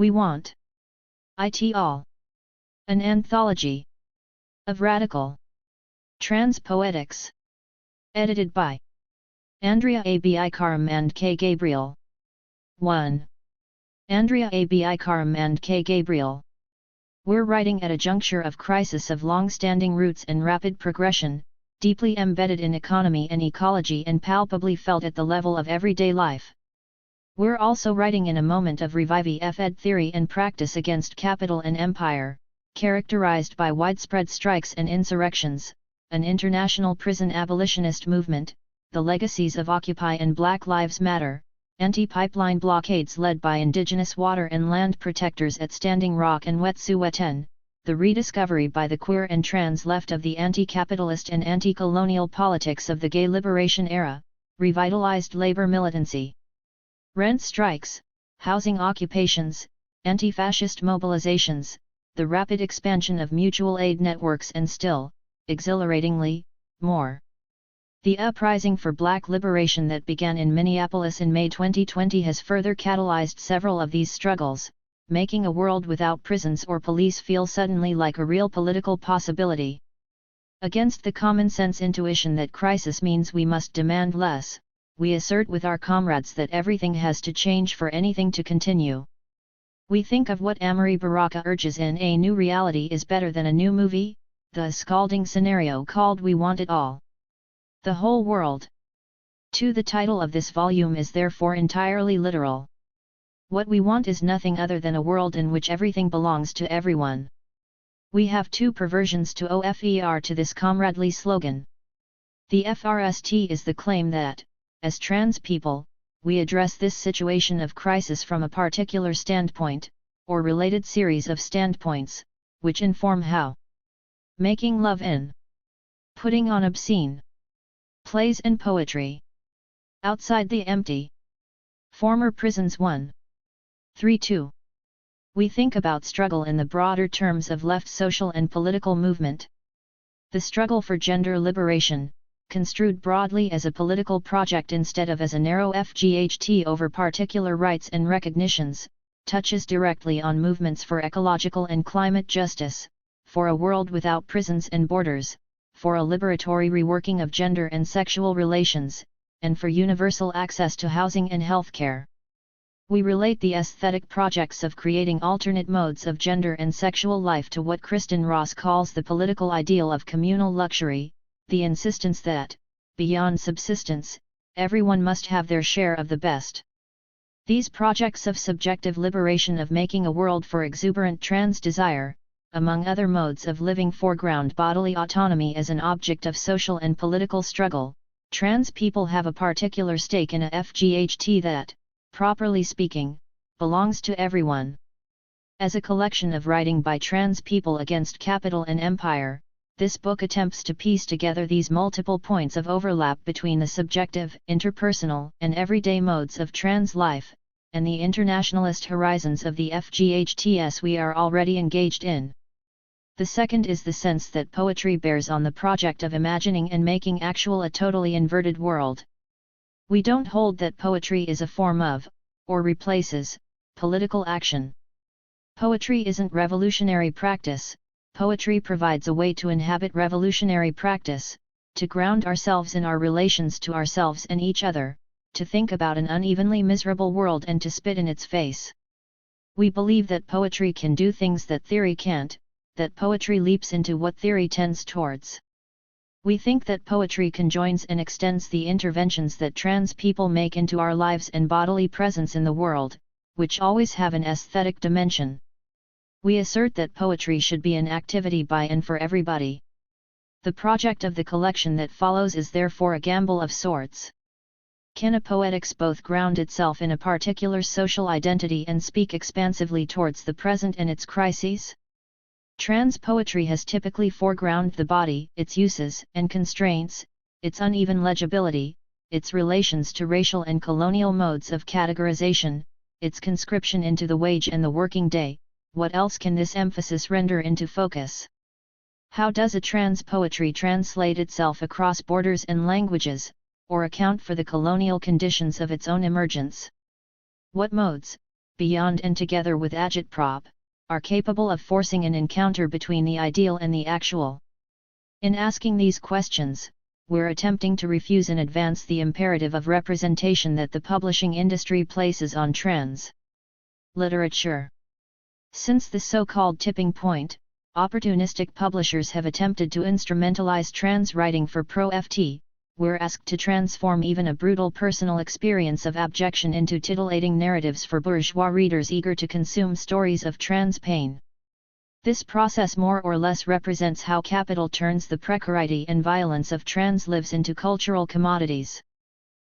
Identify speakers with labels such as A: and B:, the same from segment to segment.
A: We want it all. An anthology of radical trans poetics. Edited by ANDREA, ABI, KARAM and K. GABRIEL. 1. ANDREA, ABI, KARAM and K. GABRIEL. We're writing at a juncture of crisis of long-standing roots and rapid progression, deeply embedded in economy and ecology and palpably felt at the level of everyday life. We're also writing in a moment of revivifying theory and practice against capital and empire, characterized by widespread strikes and insurrections, an international prison abolitionist movement, the legacies of Occupy and Black Lives Matter, anti-pipeline blockades led by indigenous water and land protectors at Standing Rock and Wet'suwet'en, the rediscovery by the queer and trans left of the anti-capitalist and anti-colonial politics of the gay liberation era, revitalized labor militancy. Rent strikes, housing occupations, anti-fascist mobilizations, the rapid expansion of mutual aid networks and still, exhilaratingly, more. The uprising for Black liberation that began in Minneapolis in May 2020 has further catalyzed several of these struggles, making a world without prisons or police feel suddenly like a real political possibility. Against the common-sense intuition that crisis means we must demand less, we assert with our comrades that everything has to change for anything to continue. We think of what Amiri Baraka urges in A New Reality is Better Than a New Movie, the scalding scenario called We Want It All. The whole world. 2. The title of this volume is therefore entirely literal. What we want is nothing other than a world in which everything belongs to everyone. We have two perversions to OFER to this comradely slogan. The first is the claim that, as trans people, we address this situation of crisis from a particular standpoint, or related series of standpoints, which inform how making love in, putting on obscene plays and poetry. Outside the empty former prisons 1. 3-2. We think about struggle in the broader terms of left social and political movement. The struggle for gender liberation, construed broadly as a political project instead of as a narrow FGHT over particular rights and recognitions, touches directly on movements for ecological and climate justice, for a world without prisons and borders, for a liberatory reworking of gender and sexual relations, and for universal access to housing and healthcare. We relate the aesthetic projects of creating alternate modes of gender and sexual life to what Kristen Ross calls the political ideal of communal luxury, the insistence that, beyond subsistence, everyone must have their share of the best. These projects of subjective liberation of making a world for exuberant trans desire, among other modes of living foreground bodily autonomy as an object of social and political struggle. Trans people have a particular stake in a FGHT that, properly speaking, belongs to everyone. As a collection of writing by trans people against capital and empire, this book attempts to piece together these multiple points of overlap between the subjective, interpersonal, and everyday modes of trans life, and the internationalist horizons of the FGHTs we are already engaged in. The second is the sense that poetry bears on the project of imagining and making actual a totally inverted world. We don't hold that poetry is a form of, or replaces, political action. Poetry isn't revolutionary practice. Poetry provides a way to inhabit revolutionary practice, to ground ourselves in our relations to ourselves and each other, to think about an unevenly miserable world and to spit in its face. We believe that poetry can do things that theory can't, that poetry leaps into what theory tends towards. We think that poetry conjoins and extends the interventions that trans people make into our lives and bodily presence in the world, which always have an aesthetic dimension. We assert that poetry should be an activity by and for everybody. The project of the collection that follows is therefore a gamble of sorts. Can a poetics both ground itself in a particular social identity and speak expansively towards the present and its crises? Trans poetry has typically foregrounded the body, its uses and constraints, its uneven legibility, its relations to racial and colonial modes of categorization, its conscription into the wage and the working day. What else can this emphasis render into focus? How does a trans poetry translate itself across borders and languages, or account for the colonial conditions of its own emergence? What modes, beyond and together with agitprop, are capable of forcing an encounter between the ideal and the actual. In asking these questions, we're attempting to refuse in advance the imperative of representation that the publishing industry places on trans literature. Since the so-called tipping point, opportunistic publishers have attempted to instrumentalize trans writing for pro-FT. We're asked to transform even a brutal personal experience of abjection into titillating narratives for bourgeois readers eager to consume stories of trans pain. This process more or less represents how capital turns the precarity and violence of trans lives into cultural commodities.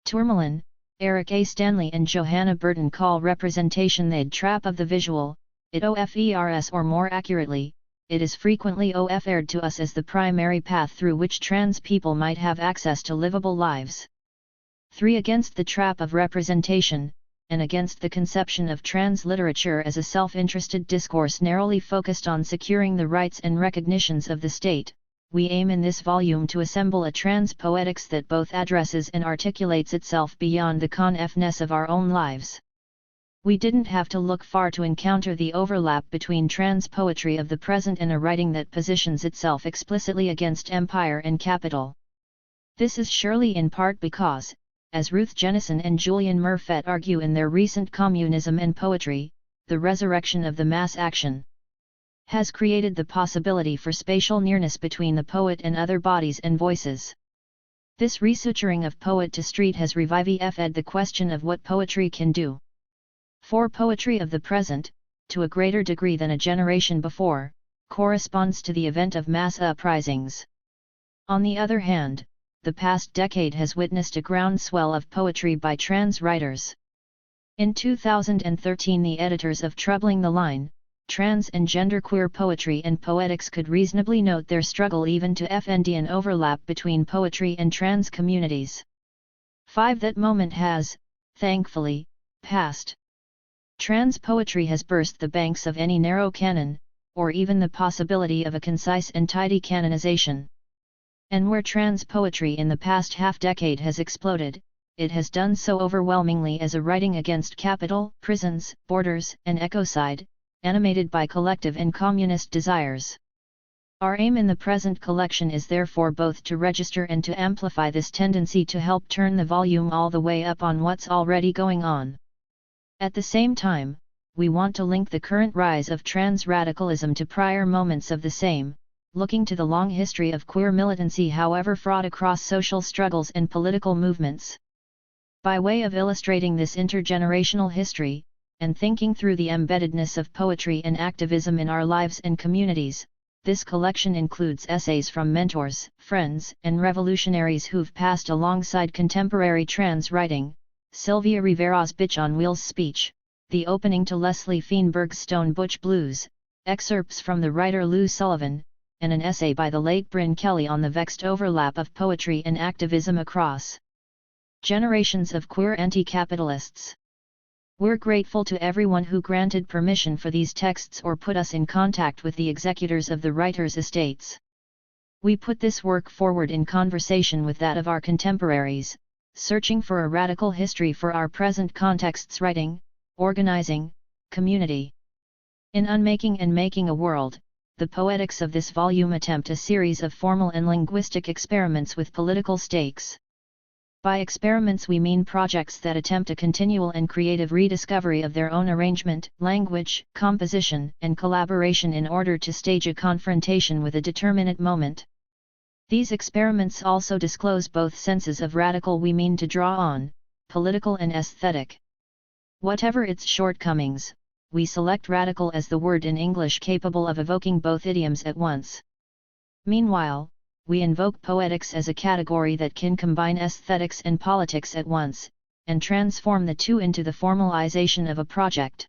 A: Tourmalin, Eric A. Stanley and Johanna Burton call representation the trap of the visual, it offers, or more accurately, it is frequently offered to us as the primary path through which trans people might have access to livable lives. 3. Against the trap of representation, and against the conception of trans literature as a self-interested discourse narrowly focused on securing the rights and recognitions of the state, we aim in this volume to assemble a trans poetics that both addresses and articulates itself beyond the conf-ness of our own lives. We didn't have to look far to encounter the overlap between trans poetry of the present and a writing that positions itself explicitly against empire and capital. This is surely in part because, as Ruth Jennison and Julian Murfett argue in their recent Communism and Poetry, the resurrection of the mass action has created the possibility for spatial nearness between the poet and other bodies and voices. This resuturing of poet to street has revived the question of what poetry can do. For poetry of the present, to a greater degree than a generation before, corresponds to the event of mass uprisings. On the other hand, the past decade has witnessed a groundswell of poetry by trans writers. In 2013, the editors of Troubling the Line, Trans and Genderqueer Poetry and Poetics could reasonably note their struggle even to find an overlap between poetry and trans communities. 5. That moment has, thankfully, passed. Trans poetry has burst the banks of any narrow canon, or even the possibility of a concise and tidy canonization. And where trans poetry in the past half-decade has exploded, it has done so overwhelmingly as a writing against capital, prisons, borders, and ecocide, animated by collective and communist desires. Our aim in the present collection is therefore both to register and to amplify this tendency to help turn the volume all the way up on what's already going on. At the same time, we want to link the current rise of trans radicalism to prior moments of the same, looking to the long history of queer militancy however fraught across social struggles and political movements. By way of illustrating this intergenerational history, and thinking through the embeddedness of poetry and activism in our lives and communities, this collection includes essays from mentors, friends, and revolutionaries who've passed alongside contemporary trans writing, Sylvia Rivera's Bitch on Wheels speech, the opening to Leslie Feinberg's Stone Butch Blues, excerpts from the writer Lou Sullivan, and an essay by the late Bryn Kelly on the vexed overlap of poetry and activism across generations of queer anti-capitalists. We're grateful to everyone who granted permission for these texts or put us in contact with the executors of the writers' estates. We put this work forward in conversation with that of our contemporaries, searching for a radical history for our present contexts: writing, organizing, community. In Unmaking and Making a World, the poetics of this volume attempt a series of formal and linguistic experiments with political stakes. By experiments we mean projects that attempt a continual and creative rediscovery of their own arrangement, language, composition, and collaboration in order to stage a confrontation with a determinate moment. These experiments also disclose both senses of radical we mean to draw on, political and aesthetic. Whatever its shortcomings, we select radical as the word in English capable of evoking both idioms at once. Meanwhile, we invoke poetics as a category that can combine aesthetics and politics at once, and transform the two into the formalization of a project.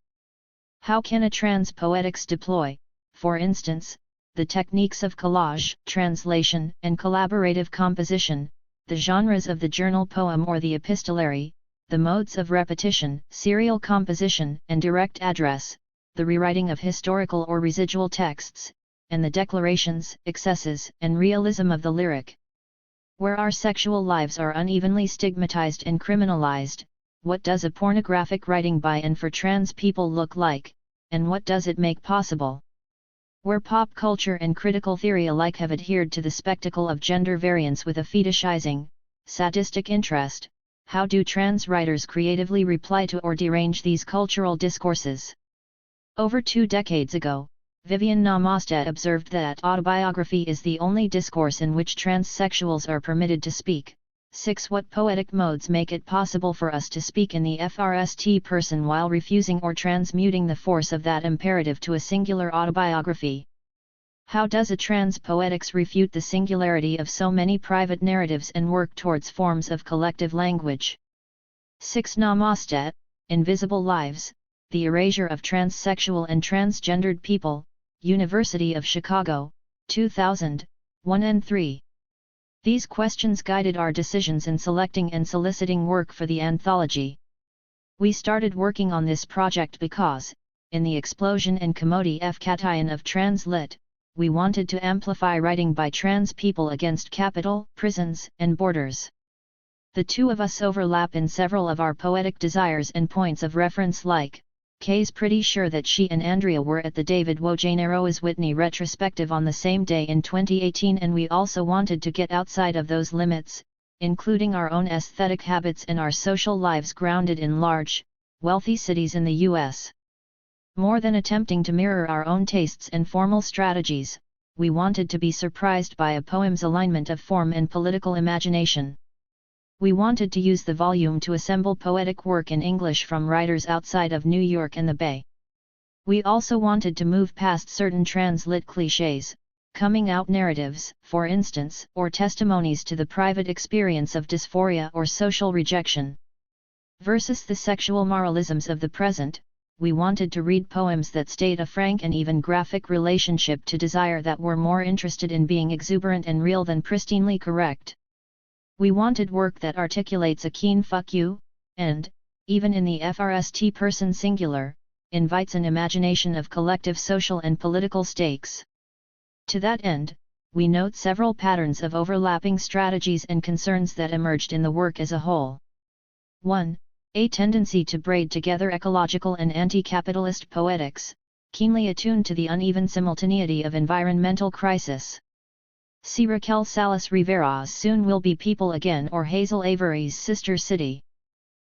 A: How can a trans poetics deploy, for instance, the techniques of collage, translation, and collaborative composition, the genres of the journal poem or the epistolary, the modes of repetition, serial composition and direct address, the rewriting of historical or residual texts, and the declarations, excesses, and realism of the lyric? Where our sexual lives are unevenly stigmatized and criminalized, what does a pornographic writing by and for trans people look like, and what does it make possible? Where pop culture and critical theory alike have adhered to the spectacle of gender variance with a fetishizing, sadistic interest, how do trans writers creatively reply to or derange these cultural discourses? Over 2 decades ago, Vivian Namaste observed that autobiography is the only discourse in which transsexuals are permitted to speak. 6. What poetic modes make it possible for us to speak in the first person while refusing or transmuting the force of that imperative to a singular autobiography? How does a trans poetics refute the singularity of so many private narratives and work towards forms of collective language? 6. Namaste, Invisible Lives, The Erasure of Transsexual and Transgendered People, University of Chicago, 2000, 1 and 3. These questions guided our decisions in selecting and soliciting work for the anthology. We started working on this project because, in the explosion and commodity of trans-lit, we wanted to amplify writing by trans people against capital, prisons, and borders. The two of us overlap in several of our poetic desires and points of reference, like, Kay's pretty sure that she and Andrea were at the David Wojnarow's Whitney retrospective on the same day in 2018, and we also wanted to get outside of those limits, including our own aesthetic habits and our social lives grounded in large, wealthy cities in the US. More than attempting to mirror our own tastes and formal strategies, we wanted to be surprised by a poem's alignment of form and political imagination. We wanted to use the volume to assemble poetic work in English from writers outside of New York and the Bay. We also wanted to move past certain trans-lit clichés, coming out narratives, for instance, or testimonies to the private experience of dysphoria or social rejection. Versus the sexual moralisms of the present, we wanted to read poems that state a frank and even graphic relationship to desire, that were more interested in being exuberant and real than pristinely correct. We wanted work that articulates a keen fuck you, and, even in the first person singular, invites an imagination of collective social and political stakes. To that end, we note several patterns of overlapping strategies and concerns that emerged in the work as a whole. 1. A tendency to braid together ecological and anti-capitalist poetics, keenly attuned to the uneven simultaneity of environmental crisis. See Raquel Salas Rivera's Soon Will Be People Again or Hazel Avery's Sister City.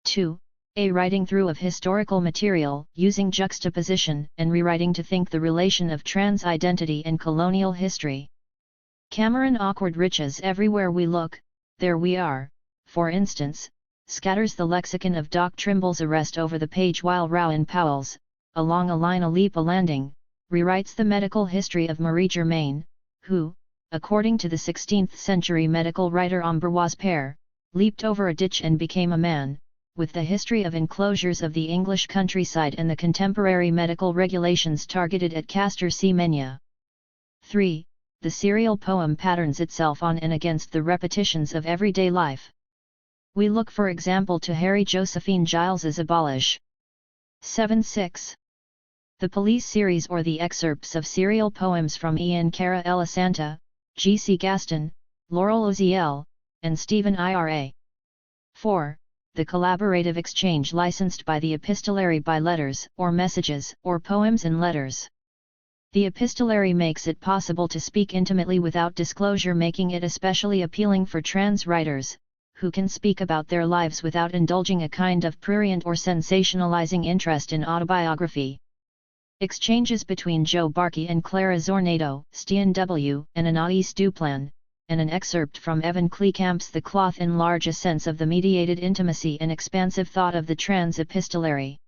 A: 2. A writing through of historical material, using juxtaposition and rewriting to think the relation of trans identity and colonial history. Cameron Awkward Riches Everywhere We Look, There We Are, for instance, scatters the lexicon of Doc Trimble's arrest over the page, while Rowan Powell's, Along a Line a Leap a Landing, rewrites the medical history of Marie Germain, who, according to the 16th century medical writer Ambroise Père, leaped over a ditch and became a man, with the history of enclosures of the English countryside and the contemporary medical regulations targeted at Castor Semenya. 3. The serial poem patterns itself on and against the repetitions of everyday life. We look for example to Harry Josephine Giles's Abolish. 7-6. The Police series or the excerpts of serial poems from Ian Cara Elisanta, G.C. Gaston, Laurel Oziel, and Stephen Ira. 4. The collaborative exchange licensed by the epistolary by letters, or messages, or poems and letters. The epistolary makes it possible to speak intimately without disclosure, making it especially appealing for trans writers, who can speak about their lives without indulging a kind of prurient or sensationalizing interest in autobiography. Exchanges between Joe Barkey and Clara Zornado, Stian W., and Anais Duplan, and an excerpt from Evan Kleekamp's The Cloth enlarge a sense of the mediated intimacy and expansive thought of the trans epistolary.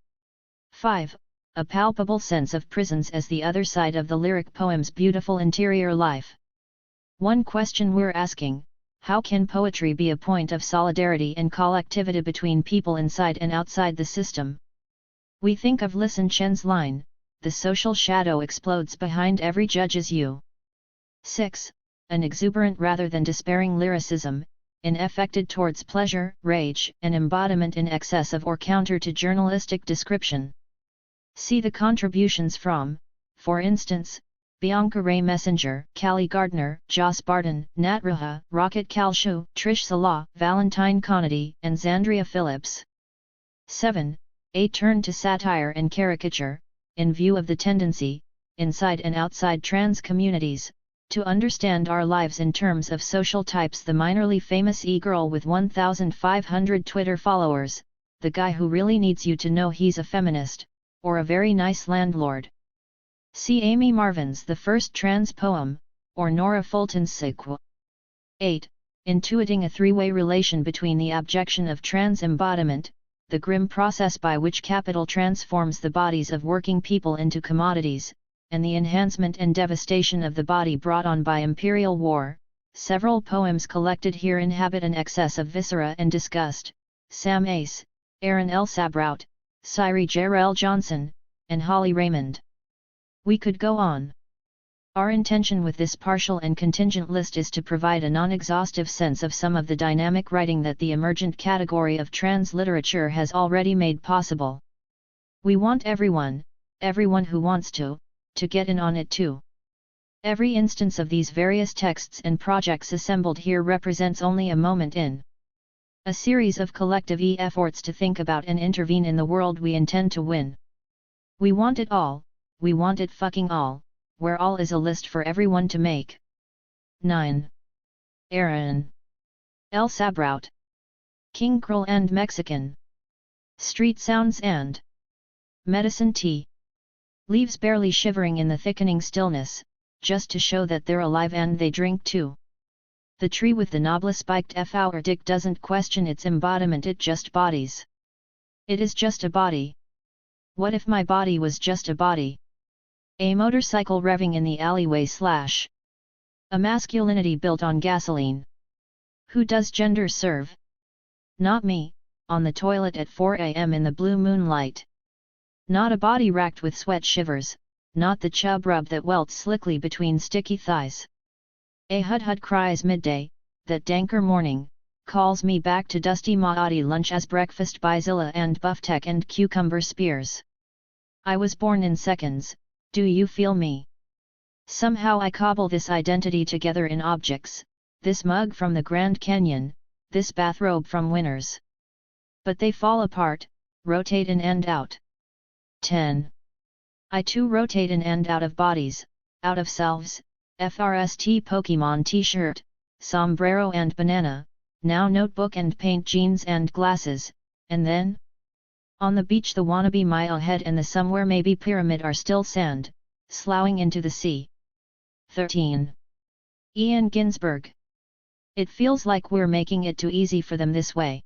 A: 5. A palpable sense of prisons as the other side of the lyric poem's beautiful interior life. One question we're asking: how can poetry be a point of solidarity and collectivity between people inside and outside the system? We think of Listen Chen's line, "The social shadow explodes behind every judge's you." 6. An exuberant rather than despairing lyricism, affected towards pleasure, rage, and embodiment in excess of or counter to journalistic description. See the contributions from, for instance, Bianca Ray Messenger, Callie Gardner, Joss Barton, Nat Raha, Rocket Kalshu, Trish Salah, Valentine Conady, and Zandria Phillips. 7. A turn to satire and caricature, in view of the tendency, inside and outside trans communities, to understand our lives in terms of social types. The minorly famous e-girl with 1,500 Twitter followers, the guy who really needs you to know he's a feminist, or a very nice landlord. See Amy Marvin's The First Trans Poem, or Nora Fulton's sequel. 8. Intuiting a three-way relation between the abjection of trans embodiment, the grim process by which capital transforms the bodies of working people into commodities, and the enhancement and devastation of the body brought on by imperial war. Several poems collected here inhabit an excess of viscera and disgust. Sam Ace, Aaron L. Sabrout, Siri Jarrell Johnson, and Holly Raymond. We could go on. Our intention with this partial and contingent list is to provide a non-exhaustive sense of some of the dynamic writing that the emergent category of trans literature has already made possible. We want everyone who wants to get in on it too. Every instance of these various texts and projects assembled here represents only a moment in a series of collective efforts to think about and intervene in the world we intend to win. We want it all, we want it fucking all, where all is a list for everyone to make. 9. Aaron L. Sabrout. King Krill and Mexican. Street sounds and medicine tea. Leaves barely shivering in the thickening stillness, just to show that they're alive and they drink too. The tree with the knobla spiked flower dick doesn't question its embodiment, it just bodies. It is just a body. What if my body was just a body? A motorcycle revving in the alleyway / a masculinity built on gasoline. Who does gender serve? Not me, on the toilet at 4 a.m. in the blue moonlight. Not a body racked with sweat shivers, not the chub rub that welts slickly between sticky thighs. A hud cries midday, that danker morning, calls me back to dusty Maadi lunch as breakfast by Zilla and Bufftek and cucumber spears. I was born in seconds. Do you feel me? Somehow I cobble this identity together in objects, this mug from the Grand Canyon, this bathrobe from Winners. But they fall apart, rotate in and out. 10. I too rotate in and out of bodies, out of selves, FRST Pokemon t-shirt, sombrero and banana, now notebook and paint jeans and glasses, and then? On the beach the wannabe mile head and the somewhere maybe pyramid are still sand, sloughing into the sea. 13. Ian Ginsberg. It feels like we're making it too easy for them this way.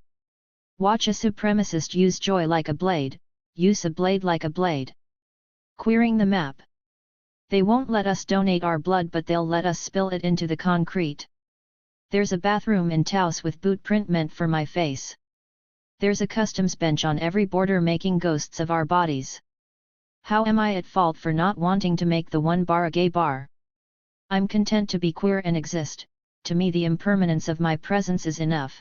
A: Watch a supremacist use joy like a blade, use a blade like a blade. Queering the map. They won't let us donate our blood, but they'll let us spill it into the concrete. There's a bathroom in Taos with boot print meant for my face. There's a customs bench on every border making ghosts of our bodies. How am I at fault for not wanting to make the one bar a gay bar? I'm content to be queer and exist. To me the impermanence of my presence is enough.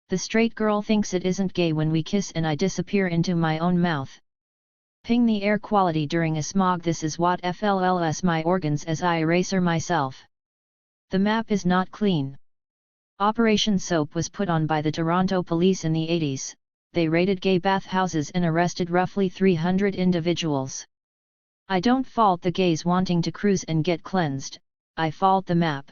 A: The straight girl thinks it isn't gay when we kiss and I disappear into my own mouth. Ping the air quality during a smog. This is what FLLS my organs as I eraser myself. The map is not clean. Operation Soap was put on by the Toronto police in the 80s. They raided gay bathhouses and arrested roughly 300 individuals. I don't fault the gays wanting to cruise and get cleansed, I fault the map.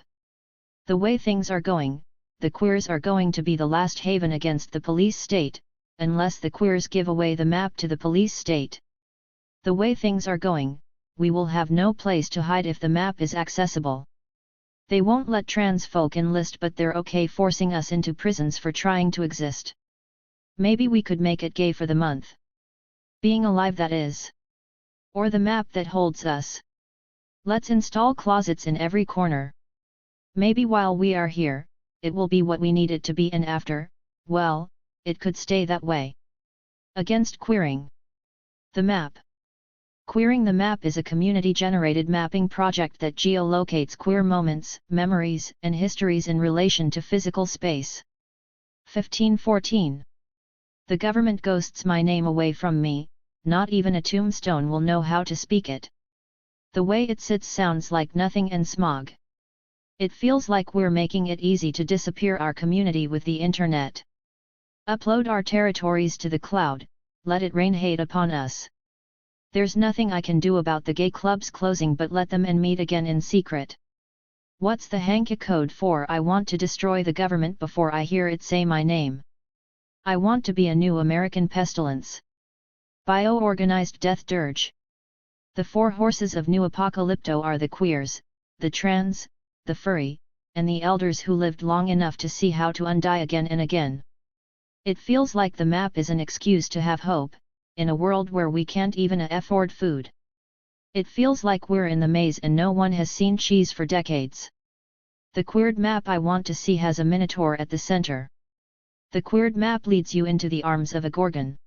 A: The way things are going, the queers are going to be the last haven against the police state, unless the queers give away the map to the police state. The way things are going, we will have no place to hide if the map is accessible. They won't let trans folk enlist, but they're okay forcing us into prisons for trying to exist. Maybe we could make it gay for the month. Being alive, that is. Or the map that holds us. Let's install closets in every corner. Maybe while we are here, it will be what we need it to be, and after, well, it could stay that way. Against queering. The map. Queering the Map is a community-generated mapping project that geolocates queer moments, memories, and histories in relation to physical space. 1514. The government ghosts my name away from me, not even a tombstone will know how to speak it. The way it sits sounds like nothing and smog. It feels like we're making it easy to disappear our community with the internet. Upload our territories to the cloud, let it rain hate upon us. There's nothing I can do about the gay clubs closing but let them and meet again in secret. What's the Hanka code for? I want to destroy the government before I hear it say my name. I want to be a new American pestilence. Bio-organized death dirge. The four horses of new apocalypto are the queers, the trans, the furry, and the elders who lived long enough to see how to undie again and again. It feels like the map is an excuse to have hope, in a world where we can't even afford food. It feels like we're in the maze and no one has seen cheese for decades. The queered map I want to see has a minotaur at the center. The queered map leads you into the arms of a gorgon.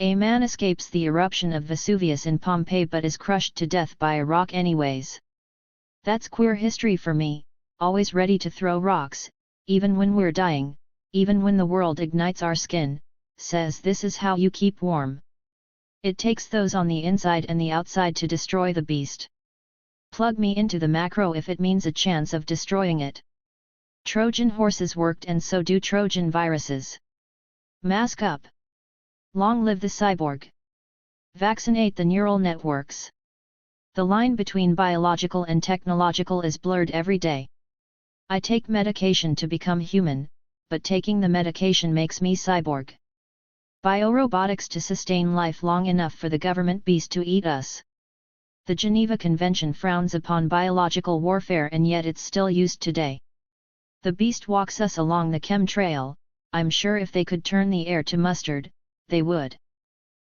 A: A man escapes the eruption of Vesuvius in Pompeii but is crushed to death by a rock anyways. That's queer history for me, always ready to throw rocks, even when we're dying, even when the world ignites our skin, says this is how you keep warm. It takes those on the inside and the outside to destroy the beast. Plug me into the macro if it means a chance of destroying it. Trojan horses worked and so do Trojan viruses. Mask up. Long live the cyborg. Vaccinate the neural networks. The line between biological and technological is blurred every day. I take medication to become human, but taking the medication makes me cyborg. Biorobotics to sustain life long enough for the government beast to eat us. The Geneva Convention frowns upon biological warfare and yet it's still used today. The beast walks us along the chemtrail. I'm sure if they could turn the air to mustard, they would.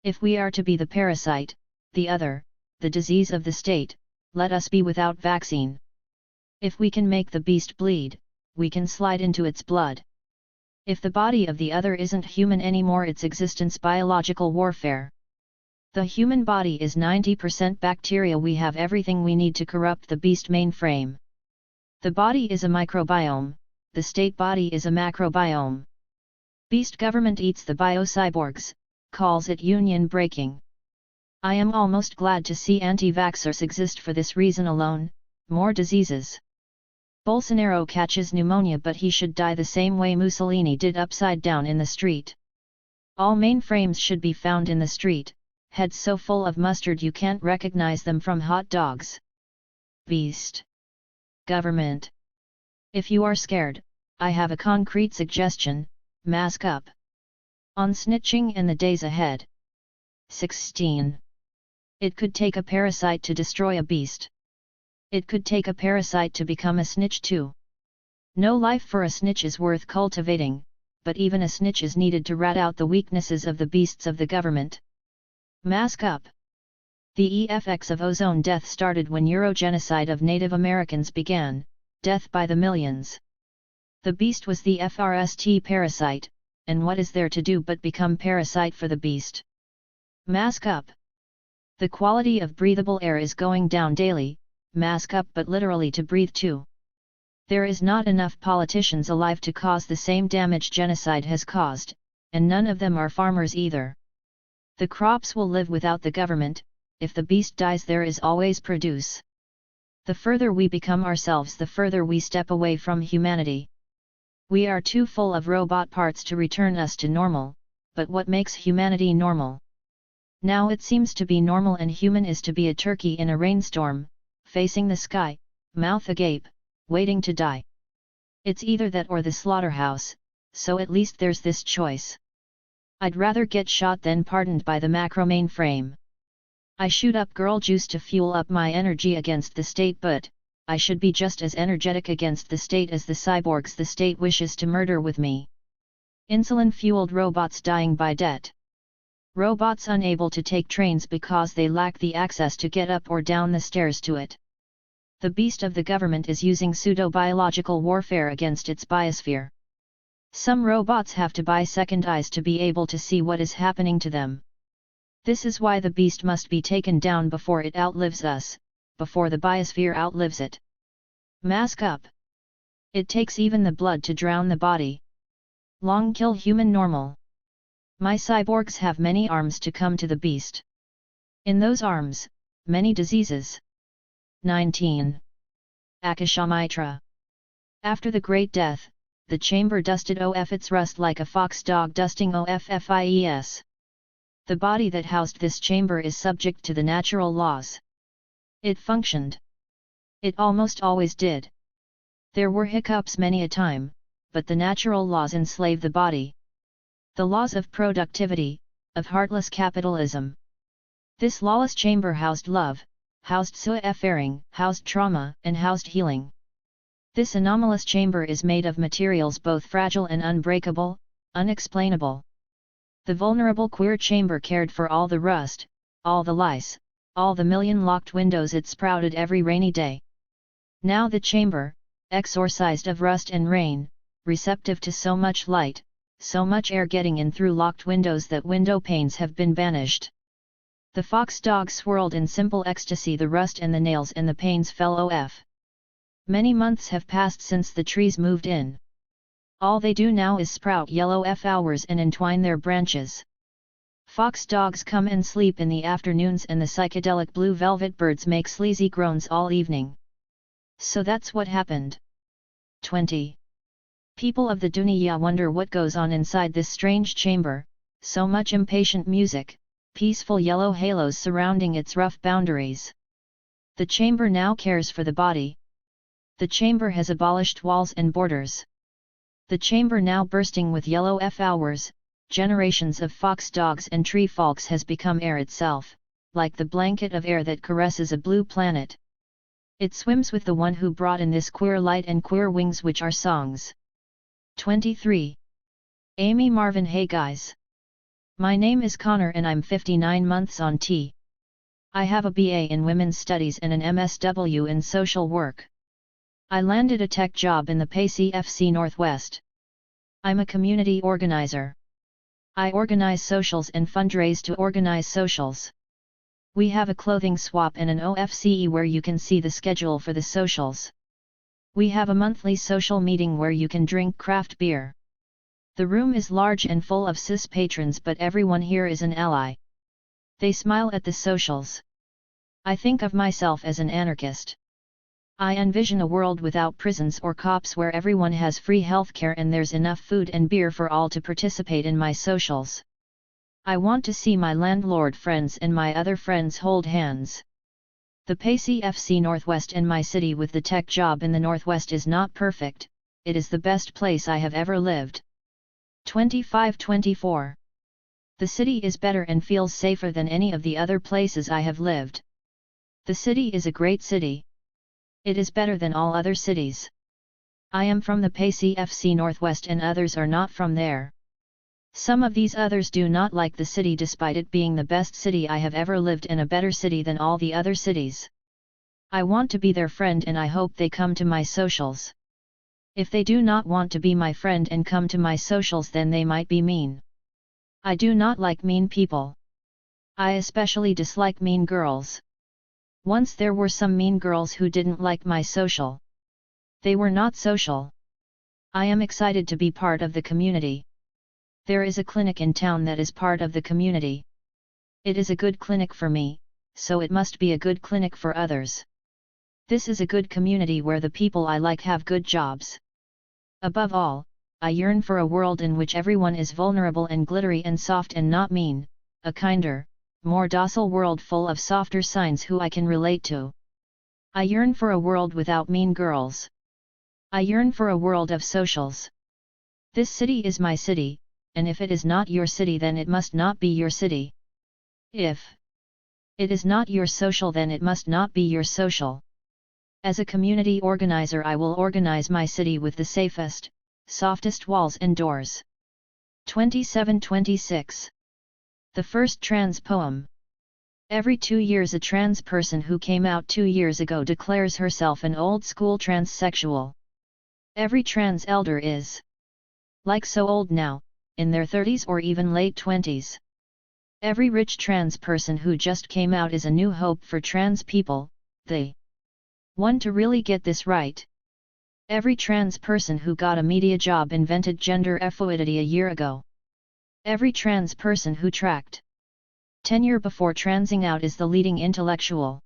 A: If we are to be the parasite, the other, the disease of the state, let us be without vaccine. If we can make the beast bleed, we can slide into its blood. If the body of the other isn't human anymore, its existence biological warfare. The human body is 90% bacteria. We have everything we need to corrupt the beast mainframe. The body is a microbiome, the state body is a macrobiome. Beast government eats the biocyborgs, calls it union breaking. I am almost glad to see anti-vaxxers exist for this reason alone, more diseases. Bolsonaro catches pneumonia but he should die the same way Mussolini did, upside down in the street. All mainframes should be found in the street, heads so full of mustard you can't recognize them from hot dogs. Beast. Government. If you are scared, I have a concrete suggestion, mask up. On snitching and the days ahead. 16. It could take a parasite to destroy a beast. It could take a parasite to become a snitch too. No life for a snitch is worth cultivating, but even a snitch is needed to rat out the weaknesses of the beasts of the government. Mask up. The effects of ozone death started when Eurogenocide of Native Americans began, death by the millions. The beast was the FRST parasite, and what is there to do but become parasite for the beast? Mask up. The quality of breathable air is going down daily, mask up, but literally to breathe too. There is not enough politicians alive to cause the same damage genocide has caused, and none of them are farmers either. The crops will live without the government. If the beast dies, there is always produce. The further we become ourselves, the further we step away from humanity. We are too full of robot parts to return us to normal, but what makes humanity normal? Now it seems to be normal and human is to be a turkey in a rainstorm, facing the sky, mouth agape, waiting to die. It's either that or the slaughterhouse, so at least there's this choice. I'd rather get shot than pardoned by the macro mainframe. I shoot up girl juice to fuel up my energy against the state, but I should be just as energetic against the state as the cyborgs the state wishes to murder with me. Insulin-fueled robots dying by debt. Robots unable to take trains because they lack the access to get up or down the stairs to it. The beast of the government is using pseudo-biological warfare against its biosphere. Some robots have to buy second eyes to be able to see what is happening to them. This is why the beast must be taken down before it outlives us, before the biosphere outlives it. Mask up. It takes even the blood to drown the body. Long kill human normal. My cyborgs have many arms to come to the beast. In those arms, many diseases. 19. Akashamitra. After the Great Death, the chamber dusted off its rust like a fox dog dusting offies. The body that housed this chamber is subject to the natural laws. It functioned. It almost always did. There were hiccups many a time, but the natural laws enslave the body. The laws of productivity, of heartless capitalism. This lawless chamber housed love, housed suffering, housed trauma, and housed healing. This anomalous chamber is made of materials both fragile and unbreakable, unexplainable. The vulnerable queer chamber cared for all the rust, all the lice, all the million locked windows it sprouted every rainy day. Now the chamber, exorcised of rust and rain, receptive to so much light, so much air getting in through locked windows that window panes have been banished. The fox dog swirled in simple ecstasy, the rust and the nails and the panes fell off. Many months have passed since the trees moved in. All they do now is sprout yellow flowers and entwine their branches. Fox dogs come and sleep in the afternoons, and the psychedelic blue velvet birds make sleazy groans all evening. So that's what happened. 20. People of the dunya wonder what goes on inside this strange chamber, so much impatient music, peaceful yellow halos surrounding its rough boundaries. The chamber now cares for the body. The chamber has abolished walls and borders. The chamber now bursting with yellow flowers, generations of fox dogs and tree folks has become air itself, like the blanket of air that caresses a blue planet. It swims with the one who brought in this queer light and queer wings which are songs. 23. Amy Marvin. Hey guys. My name is Connor and I'm 59 months on T. I have a BA in Women's Studies and an MSW in Social Work. I landed a tech job in the PACFC Northwest. I'm a community organizer. I organize socials and fundraise to organize socials. We have a clothing swap and an OFCE where you can see the schedule for the socials. We have a monthly social meeting where you can drink craft beer. The room is large and full of cis patrons, but everyone here is an ally. They smile at the socials. I think of myself as an anarchist. I envision a world without prisons or cops where everyone has free healthcare and there's enough food and beer for all to participate in my socials. I want to see my landlord friends and my other friends hold hands. The PACFC Northwest and my city with the tech job in the Northwest is not perfect, it is the best place I have ever lived. 25-24. The city is better and feels safer than any of the other places I have lived. The city is a great city. It is better than all other cities. I am from the PACFC Northwest and others are not from there. Some of these others do not like the city despite it being the best city I have ever lived and a better city than all the other cities. I want to be their friend and I hope they come to my socials. If they do not want to be my friend and come to my socials, then they might be mean. I do not like mean people. I especially dislike mean girls. Once there were some mean girls who didn't like my social. They were not social. I am excited to be part of the community. There is a clinic in town that is part of the community. It is a good clinic for me, so it must be a good clinic for others. This is a good community where the people I like have good jobs. Above all, I yearn for a world in which everyone is vulnerable and glittery and soft and not mean, a kinder, more docile world full of softer signs who I can relate to. I yearn for a world without mean girls. I yearn for a world of socials. This city is my city, and if it is not your city then it must not be your city. If it is not your social then it must not be your social. As a community organizer I will organize my city with the safest, softest walls and doors. 27-26. The first trans poem. Every 2 years a trans person who came out 2 years ago declares herself an old school transsexual. Every trans elder is like so old now, in their 30s or even late 20s. Every rich trans person who just came out is a new hope for trans people, the one to really get this right. Every trans person who got a media job invented gender fluidity a year ago. Every trans person who tracked tenure before transing out is the leading intellectual.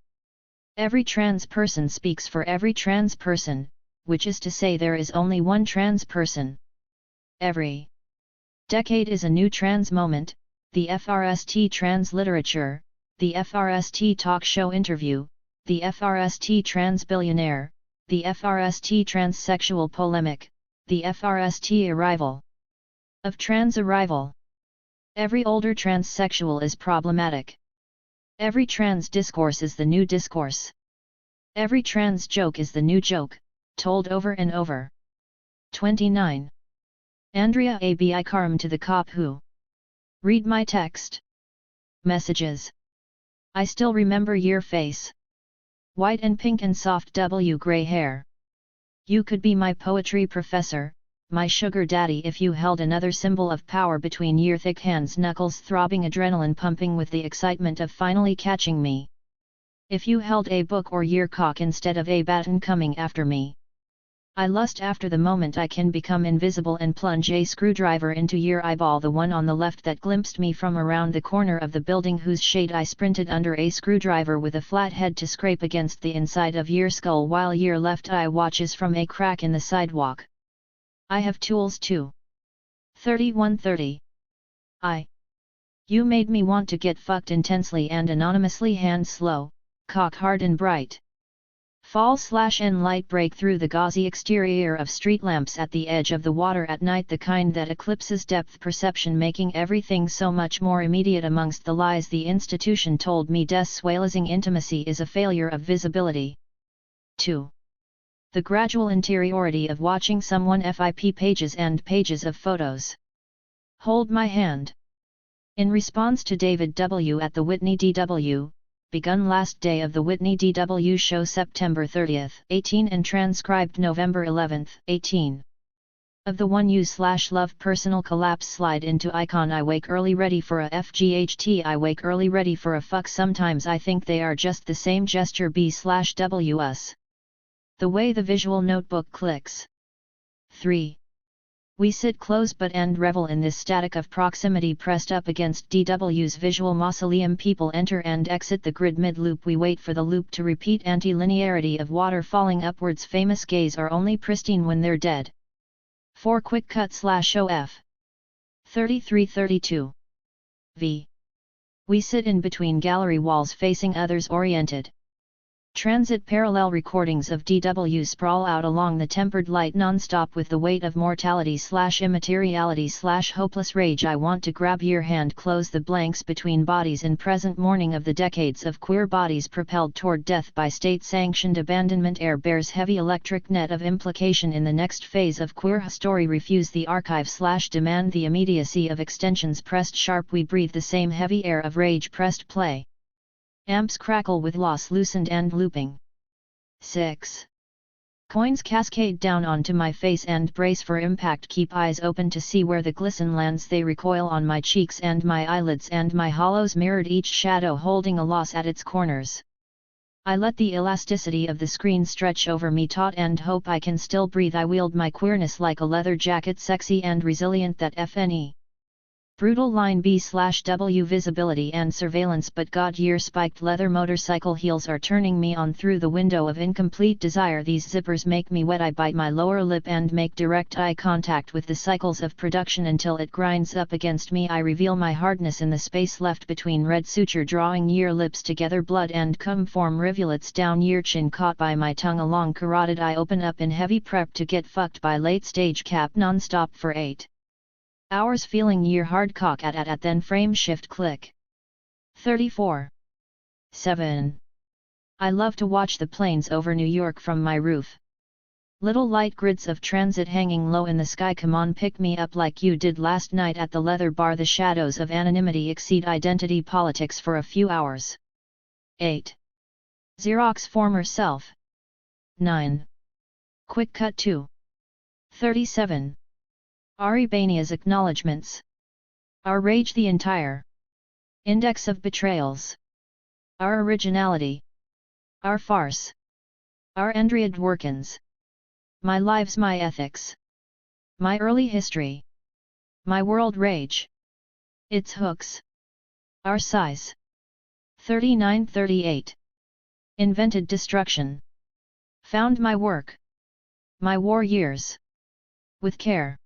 A: Every trans person speaks for every trans person, which is to say there is only one trans person. Every decade is a new trans moment, the FRST trans literature, the FRST talk show interview, the FRST trans billionaire, the FRST transsexual polemic, the FRST arrival of trans arrival. Every older transsexual is problematic. Every trans discourse is the new discourse. Every trans joke is the new joke, told over and over. 29. ANDREA ABI KARAM to the cop who read my text. Messages. I still remember your face. White and pink and soft gray hair. You could be my poetry professor, my sugar daddy if you held another symbol of power between your thick hands, knuckles throbbing, adrenaline pumping with the excitement of finally catching me. If you held a book or your cock instead of a baton coming after me. I lust after the moment I can become invisible and plunge a screwdriver into your eyeball, the one on the left that glimpsed me from around the corner of the building, whose shade I sprinted under a screwdriver with a flat head to scrape against the inside of your skull while your left eye watches from a crack in the sidewalk. I have tools too. 3130. You made me want to get fucked intensely and anonymously, hand slow, cock hard and bright. Fall/and light break through the gauzy exterior of street lamps at the edge of the water at night, the kind that eclipses depth perception, making everything so much more immediate. Amongst the lies the institution told me, deswelazing intimacy is a failure of visibility. 2. The gradual interiority of watching someone FIP pages and pages of photos. Hold my hand. In response to David W. at the Whitney DW, begun last day of the Whitney DW show September 30, 18 and transcribed November 11, 18. Of the 1U/love personal collapse slide into icon. I wake early ready for a FGHT. I wake early ready for a fuck. Sometimes I think they are just the same gesture. B/WS. The way the visual notebook clicks. 3. We sit close but and revel in this static of proximity, pressed up against DW's visual mausoleum. People enter and exit the grid mid-loop. We wait for the loop to repeat. Anti-linearity of water falling upwards. Famous gays are only pristine when they're dead. 4. Quick cut/OF. 3332. V. We sit in between gallery walls facing others, oriented. Transit parallel recordings of DW sprawl out along the tempered light non-stop with the weight of mortality/immateriality/hopeless rage. I want to grab your hand, close the blanks between bodies in present mourning of the decades of queer bodies propelled toward death by state-sanctioned abandonment. Air bears heavy electric net of implication in the next phase of queer story. Refuse the archive/demand the immediacy of extensions pressed sharp. We breathe the same heavy air of rage pressed play. Amps crackle with loss loosened and looping. 6. Coins cascade down onto my face and brace for impact. Keep eyes open to see where the glisten lands. They recoil on my cheeks and my eyelids and my hollows, mirrored, each shadow holding a loss at its corners. I let the elasticity of the screen stretch over me, taut, and hope I can still breathe. I wield my queerness like a leather jacket, sexy and resilient. That FNE. Brutal line. B/W visibility and surveillance. But God, your spiked leather motorcycle heels are turning me on through the window of incomplete desire. These zippers make me wet. I bite my lower lip and make direct eye contact with the cycles of production until it grinds up against me. I reveal my hardness in the space left between red suture, drawing your lips together. Blood and cum form rivulets down your chin, caught by my tongue along carotid. I open up in heavy prep to get fucked by late stage cap non-stop for 8 hours, feeling your hard cock at then frame shift click. 34. 7. I love to watch the planes over New York from my roof. Little light grids of transit hanging low in the sky. Come on, pick me up like you did last night at the leather bar. The shadows of anonymity exceed identity politics for a few hours. 8. Xerox former self. 9. Quick cut 2. 37. Ari Bania's acknowledgements. Our rage, the entire index of betrayals. Our originality. Our farce. Our ANDREA Dworkins. My lives, my ethics. My early history. My world rage. Its hooks. Our size. 3938. Invented destruction. Found my work. My war years. With care.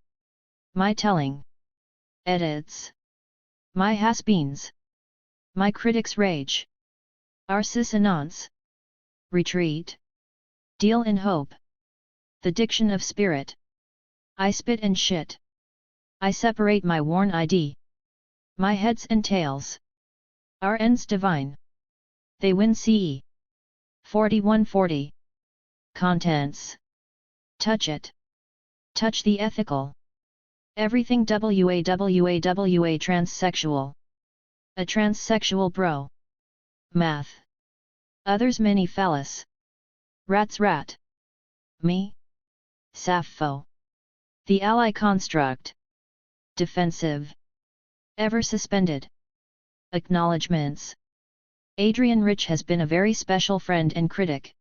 A: My telling. Edits. My has-beens. My critics' rage. Our dissonance. Retreat. Deal in hope. The diction of spirit. I spit and shit. I separate my worn ID. My heads and tails. Our ends divine. They win CE. 4140. Contents. Touch it. Touch the ethical. Everything WA transsexual. A transsexual bro. Math. Others many phallus. Rat's rat. Me. Sappho. The ally construct. Defensive. Ever suspended. Acknowledgements. Adrian Rich has been a very special friend and critic.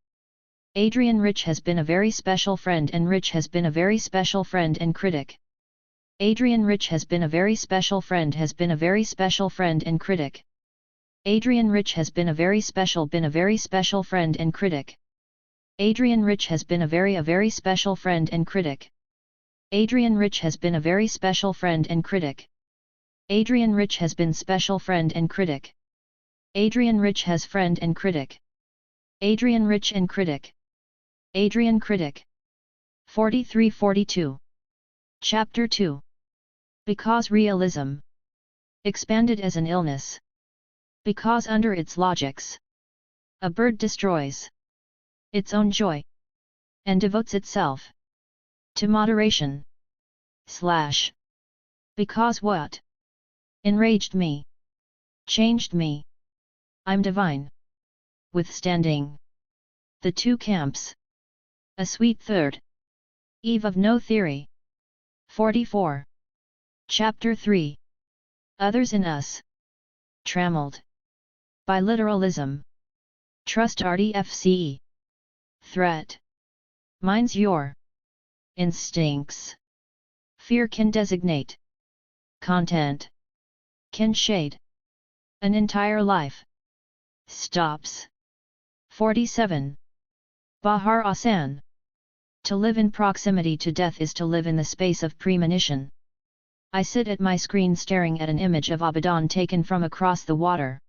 A: Adrian Rich has been a very special friend and Rich has been a very special friend and critic. Adrian Rich has been a very special friend and critic. Adrian Rich has been a very special friend and critic. Adrian Rich has been a very special friend and critic. Adrian Rich has been a very special friend and critic. Adrian Rich has been special friend and critic. Adrian Rich has friend and critic. Adrian Rich and critic. Adrian critic. 43-42. Chapter 2. Because realism. Expanded as an illness. Because under its logics. A bird destroys its own joy. And devotes itself to moderation. Because what? Enraged me. Changed me. I'm divine. Withstanding the two camps. A sweet third. Eve of no theory. 44. Chapter 3. Others in us. Trammeled by literalism. Trust RDFCE. Threat. Mine's your instincts. Fear can designate content. Can shade an entire life. Stops. 47. Bahar Asan. To live in proximity to death is to live in the space of premonition. I sit at my screen staring at an image of Abaddon taken from across the water.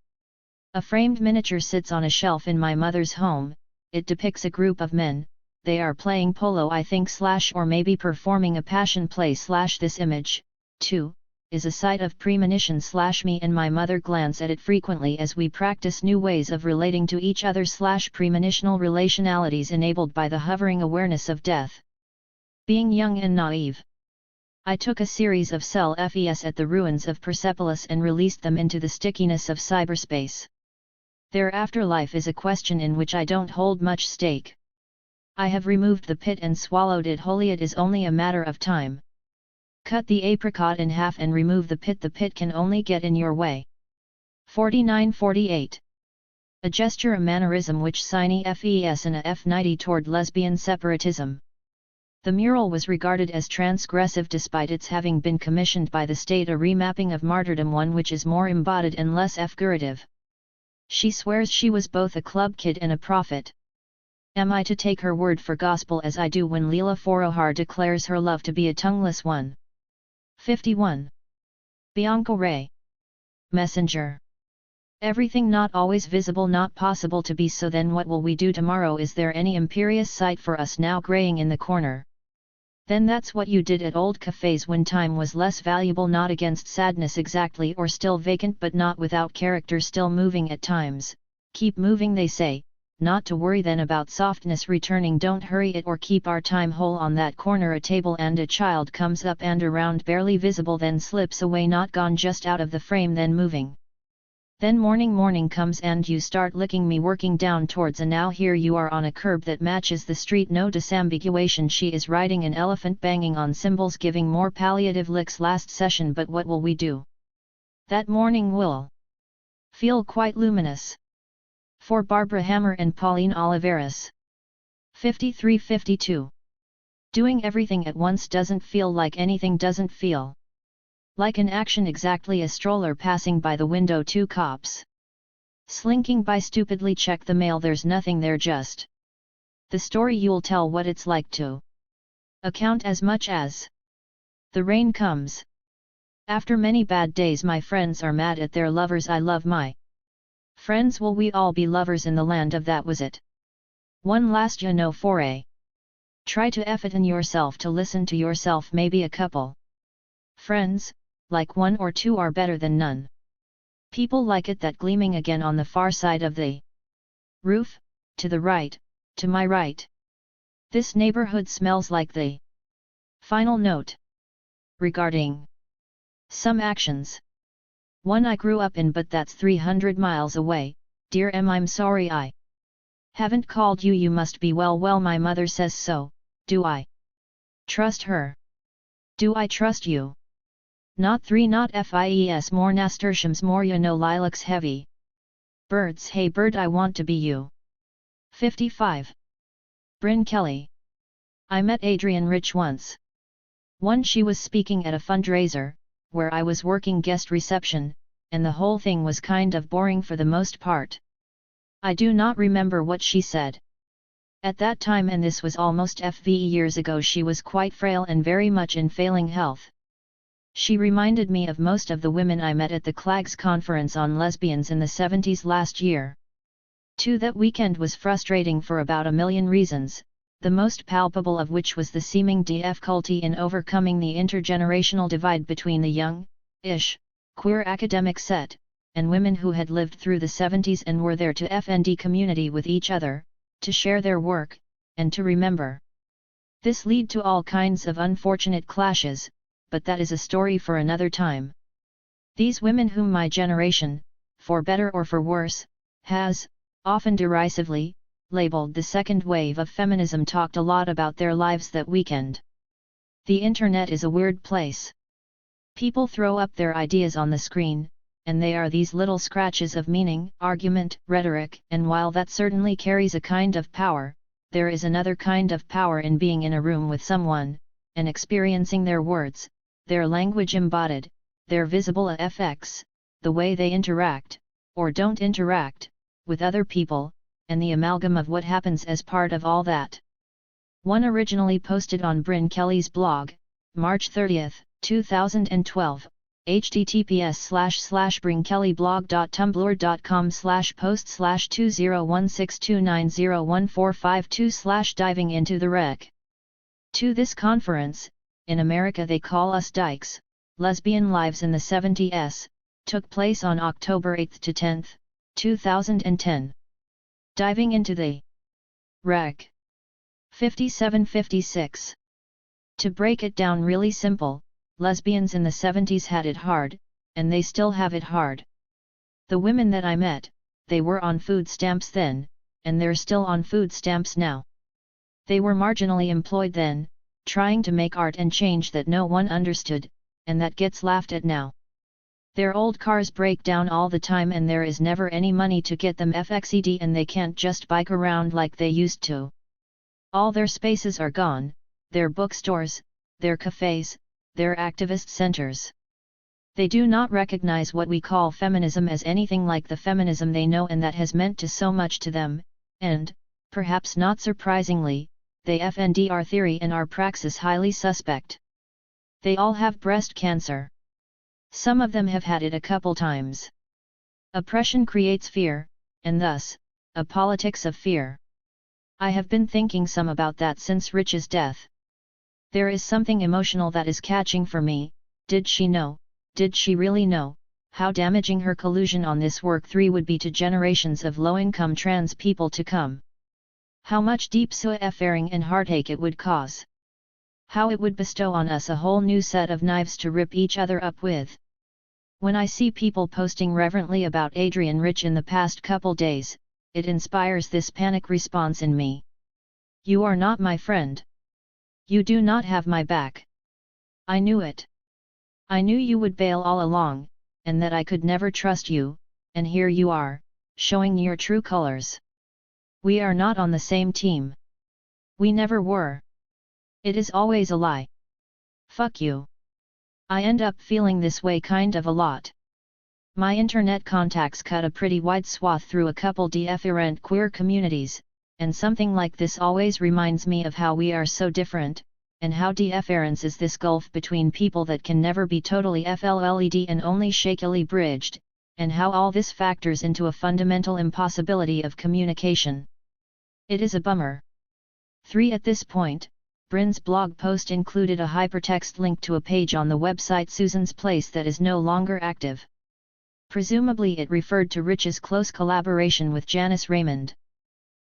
A: A framed miniature sits on a shelf in my mother's home. It depicts a group of men. They are playing polo I think / or maybe performing a passion play / this image, too, is a sight of premonition / me and my mother glance at it frequently as we practice new ways of relating to each other / premonitional relationalities enabled by the hovering awareness of death. Being young and naive. I took a series of cell FES at the ruins of Persepolis and released them into the stickiness of cyberspace. Their afterlife is a question in which I don't hold much stake. I have removed the pit and swallowed it wholly. It is only a matter of time. Cut the apricot in half and remove the pit. The pit can only get in your way. 49-48. A gesture, a mannerism which sine FES and a F90 toward lesbian separatism. The mural was regarded as transgressive despite its having been commissioned by the state, a remapping of martyrdom, one which is more embodied and less figurative. She swears she was both a club kid and a prophet. Am I to take her word for gospel as I do when Leela Forohar declares her love to be a tongueless one? 51. Bianca Ray. Messenger. Everything not always visible, not possible to be, so then what will we do tomorrow? Is there any imperious sight for us now graying in the corner? Then that's what you did at old cafes when time was less valuable, not against sadness exactly, or still vacant but not without character, still moving at times. Keep moving, they say, not to worry then about softness returning, don't hurry it or keep our time whole. On that corner a table and a child comes up and around, barely visible, then slips away, not gone, just out of the frame, then moving. Then morning comes and you start licking me, working down towards, and now here you are on a curb that matches the street, no disambiguation. She is riding an elephant, banging on cymbals, giving more palliative licks last session, but what will we do? That morning will feel quite luminous. For Barbara Hammer and Pauline Oliveras. 53-52. Doing everything at once doesn't feel like anything, doesn't feel like an action exactly. A stroller passing by the window, two cops slinking by, stupidly check the mail, there's nothing there, just the story you'll tell, what it's like to Account as much as the rain comes. After many bad days my friends are mad at their lovers, I love my friends, will we all be lovers in the land of that was it. One last foray. Try to effetin yourself to listen to yourself, maybe a couple friends, like one or two are better than none. People like it that gleaming again on the far side of the roof, to the right, to my right. This neighborhood smells like the final note. Regarding some actions. One I grew up in, but that's 300 miles away, dear M. I'm sorry I haven't called you, you must be well, my mother says so. Do I trust her? Do I trust you? Not 3, not FIES, more nasturtiums, more lilacs, heavy birds, hey bird, I want to be you. 55. Bryn Kelly. I met Adrienne Rich once. She was speaking at a fundraiser, where I was working guest reception, and the whole thing was kind of boring for the most part. I do not remember what she said. At that time, and this was almost 50 years ago, she was quite frail and very much in failing health. She reminded me of most of the women I met at the CLAGS conference on lesbians in the 70s last year. That weekend was frustrating for about a million reasons, the most palpable of which was the seeming difficulty in overcoming the intergenerational divide between the young-ish, queer academic set, and women who had lived through the 70s and were there to FND community with each other, to share their work, and to remember. This led to all kinds of unfortunate clashes, but that is a story for another time. These women whom my generation, for better or for worse, has, often derisively, labeled the second wave of feminism, talked a lot about their lives that weekend. The internet is a weird place. People throw up their ideas on the screen, and they are these little scratches of meaning, argument, rhetoric, and while that certainly carries a kind of power, there is another kind of power in being in a room with someone, and experiencing their words, their language embodied, their visible effects, the way they interact, or don't interact, with other people, and the amalgam of what happens as part of all that. One originally posted on Bryn Kelly's blog, March 30, 2012, https://brynkellybblog.tumblr.com/post/2016290145/. Diving into the rec. To this conference, in America they call us dykes, Lesbian Lives in the 70s, took place on October 8 to 10, 2010. Diving into the rec. 57-56. To break it down really simple, lesbians in the 70s had it hard, and they still have it hard. The women that I met, they were on food stamps then, and they're still on food stamps now. They were marginally employed then, trying to make art and change that no one understood, and that gets laughed at now. Their old cars break down all the time and there is never any money to get them fixed, and they can't just bike around like they used to. All their spaces are gone, their bookstores, their cafes, their activist centers. They do not recognize what we call feminism as anything like the feminism they know and that has meant to so much to them, and, perhaps not surprisingly, they FND our theory and our praxis highly suspect. They all have breast cancer. Some of them have had it a couple times. Oppression creates fear, and thus, a politics of fear. I have been thinking some about that since Rich's death. There is something emotional that is catching for me. Did she know, did she really know, how damaging her collusion on this work 3 would be to generations of low-income trans people to come? How much deep suffering and heartache it would cause? How it would bestow on us a whole new set of knives to rip each other up with? When I see people posting reverently about Adrienne Rich in the past couple days, it inspires this panic response in me. You are not my friend. You do not have my back. I knew it. I knew you would bail all along, and that I could never trust you, and here you are, showing your true colors. We are not on the same team. We never were. It is always a lie. Fuck you. I end up feeling this way kind of a lot. My internet contacts cut a pretty wide swath through a couple different queer communities, and something like this always reminds me of how we are so different, and how deference is this gulf between people that can never be totally fled and only shakily bridged, and how all this factors into a fundamental impossibility of communication. It is a bummer. 3. At this point, Bryn's blog post included a hypertext link to a page on the website Susan's Place that is no longer active. Presumably it referred to Rich's close collaboration with Janice Raymond.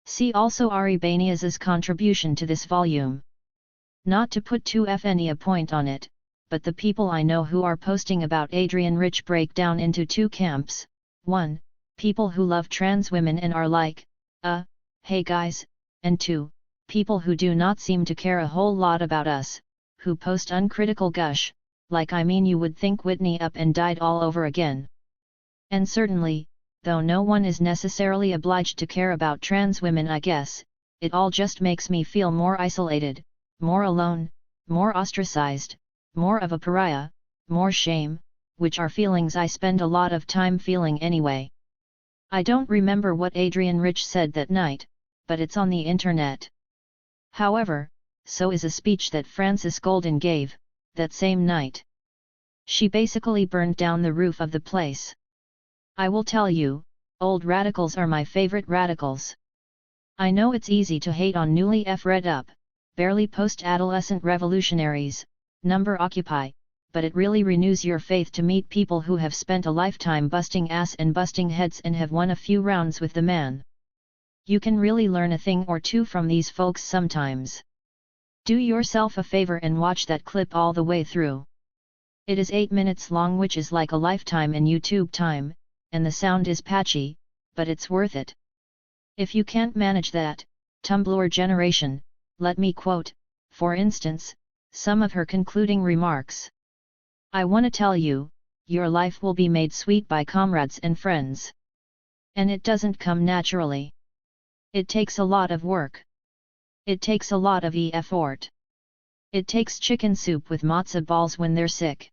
A: See also Ari Banias's contribution to this volume. Not to put too fn a point on it, but the people I know who are posting about Adrian Rich break down into two camps. 1. People who love trans women and are like, hey guys, and 2. People who do not seem to care a whole lot about us, who post uncritical gush, like I mean you would think Whitney up and died all over again. And certainly, though no one is necessarily obliged to care about trans women, I guess, it all just makes me feel more isolated, more alone, more ostracized, more of a pariah, more shame, which are feelings I spend a lot of time feeling anyway. I don't remember what Adrian Rich said that night, but it's on the internet. However, so is a speech that Frances Golden gave, that same night. She basically burned down the roof of the place. I will tell you, old radicals are my favorite radicals. I know it's easy to hate on newly read up, barely post-adolescent revolutionaries, number occupy, but it really renews your faith to meet people who have spent a lifetime busting ass and busting heads and have won a few rounds with the man. You can really learn a thing or two from these folks sometimes. Do yourself a favor and watch that clip all the way through. It is 8 minutes long, which is like a lifetime in YouTube time, and the sound is patchy, but it's worth it. If you can't manage that, Tumblr generation, let me quote, for instance, some of her concluding remarks. I wanna tell you, your life will be made sweet by comrades and friends. And it doesn't come naturally. It takes a lot of work. It takes a lot of effort. It takes chicken soup with matzo balls when they're sick.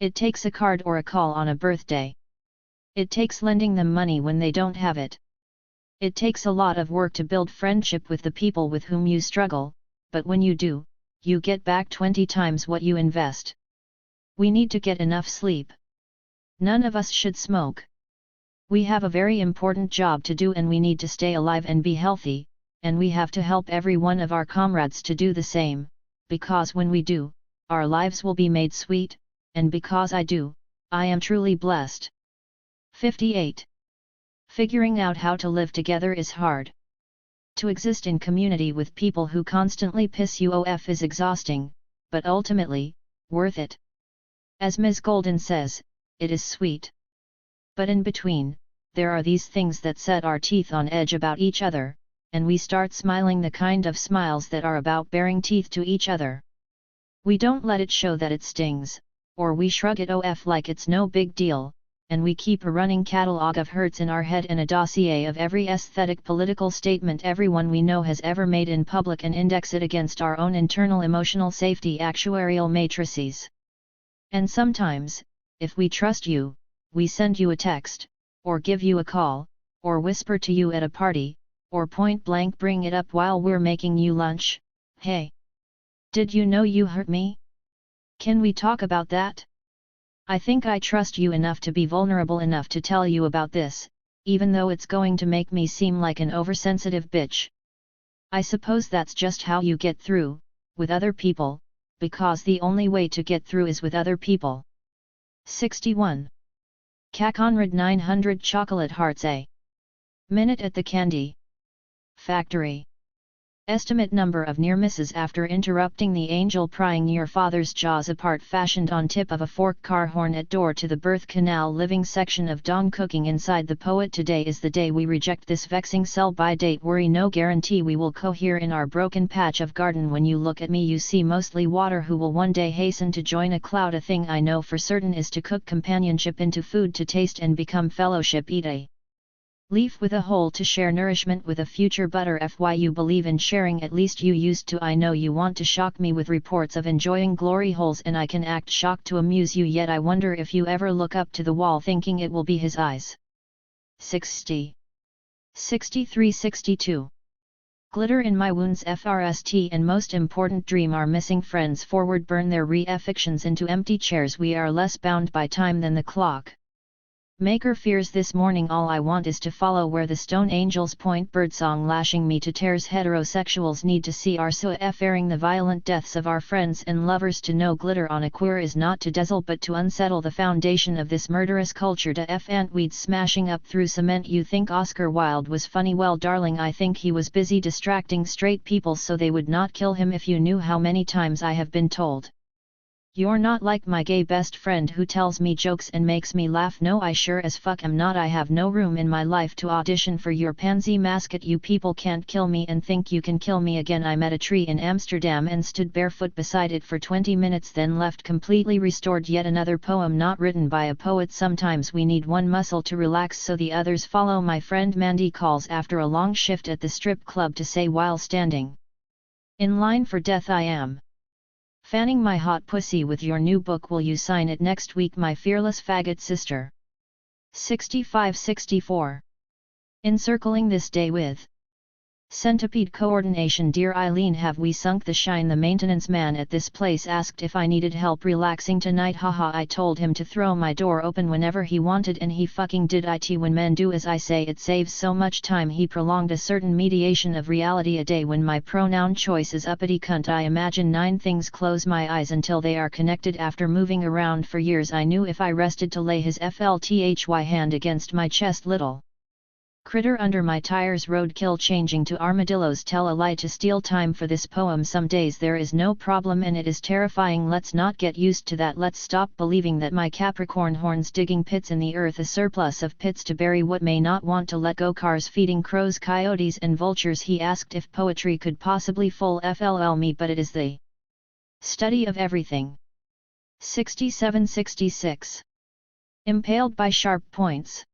A: It takes a card or a call on a birthday. It takes lending them money when they don't have it. It takes a lot of work to build friendship with the people with whom you struggle, but when you do, you get back 20 times what you invest. We need to get enough sleep. None of us should smoke. We have a very important job to do, and we need to stay alive and be healthy, and we have to help every one of our comrades to do the same, because when we do, our lives will be made sweet, and because I do, I am truly blessed. 58. Figuring out how to live together is hard. To exist in community with people who constantly piss you off is exhausting, but ultimately, worth it. As Ms. Golden says, it is sweet. But in between, there are these things that set our teeth on edge about each other, and we start smiling the kind of smiles that are about baring teeth to each other. We don't let it show that it stings, or we shrug it off like it's no big deal, and we keep a running catalogue of hurts in our head and a dossier of every aesthetic political statement everyone we know has ever made in public and index it against our own internal emotional safety actuarial matrices. And sometimes, if we trust you, we send you a text, or give you a call, or whisper to you at a party, or point blank bring it up while we're making you lunch. Hey! Did you know you hurt me? Can we talk about that? I think I trust you enough to be vulnerable enough to tell you about this, even though it's going to make me seem like an oversensitive bitch. I suppose that's just how you get through, with other people, because the only way to get through is with other people. 61. Conrad 900 chocolate hearts a minute at the candy factory. Estimate number of near misses after interrupting the angel prying your father's jaws apart fashioned on tip of a fork car horn at door to the birth canal living section of dong cooking inside the poet. Today is the day we reject this vexing sell by date worry, no guarantee we will cohere in our broken patch of garden. When you look at me you see mostly water who will one day hasten to join a cloud. A thing I know for certain is to cook companionship into food to taste and become fellowship. Eat a leaf with a hole to share nourishment with a future butter. Fy you believe in sharing, at least you used to. I know you want to shock me with reports of enjoying glory holes, and I can act shocked to amuse you, yet I wonder if you ever look up to the wall thinking it will be his eyes. 60. 63-62. Glitter in my wounds FRST and most important dream our missing friends forward burn their re-affections into empty chairs we are less bound by time than the clock. Maker fears this morning all I want is to follow where the stone angels point birdsong lashing me to tears heterosexuals need to see our airing the violent deaths of our friends and lovers to know glitter on a queer is not to dazzle but to unsettle the foundation of this murderous culture to antweeds smashing up through cement you think Oscar Wilde was funny well darling I think he was busy distracting straight people so they would not kill him if you knew how many times I have been told. You're not like my gay best friend who tells me jokes and makes me laugh no I sure as fuck am not I have no room in my life to audition for your pansy mascot you people can't kill me and think you can kill me again I met a tree in Amsterdam and stood barefoot beside it for 20 minutes then left completely restored yet another poem not written by a poet sometimes we need one muscle to relax so the others follow my friend Mandy calls after a long shift at the strip club to say while standing in line for death I am fanning my hot pussy with your new book will you sign it next week my fearless faggot sister. 65-64. Encircling this day with centipede coordination dear Eileen have we sunk the shine the maintenance man at this place asked if I needed help relaxing tonight haha I told him to throw my door open whenever he wanted and he fucking did it when men do as I say it saves so much time he prolonged a certain mediation of reality a day when my pronoun choice is uppity cunt I imagine 9 things close my eyes until they are connected after moving around for years I knew if I rested to lay his FLTHY hand against my chest little critter under my tires roadkill changing to armadillos tell a lie to steal time for this poem some days there is no problem and it is terrifying let's not get used to that let's stop believing that my Capricorn horns digging pits in the earth a surplus of pits to bury what may not want to let go cars feeding crows coyotes and vultures he asked if poetry could possibly fool FLL me but it is the study of everything. 67-66. Impaled by sharp points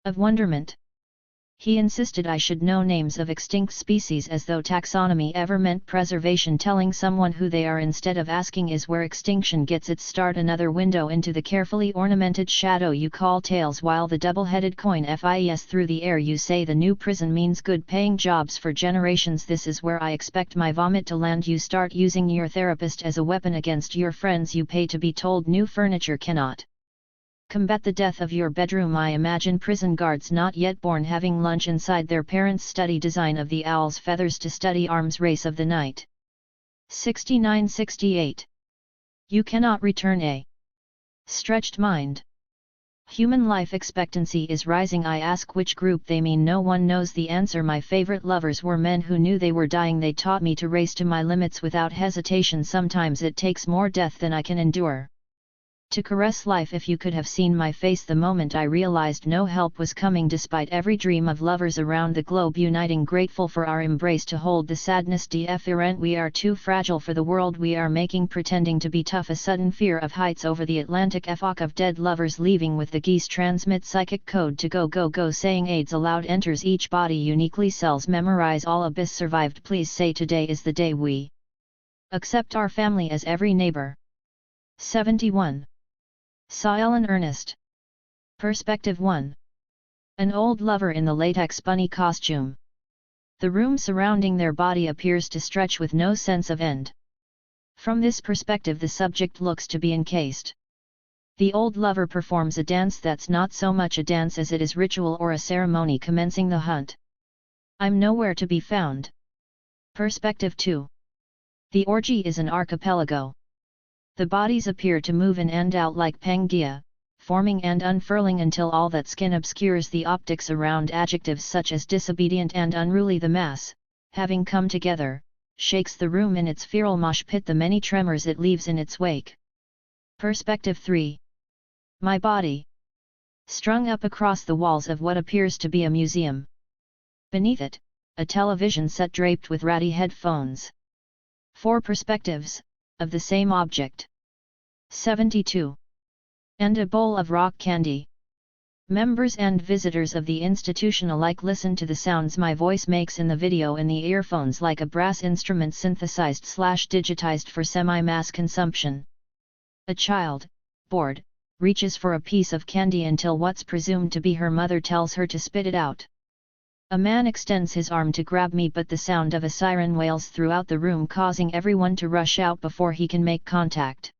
A: of wonderment. He insisted I should know names of extinct species as though taxonomy ever meant preservation telling someone who they are instead of asking is where extinction gets its start another window into the carefully ornamented shadow you call tails while the double-headed coin FIES through the air you say the new prison means good paying jobs for generations this is where I expect my vomit to land you start using your therapist as a weapon against your friends you pay to be told new furniture cannot combat the death of your bedroom I imagine prison guards not yet born having lunch inside their parents' study design of the owl's feathers to study arms race of the night. 69-68. You cannot return a stretched mind. Human life expectancy is rising I ask which group they mean no one knows the answer my favorite lovers were men who knew they were dying they taught me to race to my limits without hesitation sometimes it takes more death than I can endure. To caress life if you could have seen my face the moment I realized no help was coming despite every dream of lovers around the globe uniting grateful for our embrace to hold the sadness deferent we are too fragile for the world we are making pretending to be tough a sudden fear of heights over the Atlantic epoch of dead lovers leaving with the geese transmit psychic code to go go go saying AIDS aloud enters each body uniquely cells memorize all abyss survived please say today is the day we accept our family as every neighbor. 71. Sile and Ernest. Perspective 1. An old lover in the latex bunny costume. The room surrounding their body appears to stretch with no sense of end. From this perspective the subject looks to be encased. The old lover performs a dance that's not so much a dance as it is ritual or a ceremony commencing the hunt. I'm nowhere to be found. Perspective 2. The orgy is an archipelago. The bodies appear to move in and out like Pangea, forming and unfurling until all that skin obscures the optics around adjectives such as disobedient and unruly the mass, having come together, shakes the room in its feral mosh pit the many tremors it leaves in its wake. Perspective 3. My body. Strung up across the walls of what appears to be a museum. Beneath it, a television set draped with ratty headphones. 4 perspectives, of the same object. 72. And a bowl of rock candy. Members and visitors of the institution alike listen to the sounds my voice makes in the video in the earphones like a brass instrument synthesized/digitized for semi-mass consumption. A child, bored, reaches for a piece of candy until what's presumed to be her mother tells her to spit it out. A man extends his arm to grab me, but the sound of a siren wails throughout the room, causing everyone to rush out before he can make contact.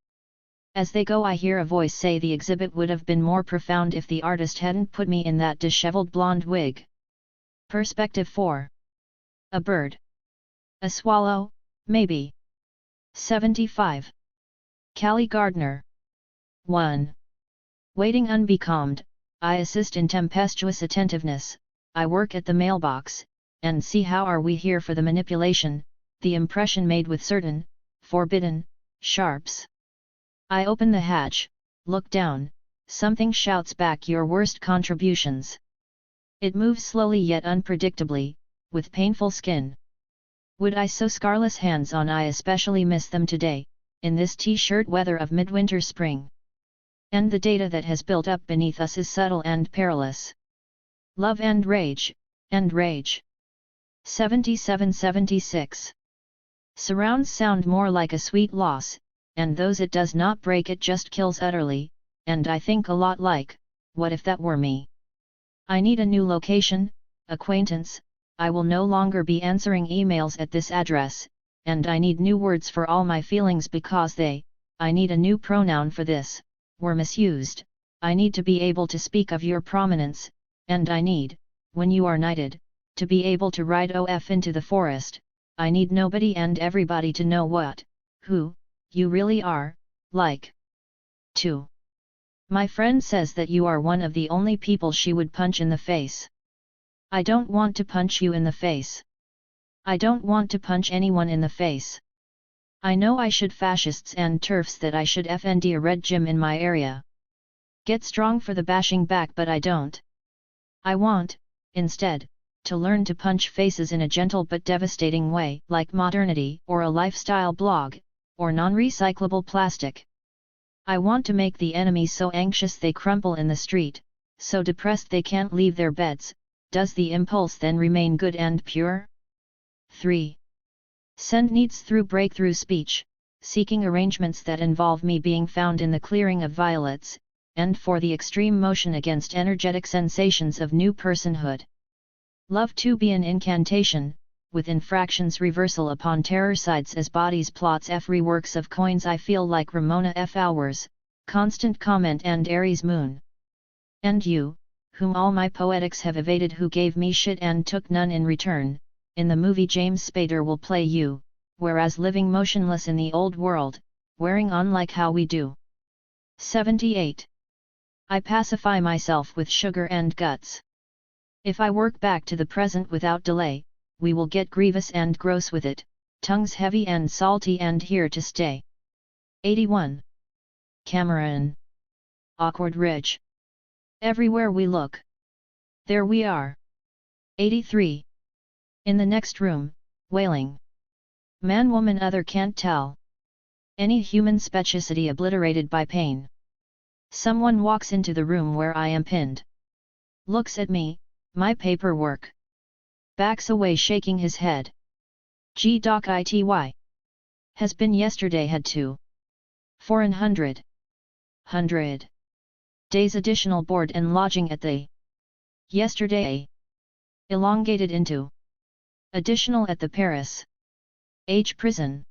A: As they go, I hear a voice say the exhibit would have been more profound if the artist hadn't put me in that disheveled blonde wig. Perspective 4. A bird. A swallow, maybe. 75. Callie Gardner. 1. Waiting unbecalmed, I assist in tempestuous attentiveness, I work at the mailbox, and see how are we here for the manipulation, the impression made with certain, forbidden, sharps. I open the hatch, look down, something shouts back your worst contributions. It moves slowly yet unpredictably, with painful skin. Would I sew scarless hands on? I especially miss them today, in this t-shirt weather of midwinter spring. And the data that has built up beneath us is subtle and perilous. Love and rage, and rage. 77-76. Surrounds sound more like a sweet loss, and those it does not break it just kills utterly, and I think a lot like, what if that were me? I need a new location, acquaintance, I will no longer be answering emails at this address, and I need new words for all my feelings because I need a new pronoun for this, were misused. I need to be able to speak of your prominence, and I need, when you are knighted, to be able to ride off into the forest. I need nobody and everybody to know who, you really are, like. 2. My friend says that you are one of the only people she would punch in the face. I don't want to punch you in the face. I don't want to punch anyone in the face. I know I should fascists and turfs that I should FND a red gym in my area. Get strong for the bashing back, but I don't. I want, instead, to learn to punch faces in a gentle but devastating way, like modernity or a lifestyle blog, or non-recyclable plastic. I want to make the enemy so anxious they crumple in the street, so depressed they can't leave their beds. Does the impulse then remain good and pure? 3. Send needs through breakthrough speech, seeking arrangements that involve me being found in the clearing of violets, and for the extreme motion against energetic sensations of new personhood. Love to be an incantation, with infractions reversal upon terror sides as bodies plots F reworks of coins. I feel like Ramona F. Hours, constant comment and Aries moon. And you, whom all my poetics have evaded, who gave me shit and took none in return, in the movie James Spader will play you, whereas living motionless in the old world, wearing on like how we do. 78. I pacify myself with sugar and guts. If I work back to the present without delay, we will get grievous and gross with it, tongues heavy and salty and here to stay. 81. Cameron. Awkward Ridge. Everywhere we look, there we are. 83. In the next room, wailing. Man, woman, other, can't tell. Any human specificity obliterated by pain. Someone walks into the room where I am pinned. Looks at me, my paperwork. Backs away shaking his head. G-Doc ITY. Has been yesterday, had to. 400. 100. Days additional board and lodging at the. Yesterday. Elongated into. Additional at the Paris. H prison.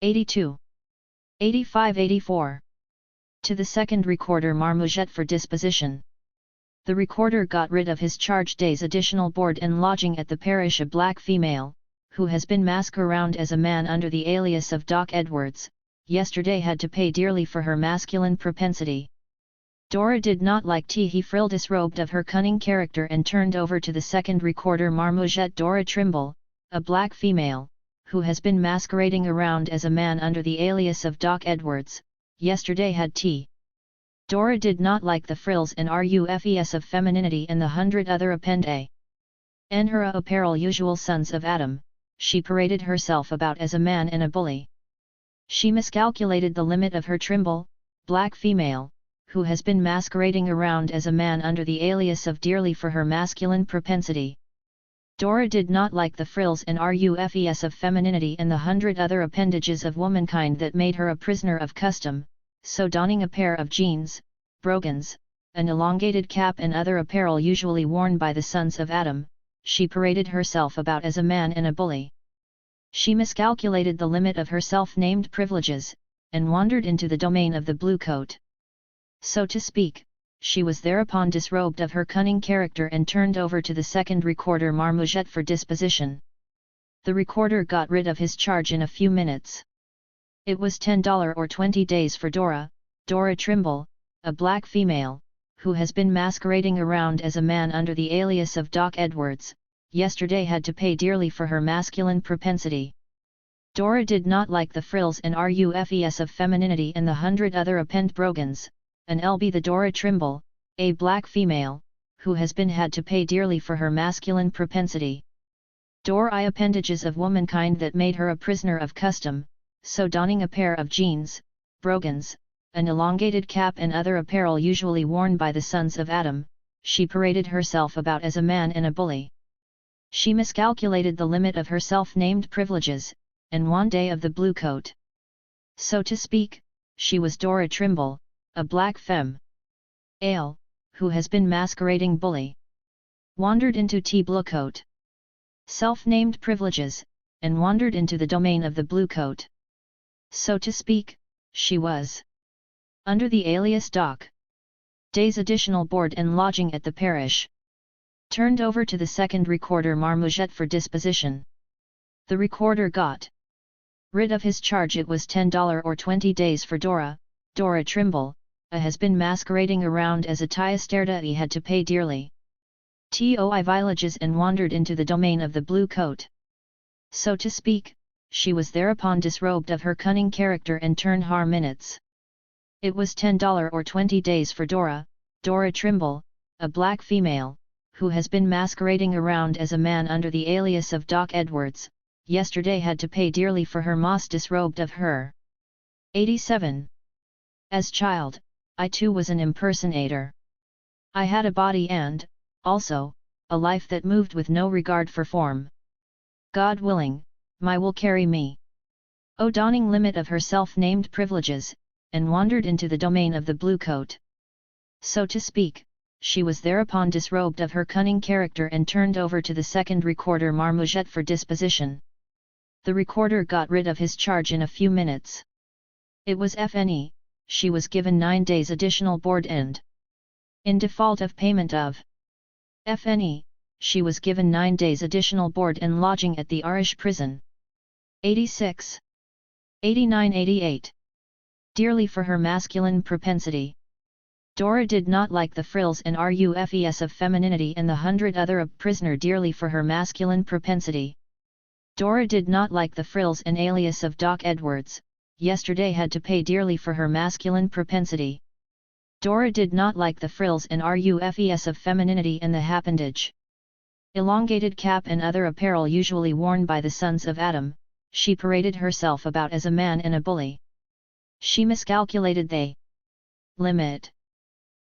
A: 82. 85-84. To the second recorder Marmoset for disposition. The recorder got rid of his charge days additional board and lodging at the parish. A black female, who has been masked around as a man under the alias of Doc Edwards, yesterday had to pay dearly for her masculine propensity. Dora did not like tea. He frilled disrobed of her cunning character and turned over to the second recorder Marmoset. Dora Trimble, a black female, who has been masquerading around as a man under the alias of Doc Edwards, yesterday had tea. Dora did not like the frills and rufes of femininity and the 100 other append-a. Anhera apparel usual sons of Adam, she paraded herself about as a man and a bully. She miscalculated the limit of her Trimble, black female, who has been masquerading around as a man under the alias of dearly for her masculine propensity. Dora did not like the frills and rufes of femininity and the 100 other appendages of womankind that made her a prisoner of custom, so donning a pair of jeans, brogans, an elongated cap and other apparel usually worn by the sons of Adam, she paraded herself about as a man and a bully. She miscalculated the limit of her self-named privileges, and wandered into the domain of the blue coat. So to speak, she was thereupon disrobed of her cunning character and turned over to the second recorder Marmoset for disposition. The recorder got rid of his charge in a few minutes. It was $10 or 20 days for Dora Trimble, a black female, who has been masquerading around as a man under the alias of Doc Edwards, yesterday had to pay dearly for her masculine propensity. Dora did not like the frills and roughes of femininity and the 100 other append brogans, and lb the Dora Trimble, a black female, who has been had to pay dearly for her masculine propensity. Dora appendages of womankind that made her a prisoner of custom, so donning a pair of jeans, brogans, an elongated cap and other apparel usually worn by the sons of Adam, she paraded herself about as a man and a bully. She miscalculated the limit of her self-named privileges, and one day of the blue coat. So to speak, she was Dora Trimble, a black femme. Ale, who has been masquerading bully. Wandered into blue coat. Self-named privileges, and wandered into the domain of the blue coat. So to speak, she was under the alias Doc. Day's additional board and lodging at the parish. Turned over to the second recorder Marmoset for disposition. The recorder got rid of his charge. It was $10 or 20 days for Dora Trimble, has been masquerading around as a Tyasterda. He had to pay dearly. Toi villages and wandered into the domain of the blue coat. So to speak, she was thereupon disrobed of her cunning character and turned har minutes. It was $10 or 20 days for Dora Trimble, a black female, who has been masquerading around as a man under the alias of Doc Edwards, yesterday had to pay dearly for her moss disrobed of her. 87. As child, I too was an impersonator. I had a body and, also, a life that moved with no regard for form. God willing, my will carry me. O donning limit of her self-named privileges, and wandered into the domain of the blue coat. So to speak, she was thereupon disrobed of her cunning character and turned over to the second recorder Marmoset for disposition. The recorder got rid of his charge in a few minutes. It was FNE, she was given 9 days additional board and, in default of payment of FNE, she was given 9 days additional board and lodging at the Irish prison. 86. 89-88. Dearly for her masculine propensity. Dora did not like the frills and roughes of femininity and the 100 other of prisoner dearly for her masculine propensity. Dora did not like the frills and alias of Doc Edwards, yesterday had to pay dearly for her masculine propensity. Dora did not like the frills and roughes of femininity and the appendage. Elongated cap and other apparel usually worn by the sons of Adam, she paraded herself about as a man and a bully. She miscalculated the limit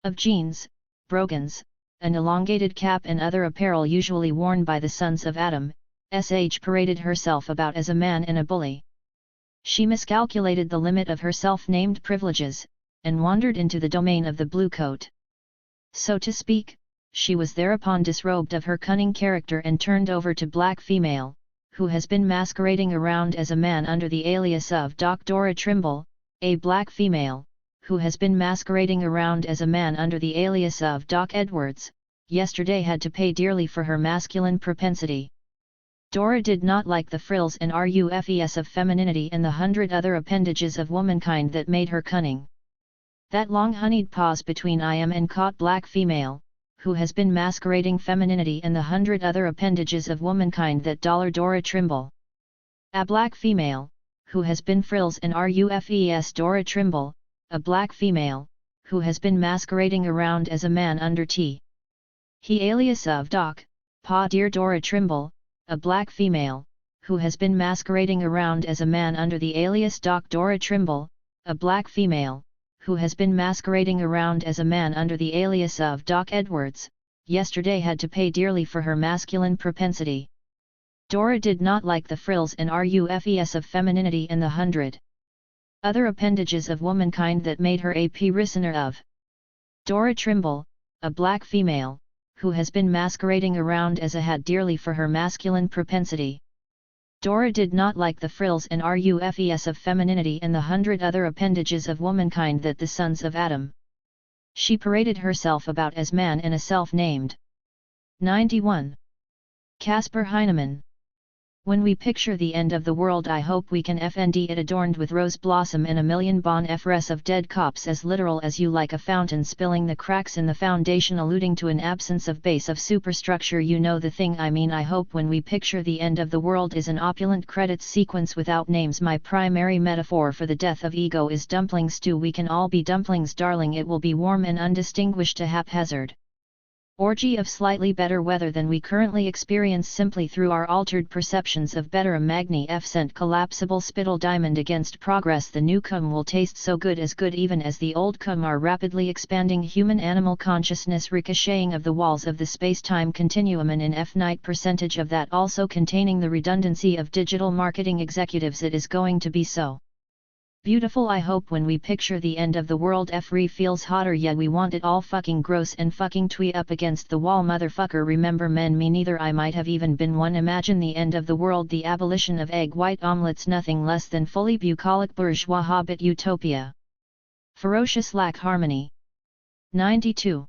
A: of jeans, brogans, an elongated cap and other apparel usually worn by the sons of Adam, paraded herself about as a man and a bully. She miscalculated the limit of her self-named privileges, and wandered into the domain of the blue coat. So to speak, she was thereupon disrobed of her cunning character and turned over to black female, who has been masquerading around as a man under the alias of Doc Dora Trimble, a black female, who has been masquerading around as a man under the alias of Doc Edwards, yesterday had to pay dearly for her masculine propensity. Dora did not like the frills and roughes of femininity and the 100 other appendages of womankind that made her cunning. That long honeyed pause between I am and caught black female, who has been masquerading femininity and the 100 other appendages of womankind that Dora Trimble. A black female, who has been frills and roughes Dora Trimble, a black female, who has been masquerading around as a man under he alias of Doc, Pa dear Dora Trimble, a black female, who has been masquerading around as a man under the alias Doc Dora Trimble, a black female, who has been masquerading around as a man under the alias of Doc Edwards, yesterday had to pay dearly for her masculine propensity. Dora did not like the frills and roughes of femininity and the 100 other appendages of womankind that made her a prisoner of. Dora Trimble, a black female, who has been masquerading around as a had dearly for her masculine propensity. Dora did not like the frills and roughes of femininity and the 100 other appendages of womankind that the sons of Adam. She paraded herself about as man and a self-named. 91. Caspar Heinemann. When we picture the end of the world, I hope we can find it adorned with rose blossom and a million bon effets of dead cops, as literal as you like, a fountain spilling the cracks in the foundation, alluding to an absence of base of superstructure. You know the thing I mean. I hope when we picture the end of the world is an opulent credits sequence without names. My primary metaphor for the death of ego is dumpling stew. We can all be dumplings, darling. It will be warm and undistinguished to haphazard orgy of slightly better weather than we currently experience simply through our altered perceptions of better. A Magni F cent collapsible spittle diamond against progress. The new cum will taste so good even as the old cum. Our rapidly expanding human animal consciousness ricocheting of the walls of the space-time continuum, and in F-night percentage of that also containing the redundancy of digital marketing executives. It is going to be so beautiful. I hope when we picture the end of the world, F-re feels hotter. Yeah, we want it all fucking gross and fucking twee up against the wall, motherfucker. Remember men, me neither. I might have even been one. Imagine the end of the world, the abolition of egg white omelets, nothing less than fully bucolic bourgeois hobbit utopia. Ferocious lack harmony. 92.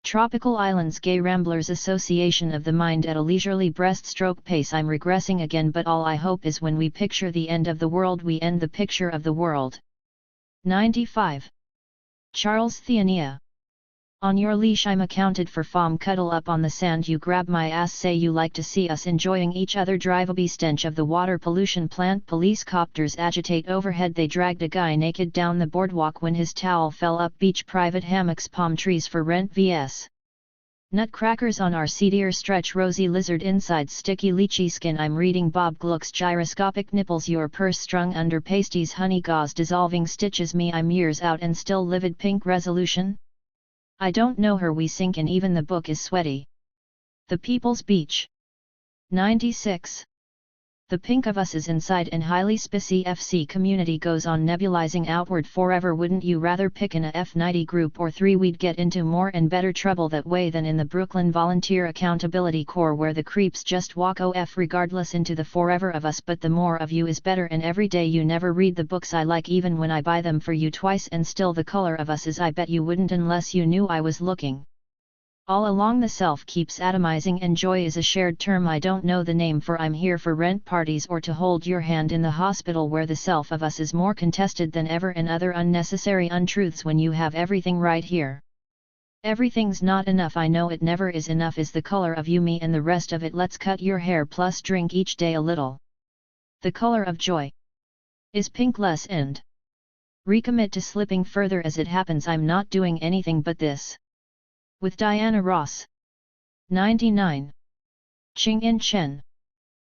A: Tropical Islands Gay Ramblers Association of the Mind at a leisurely breaststroke pace. I'm regressing again, but all I hope is when we picture the end of the world, we end the picture of the world. 95. Charles Theania. On your leash I'm accounted for. Fom cuddle up on the sand, you grab my ass, say you like to see us enjoying each other. Drivable stench of the water pollution plant. Police copters agitate overhead. They dragged a guy naked down the boardwalk when his towel fell up. Beach private hammocks, palm trees for rent vs. Nutcrackers on our seedier stretch. Rosy lizard insides, sticky lychee skin. I'm reading Bob Gluck's gyroscopic nipples. Your purse strung under pasties, honey gauze dissolving stitches. Me, I'm years out and still livid. Pink resolution. I don't know her. We sink in, even the book is sweaty. The People's Beach. 96. The pink of us is inside and highly spicy. FC community goes on nebulizing outward forever. Wouldn't you rather pick in a F90 group or 3? We'd get into more and better trouble that way than in the Brooklyn Volunteer Accountability Corps, where the creeps just walk off regardless into the forever of us. But the more of you is better, and every day you never read the books I like even when I buy them for you twice, and still the color of us is. I bet you wouldn't unless you knew I was looking. All along the self keeps atomizing, and joy is a shared term I don't know the name for. I'm here for rent parties or to hold your hand in the hospital, where the self of us is more contested than ever, and other unnecessary untruths when you have everything right here. Everything's not enough, I know it never is enough. Is the color of you me and the rest of it. Let's cut your hair plus drink each day a little. The color of joy is pink. Less and recommit to slipping further. As it happens, I'm not doing anything but this. With Diana Ross. 99. Ching In Chen.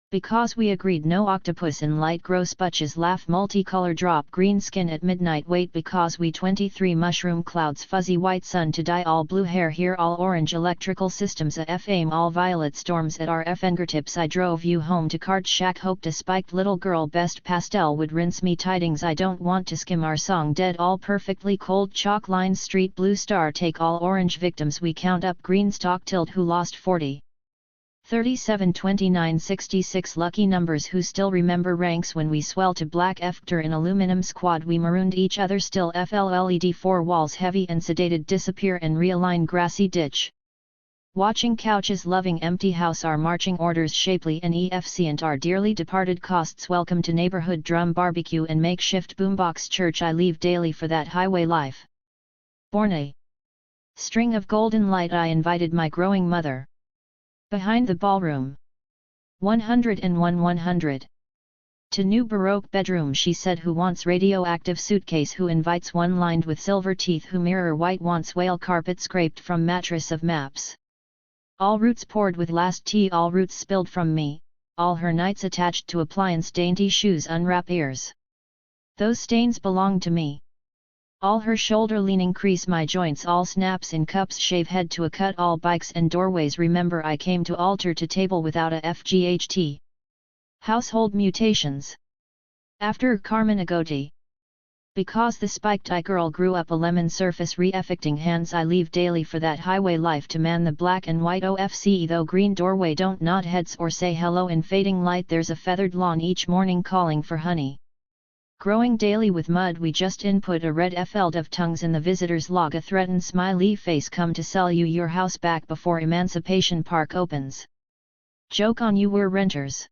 A: Because we agreed no octopus in light gross butches laugh multicolor drop green skin at midnight wait because we 23 mushroom clouds fuzzy white sun to dye all blue hair here all orange electrical systems a f-aim all violet storms at our fingertips. I drove you home to card shack hoped a spiked little girl best pastel would rinse me tidings. I don't want to skim our song dead all perfectly cold chalk lines street blue star take all orange victims we count up green stock tilt who lost 40. 37 29 66 lucky numbers who still remember ranks when we swell to black after in aluminum squad we marooned each other still FLLED 4 walls heavy and sedated disappear and realign grassy ditch. Watching couches loving empty house our marching orders shapely and efficient our dearly departed costs welcome to neighborhood drum barbecue and makeshift boombox church I leave daily for that highway life. Born a string of golden light I invited my growing mother. Behind the ballroom. 101 100. To new Baroque bedroom she said who wants radioactive suitcase who invites one lined with silver teeth who mirror white wants whale carpet scraped from mattress of maps. All roots poured with last tea all roots spilled from me, all her nights attached to appliance dainty shoes unwrap ears. Those stains belong to me. All her shoulder leaning crease my joints all snaps in cups shave head to a cut all bikes and doorways remember I came to altar to table without a FGHT. Household mutations. After Carmen Agoti. Because the spiked eye girl grew up a lemon surface re-affecting hands I leave daily for that highway life to man the black and white OFCE though green doorway don't nod heads or say hello in fading light there's a feathered lawn each morning calling for honey. Growing daily with mud we just input a red FL of tongues in the visitor's log a threatened smiley face come to sell you your house back before Emancipation Park opens. Joke on you we're renters.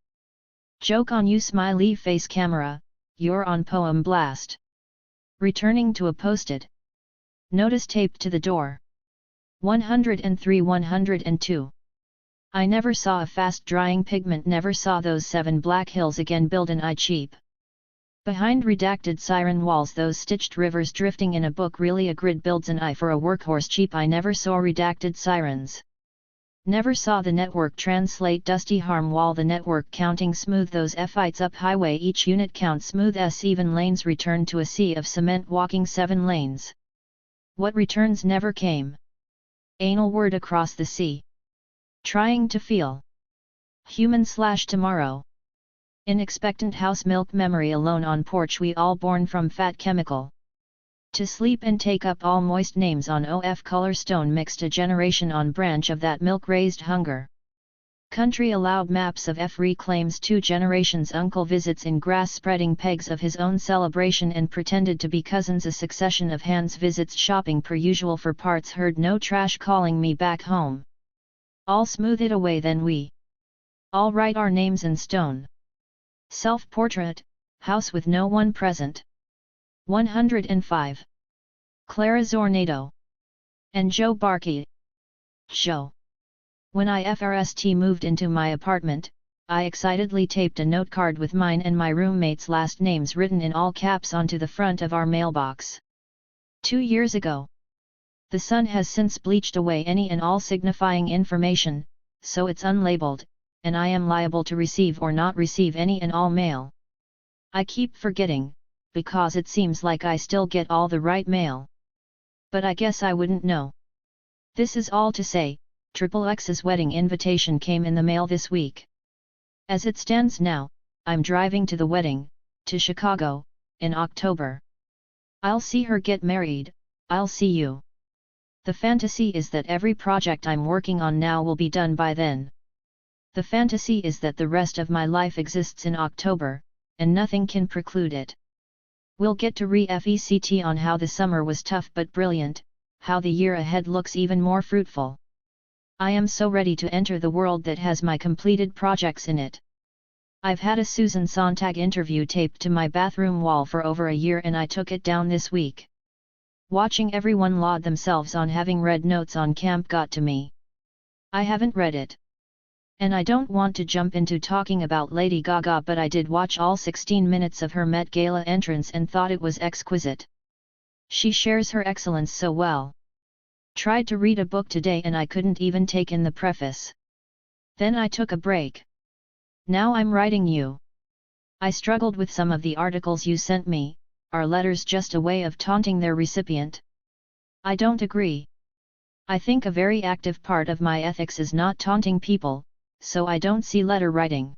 A: Joke on you smiley face camera, you're on poem blast. Returning to a posted notice taped to the door. 103-102. I never saw a fast-drying pigment never saw those 7 black hills again build an eye cheap. Behind redacted siren walls those stitched rivers drifting in a book really a grid builds an eye for a workhorse cheap I never saw redacted sirens. Never saw the network translate dusty harm while the network counting smooth those Fites up highway each unit count smooth S even lanes return to a sea of cement walking 7 lanes. What returns never came. Anal word across the sea. Trying to feel. Human/tomorrow. In expectant house milk memory alone on porch we all born from fat chemical. To sleep and take up all moist names on OF color stone mixed a generation on branch of that milk raised hunger. Country allowed maps of F reclaims 2 generations uncle visits in grass spreading pegs of his own celebration and pretended to be cousins a succession of hands visits shopping per usual for parts heard no trash calling me back home. All smooth it away then we all write our names in stone. Self-portrait, house with no one present. 105. Clara Zornado. And Joe Barkey. Joe. When I FRST moved into my apartment, I excitedly taped a note card with mine and my roommate's last names written in all caps onto the front of our mailbox. 2 years ago. The sun has since bleached away any and all signifying information, so it's unlabeled, and I am liable to receive or not receive any and all mail. I keep forgetting, because it seems like I still get all the right mail. But I guess I wouldn't know. This is all to say, XXX's wedding invitation came in the mail this week. As it stands now, I'm driving to the wedding, to Chicago, in October. I'll see her get married, I'll see you. The fantasy is that every project I'm working on now will be done by then. The fantasy is that the rest of my life exists in October, and nothing can preclude it. We'll get to reflect on how the summer was tough but brilliant, how the year ahead looks even more fruitful. I am so ready to enter the world that has my completed projects in it. I've had a Susan Sontag interview taped to my bathroom wall for over a year and I took it down this week. Watching everyone laud themselves on having read notes on camp got to me. I haven't read it. And I don't want to jump into talking about Lady Gaga but I did watch all 16 minutes of her Met Gala entrance and thought it was exquisite. She shares her excellence so well. Tried to read a book today and I couldn't even take in the preface. Then I took a break. Now I'm writing you. I struggled with some of the articles you sent me, are letters just a way of taunting their recipient? I don't agree. I think a very active part of my ethics is not taunting people, so I don't see letter writing.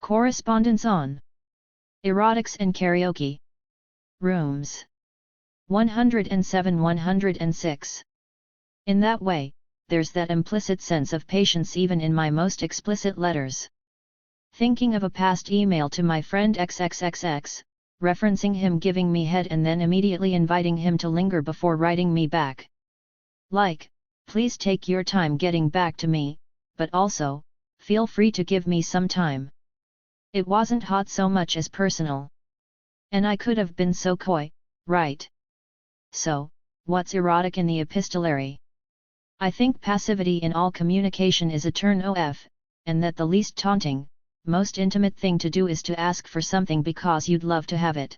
A: Correspondence on erotics and karaoke rooms. 107-106. In that way, there's that implicit sense of patience even in my most explicit letters. Thinking of a past email to my friend XXXX, referencing him giving me head and then immediately inviting him to linger before writing me back. Like, please take your time getting back to me, but also, feel free to give me some time. It wasn't hot so much as personal. And I could have been so coy, right? So, what's erotic in the epistolary? I think passivity in all communication is a turn off, and that the least taunting, most intimate thing to do is to ask for something because you'd love to have it.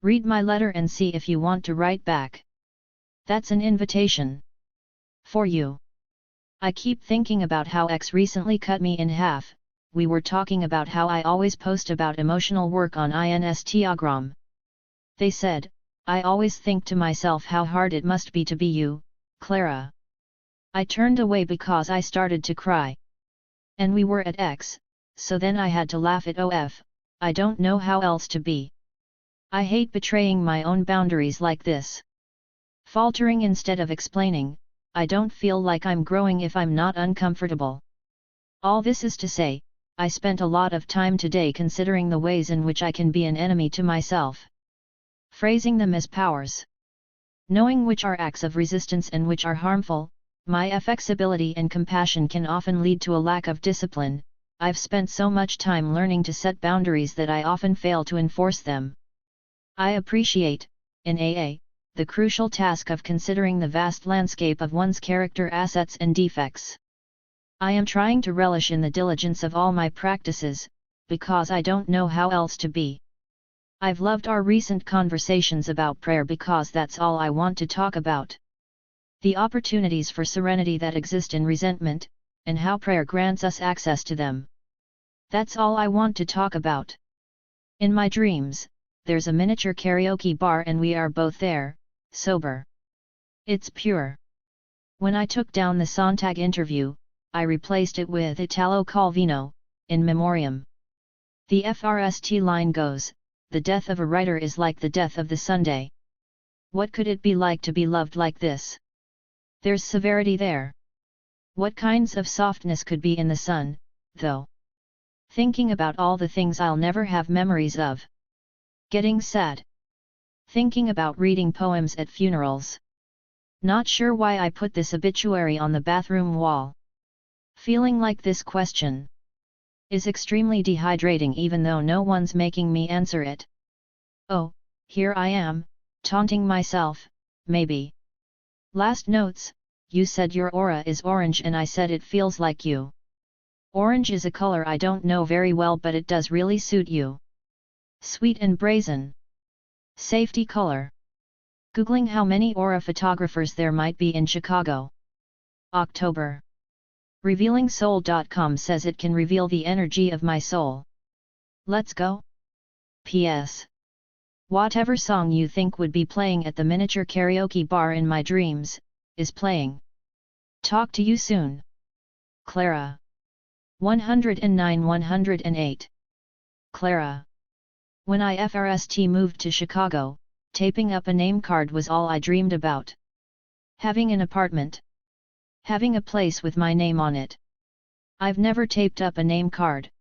A: Read my letter and see if you want to write back. That's an invitation. For you. I keep thinking about how X recently cut me in half. We were talking about how I always post about emotional work on Instagram. They said, I always think to myself how hard it must be to be you, Clara. I turned away because I started to cry. And we were at X, so then I had to laugh at OF, I don't know how else to be. I hate betraying my own boundaries like this. Faltering instead of explaining, I don't feel like I'm growing if I'm not uncomfortable. All this is to say, I spent a lot of time today considering the ways in which I can be an enemy to myself. Phrasing them as powers. Knowing which are acts of resistance and which are harmful, my flexibility and compassion can often lead to a lack of discipline. I've spent so much time learning to set boundaries that I often fail to enforce them. I appreciate, in AA, the crucial task of considering the vast landscape of one's character assets and defects. I am trying to relish in the diligence of all my practices, because I don't know how else to be. I've loved our recent conversations about prayer because that's all I want to talk about. The opportunities for serenity that exist in resentment, and how prayer grants us access to them. That's all I want to talk about. In my dreams, there's a miniature karaoke bar and we are both there, sober. It's pure. When I took down the Sontag interview, I replaced it with Italo Calvino, in memoriam. The FRST line goes, "The death of a writer is like the death of the Sunday." What could it be like to be loved like this? There's severity there. What kinds of softness could be in the sun, though? Thinking about all the things I'll never have memories of. Getting sad. Thinking about reading poems at funerals. Not sure why I put this obituary on the bathroom wall. Feeling like this question is extremely dehydrating even though no one's making me answer it. Oh, here I am, taunting myself, maybe. Last notes, you said your aura is orange and I said it feels like you. Orange is a color I don't know very well but it does really suit you. Sweet and brazen. Safety color. Googling how many aura photographers there might be in Chicago. October. RevealingSoul.com says it can reveal the energy of my soul. Let's go. P.S. Whatever song you think would be playing at the miniature karaoke bar in my dreams, is playing. Talk to you soon. Clara. 109-108. Clara. When I FRST moved to Chicago, taping up a name card was all I dreamed about. Having an apartment. Having a place with my name on it. I've never taped up a name card.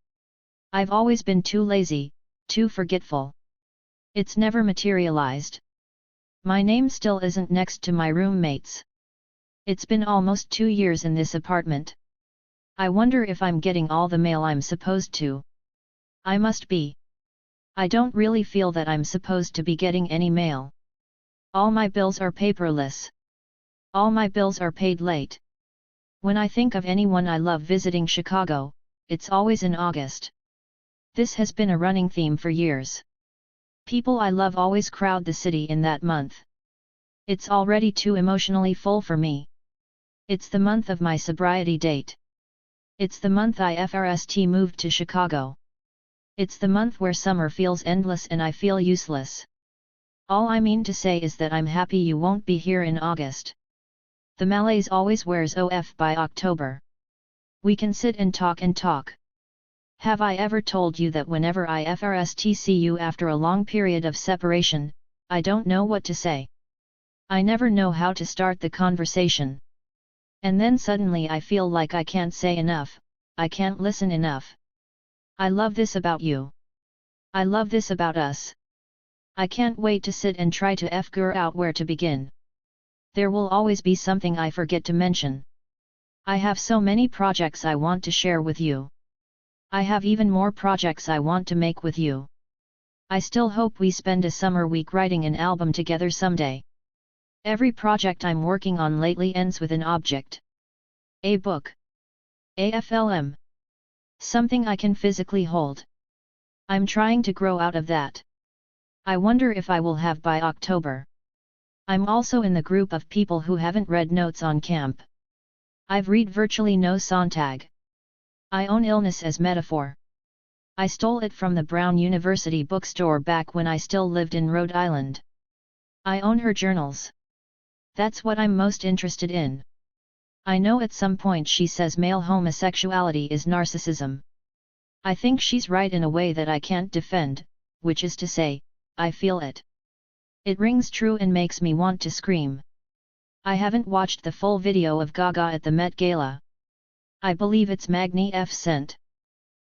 A: I've always been too lazy, too forgetful. It's never materialized. My name still isn't next to my roommate's. It's been almost 2 years in this apartment. I wonder if I'm getting all the mail I'm supposed to. I must be. I don't really feel that I'm supposed to be getting any mail. All my bills are paperless. All my bills are paid late. When I think of anyone I love visiting Chicago, it's always in August. This has been a running theme for years. People I love always crowd the city in that month. It's already too emotionally full for me. It's the month of my sobriety date. It's the month I FRST moved to Chicago. It's the month where summer feels endless and I feel useless. All I mean to say is that I'm happy you won't be here in August. The malaise always wears off by October. We can sit and talk and talk. Have I ever told you that whenever I FRST see you after a long period of separation, I don't know what to say? I never know how to start the conversation. And then suddenly I feel like I can't say enough, I can't listen enough. I love this about you. I love this about us. I can't wait to sit and try to figure out where to begin. There will always be something I forget to mention. I have so many projects I want to share with you. I have even more projects I want to make with you. I still hope we spend a summer week writing an album together someday. Every project I'm working on lately ends with an object. A book. AFLM. Something I can physically hold. I'm trying to grow out of that. I wonder if I will have by October. I'm also in the group of people who haven't read Notes on Camp. I've read virtually no Sontag. I own illness as metaphor. I stole it from the Brown University bookstore back when I still lived in Rhode Island. I own her journals. That's what I'm most interested in. I know at some point she says male homosexuality is narcissism. I think she's right in a way that I can't defend, which is to say, I feel it. It rings true and makes me want to scream. I haven't watched the full video of Gaga at the Met Gala. I believe it's magnificent.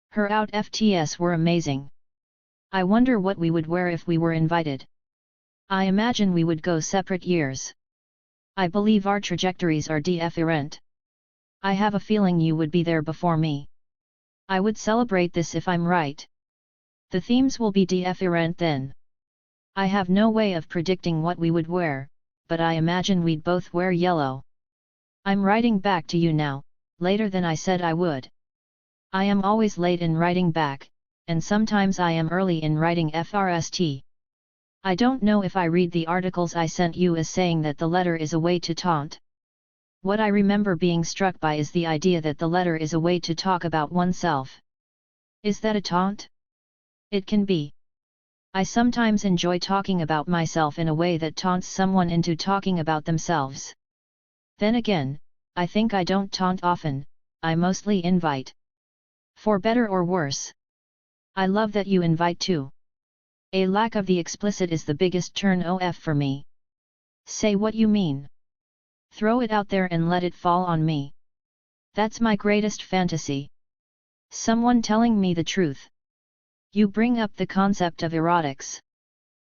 A: Her outfits were amazing. I wonder what we would wear if we were invited. I imagine we would go separate years. I believe our trajectories are different. I have a feeling you would be there before me. I would celebrate this if I'm right. The themes will be different then. I have no way of predicting what we would wear, but I imagine we'd both wear yellow. I'm writing back to you now, later than I said I would. I am always late in writing back, and sometimes I am early in writing first. I don't know if I read the articles I sent you as saying that the letter is a way to taunt. What I remember being struck by is the idea that the letter is a way to talk about oneself. Is that a taunt? It can be. I sometimes enjoy talking about myself in a way that taunts someone into talking about themselves. Then again, I think I don't taunt often, I mostly invite. For better or worse. I love that you invite too. A lack of the explicit is the biggest turn off for me. Say what you mean. Throw it out there and let it fall on me. That's my greatest fantasy. Someone telling me the truth. You bring up the concept of erotics.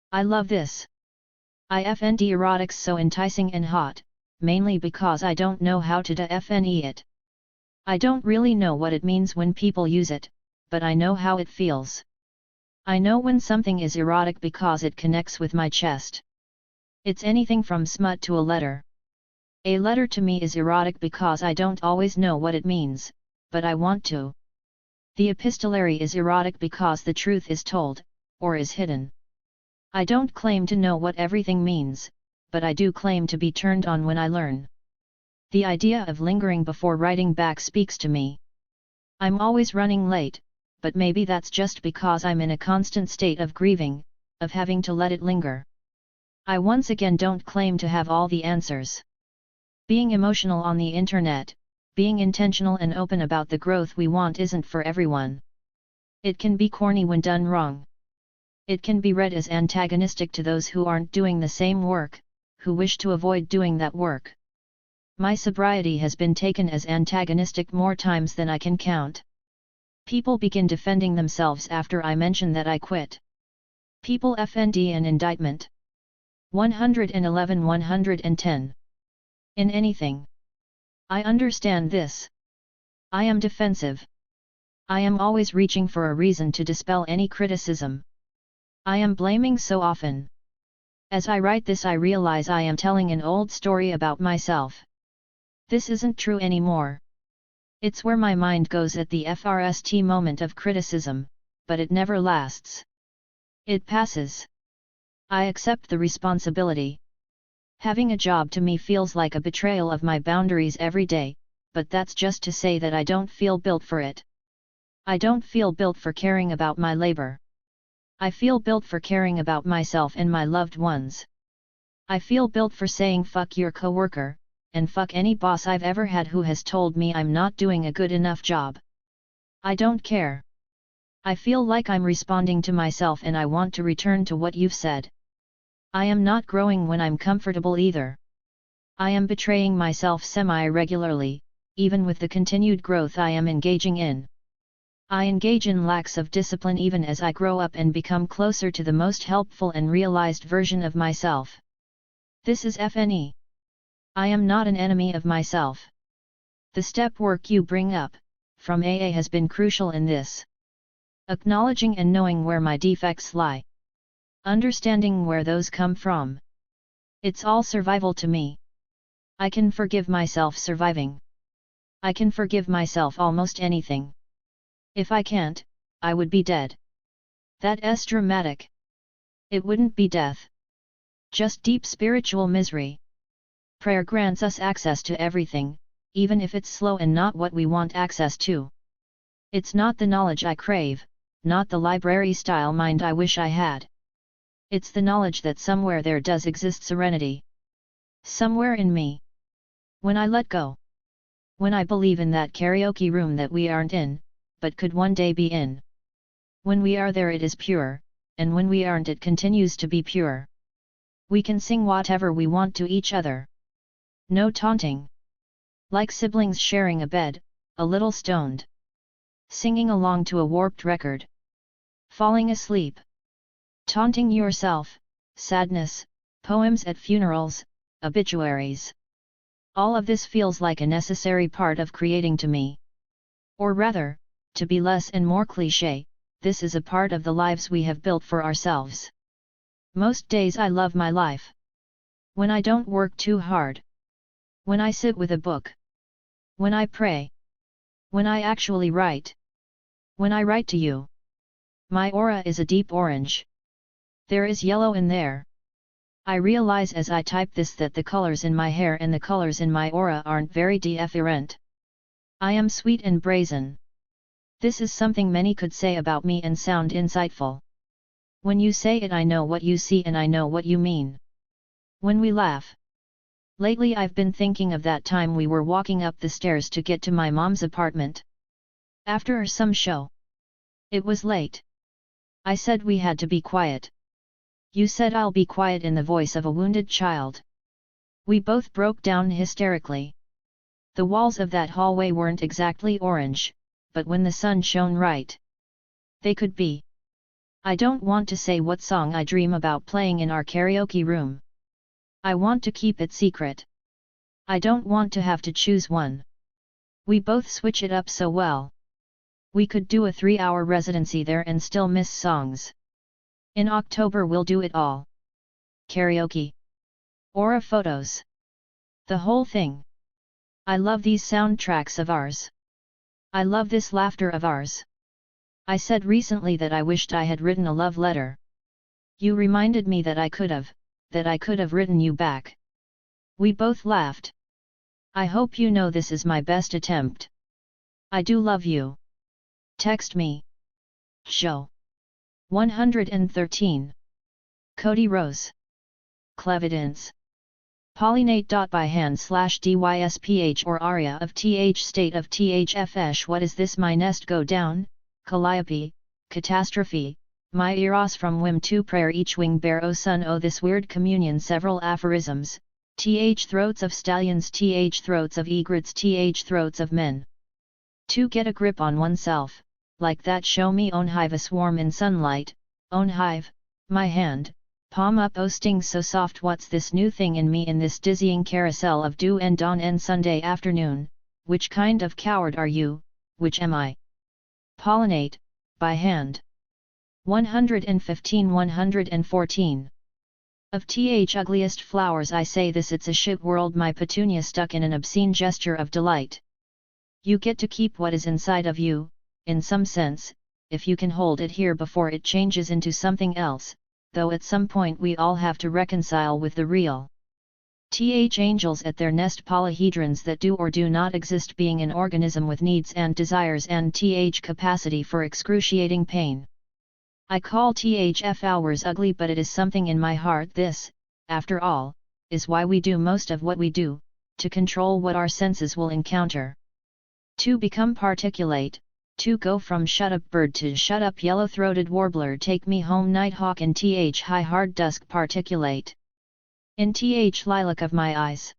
A: I love this. I find erotics so enticing and hot, mainly because I don't know how to define it. I don't really know what it means when people use it, but I know how it feels. I know when something is erotic because it connects with my chest. It's anything from smut to a letter. A letter to me is erotic because I don't always know what it means, but I want to. The epistolary is erotic because the truth is told, or is hidden. I don't claim to know what everything means, but I do claim to be turned on when I learn. The idea of lingering before writing back speaks to me. I'm always running late, but maybe that's just because I'm in a constant state of grieving, of having to let it linger. I once again don't claim to have all the answers. Being emotional on the internet, being intentional and open about the growth we want isn't for everyone. It can be corny when done wrong. It can be read as antagonistic to those who aren't doing the same work, who wish to avoid doing that work. My sobriety has been taken as antagonistic more times than I can count. People begin defending themselves after I mention that I quit. People FND an indictment. 111-110. In anything. I understand this. I am defensive. I am always reaching for a reason to dispel any criticism. I am blaming so often. As I write this, I realize I am telling an old story about myself. This isn't true anymore. It's where my mind goes at the first moment of criticism, but it never lasts. It passes. I accept the responsibility. Having a job to me feels like a betrayal of my boundaries every day, but that's just to say that I don't feel built for it. I don't feel built for caring about my labor. I feel built for caring about myself and my loved ones. I feel built for saying fuck your coworker, and fuck any boss I've ever had who has told me I'm not doing a good enough job. I don't care. I feel like I'm responding to myself and I want to return to what you've said. I am not growing when I'm comfortable either. I am betraying myself semi-regularly, even with the continued growth I am engaging in. I engage in lacks of discipline even as I grow up and become closer to the most helpful and realized version of myself. This is FNE. I am not an enemy of myself. The step work you bring up, from AA, has been crucial in this. Acknowledging and knowing where my defects lie. Understanding where those come from. It's all survival to me. I can forgive myself surviving. I can forgive myself almost anything. If I can't, I would be dead. That's dramatic. It wouldn't be death. Just deep spiritual misery. Prayer grants us access to everything, even if it's slow and not what we want access to. It's not the knowledge I crave, not the library-style mind I wish I had. It's the knowledge that somewhere there does exist serenity. Somewhere in me. When I let go. When I believe in that karaoke room that we aren't in, but could one day be in. When we are there, it is pure, and when we aren't it continues to be pure. We can sing whatever we want to each other. No taunting. Like siblings sharing a bed, a little stoned. Singing along to a warped record. Falling asleep. Taunting yourself, sadness, poems at funerals, obituaries. All of this feels like a necessary part of creating to me. Or rather, to be less and more cliché, this is a part of the lives we have built for ourselves. Most days I love my life. When I don't work too hard. When I sit with a book. When I pray. When I actually write. When I write to you. My aura is a deep orange. There is yellow in there. I realize as I type this that the colors in my hair and the colors in my aura aren't very different. I am sweet and brazen. This is something many could say about me and sound insightful. When you say it I know what you see and I know what you mean. When we laugh. Lately I've been thinking of that time we were walking up the stairs to get to my mom's apartment. After some show. It was late. I said we had to be quiet. You said I'll be quiet in the voice of a wounded child. We both broke down hysterically. The walls of that hallway weren't exactly orange, but when the sun shone right, they could be. I don't want to say what song I dream about playing in our karaoke room. I want to keep it secret. I don't want to have to choose one. We both switch it up so well. We could do a 3-hour residency there and still miss songs. In October we'll do it all. Karaoke. Aura photos. The whole thing. I love these soundtracks of ours. I love this laughter of ours. I said recently that I wished I had written a love letter. You reminded me that I could have written you back. We both laughed. I hope you know this is my best attempt. I do love you. Text me. Show. 113. Cody Rose. Clevidence. Pollinate. By hand /dysph or aria of th state of thfsh. What is this? My nest go down, calliope, catastrophe, my eros from whim to prayer. Each wing bear, O sun, oh this weird communion. Several aphorisms, throats of stallions, throats of egrets, throats of men. To get a grip on oneself, like that show me own hive, a swarm in sunlight, own hive, my hand, palm up, oh stings so soft. What's this new thing in me in this dizzying carousel of dew and dawn and Sunday afternoon? Which kind of coward are you, which am I? Pollinate, by hand. 115-114. Of ugliest flowers I say this, it's a shit world, my petunia stuck in an obscene gesture of delight. You get to keep what is inside of you, in some sense, if you can hold it here before it changes into something else, though at some point we all have to reconcile with the real. Angels at their nest, polyhedrons that do or do not exist, being an organism with needs and desires and capacity for excruciating pain. I call hours ugly, but it is something in my heart. This, after all, is why we do most of what we do, to control what our senses will encounter. To become particulate, to go from shut up bird to shut up yellow-throated warbler, take me home nighthawk, in high hard dusk particulate. In lilac of my eyes,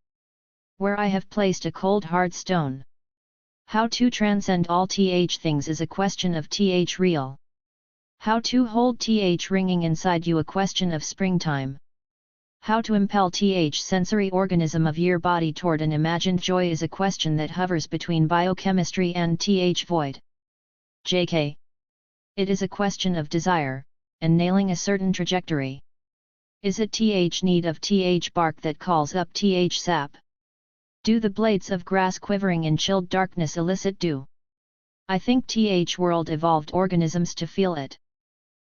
A: where I have placed a cold hard stone. How to transcend all things is a question of real. How to hold ringing inside you, a question of springtime. How to impel sensory organism of your body toward an imagined joy is a question that hovers between biochemistry and void. JK. It is a question of desire, and nailing a certain trajectory. Is it need of bark that calls up sap? Do the blades of grass quivering in chilled darkness elicit dew? I think world evolved organisms to feel it.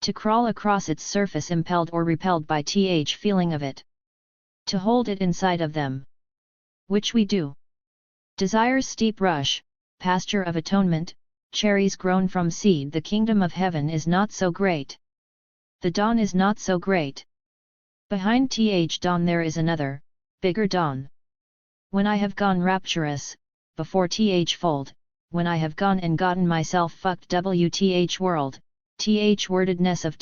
A: To crawl across its surface impelled or repelled by feeling of it. To hold it inside of them. Which we do. Desire's steep rush, pasture of atonement, cherries grown from seed. The kingdom of heaven is not so great. The dawn is not so great. Behind dawn there is another, bigger dawn. When I have gone rapturous, before fold, when I have gone and gotten myself fucked world, wordedness of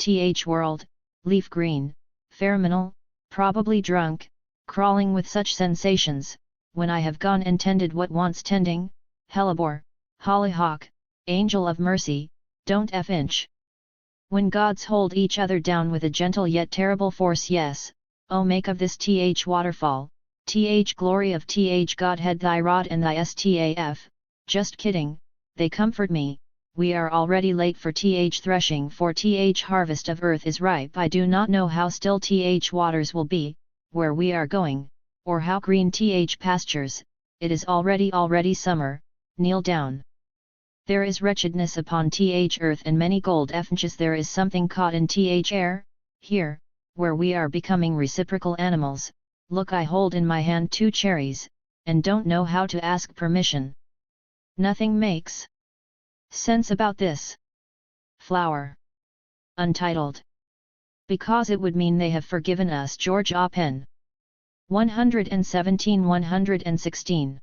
A: world, leaf green, phenomenal, probably drunk, crawling with such sensations, when I have gone and tended what wants tending, hellebore, hollyhock, angel of mercy, don't inch. When gods hold each other down with a gentle yet terrible force, yes, oh make of this waterfall, glory of Godhead thy rod and thy staff, just kidding, they comfort me, we are already late for threshing for harvest of earth is ripe. I do not know how still waters will be, where we are going, or how green pastures, it is already summer, kneel down. There is wretchedness upon earth and many gold inches there is something caught in air, here, where we are becoming reciprocal animals, look I hold in my hand 2 cherries, and don't know how to ask permission. Nothing makes sense about this. Flower. Untitled. Because it would mean they have forgiven us. George Oppen. 117-116.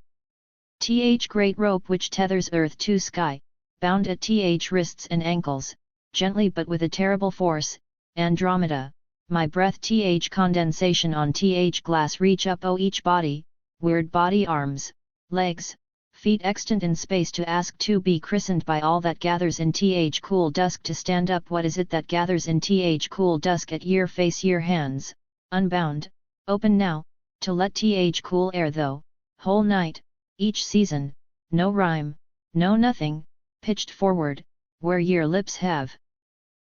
A: Great rope which tethers earth to sky, bound at wrists and ankles, gently but with a terrible force, Andromeda, my breath condensation on glass reach up each body, weird body arms, legs, feet extant in space to ask to be christened by all that gathers in cool dusk to stand up. What is it that gathers in cool dusk at year face year hands, unbound, open now, to let cool air though, whole night, each season, no rhyme, no nothing, pitched forward, where year lips have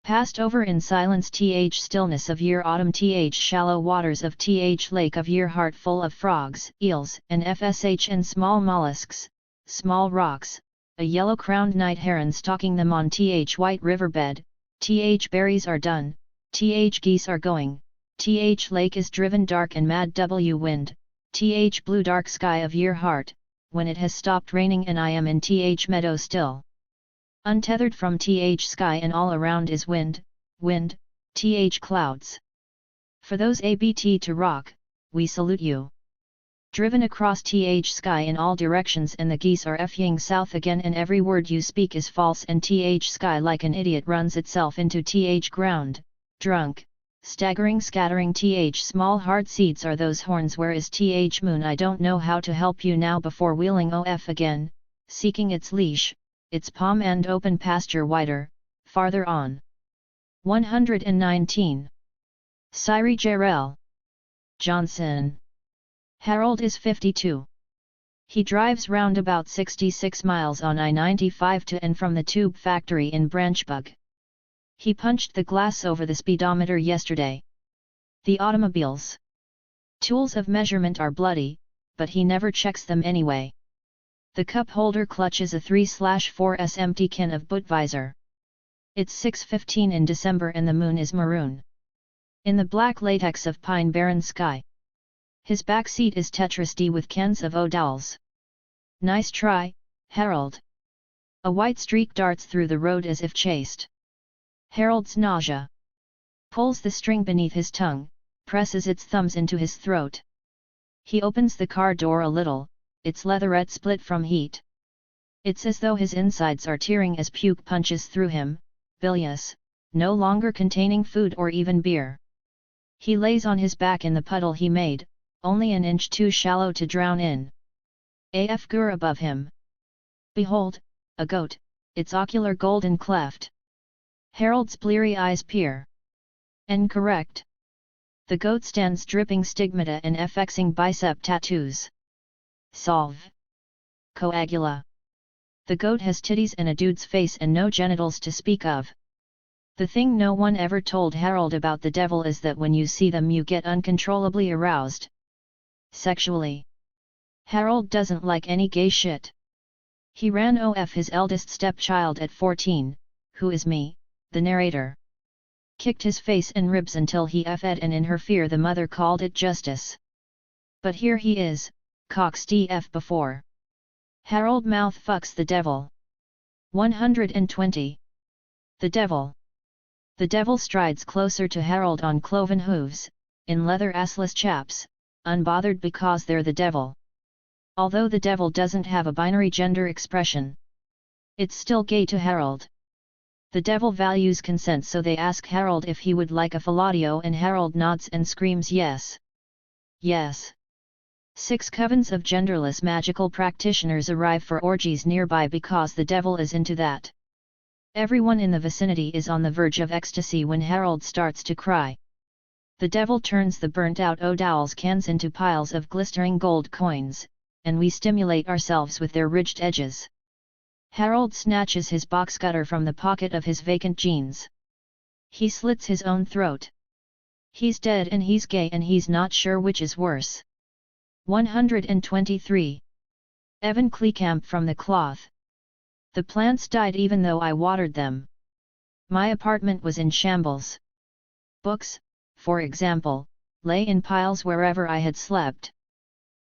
A: passed over in silence stillness of year autumn shallow waters of lake of year heart full of frogs, eels and fsh and small mollusks, small rocks, a yellow-crowned night heron stalking them on white riverbed, berries are done, geese are going, lake is driven dark and mad wind, blue dark sky of year heart, when it has stopped raining and I am in meadow still. Untethered from sky and all around is wind, clouds. For those ABT to rock, we salute you. Driven across sky in all directions and the geese are effing south again and every word you speak is false and sky like an idiot runs itself into ground, drunk, staggering scattering small hard seeds are those horns where is moon I don't know how to help you now before wheeling off again, seeking its leash, its palm and open pasture wider, farther on. 119. Siri Jarrell. Johnson. Harold is 52. He drives round about 66 miles on I-95 to and from the tube factory in Branchbug. He punched the glass over the speedometer yesterday. The automobile's tools of measurement are bloody, but he never checks them anyway. The cup holder clutches a 3/4s empty can of Budweiser. It's 6:15 in December and the moon is maroon. In the black latex of pine barren sky. His back seat is Tetris-D with cans of O'Dowell's. Nice try, Harold. A white streak darts through the road as if chased. Harold's nausea. Pulls the string beneath his tongue, presses its thumbs into his throat. He opens the car door a little, its leatherette split from heat. It's as though his insides are tearing as puke punches through him, bilious, no longer containing food or even beer. He lays on his back in the puddle he made, only an inch too shallow to drown in. AF gur above him. Behold, a goat, its ocular golden cleft. Harold's bleary eyes peer. Incorrect. The goat stands dripping stigmata and FXing bicep tattoos. Solve. Coagula. The goat has titties and a dude's face and no genitals to speak of. The thing no one ever told Harold about the devil is that when you see them you get uncontrollably aroused. Sexually. Harold doesn't like any gay shit. He ran off his eldest stepchild at 14, who is me, the narrator. Kicked his face and ribs until he f'd and in her fear the mother called it justice. But here he is, cocks df before. Harold mouth fucks the devil. 120. The devil. The devil strides closer to Harold on cloven hooves, in leather assless chaps, unbothered because they're the devil. Although the devil doesn't have a binary gender expression. It's still gay to Harold. The devil values consent, so they ask Harold if he would like a fellatio, and Harold nods and screams yes. Yes. 6 covens of genderless magical practitioners arrive for orgies nearby because the devil is into that. Everyone in the vicinity is on the verge of ecstasy when Harold starts to cry. The devil turns the burnt-out O'Dowell's cans into piles of glistering gold coins, and we stimulate ourselves with their ridged edges. Harold snatches his box cutter from the pocket of his vacant jeans. He slits his own throat. He's dead and he's gay and he's not sure which is worse. 123. Evan Kleekamp from the cloth. The plants died even though I watered them. My apartment was in shambles. Books, for example, lay in piles wherever I had slept.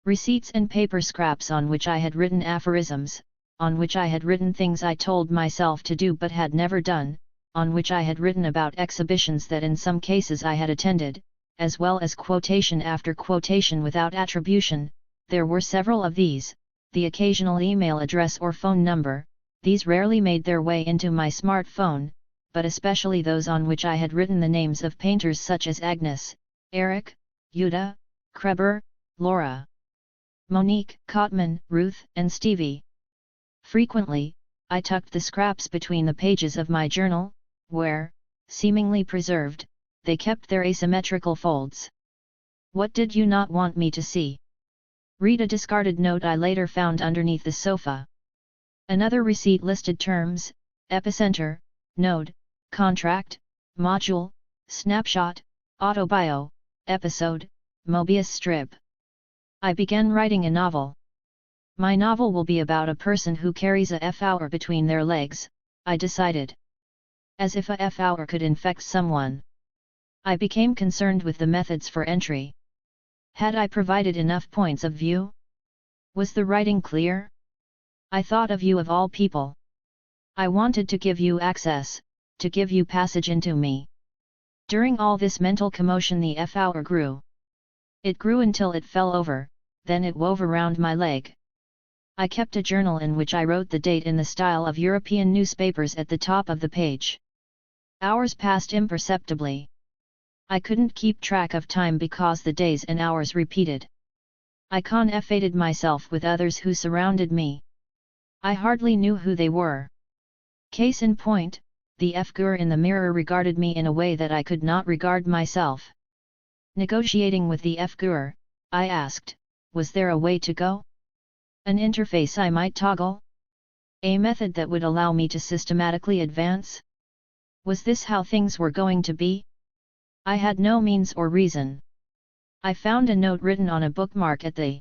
A: Receipts and paper scraps on which I had written aphorisms, on which I had written things I told myself to do but had never done, on which I had written about exhibitions that in some cases I had attended, as well as quotation after quotation without attribution. There were several of these, the occasional email address or phone number. These rarely made their way into my smartphone, but especially those on which I had written the names of painters such as Agnes, Eric, Yuda, Kreber, Laura, Monique, Cotman, Ruth, and Stevie. Frequently, I tucked the scraps between the pages of my journal, where, seemingly preserved, they kept their asymmetrical folds. What did you not want me to see? Read a discarded note I later found underneath the sofa. Another receipt listed terms: epicenter, node, contract, module, snapshot, autobio, episode, Mobius strip. I began writing a novel. My novel will be about a person who carries a F-hour between their legs, I decided. As if a F-hour could infect someone. I became concerned with the methods for entry. Had I provided enough points of view? Was the writing clear? I thought of you of all people. I wanted to give you access, to give you passage into me. During all this mental commotion the F-hour grew. It grew until it fell over, then it wove around my leg. I kept a journal in which I wrote the date in the style of European newspapers at the top of the page. Hours passed imperceptibly. I couldn't keep track of time because the days and hours repeated. I confounded myself with others who surrounded me. I hardly knew who they were. Case in point, the figure in the mirror regarded me in a way that I could not regard myself. Negotiating with the figure, I asked, was there a way to go? An interface I might toggle? A method that would allow me to systematically advance? Was this how things were going to be? I had no means or reason. I found a note written on a bookmark at the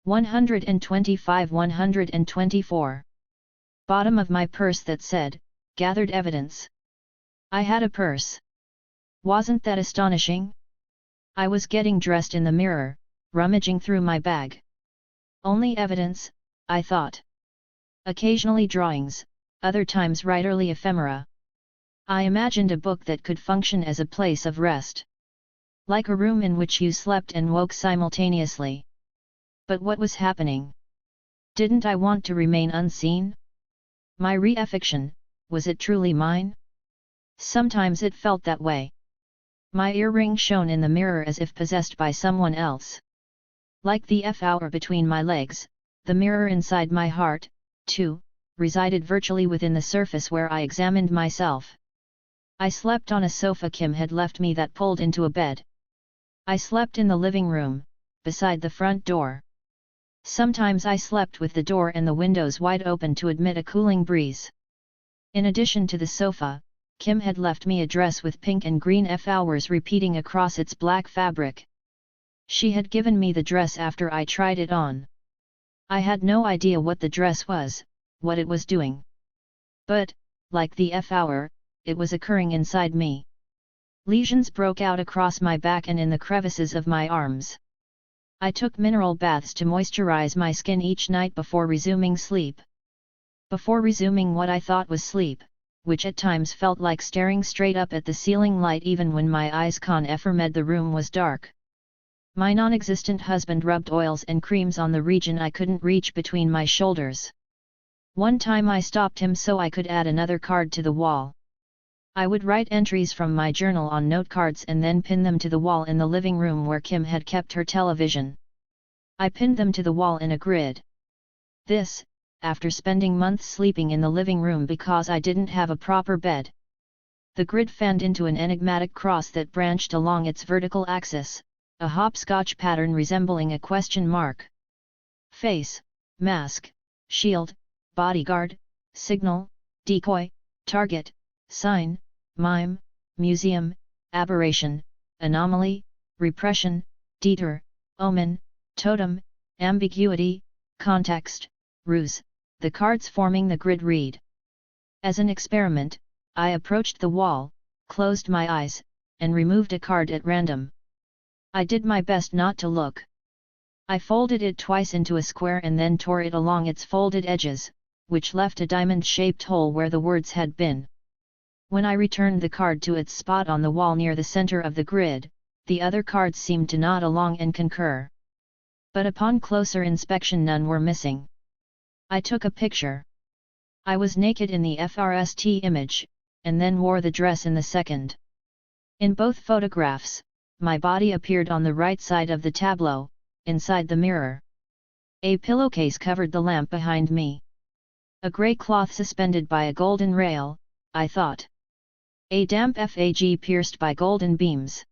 A: 125-124 bottom of my purse that said, gathered evidence. I had a purse. Wasn't that astonishing? I was getting dressed in the mirror, rummaging through my bag. Only evidence, I thought. Occasionally drawings, other times writerly ephemera. I imagined a book that could function as a place of rest. Like a room in which you slept and woke simultaneously. But what was happening? Didn't I want to remain unseen? My reifiction, was it truly mine? Sometimes it felt that way. My earring shone in the mirror as if possessed by someone else. Like the F-hour between my legs, the mirror inside my heart, too, resided virtually within the surface where I examined myself. I slept on a sofa Kim had left me that pulled into a bed. I slept in the living room, beside the front door. Sometimes I slept with the door and the windows wide open to admit a cooling breeze. In addition to the sofa, Kim had left me a dress with pink and green F-hours repeating across its black fabric. She had given me the dress after I tried it on. I had no idea what the dress was, what it was doing. But, like the F-hour, it was occurring inside me. Lesions broke out across my back and in the crevices of my arms. I took mineral baths to moisturize my skin each night before resuming sleep. Before resuming what I thought was sleep, which at times felt like staring straight up at the ceiling light even when my eyes confirmed the room was dark. My non-existent husband rubbed oils and creams on the region I couldn't reach between my shoulders. One time I stopped him so I could add another card to the wall. I would write entries from my journal on note cards and then pin them to the wall in the living room where Kim had kept her television. I pinned them to the wall in a grid. This, after spending months sleeping in the living room because I didn't have a proper bed. The grid fanned into an enigmatic cross that branched along its vertical axis, a hopscotch pattern resembling a question mark. Face, mask, shield, bodyguard, signal, decoy, target, sign, mime, museum, aberration, anomaly, repression, deter, omen, totem, ambiguity, context, ruse, the cards forming the grid read. As an experiment, I approached the wall, closed my eyes, and removed a card at random. I did my best not to look. I folded it twice into a square and then tore it along its folded edges, which left a diamond-shaped hole where the words had been. When I returned the card to its spot on the wall near the center of the grid, the other cards seemed to nod along and concur. But upon closer inspection none were missing. I took a picture. I was naked in the first image, and then wore the dress in the second. In both photographs, my body appeared on the right side of the tableau, inside the mirror. A pillowcase covered the lamp behind me. A grey cloth suspended by a golden rail, I thought. A damp fag pierced by golden beams.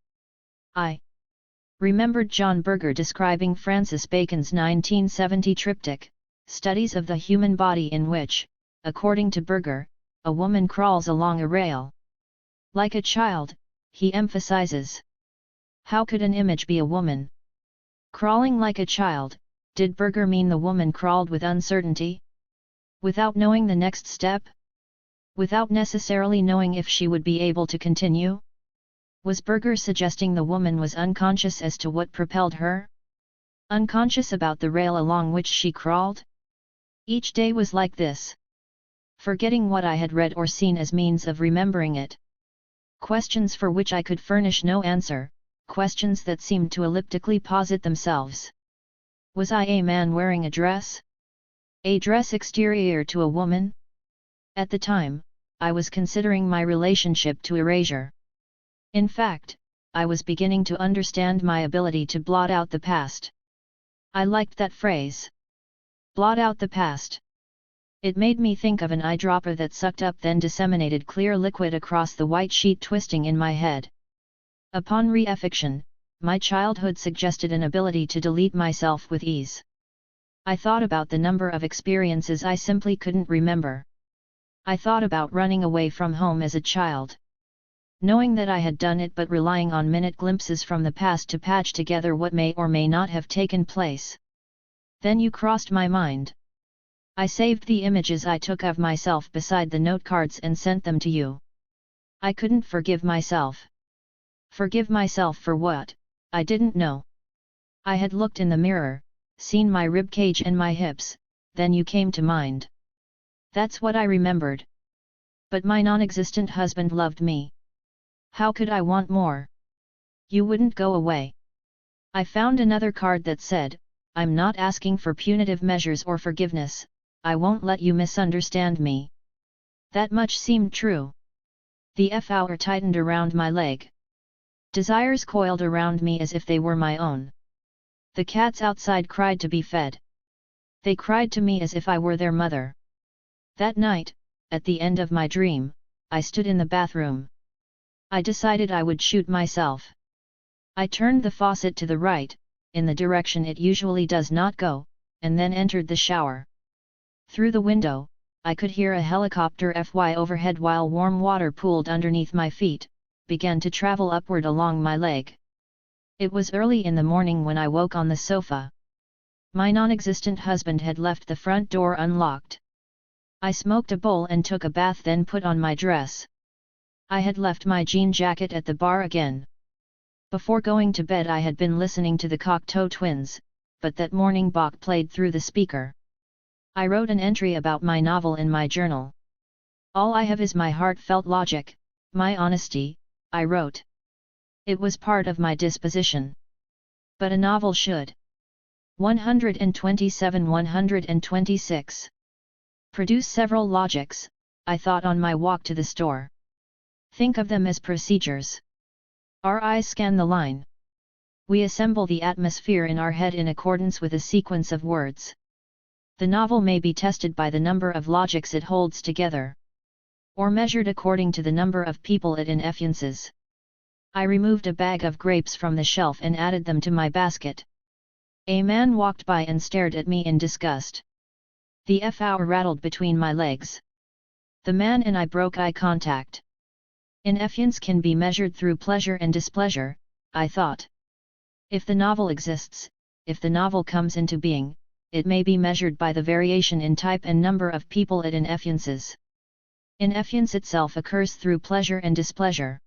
A: I remembered John Berger describing Francis Bacon's 1970 triptych, Studies of the Human Body, in which, according to Berger, a woman crawls along a rail. Like a child, he emphasizes. How could an image be a woman? Crawling like a child, did Berger mean the woman crawled with uncertainty? Without knowing the next step? Without necessarily knowing if she would be able to continue? Was Berger suggesting the woman was unconscious as to what propelled her? Unconscious about the rail along which she crawled? Each day was like this. Forgetting what I had read or seen as means of remembering it. Questions for which I could furnish no answer, questions that seemed to elliptically posit themselves. Was I a man wearing a dress? A dress exterior to a woman? At the time, I was considering my relationship to erasure. In fact, I was beginning to understand my ability to blot out the past. I liked that phrase. Blot out the past. It made me think of an eyedropper that sucked up then disseminated clear liquid across the white sheet twisting in my head. Upon reaffiction, my childhood suggested an ability to delete myself with ease. I thought about the number of experiences I simply couldn't remember. I thought about running away from home as a child. Knowing that I had done it but relying on minute glimpses from the past to patch together what may or may not have taken place. Then you crossed my mind. I saved the images I took of myself beside the note cards and sent them to you. I couldn't forgive myself. Forgive myself for what? I didn't know. I had looked in the mirror, seen my ribcage and my hips, then you came to mind. That's what I remembered. But my non-existent husband loved me. How could I want more? You wouldn't go away. I found another card that said, I'm not asking for punitive measures or forgiveness, I won't let you misunderstand me. That much seemed true. The F-hour tightened around my leg. Desires coiled around me as if they were my own. The cats outside cried to be fed. They cried to me as if I were their mother. That night, at the end of my dream, I stood in the bathroom. I decided I would shoot myself. I turned the faucet to the right, in the direction it usually does not go, and then entered the shower. Through the window, I could hear a helicopter fly overhead while warm water pooled underneath my feet, began to travel upward along my leg. It was early in the morning when I woke on the sofa. My non-existent husband had left the front door unlocked. I smoked a bowl and took a bath, then put on my dress. I had left my jean jacket at the bar again. Before going to bed I had been listening to the Cocteau Twins, but that morning Bach played through the speaker. I wrote an entry about my novel in my journal. All I have is my heartfelt logic, my honesty, I wrote. It was part of my disposition. But a novel should. 127-126 Produce several logics, I thought on my walk to the store. Think of them as procedures. Our eyes scan the line. We assemble the atmosphere in our head in accordance with a sequence of words. The novel may be tested by the number of logics it holds together, or measured according to the number of people it influences. I removed a bag of grapes from the shelf and added them to my basket. A man walked by and stared at me in disgust. The F-hour rattled between my legs. The man and I broke eye contact. Influence can be measured through pleasure and displeasure, I thought. If the novel exists, if the novel comes into being, it may be measured by the variation in type and number of people it influences. Influence itself occurs through pleasure and displeasure.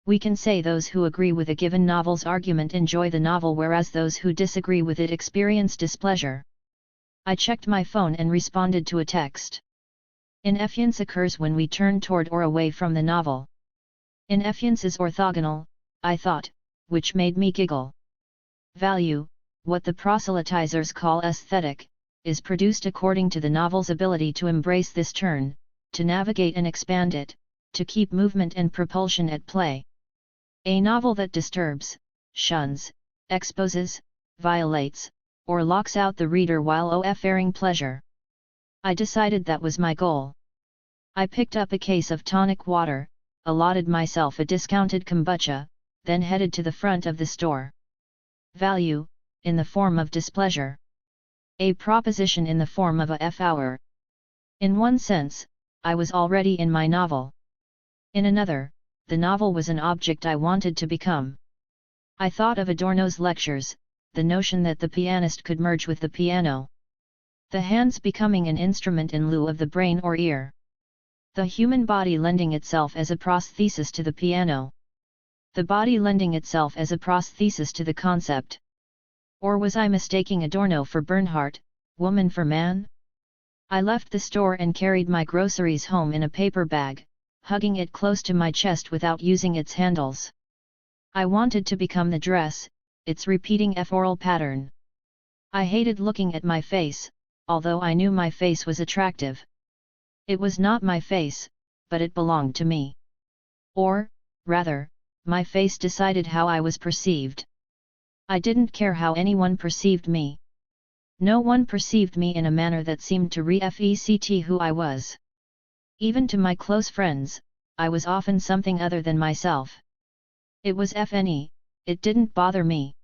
A: We can say those who agree with a given novel's argument enjoy the novel, whereas those who disagree with it experience displeasure. I checked my phone and responded to a text. Influence occurs when we turn toward or away from the novel. Influence is orthogonal, I thought, which made me giggle. Value, what the proselytizers call aesthetic, is produced according to the novel's ability to embrace this turn, to navigate and expand it, to keep movement and propulsion at play. A novel that disturbs, shuns, exposes, violates, or locks out the reader while offering pleasure. I decided that was my goal. I picked up a case of tonic water, allotted myself a discounted kombucha, then headed to the front of the store. Value, in the form of displeasure. A proposition in the form of a F-hour. In one sense, I was already in my novel. In another, the novel was an object I wanted to become. I thought of Adorno's lectures, the notion that the pianist could merge with the piano. The hands becoming an instrument in lieu of the brain or ear. The human body lending itself as a prosthesis to the piano. The body lending itself as a prosthesis to the concept. Or was I mistaking Adorno for Bernhardt, woman for man? I left the store and carried my groceries home in a paper bag, hugging it close to my chest without using its handles. I wanted to become the dress, its repeating F-oral pattern. I hated looking at my face, although I knew my face was attractive. It was not my face, but it belonged to me. Or, rather, my face decided how I was perceived. I didn't care how anyone perceived me. No one perceived me in a manner that seemed to reflect who I was. Even to my close friends, I was often something other than myself. It was FNE, it didn't bother me.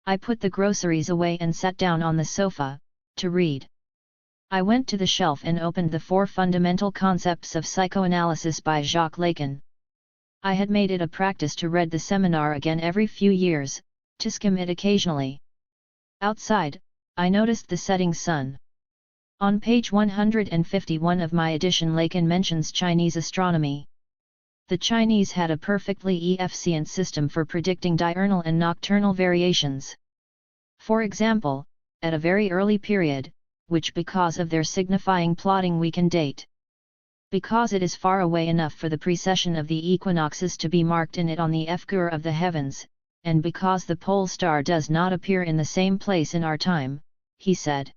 A: I put the groceries away and sat down on the sofa, to read. I went to the shelf and opened The Four Fundamental Concepts of Psychoanalysis by Jacques Lacan. I had made it a practice to read the seminar again every few years, to skim it occasionally. Outside, I noticed the setting sun. On page 151 of my edition, Lacan mentions Chinese astronomy. The Chinese had a perfectly efficient system for predicting diurnal and nocturnal variations. For example, at a very early period, which because of their signifying plotting we can date. Because it is far away enough for the precession of the equinoxes to be marked in it on the figure of the heavens, and because the pole star does not appear in the same place in our time, he said.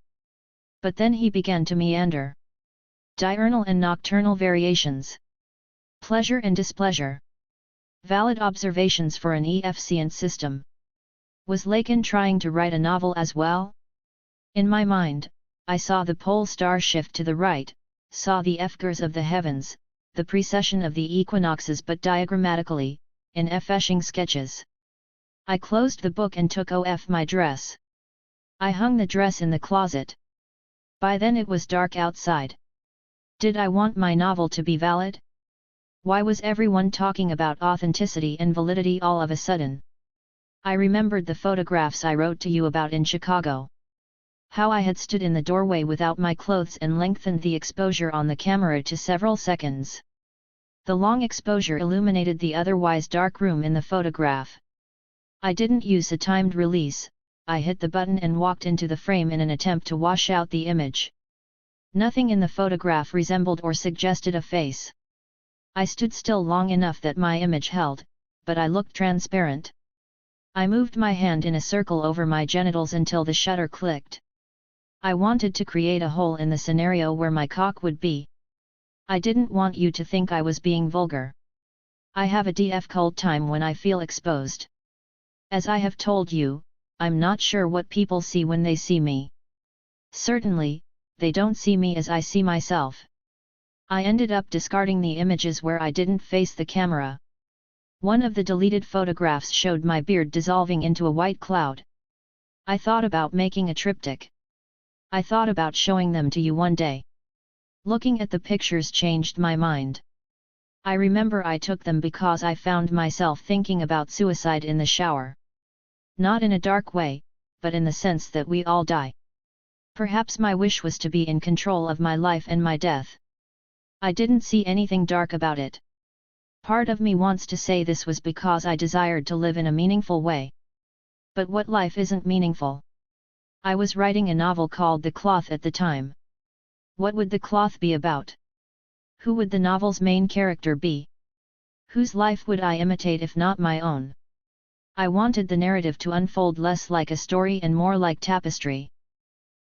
A: But then he began to meander. Diurnal and nocturnal variations. Pleasure and displeasure. Valid observations for an efficient system. Was Lacan trying to write a novel as well? In my mind, I saw the pole star shift to the right, saw the figures of the heavens, the precession of the equinoxes, but diagrammatically, in etching sketches. I closed the book and took off my dress. I hung the dress in the closet. By then it was dark outside. Did I want my novel to be valid? Why was everyone talking about authenticity and validity all of a sudden? I remembered the photographs I wrote to you about in Chicago. How I had stood in the doorway without my clothes and lengthened the exposure on the camera to several seconds. The long exposure illuminated the otherwise dark room in the photograph. I didn't use a timed release, I hit the button and walked into the frame in an attempt to wash out the image. Nothing in the photograph resembled or suggested a face. I stood still long enough that my image held, but I looked transparent. I moved my hand in a circle over my genitals until the shutter clicked. I wanted to create a hole in the scenario where my cock would be. I didn't want you to think I was being vulgar. I have a difficult time when I feel exposed. As I have told you, I'm not sure what people see when they see me. Certainly, they don't see me as I see myself. I ended up discarding the images where I didn't face the camera. One of the deleted photographs showed my beard dissolving into a white cloud. I thought about making a triptych. I thought about showing them to you one day. Looking at the pictures changed my mind. I remember I took them because I found myself thinking about suicide in the shower. Not in a dark way, but in the sense that we all die. Perhaps my wish was to be in control of my life and my death. I didn't see anything dark about it. Part of me wants to say this was because I desired to live in a meaningful way. But what life isn't meaningful? I was writing a novel called The Cloth at the time. What would the cloth be about? Who would the novel's main character be? Whose life would I imitate if not my own? I wanted the narrative to unfold less like a story and more like tapestry.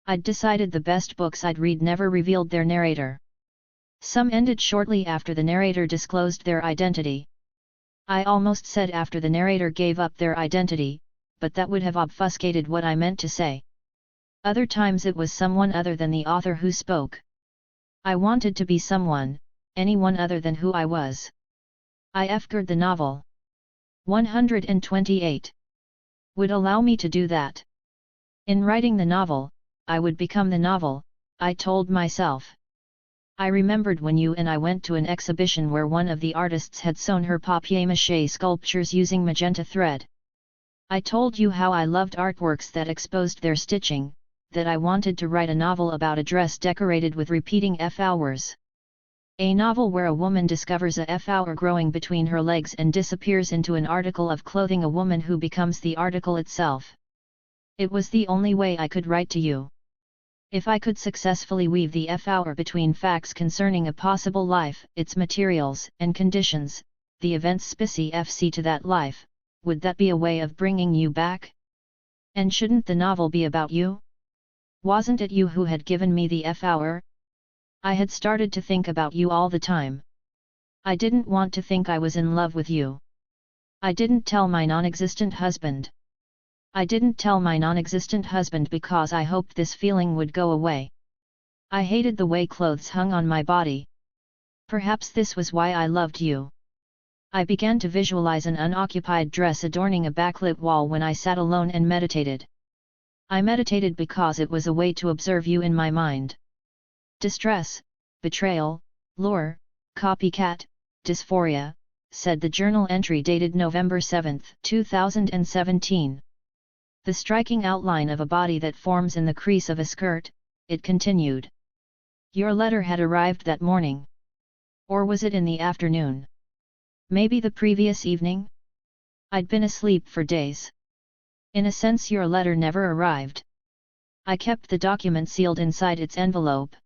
A: I'd decided the best books I'd read never revealed their narrator. Some ended shortly after the narrator disclosed their identity. I almost said after the narrator gave up their identity, but that would have obfuscated what I meant to say. Other times it was someone other than the author who spoke. I wanted to be someone, anyone other than who I was. I fgured the novel 128 would allow me to do that. In writing the novel, I would become the novel, I told myself. I remembered when you and I went to an exhibition where one of the artists had sewn her papier-mâché sculptures using magenta thread. I told you how I loved artworks that exposed their stitching, that I wanted to write a novel about a dress decorated with repeating flowers. A novel where a woman discovers a flower growing between her legs and disappears into an article of clothing, a woman who becomes the article itself. It was the only way I could write to you. If I could successfully weave the flower between facts concerning a possible life, its materials and conditions, the events specific to that life, would that be a way of bringing you back? And shouldn't the novel be about you? Wasn't it you who had given me the flower? I had started to think about you all the time. I didn't want to think I was in love with you. I didn't tell my non-existent husband. I didn't tell my non-existent husband because I hoped this feeling would go away. I hated the way clothes hung on my body. Perhaps this was why I loved you. I began to visualize an unoccupied dress adorning a backlit wall when I sat alone and meditated. I meditated because it was a way to observe you in my mind. Distress, betrayal, lure, copycat, dysphoria, said the journal entry dated November 7, 2017. The striking outline of a body that forms in the crease of a skirt, it continued. Your letter had arrived that morning. Or was it in the afternoon? Maybe the previous evening? I'd been asleep for days. In a sense, your letter never arrived. I kept the document sealed inside its envelope.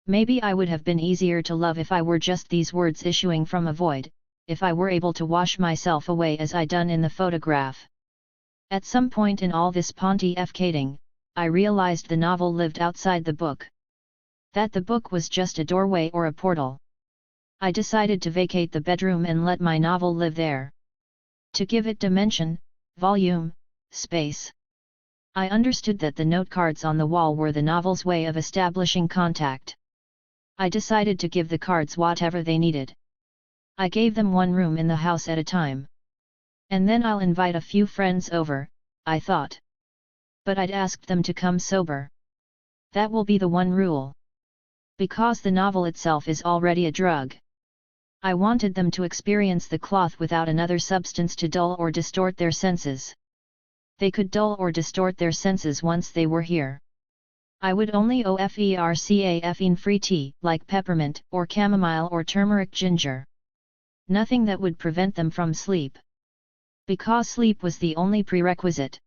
A: Maybe I would have been easier to love if I were just these words issuing from a void, if I were able to wash myself away as I done in the photograph. At some point in all this pontificating, I realized the novel lived outside the book. That the book was just a doorway or a portal. I decided to vacate the bedroom and let my novel live there. To give it dimension, volume, space. I understood that the note cards on the wall were the novel's way of establishing contact. I decided to give the cards whatever they needed. I gave them one room in the house at a time. And then I'll invite a few friends over, I thought. But I'd asked them to come sober. That will be the one rule. Because the novel itself is already a drug. I wanted them to experience the cloth without another substance to dull or distort their senses. They could dull or distort their senses once they were here. I would only offer caffeine-free tea, like peppermint, or chamomile or turmeric ginger. Nothing that would prevent them from sleep. Because sleep was the only prerequisite.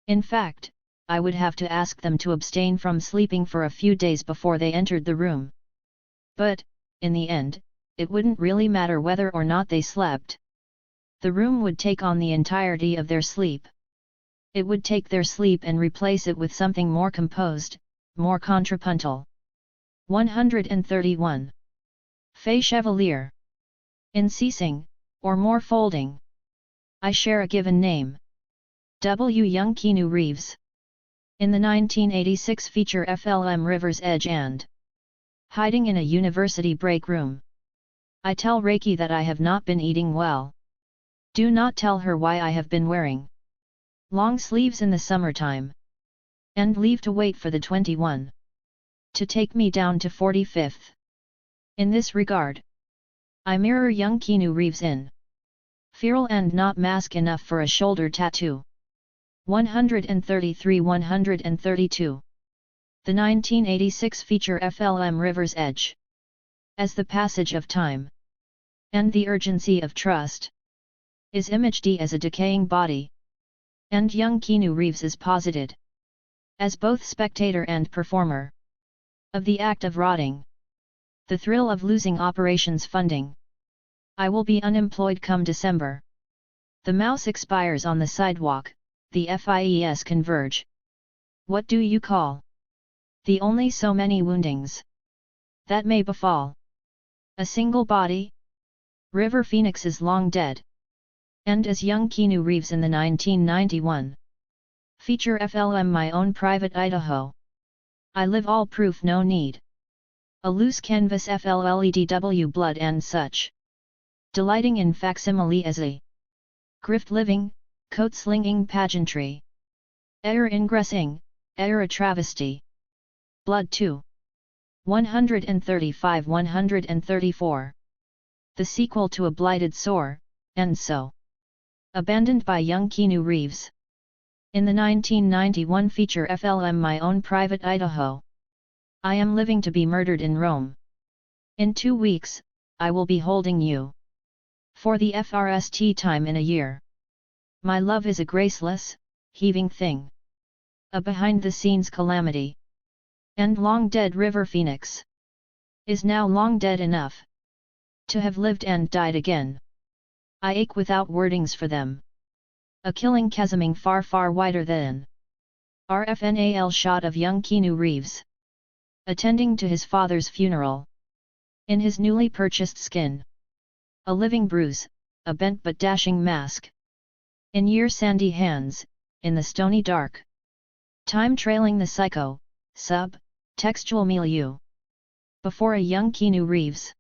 A: In fact, I would have to ask them to abstain from sleeping for a few days before they entered the room. But, in the end, it wouldn't really matter whether or not they slept. The room would take on the entirety of their sleep. It would take their sleep and replace it with something more composed, more contrapuntal. 131. Fay Chevalier. In ceasing, or more folding. I share a given name. W. Young Keanu Reeves. In the 1986 feature FLM River's Edge and Hiding in a University Break Room. I tell Reiki that I have not been eating well. Do not tell her why I have been wearing long sleeves in the summertime. And leave to wait for the 21 to take me down to 45th. In this regard, I mirror young Keanu Reeves in feral and not mask enough for a shoulder tattoo. 133–132. The 1986 feature FLM River's Edge. As the passage of time and the urgency of trust is imaged as a decaying body, and young Keanu Reeves is posited as both spectator and performer of the act of rotting. The thrill of losing operations funding. I will be unemployed come December. The mouse expires on the sidewalk, the FIES converge. What do you call the only so many woundings that may befall a single body? River Phoenix is long dead. And as young Keanu Reeves in the 1991 feature FLM My Own Private Idaho. I live all proof no need. A loose canvas FLLEDW blood and such. Delighting in facsimile as a grift living, coat slinging pageantry. Error ingressing, error a travesty. Blood 2. 135–134. The sequel to A Blighted Sore, and so. Abandoned by young Keanu Reeves. In the 1991 feature FLM My Own Private Idaho. I am living to be murdered in Rome. In 2 weeks, I will be holding you. For the FRST time in a year. My love is a graceless, heaving thing. A behind-the-scenes calamity. And long dead River Phoenix is now long dead enough to have lived and died again. I ache without wordings for them. A killing chasming far far wider than RFNAL shot of young Keanu Reeves attending to his father's funeral. In his newly purchased skin. A living bruise, a bent but dashing mask. In year sandy hands, in the stony dark. Time trailing the psycho, textual milieu. Before a young Keanu Reeves.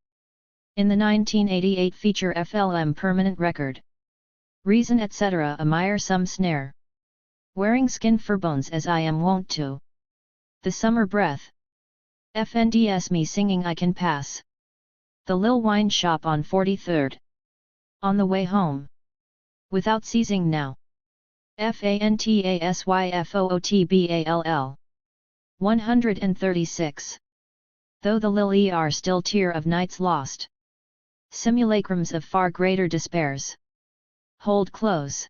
A: In the 1988 feature FLM Permanent Record. Reason etc. A miresome snare. Wearing skin for bones as I am wont to. The summer breath. FNDS me singing I can pass. The Lil Wine Shop on 43rd. On the way home. Without ceasing now. FANTASYFOOTBALL. 136. Though the lily are still tear of nights lost. Simulacrums of far greater despairs. Hold close.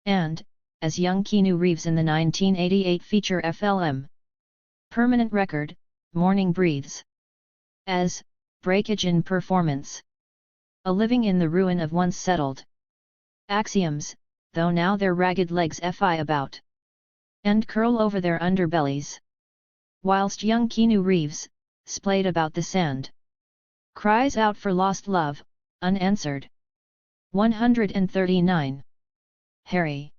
A: And, as young Keanu Reeves in the 1988 feature FLM. Permanent Record, Morning breathes. As, breakage in performance. A living in the ruin of once settled axioms, though now their ragged legs fly about. And curl over their underbellies. Whilst young Keanu Reeves, splayed about the sand. Cries out for lost love, unanswered. 139. Harry.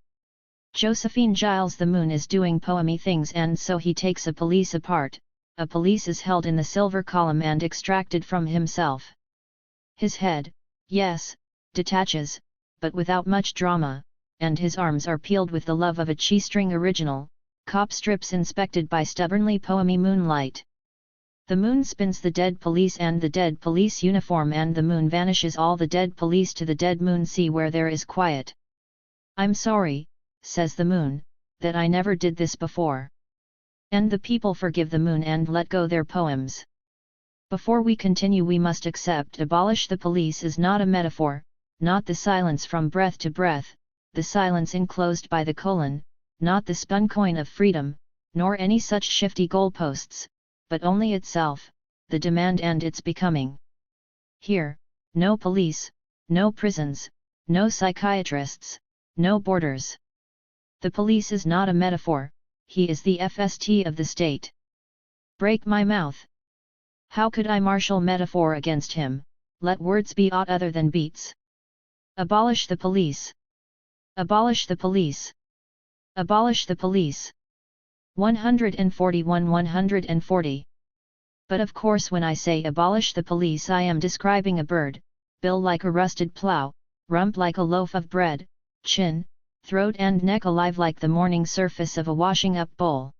A: Josephine Giles. The moon is doing poemy things and so he takes a police apart. A police is held in the silver column and extracted from himself. His head, yes, detaches, but without much drama, and his arms are peeled with the love of a cheestring original, cop strips inspected by stubbornly poemy moonlight. The moon spins the dead police and the dead police uniform and the moon vanishes all the dead police to the dead moon sea where there is quiet. I'm sorry, says the moon, that I never did this before. And the people forgive the moon and let go their poems. Before we continue we must accept abolish the police is not a metaphor, not the silence from breath to breath, the silence enclosed by the colon, not the spun coin of freedom, nor any such shifty goalposts, but only itself, the demand and its becoming. Here, no police, no prisons, no psychiatrists, no borders. The police is not a metaphor, he is the FST of the state. Break my mouth! How could I marshal metaphor against him? Let words be aught other than beats. Abolish the police! Abolish the police! Abolish the police! 141-140. But of course when I say abolish the police I am describing a bird, bill like a rusted plough, rump like a loaf of bread, chin, throat and neck alive like the morning surface of a washing up bowl.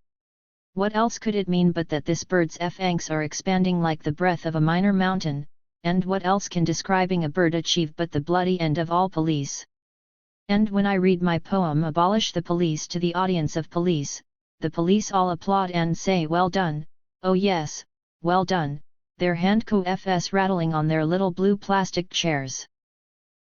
A: What else could it mean but that this bird's fangs are expanding like the breath of a minor mountain, and what else can describing a bird achieve but the bloody end of all police? And when I read my poem Abolish the Police to the audience of police, the police all applaud and say well done, oh yes, well done, their handcuffs rattling on their little blue plastic chairs.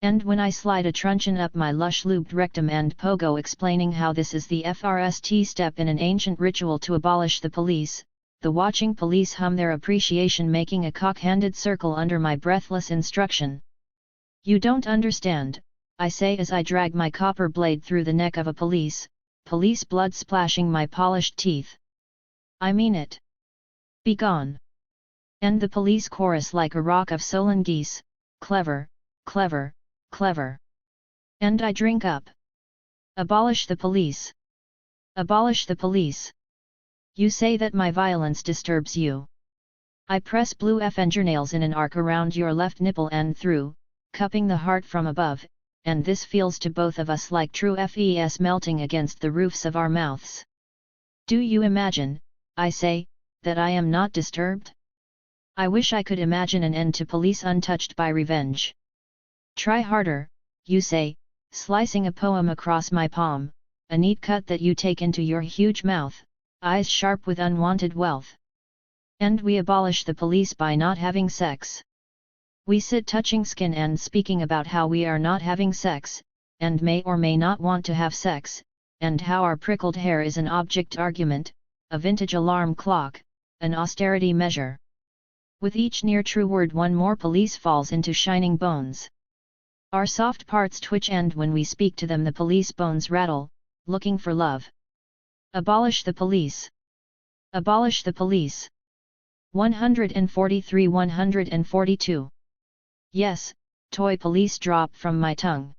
A: And when I slide a truncheon up my lush lubed rectum and pogo explaining how this is the first step in an ancient ritual to abolish the police, the watching police hum their appreciation making a cock-handed circle under my breathless instruction. You don't understand, I say as I drag my copper blade through the neck of a police blood splashing my polished teeth. I mean it. Begone! And the police chorus like a rock of solan geese, clever, clever, clever. And I drink up. Abolish the police! Abolish the police! You say that my violence disturbs you. I press blue fingernails in an arc around your left nipple and through, cupping the heart from above, and this feels to both of us like true FES melting against the roofs of our mouths. Do you imagine, I say, that I am not disturbed? I wish I could imagine an end to police untouched by revenge. Try harder, you say, slicing a poem across my palm, a neat cut that you take into your huge mouth, eyes sharp with unwanted wealth. And we abolish the police by not having sex. We sit touching skin and speaking about how we are not having sex, and may or may not want to have sex, and how our prickled hair is an object argument, a vintage alarm clock, an austerity measure. With each near true word one more police falls into shining bones. Our soft parts twitch and when we speak to them the police bones rattle, looking for love. Abolish the police! Abolish the police! 143-142. Yes, toy police drop from my tongue.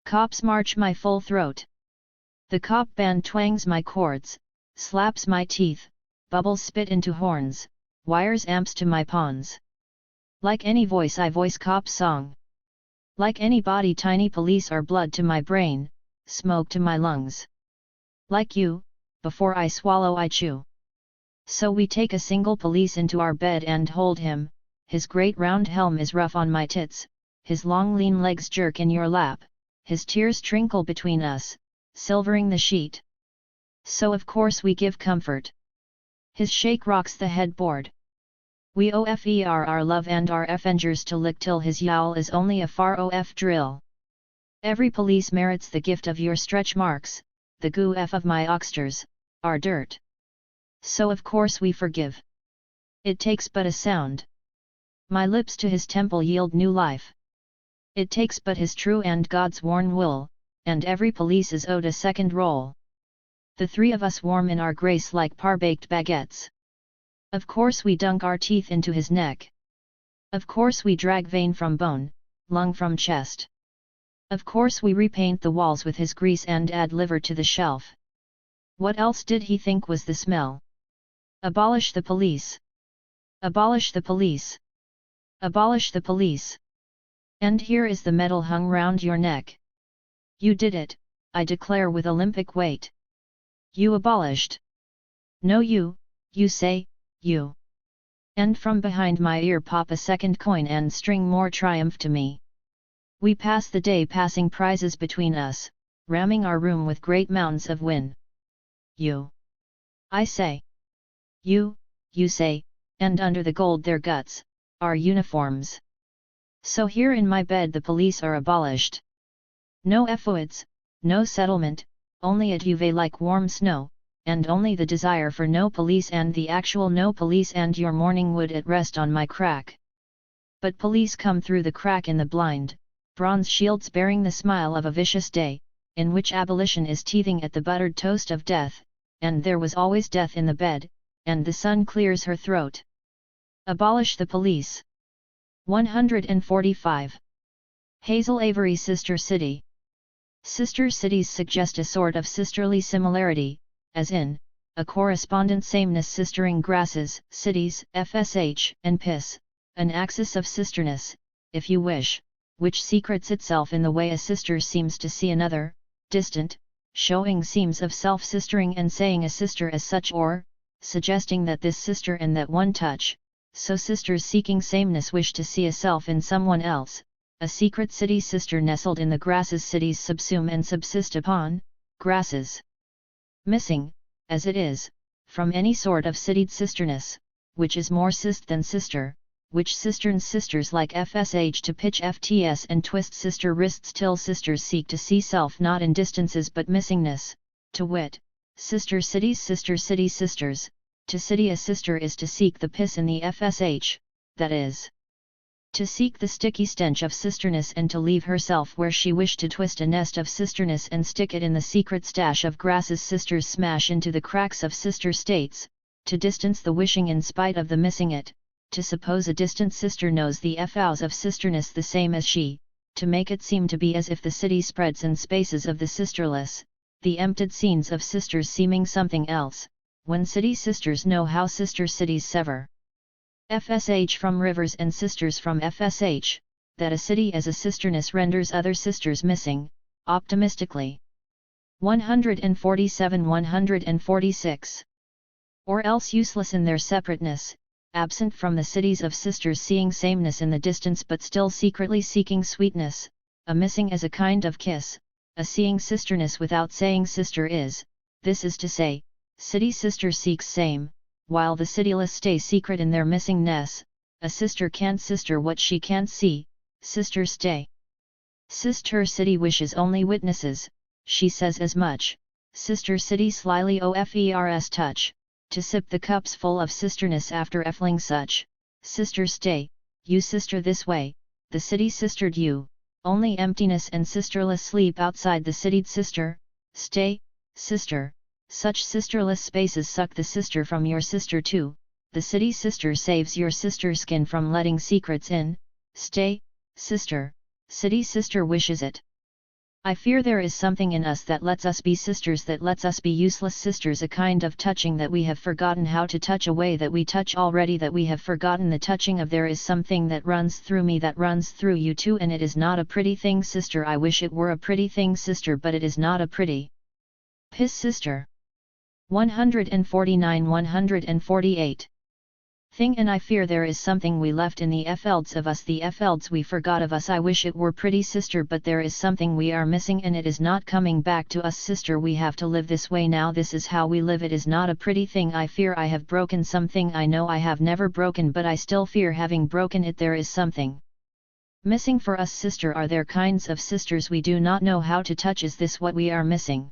A: Cops march my full throat. The cop band twangs my chords, slaps my teeth, bubbles spit into horns, wires amps to my pawns. Like any voice I voice cop song. Like any body tiny police are blood to my brain, smoke to my lungs. Like you, before I swallow I chew. So we take a single police into our bed and hold him, his great round helm is rough on my tits, his long lean legs jerk in your lap, his tears trinkle between us, silvering the sheet. So of course we give comfort. His shake rocks the headboard. We offer our love and our avengers to lick till his yowl is only a far off drill. Every police merits the gift of your stretch marks, the goof of my oxters, our dirt. So of course we forgive. It takes but a sound. My lips to his temple yield new life. It takes but his true and God's worn wool, and every police is owed a second roll. The three of us warm in our grace like par-baked baguettes. Of course we dunk our teeth into his neck. Of course we drag vein from bone, lung from chest. Of course we repaint the walls with his grease and add liver to the shelf. What else did he think was the smell? Abolish the police! Abolish the police! Abolish the police! And here is the medal hung round your neck. You did it, I declare with Olympic weight. You abolished. No you say, you. And from behind my ear pop a second coin and string more triumph to me. We pass the day passing prizes between us, ramming our room with great mounds of win. You. I say. You say, and under the gold their guts, are uniforms. So here in my bed the police are abolished. No FOIDs, no settlement, only a duvet like warm snow, and only the desire for no police and the actual no police and your morning wood at rest on my crack. But police come through the crack in the blind, bronze shields bearing the smile of a vicious day, in which abolition is teething at the buttered toast of death, and there was always death in the bed, and the sun clears her throat. Abolish the police. 145. Hazel Avery Sister City. Sister cities suggest a sort of sisterly similarity, as in, a correspondent sameness sistering grasses, cities, FSH, and PIS, an axis of sisterness, if you wish, which secrets itself in the way a sister seems to see another, distant, showing seams of self-sistering and saying a sister as such or, suggesting that this sister and that one touch, so sisters seeking sameness wish to see a self in someone else, a secret city sister nestled in the grasses cities subsume and subsist upon, grasses. Missing, as it is, from any sort of citied sisterness, which is more sist than sister, which cisterns sisters like FSH to pitch FTS and twist sister wrists till sisters seek to see self not in distances but missingness, to wit, sister cities sister city sisters, to city a sister is to seek the piss in the FSH, that is, to seek the sticky stench of sisterness and to leave herself where she wished to twist a nest of sisterness and stick it in the secret stash of grasses sisters smash into the cracks of sister states, to distance the wishing in spite of the missing it, to suppose a distant sister knows the FOs of sisterness the same as she, to make it seem to be as if the city spreads and spaces of the sisterless, the emptied scenes of sisters seeming something else, when city sisters know how sister cities sever FSH from rivers and sisters from FSH, that a city as a sisterness renders other sisters missing, optimistically. 147-146. Or else useless in their separateness, absent from the cities of sisters seeing sameness in the distance but still secretly seeking sweetness, a missing as a kind of kiss, a seeing sisterness without saying sister is, this is to say, city sister seeks same, while the cityless stay secret in their missingness, a sister can't sister what she can't see, sister stay. Sister city wishes only witnesses, she says as much, sister city slyly offers touch, to sip the cups full of sisterness after effling such, sister stay, you sister this way, the city sistered you, only emptiness and sisterless sleep outside the citied sister, stay, sister. Such sisterless spaces suck the sister from your sister too, the city sister saves your sister skin from letting secrets in, stay, sister, city sister wishes it. I fear there is something in us that lets us be sisters that lets us be useless sisters a kind of touching that we have forgotten how to touch a way that we touch already that we have forgotten the touching of there is something that runs through me that runs through you too and it is not a pretty thing sister I wish it were a pretty thing sister but it is not a pretty. Piss sister. 149-148. Thing and I fear there is something we left in the FLs of us the FLs we forgot of us I wish it were pretty sister but there is something we are missing and it is not coming back to us sister we have to live this way now this is how we live it is not a pretty thing I fear I have broken something I know I have never broken but I still fear having broken it there is something missing for us sister are there kinds of sisters we do not know how to touch is this what we are missing?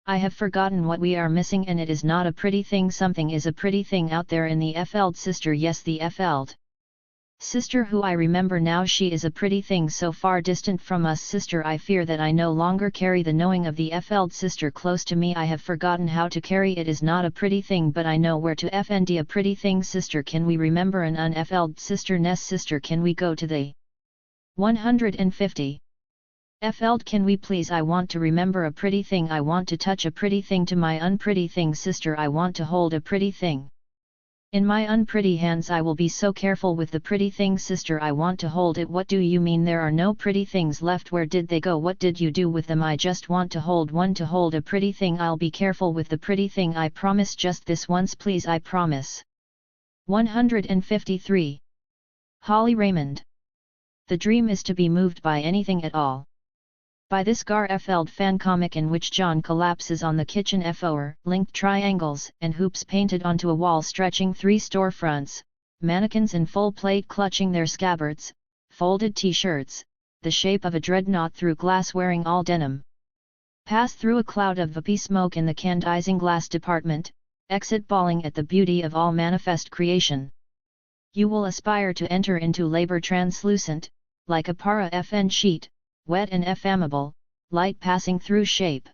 A: I have forgotten what we are missing and it is not a pretty thing something is a pretty thing out there in the FL'd sister yes the FL'd sister who I remember now she is a pretty thing so far distant from us sister I fear that I no longer carry the knowing of the FL'd sister close to me I have forgotten how to carry it is not a pretty thing but I know where to FND a pretty thing sister can we remember an un-FL'd sister ness sister can we go to the 150. FL'd can we please I want to remember a pretty thing I want to touch a pretty thing to my unpretty thing sister I want to hold a pretty thing. In my unpretty hands I will be so careful with the pretty thing sister I want to hold it what do you mean there are no pretty things left where did they go what did you do with them I just want to hold one to hold a pretty thing I'll be careful with the pretty thing I promise just this once please I promise. 153. Holly Raymond. The dream is to be moved by anything at all. By this Garfield fan comic in which John collapses on the kitchen floor, linked triangles and hoops painted onto a wall stretching 3 storefronts, mannequins in full plate clutching their scabbards, folded t-shirts, the shape of a dreadnought through glass wearing all denim. Pass through a cloud of vapid smoke in the canned isinglass department, exit bawling at the beauty of all manifest creation. You will aspire to enter into labor translucent, like a para FN sheet, wet and ephemeral, light passing through shape.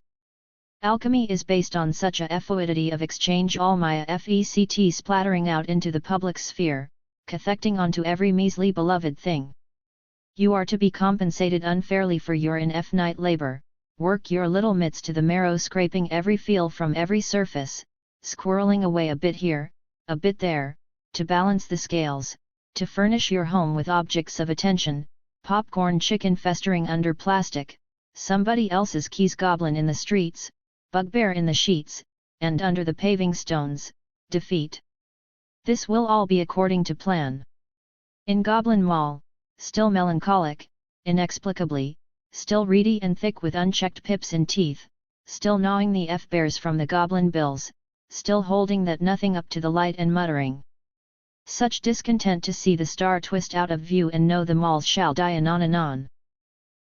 A: Alchemy is based on such a fluidity of exchange, all Maya fect splattering out into the public sphere, cathecting onto every measly beloved thing. You are to be compensated unfairly for your infinite labor, work your little mitts to the marrow, scraping every feel from every surface, squirreling away a bit here, a bit there, to balance the scales, to furnish your home with objects of attention, popcorn chicken festering under plastic, somebody else's keys goblin in the streets, bugbear in the sheets, and under the paving stones, defeat. This will all be according to plan. In Goblin Mall, still melancholic, inexplicably, still reedy and thick with unchecked pips in teeth, still gnawing the F-bears from the goblin bills, still holding that nothing up to the light and muttering such discontent to see the star twist out of view and know the mall shall die anon anon.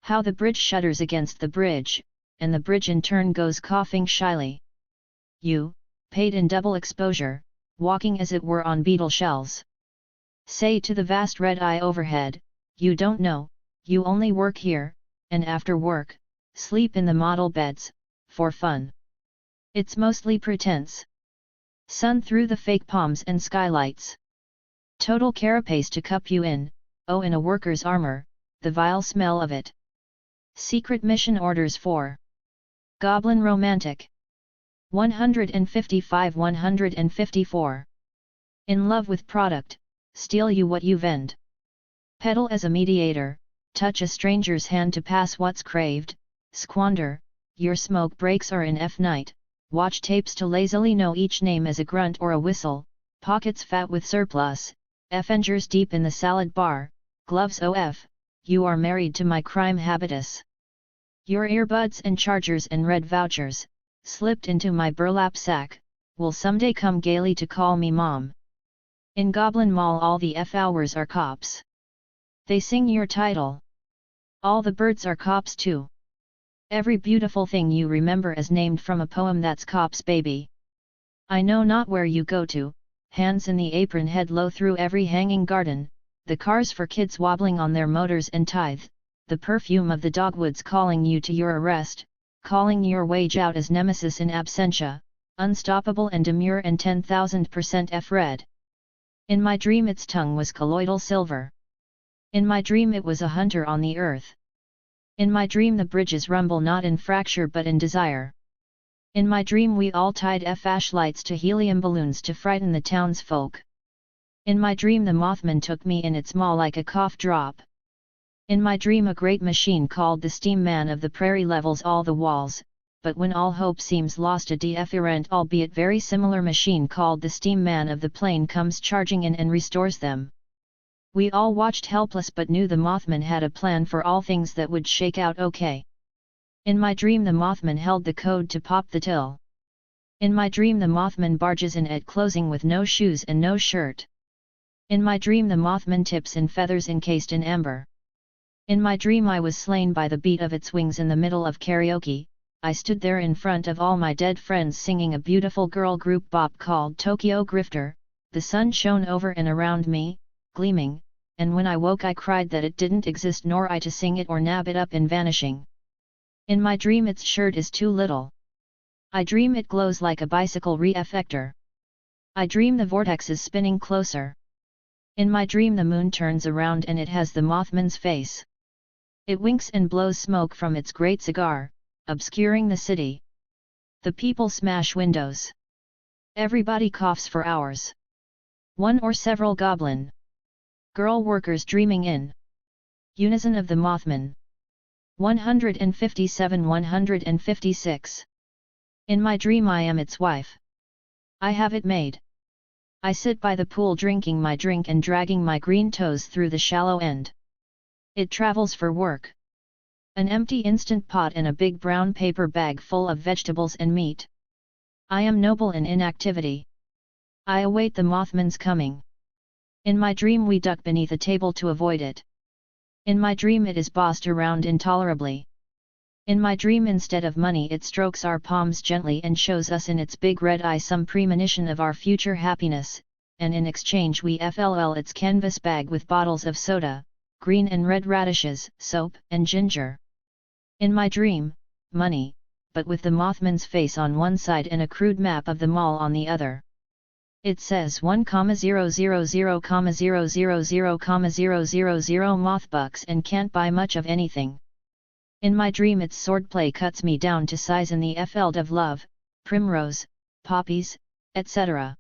A: How the bridge shudders against the bridge, and the bridge in turn goes coughing shyly. You, paid in double exposure, walking as it were on beetle shells. Say to the vast red eye overhead, you don't know, you only work here, and after work, sleep in the model beds, for fun. It's mostly pretense. Sun through the fake palms and skylights. Total carapace to cup you in, oh in a worker's armor, the vile smell of it. Secret mission orders for Goblin Romantic 155-154. In love with product, steal you what you vend. Peddle as a mediator, touch a stranger's hand to pass what's craved, squander, your smoke breaks are in F-night, watch tapes to lazily know each name as a grunt or a whistle, pockets fat with surplus, F-engers deep in the salad bar, gloves OF, you are married to my crime habitus. Your earbuds and chargers and red vouchers, slipped into my burlap sack, will someday come gaily to call me mom. In Goblin Mall all the F-hours are cops. They sing your title. All the birds are cops too. Every beautiful thing you remember is named from a poem that's cop's baby. I know not where you go to, hands in the apron head low through every hanging garden, the cars for kids wobbling on their motors and tithe, the perfume of the dogwoods calling you to your arrest, calling your wage out as nemesis in absentia, unstoppable and demure and 10,000% F-red. In my dream its tongue was colloidal silver. In my dream it was a hunter on the earth. In my dream the bridges rumble not in fracture but in desire. In my dream we all tied F-ash lights to helium balloons to frighten the townsfolk. In my dream the Mothman took me in its maw like a cough drop. In my dream a great machine called the Steam Man of the Prairie levels all the walls, but when all hope seems lost a different albeit very similar machine called the Steam Man of the Plain comes charging in and restores them. We all watched helpless but knew the Mothman had a plan for all things that would shake out okay. In my dream the Mothman held the code to pop the till. In my dream the Mothman barges in at closing with no shoes and no shirt. In my dream the Mothman tips in feathers encased in amber. In my dream I was slain by the beat of its wings in the middle of karaoke. I stood there in front of all my dead friends singing a beautiful girl group bop called Tokyo Grifter. The sun shone over and around me, gleaming, and when I woke I cried that it didn't exist nor I to sing it or nab it up in vanishing. In my dream its shirt is too little. I dream it glows like a bicycle re-effector. I dream the vortex is spinning closer. In my dream the moon turns around and it has the Mothman's face. It winks and blows smoke from its great cigar, obscuring the city. The people smash windows. Everybody coughs for hours. One or several goblin girl workers dreaming in unison of the Mothman. 157-156. In my dream I am its wife. I have it made. I sit by the pool drinking my drink and dragging my green toes through the shallow end. It travels for work. An empty instant pot and a big brown paper bag full of vegetables and meat. I am noble in inactivity. I await the Mothman's coming. In my dream we duck beneath a table to avoid it. In my dream it is bossed around intolerably. In my dream instead of money it strokes our palms gently and shows us in its big red eye some premonition of our future happiness, and in exchange we FLL its canvas bag with bottles of soda, green and red radishes, soap and ginger. In my dream, money, but with the Mothman's face on one side and a crude map of the mall on the other. It says 1,000,000,000,000 moth bucks and can't buy much of anything. In my dream its swordplay cuts me down to size in the field of love, primrose, poppies, etc.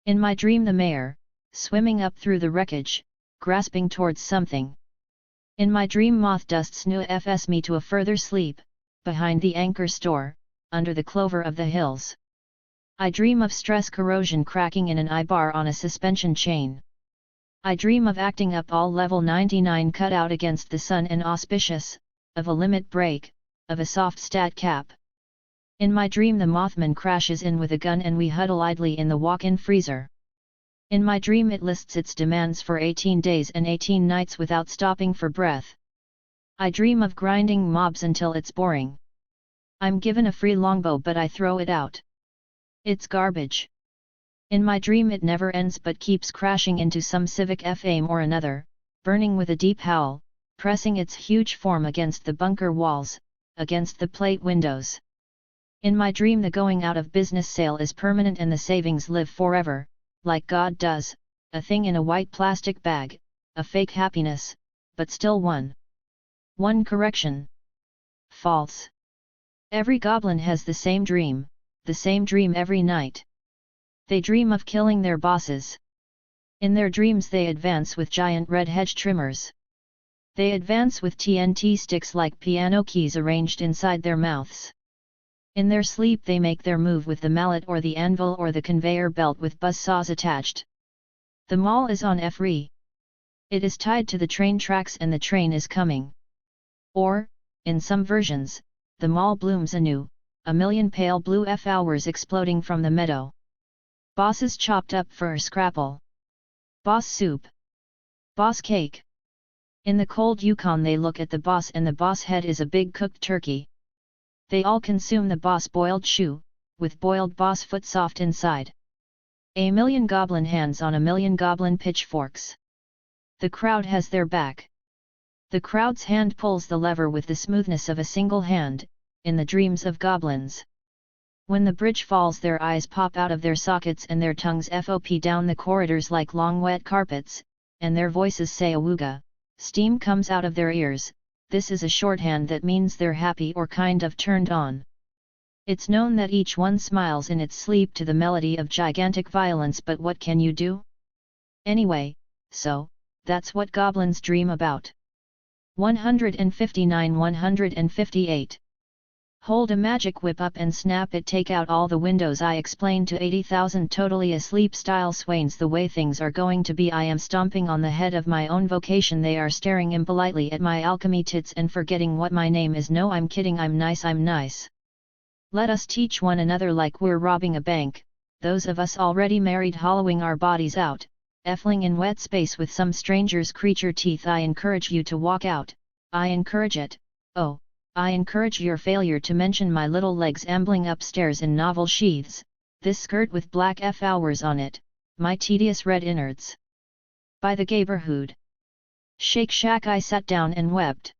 A: In my dream the mayor, swimming up through the wreckage, grasping towards something. In my dream moth dusts nu fs me to a further sleep, behind the anchor store, under the clover of the hills. I dream of stress corrosion cracking in an eye-bar on a suspension chain. I dream of acting up all level 99 cut out against the sun and auspicious, of a limit break, of a soft stat cap. In my dream the Mothman crashes in with a gun and we huddle idly in the walk-in freezer. In my dream it lists its demands for 18 days and 18 nights without stopping for breath. I dream of grinding mobs until it's boring. I'm given a free longbow but I throw it out. It's garbage. In my dream it never ends but keeps crashing into some civic aim or another, burning with a deep howl, pressing its huge form against the bunker walls, against the plate windows. In my dream the going out of business sale is permanent and the savings live forever, like God does, a thing in a white plastic bag, a fake happiness, but still one. One correction. False. Every goblin has the same dream every night. They dream of killing their bosses. In their dreams they advance with giant red hedge trimmers. They advance with TNT sticks like piano keys arranged inside their mouths. In their sleep they make their move with the mallet or the anvil or the conveyor belt with buzz saws attached. The mall is on FRE. It is tied to the train tracks and the train is coming. Or, in some versions, the mall blooms anew, a million pale blue flowers exploding from the meadow. Bosses chopped up for scrapple. Boss soup. Boss cake. In the cold Yukon they look at the boss and the boss head is a big cooked turkey. They all consume the boss boiled shoe, with boiled boss foot soft inside. A million goblin hands on a million goblin pitchforks. The crowd has their back. The crowd's hand pulls the lever with the smoothness of a single hand, in the dreams of goblins. When the bridge falls their eyes pop out of their sockets and their tongues fop down the corridors like long wet carpets, and their voices say awooga, steam comes out of their ears. This is a shorthand that means they're happy or kind of turned on. It's known that each one smiles in its sleep to the melody of gigantic violence, but what can you do? Anyway, so, that's what goblins dream about. 159-158. Hold a magic whip up and snap it, take out all the windows. I explain to 80,000 totally asleep style swains the way things are going to be. I am stomping on the head of my own vocation. They are staring impolitely at my alchemy tits and forgetting what my name is. No, I'm kidding, I'm nice. Let us teach one another like we're robbing a bank, those of us already married hollowing our bodies out, effling in wet space with some stranger's creature teeth. I encourage you to walk out, I encourage it, oh, I encourage your failure to mention my little legs ambling upstairs in novel sheaths, this skirt with black flowers on it, my tedious red innards. By the Gaberhood. Shake Shack. I sat down and wept.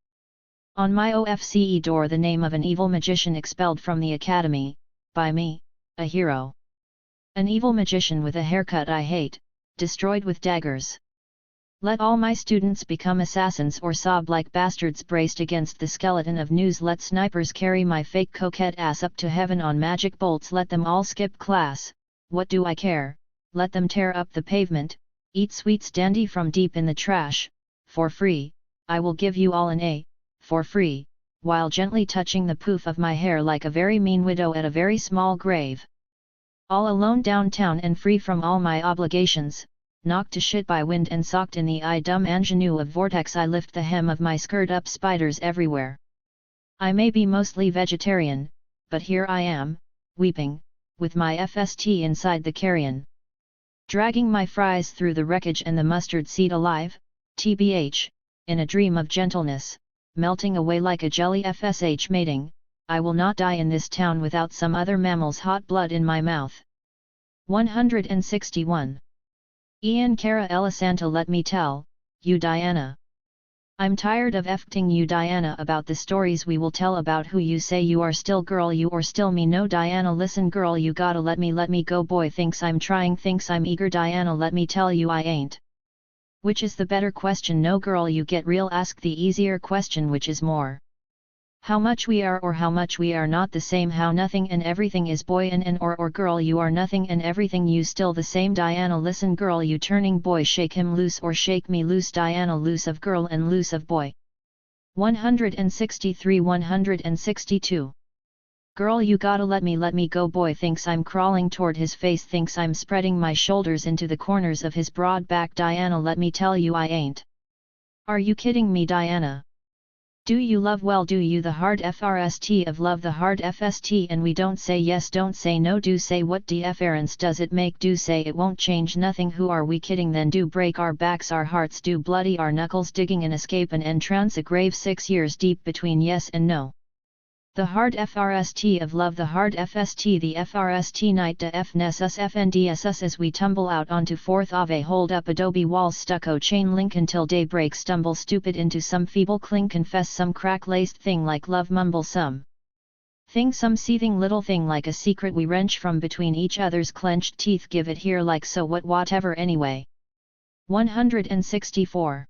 A: On my OFCE door the name of an evil magician expelled from the academy, by me, a hero. An evil magician with a haircut I hate, destroyed with daggers. Let all my students become assassins or sob like bastards braced against the skeleton of news. Let snipers carry my fake coquette ass up to heaven on magic bolts. Let them all skip class, what do I care? Let them tear up the pavement, eat sweets dandy from deep in the trash, for free. I will give you all an A, for free, while gently touching the poof of my hair like a very mean widow at a very small grave. All alone downtown and free from all my obligations, knocked to shit by wind and socked in the eye dumb ingenue of vortex. I lift the hem of my skirt up, spiders everywhere. I may be mostly vegetarian, but here I am, weeping, with my FST inside the carrion. Dragging my fries through the wreckage and the mustard seed alive, TBH, in a dream of gentleness, melting away like a jelly FSH mating. I will not die in this town without some other mammal's hot blood in my mouth. 161. Ian Cara Elisanta. Let me tell you, Diana. I'm tired of effing you Diana about the stories we will tell about who you say you are still girl you or still me no Diana listen girl you gotta let me go boy thinks I'm trying thinks I'm eager Diana let me tell you I ain't. Which is the better question no girl you get real ask the easier question which is more. How much we are or how much we are not the same how nothing and everything is boy and or girl you are nothing and everything you still the same Diana listen girl you turning boy shake him loose or shake me loose Diana loose of girl and loose of boy. 163-162 Girl you gotta let me go boy thinks I'm crawling toward his face thinks I'm spreading my shoulders into the corners of his broad back Diana let me tell you I ain't. Are you kidding me Diana? Do you love well do you the hard FRST of love the hard FST and we don't say yes don't say no do say what difference does it make do say it won't change nothing who are we kidding then do break our backs our hearts do bloody our knuckles digging an escape an entrance a grave 6 years deep between yes and no. The hard FRST of love the hard FST the FRST night de FNSS FNDSS as we tumble out onto 4th Ave hold up adobe walls stucco chain link until daybreak stumble stupid into some feeble cling confess some crack-laced thing like love mumble some thing some seething little thing like a secret we wrench from between each other's clenched teeth give it here like so what whatever anyway. 164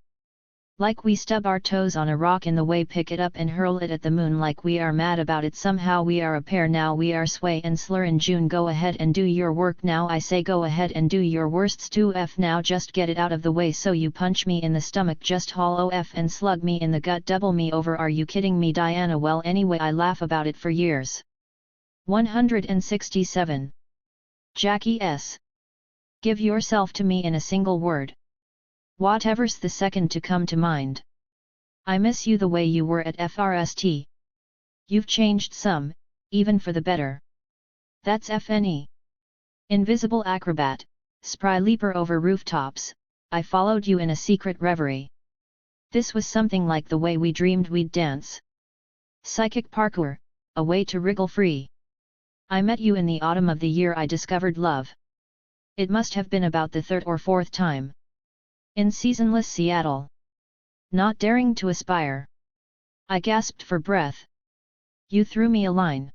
A: Like we stub our toes on a rock in the way pick it up and hurl it at the moon like we are mad about it somehow we are a pair now we are sway and slur in June go ahead and do your work now I say go ahead and do your worst stu f now just get it out of the way so you punch me in the stomach just haul off and slug me in the gut double me over are you kidding me Diana well anyway I laugh about it for years. 167 Jackie S. Give yourself to me in a single word. Whatever's the second to come to mind. I miss you the way you were at FRST. You've changed some, even for the better. That's FNE. Invisible acrobat, spry leaper over rooftops, I followed you in a secret reverie. This was something like the way we dreamed we'd dance. Psychic parkour, a way to wriggle free. I met you in the autumn of the year I discovered love. It must have been about the 3rd or 4th time. In seasonless Seattle. Not daring to aspire. I gasped for breath. You threw me a line.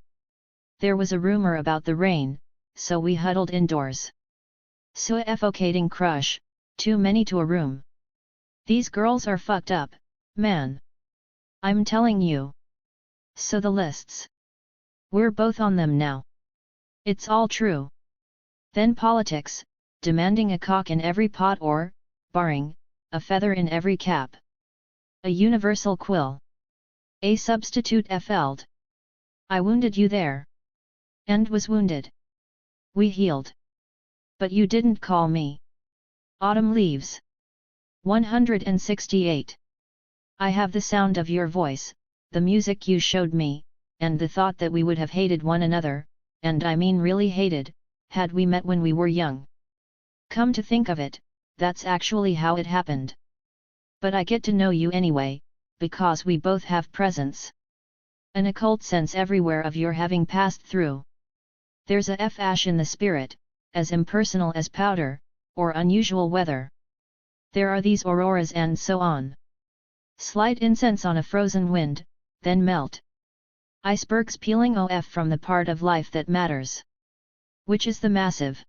A: There was a rumor about the rain, so we huddled indoors. Suffocating crush, too many to a room. These girls are fucked up, man. I'm telling you. So the lists. We're both on them now. It's all true. Then politics, demanding a cock in every pot or, barring, a feather in every cap. A universal quill. A substitute feld. I wounded you there. And was wounded. We healed. But you didn't call me. Autumn leaves. 168. I have the sound of your voice, the music you showed me, and the thought that we would have hated one another, and I mean really hated, had we met when we were young. Come to think of it, that's actually how it happened. But I get to know you anyway, because we both have presence. An occult sense everywhere of your having passed through. There's a f-ash in the spirit, as impersonal as powder, or unusual weather. There are these auroras and so on. Slight incense on a frozen wind, then melt. Icebergs peeling off from the part of life that matters. Which is the massive.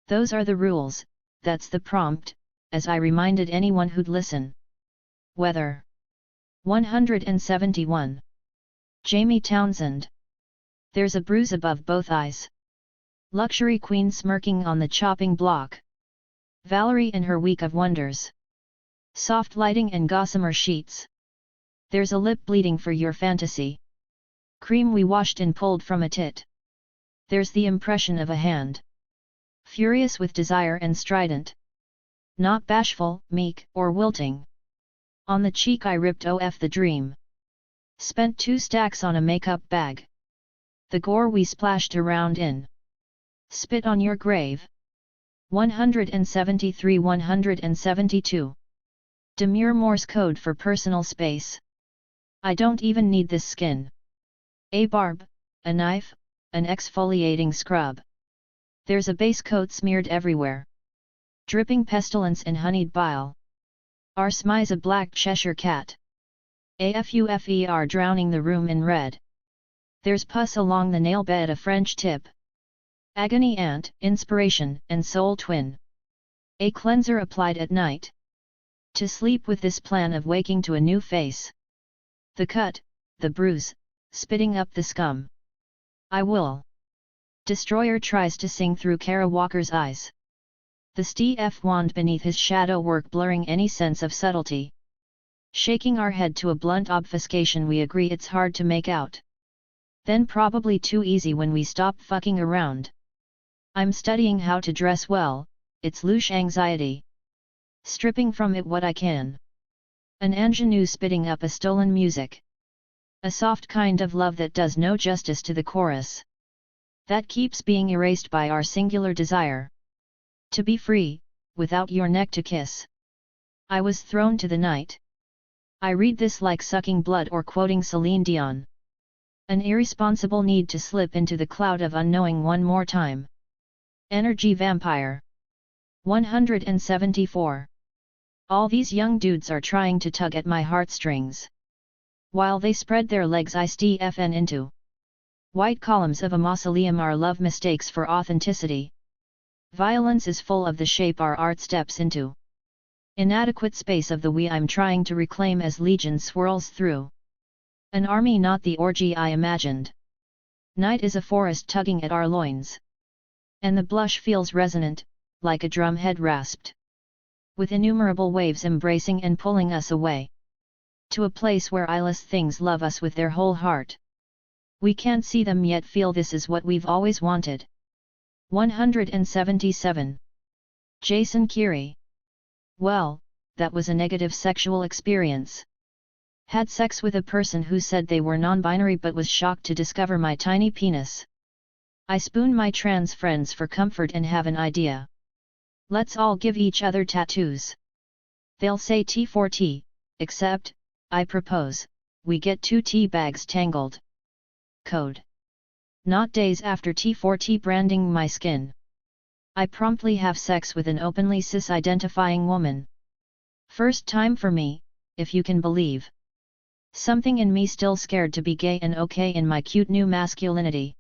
A: Those are the rules. That's the prompt, as I reminded anyone who'd listen. Weather. 171. Jamie Townsend. There's a bruise above both eyes. Luxury queen smirking on the chopping block. Valerie in her week of wonders. Soft lighting and gossamer sheets. There's a lip bleeding for your fantasy. Cream we washed and pulled from a tit. There's the impression of a hand. Furious with desire and strident. Not bashful, meek, or wilting. On the cheek I ripped off the dream. Spent 2 stacks on a makeup bag. The gore we splashed around in. Spit on your grave. 173-172. Demure Morse code for personal space. I don't even need this skin. A barb, a knife, an exfoliating scrub. There's a base coat smeared everywhere. Dripping pestilence and honeyed bile. R smize a black Cheshire cat. AFUFER drowning the room in red. There's pus along the nail bed a French tip. Agony ant, inspiration and soul twin. A cleanser applied at night. To sleep with this plan of waking to a new face. The cut, the bruise, spitting up the scum. I will. Destroyer tries to sing through Kara Walker's eyes. The Stef wand beneath his shadow work blurring any sense of subtlety. Shaking our head to a blunt obfuscation we agree it's hard to make out. Then probably too easy when we stop fucking around. I'm studying how to dress well, it's louche anxiety. Stripping from it what I can. An ingenue spitting up a stolen music. A soft kind of love that does no justice to the chorus. That keeps being erased by our singular desire. To be free, without your neck to kiss. I was thrown to the night. I read this like sucking blood or quoting Celine Dion. An irresponsible need to slip into the cloud of unknowing one more time. Energy vampire. 174. All these young dudes are trying to tug at my heartstrings. While they spread their legs I stfn into. White columns of a mausoleum are love mistakes for authenticity. Violence is full of the shape our art steps into. Inadequate space of the we I'm trying to reclaim as legion swirls through. An army not the orgy I imagined. Night is a forest tugging at our loins. And the blush feels resonant, like a drumhead rasped. With innumerable waves embracing and pulling us away. To a place where eyeless things love us with their whole heart. We can't see them yet feel this is what we've always wanted. 177. Jason Kiri. Well, that was a negative sexual experience. Had sex with a person who said they were non-binary but was shocked to discover my tiny penis. I spoon my trans friends for comfort and have an idea. Let's all give each other tattoos. They'll say T4T, except, I propose, we get 2 tea bags tangled. Code. Not days after T4T branding my skin. I promptly have sex with an openly cis-identifying woman. First time for me, if you can believe. Something in me still scared to be gay and okay in my cute new masculinity.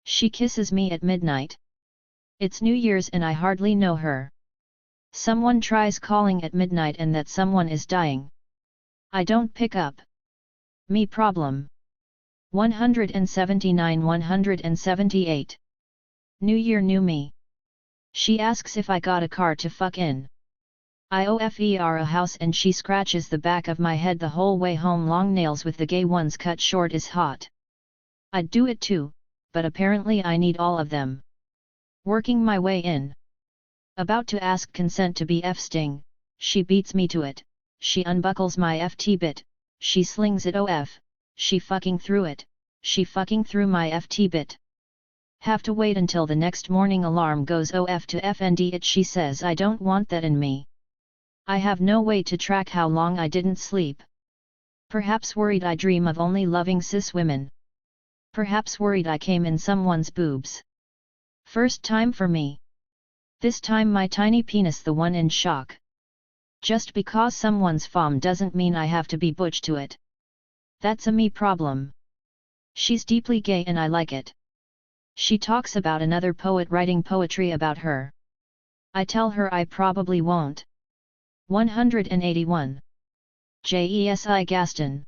A: She kisses me at midnight. It's New Year's and I hardly know her. Someone tries calling at midnight and that someone is dying. I don't pick up. Me problem. 179-178. New Year new me. She asks if I got a car to fuck in. I offer a house and she scratches the back of my head the whole way home. Long nails with the gay ones cut short is hot. I'd do it too, but apparently I need all of them. Working my way in. About to ask consent to be F-sting, she beats me to it, she unbuckles my FT bit, she slings it OF, she fucking threw it, she fucking threw my FT bit. Have to wait until the next morning alarm goes OF to FND it. She says I don't want that in me. I have no way to track how long I didn't sleep. Perhaps worried I dream of only loving cis women. Perhaps worried I came in someone's boobs. First time for me. This time my tiny penis the one in shock. Just because someone's femme doesn't mean I have to be butch to it. That's a me problem. She's deeply gay and I like it. She talks about another poet writing poetry about her. I tell her I probably won't. 181. Jesi Gaston.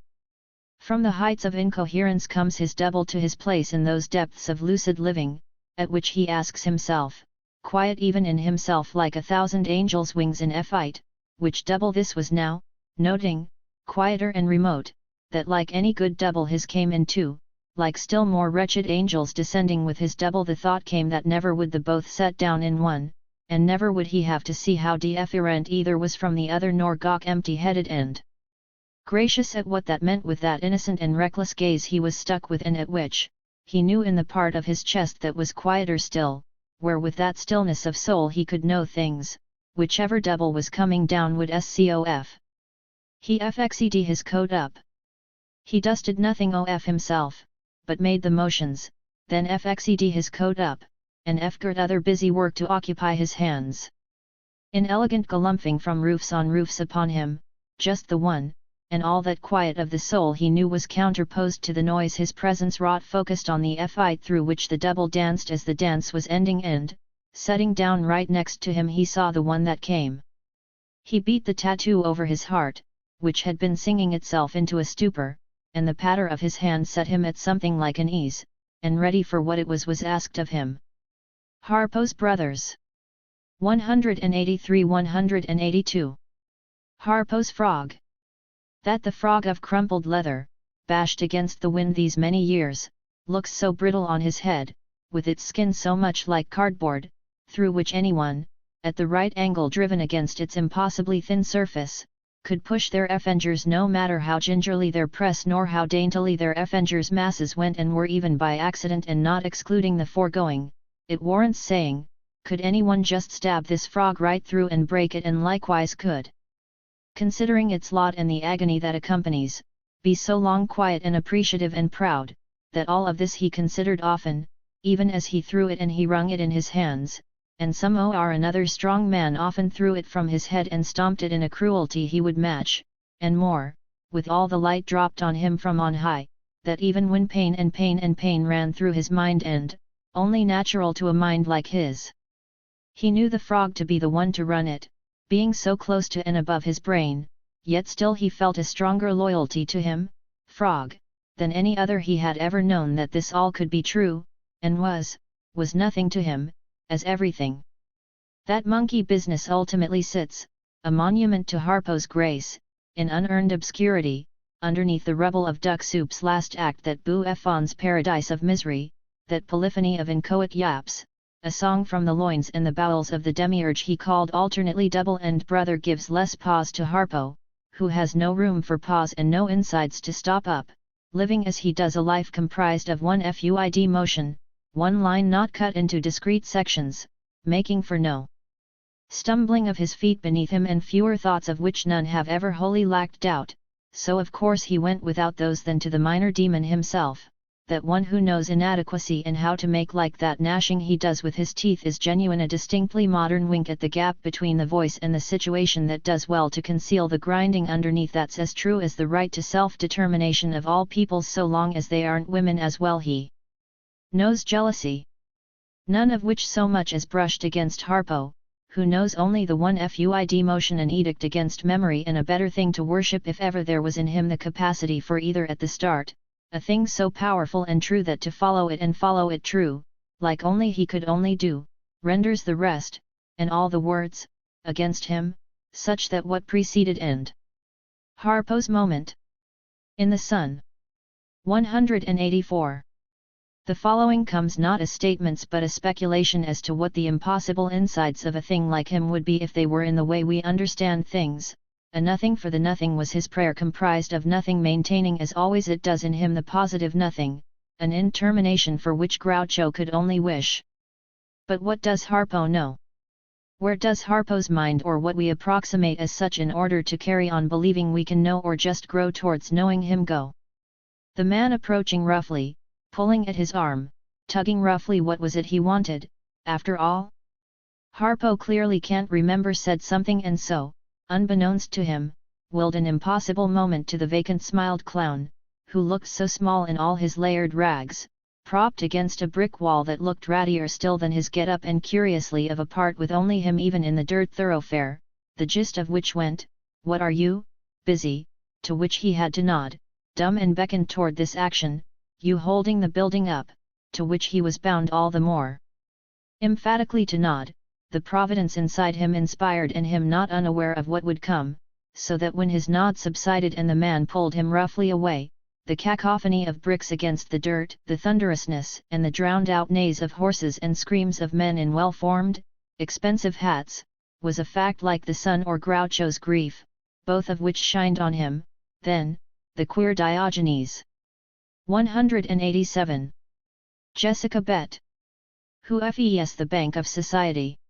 A: From the heights of incoherence comes his double to his place in those depths of lucid living, at which he asks himself, quiet even in himself like 1,000 angels' wings in F-ite, which double this was now, noting, quieter and remote, that like any good double his came in too, like still more wretched angels descending with his double. The thought came that never would the both set down in one, and never would he have to see how different either was from the other nor gawk empty-headed and gracious at what that meant with that innocent and reckless gaze he was stuck with and at which, he knew in the part of his chest that was quieter still, where with that stillness of soul he could know things, whichever double was coming down would scof. He fxed his coat up. He dusted nothing of himself, but made the motions, then fxed his coat up, and fgirt other busy work to occupy his hands. Inelegant galumphing from roofs on roofs upon him, just the one, and all that quiet of the soul he knew was counterposed to the noise his presence wrought, focused on the fight through which the double danced as the dance was ending, and, setting down right next to him, he saw the one that came. He beat the tattoo over his heart, which had been singing itself into a stupor, and the patter of his hand set him at something like an ease, and ready for what it was asked of him. Harpo's brothers. 183–182. Harpo's frog. That the frog of crumpled leather, bashed against the wind these many years, looks so brittle on his head, with its skin so much like cardboard, through which anyone, at the right angle driven against its impossibly thin surface, could push their effengers, no matter how gingerly their press nor how daintily their effengers' masses went and were, even by accident and not excluding the foregoing, it warrants saying, could anyone just stab this frog right through and break it, and likewise could, considering its lot and the agony that accompanies, be so long quiet and appreciative and proud, that all of this he considered often, even as he threw it and he wrung it in his hands, and some or another strong man often threw it from his head and stomped it in a cruelty he would match, and more, with all the light dropped on him from on high, that even when pain ran through his mind, and, only natural to a mind like his, he knew the frog to be the one to run it, being so close to and above his brain, yet still he felt a stronger loyalty to him, frog, than any other he had ever known, that this all could be true, and was nothing to him, as everything. That monkey business ultimately sits, a monument to Harpo's grace, in unearned obscurity, underneath the rubble of Duck Soup's last act, that Bufffon's paradise of misery, that polyphony of inchoate yaps, a song from the loins and the bowels of the demiurge he called alternately double and brother, gives less pause to Harpo, who has no room for pause and no insides to stop up, living as he does a life comprised of one fluid motion, one line not cut into discrete sections, making for no stumbling of his feet beneath him, and fewer thoughts of which none have ever wholly lacked doubt. So of course he went without those than to the minor demon himself, that one who knows inadequacy and how to make like that gnashing he does with his teeth is genuine, a distinctly modern wink at the gap between the voice and the situation, that does well to conceal the grinding underneath, that's as true as the right to self-determination of all peoples so long as they aren't women as well. He knows jealousy, none of which so much as brushed against Harpo, who knows only the one fluid motion, an edict against memory, and a better thing to worship if ever there was in him the capacity for either at the start, a thing so powerful and true that to follow it and follow it true, like only he could only do, renders the rest, and all the words, against him, such that what preceded end. Harpo's moment. In the Sun. 184. The following comes not as statements but a speculation as to what the impossible insides of a thing like him would be if they were in the way we understand things. A nothing, for the nothing was his prayer, comprised of nothing, maintaining as always it does in him the positive nothing, an intermination for which Groucho could only wish. But what does Harpo know? Where does Harpo's mind, or what we approximate as such in order to carry on believing we can know or just grow towards knowing him, go? The man approaching roughly, pulling at his arm, tugging roughly, what was it he wanted, after all? Harpo clearly can't remember, said something, and so, unbeknownst to him, willed an impossible moment to the vacant smiled clown, who looked so small in all his layered rags, propped against a brick wall that looked rattier still than his get-up, and curiously of a part with only him even in the dirt thoroughfare, the gist of which went, "What are you, busy?" to which he had to nod, dumb, and beckoned toward this action, "You holding the building up?" to which he was bound all the more emphatically to nod. The providence inside him inspired, and him not unaware of what would come, so that when his nod subsided and the man pulled him roughly away, the cacophony of bricks against the dirt, the thunderousness and the drowned-out neighs of horses and screams of men in well-formed, expensive hats, was a fact like the sun or Groucho's grief, both of which shined on him. Then, the queer Diogenes. 187. Jessica Bet. Who fes the Bank of Society?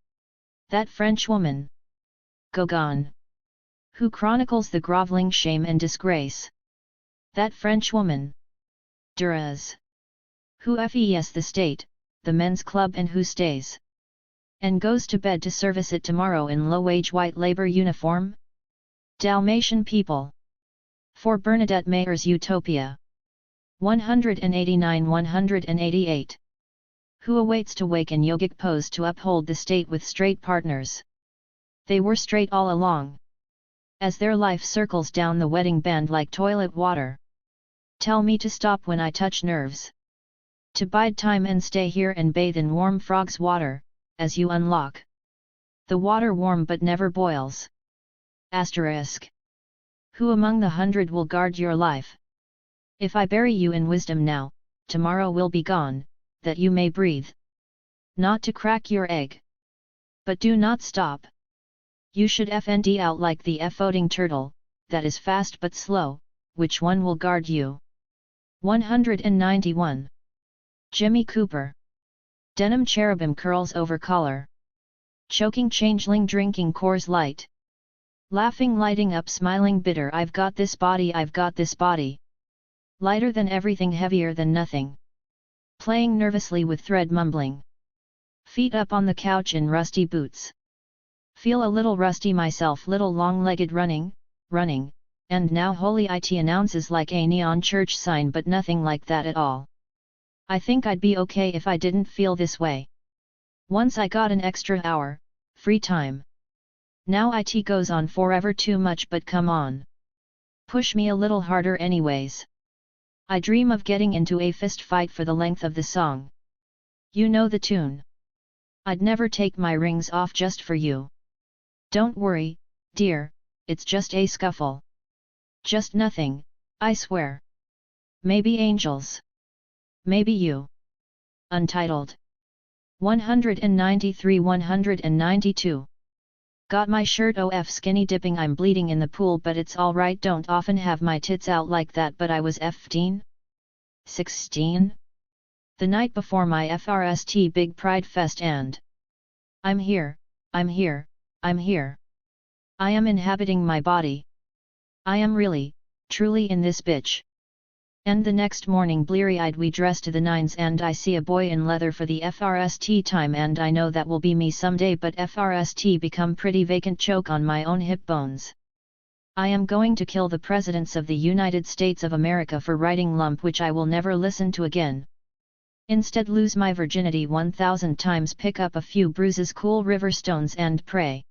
A: That French woman. Gauguin. Who chronicles the grovelling shame and disgrace? That French woman. Duras. Who fes the state, the men's club, and who stays and goes to bed to service it tomorrow in low-wage white labor uniform? Dalmatian people. For Bernadette Mayer's Utopia. 189-188. Who awaits to wake in yogic pose to uphold the state with straight partners? They were straight all along. As their life circles down the wedding band like toilet water. Tell me to stop when I touch nerves. To bide time and stay here and bathe in warm frog's water, as you unlock. The water warm but never boils. Asterisk. Who among the 100 will guard your life? If I bury you in wisdom now, tomorrow will be gone, that you may breathe. Not to crack your egg. But do not stop. You should FND out like the F-voting turtle, that is fast but slow, which one will guard you? 191. Jimmy Cooper. Denim cherubim curls over collar. Choking changeling drinking Coors Light. Laughing lighting up smiling bitter I've got this body I've got this body. Lighter than everything heavier than nothing. Playing nervously with thread mumbling. Feet up on the couch in rusty boots. Feel a little rusty myself little long-legged running, and now Holy IT announces like a neon church sign but nothing like that at all. I think I'd be okay if I didn't feel this way. Once I got an extra hour, free time. Now IT goes on forever too much but come on. Push me a little harder anyways. I dream of getting into a fist fight for the length of the song. You know the tune. I'd never take my rings off just for you. Don't worry, dear, it's just a scuffle. Just nothing, I swear. Maybe angels. Maybe you. Untitled. 193-192. Got my shirt off skinny dipping I'm bleeding in the pool but it's alright don't often have my tits out like that but I was 15? 16? The night before my FRST Big Pride Fest and I'm here. I am inhabiting my body. I am really, truly in this bitch. And the next morning bleary-eyed we dress to the nines and I see a boy in leather for the FRST time and I know that will be me someday but FRST become pretty vacant choke on my own hip bones. I am going to kill the presidents of the United States of America for writing lump which I will never listen to again. Instead lose my virginity 1,000 times pick up a few bruises cool river stones and pray.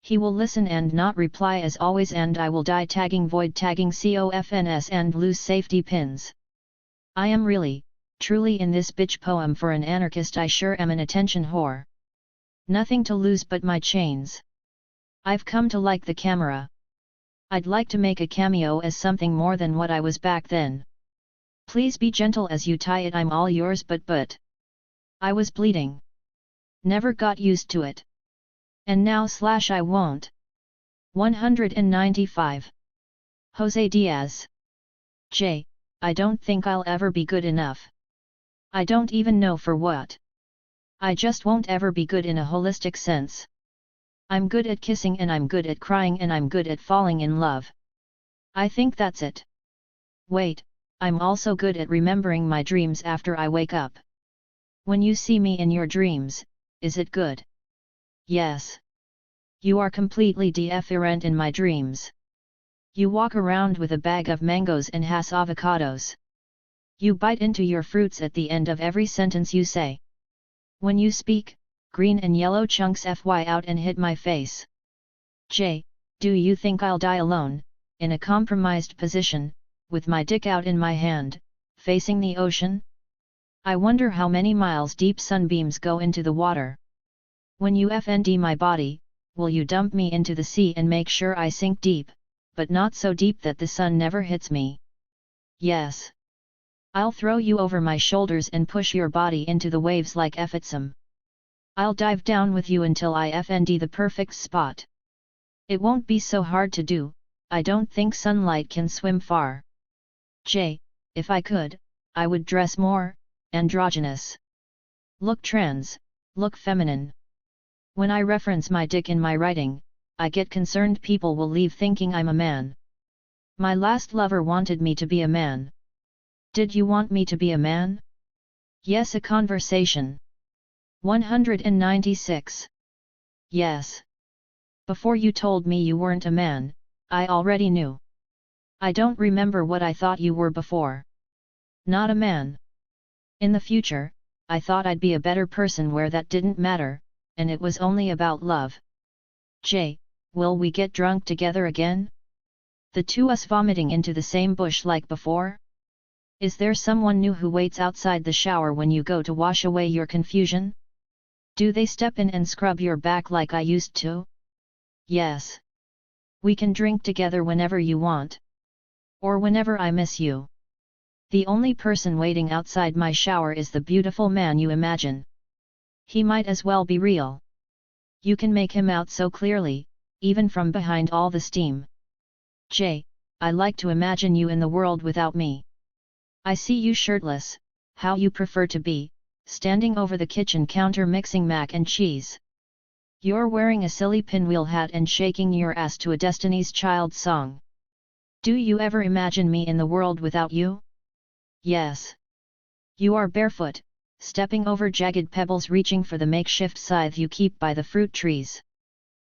A: He will listen and not reply as always and I will die tagging void tagging COFNS and lose safety pins. I am really, truly in this bitch poem for an anarchist I sure am an attention whore. Nothing to lose but my chains. I've come to like the camera. I'd like to make a cameo as something more than what I was back then. Please be gentle as you tie it I'm all yours but. I was bleeding. Never got used to it. And now / I won't. 195. Jose Diaz. J. I don't think I'll ever be good enough. I don't even know for what. I just won't ever be good in a holistic sense. I'm good at kissing and I'm good at crying and I'm good at falling in love. I think that's it. Wait, I'm also good at remembering my dreams after I wake up. When you see me in your dreams, is it good? Yes. You are completely different in my dreams. You walk around with a bag of mangoes and has avocados. You bite into your fruits at the end of every sentence you say. When you speak, green and yellow chunks fly out and hit my face. J. Do you think I'll die alone, in a compromised position, with my dick out in my hand, facing the ocean? I wonder how many miles deep sunbeams go into the water. When you FND my body, will you dump me into the sea and make sure I sink deep, but not so deep that the sun never hits me? Yes. I'll throw you over my shoulders and push your body into the waves like Effetsum. I'll dive down with you until I FND the perfect spot. It won't be so hard to do, I don't think sunlight can swim far. J. If I could, I would dress more androgynous. Look trans, look feminine. When I reference my dick in my writing, I get concerned people will leave thinking I'm a man. My last lover wanted me to be a man. Did you want me to be a man? Yes, a conversation. 196. Yes. Before you told me you weren't a man, I already knew. I don't remember what I thought you were before. Not a man. In the future, I thought I'd be a better person where that didn't matter, and it was only about love. J, will we get drunk together again? The two us vomiting into the same bush like before? Is there someone new who waits outside the shower when you go to wash away your confusion? Do they step in and scrub your back like I used to? Yes. We can drink together whenever you want. Or whenever I miss you. The only person waiting outside my shower is the beautiful man you imagine. He might as well be real. You can make him out so clearly, even from behind all the steam. J, I like to imagine you in the world without me. I see you shirtless, how you prefer to be, standing over the kitchen counter mixing mac and cheese. You're wearing a silly pinwheel hat and shaking your ass to a Destiny's Child song. Do you ever imagine me in the world without you? Yes. You are barefoot, stepping over jagged pebbles reaching for the makeshift scythe you keep by the fruit trees.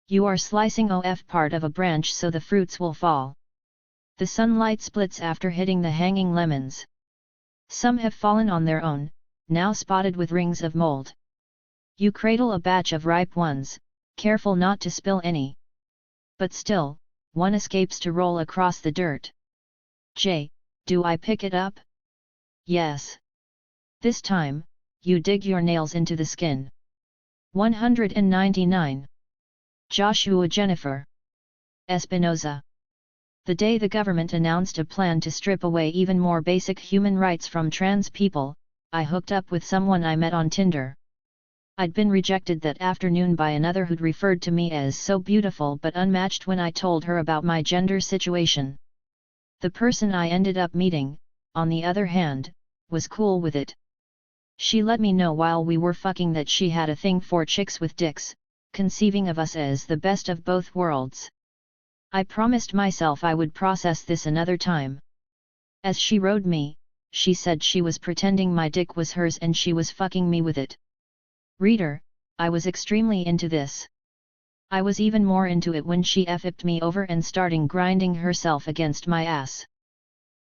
A: You are slicing off part of a branch so the fruits will fall. The sunlight splits after hitting the hanging lemons. Some have fallen on their own, now spotted with rings of mold. You cradle a batch of ripe ones, careful not to spill any. But still, one escapes to roll across the dirt. J, do I pick it up? Yes. This time, you dig your nails into the skin. 199. Joshua Jennifer Espinoza. The day the government announced a plan to strip away even more basic human rights from trans people, I hooked up with someone I met on Tinder. I'd been rejected that afternoon by another who'd referred to me as so beautiful but unmatched when I told her about my gender situation. The person I ended up meeting, on the other hand, was cool with it. She let me know while we were fucking that she had a thing for chicks with dicks, conceiving of us as the best of both worlds. I promised myself I would process this another time. As she rode me, she said she was pretending my dick was hers and she was fucking me with it. Reader, I was extremely into this. I was even more into it when she f-ipped me over and starting grinding herself against my ass.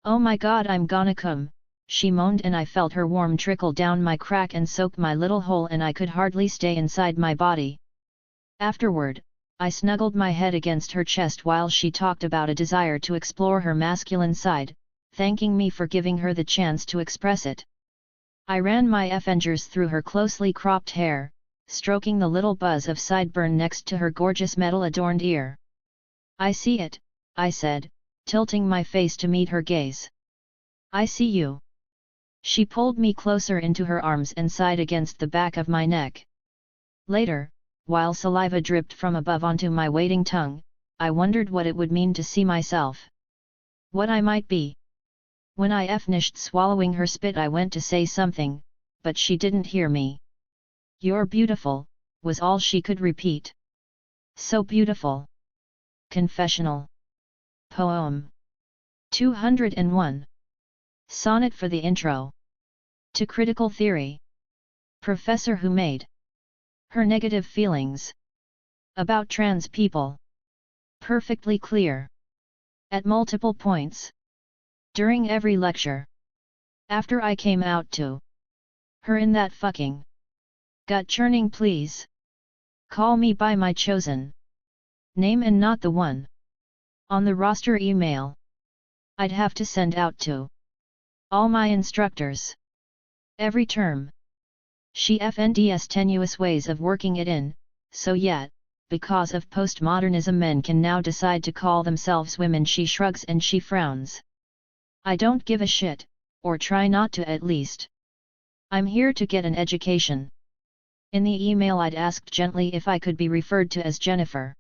A: Oh my god, I'm gonna come, she moaned, and I felt her warm trickle down my crack and soak my little hole, and I could hardly stay inside my body. Afterward, I snuggled my head against her chest while she talked about a desire to explore her masculine side, thanking me for giving her the chance to express it. I ran my fingers through her closely cropped hair, stroking the little buzz of sideburn next to her gorgeous metal-adorned ear. I see it, I said, tilting my face to meet her gaze. I see you. She pulled me closer into her arms and sighed against the back of my neck. Later, while saliva dripped from above onto my waiting tongue, I wondered what it would mean to see myself. What I might be. When I finished swallowing her spit, I went to say something, but she didn't hear me. You're beautiful, was all she could repeat. So beautiful. Confessional. Poem. 201. Sonnet for the intro. To critical theory. Professor who made her negative feelings about trans people perfectly clear at multiple points during every lecture. After I came out to her in that fucking gut churning please call me by my chosen name and not the one on the roster email I'd have to send out to all my instructors every term. She FND's tenuous ways of working it in, so yet, because of postmodernism men can now decide to call themselves women. She shrugs and she frowns. I don't give a shit, or try not to at least. I'm here to get an education. In the email I'd asked gently if I could be referred to as Jennifer.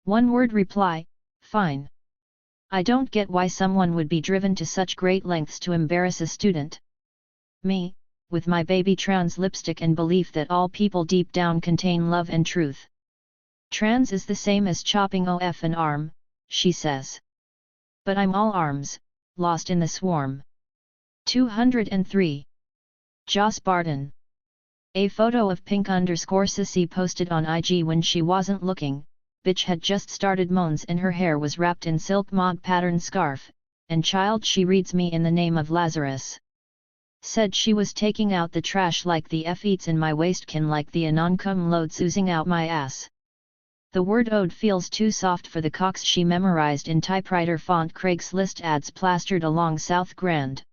A: One word reply, fine. I don't get why someone would be driven to such great lengths to embarrass a student. Me, with my baby trans lipstick and belief that all people deep down contain love and truth. Trans is the same as chopping off an arm, she says. But I'm all arms, lost in the swarm. 203. Joss Barton. A photo of pink_sissy posted on IG when she wasn't looking. Bitch had just started moans and her hair was wrapped in silk mod pattern scarf, and child she reads me in the name of Lazarus. Said she was taking out the trash like the F eats in my waistkin like the Anoncum loads oozing out my ass. The word ode feels too soft for the cocks she memorized in typewriter font. Craigslist ads plastered along South Grand.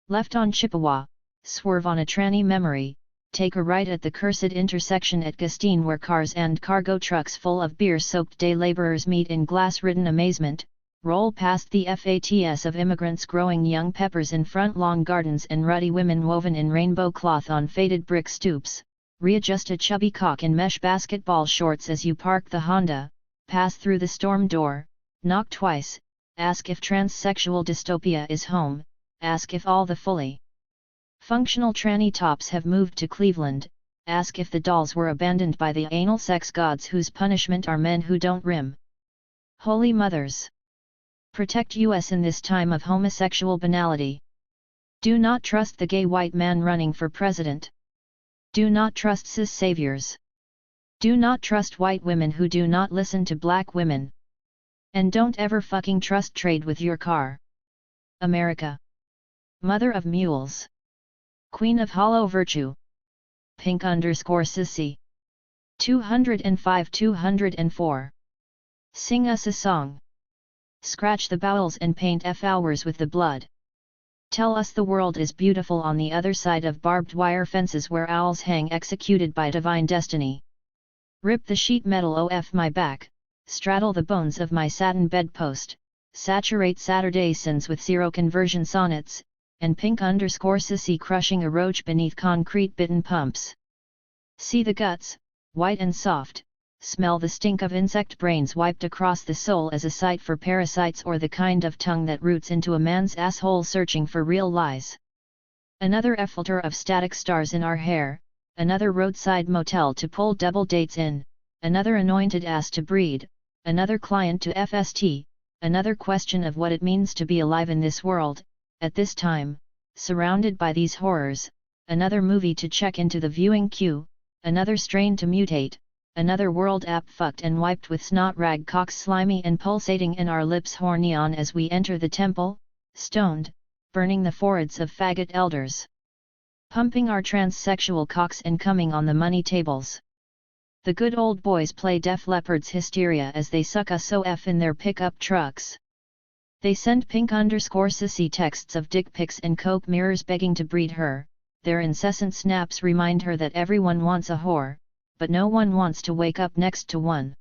A: Left on Chippewa, swerve on a tranny memory, take a right at the cursed intersection at Gustine where cars and cargo trucks full of beer-soaked day laborers meet in glass-ridden amazement, roll past the FATS of immigrants growing young peppers in front lawn gardens and ruddy women woven in rainbow cloth on faded brick stoops, readjust a chubby cock in mesh basketball shorts as you park the Honda, pass through the storm door, knock twice, ask if transsexual dystopia is home, ask if all the fully functional tranny tops have moved to Cleveland, ask if the dolls were abandoned by the anal sex gods whose punishment are men who don't rim. Holy Mothers! Protect us in this time of homosexual banality. Do not trust the gay white man running for president. Do not trust cis saviors. Do not trust white women who do not listen to black women. And don't ever fucking trust trade with your car. America. Mother of mules. Queen of hollow virtue. Pink_sissy. 205-204. Sing us a song. Scratch the bowels and paint F hours with the blood. Tell us the world is beautiful on the other side of barbed wire fences where owls hang executed by divine destiny. Rip the sheet metal off my back, straddle the bones of my satin bedpost, saturate Saturday sins with zero-conversion sonnets, and pink_sissy crushing a roach beneath concrete bitten pumps. See the guts, white and soft, smell the stink of insect brains wiped across the soul as a site for parasites or the kind of tongue that roots into a man's asshole searching for real lies. Another filter of static stars in our hair, another roadside motel to pull double dates in, another anointed ass to breed, another client to FST, another question of what it means to be alive in this world, at this time, surrounded by these horrors, another movie to check into the viewing queue, another strain to mutate, another world app fucked and wiped with snot rag cocks slimy and pulsating in our lips horny on as we enter the temple, stoned, burning the foreheads of faggot elders. Pumping our transsexual cocks and coming on the money tables. The good old boys play Def Leppard's Hysteria as they suck us OF in their pickup trucks. They send pink_sissy texts of dick pics and coke mirrors begging to breed her, their incessant snaps remind her that everyone wants a whore, but no one wants to wake up next to one.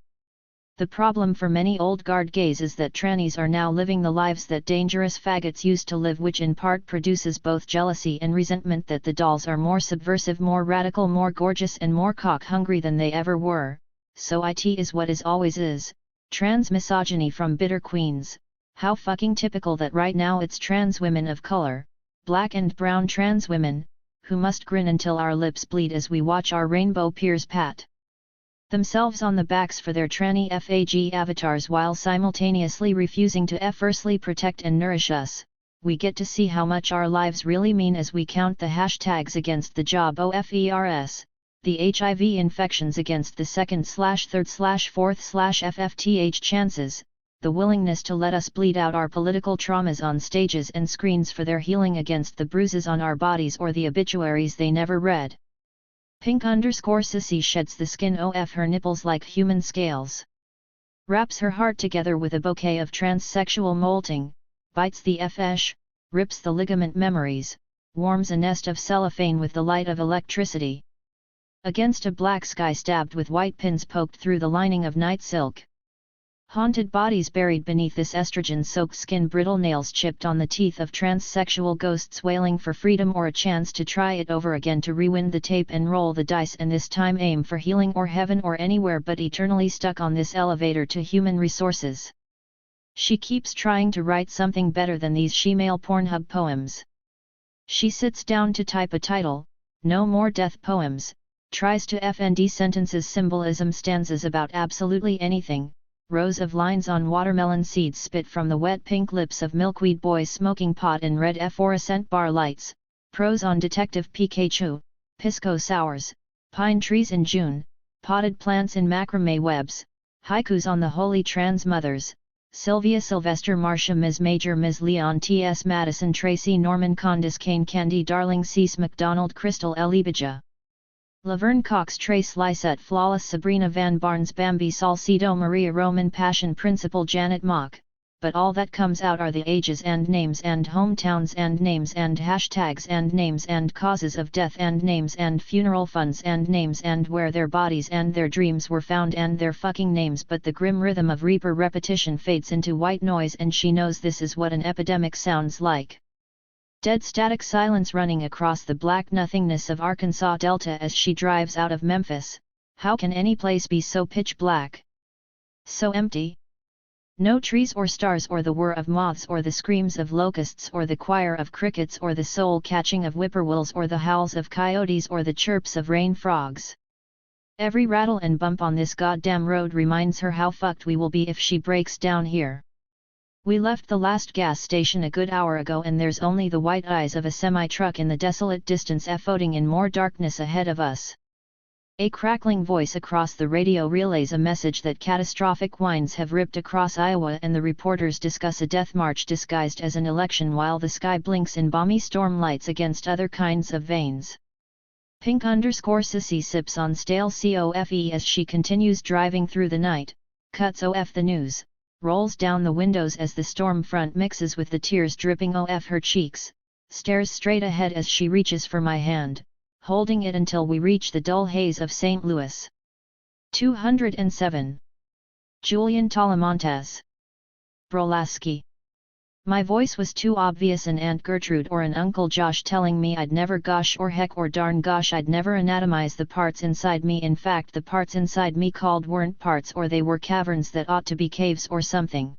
A: The problem for many old guard gays is that trannies are now living the lives that dangerous faggots used to live, which in part produces both jealousy and resentment that the dolls are more subversive, more radical, more gorgeous and more cock-hungry than they ever were. So it is what is always is, trans misogyny from bitter queens. How fucking typical that right now it's trans women of color, black and brown trans women, who must grin until our lips bleed as we watch our rainbow peers pat themselves on the backs for their tranny FAG avatars while simultaneously refusing to effortlessly protect and nourish us. We get to see how much our lives really mean as we count the hashtags against the job OFERS, the HIV infections against the second/third/fourth/FFTH chances, the willingness to let us bleed out our political traumas on stages and screens for their healing against the bruises on our bodies or the obituaries they never read. Pink_sissy sheds the skin off her nipples like human scales. Wraps her heart together with a bouquet of transsexual molting, bites the flesh, rips the ligament memories, warms a nest of cellophane with the light of electricity. Against a black sky stabbed with white pins poked through the lining of night silk. Haunted bodies buried beneath this estrogen-soaked skin, brittle nails chipped on the teeth of transsexual ghosts wailing for freedom or a chance to try it over again, to rewind the tape and roll the dice and this time aim for healing or heaven or anywhere but eternally stuck on this elevator to human resources. She keeps trying to write something better than these shemale Pornhub poems. She sits down to type a title, No More Death Poems, tries to FND sentences, symbolism, stanzas about absolutely anything. Rows of lines on watermelon seeds spit from the wet pink lips of milkweed boys smoking pot in red fluorescent bar lights, prose on Detective Pikachu, pisco sours, pine trees in June, potted plants in macrame webs, haikus on the Holy Trans Mothers, Sylvia Sylvester Marcia Ms. Major Ms. Leon T.S. Madison Tracy Norman Condis Kane Candy Darling Cease MacDonald Crystal Elibija Laverne Cox Trace Lysette Flawless Sabrina Van Barnes Bambi Salcedo Maria Roman Passion Principal Janet Mock, but all that comes out are the ages and names and hometowns and names and hashtags and names and causes of death and names and funeral funds and names and where their bodies and their dreams were found and their fucking names, but the grim rhythm of Reaper repetition fades into white noise and she knows this is what an epidemic sounds like. Dead static silence running across the black nothingness of Arkansas Delta as she drives out of Memphis. How can any place be so pitch black? So empty? No trees or stars or the whir of moths or the screams of locusts or the choir of crickets or the soul-catching of whippoorwills or the howls of coyotes or the chirps of rain frogs. Every rattle and bump on this goddamn road reminds her how fucked we will be if she breaks down here. We left the last gas station a good hour ago and there's only the white eyes of a semi-truck in the desolate distance floating in more darkness ahead of us. A crackling voice across the radio relays a message that catastrophic winds have ripped across Iowa and the reporters discuss a death march disguised as an election while the sky blinks in balmy storm lights against other kinds of veins. Pink_Sissy sips on stale coffee as she continues driving through the night, cuts off the news, rolls down the windows as the storm front mixes with the tears dripping off her cheeks, stares straight ahead as she reaches for my hand, holding it until we reach the dull haze of St. Louis. 207. Julian Talamontes. Brolaski. My voice was too obvious an Aunt Gertrude or an Uncle Josh telling me I'd never gosh or heck or darn gosh I'd never anatomize the parts inside me. In fact, the parts inside me called weren't parts, or they were caverns that ought to be caves or something.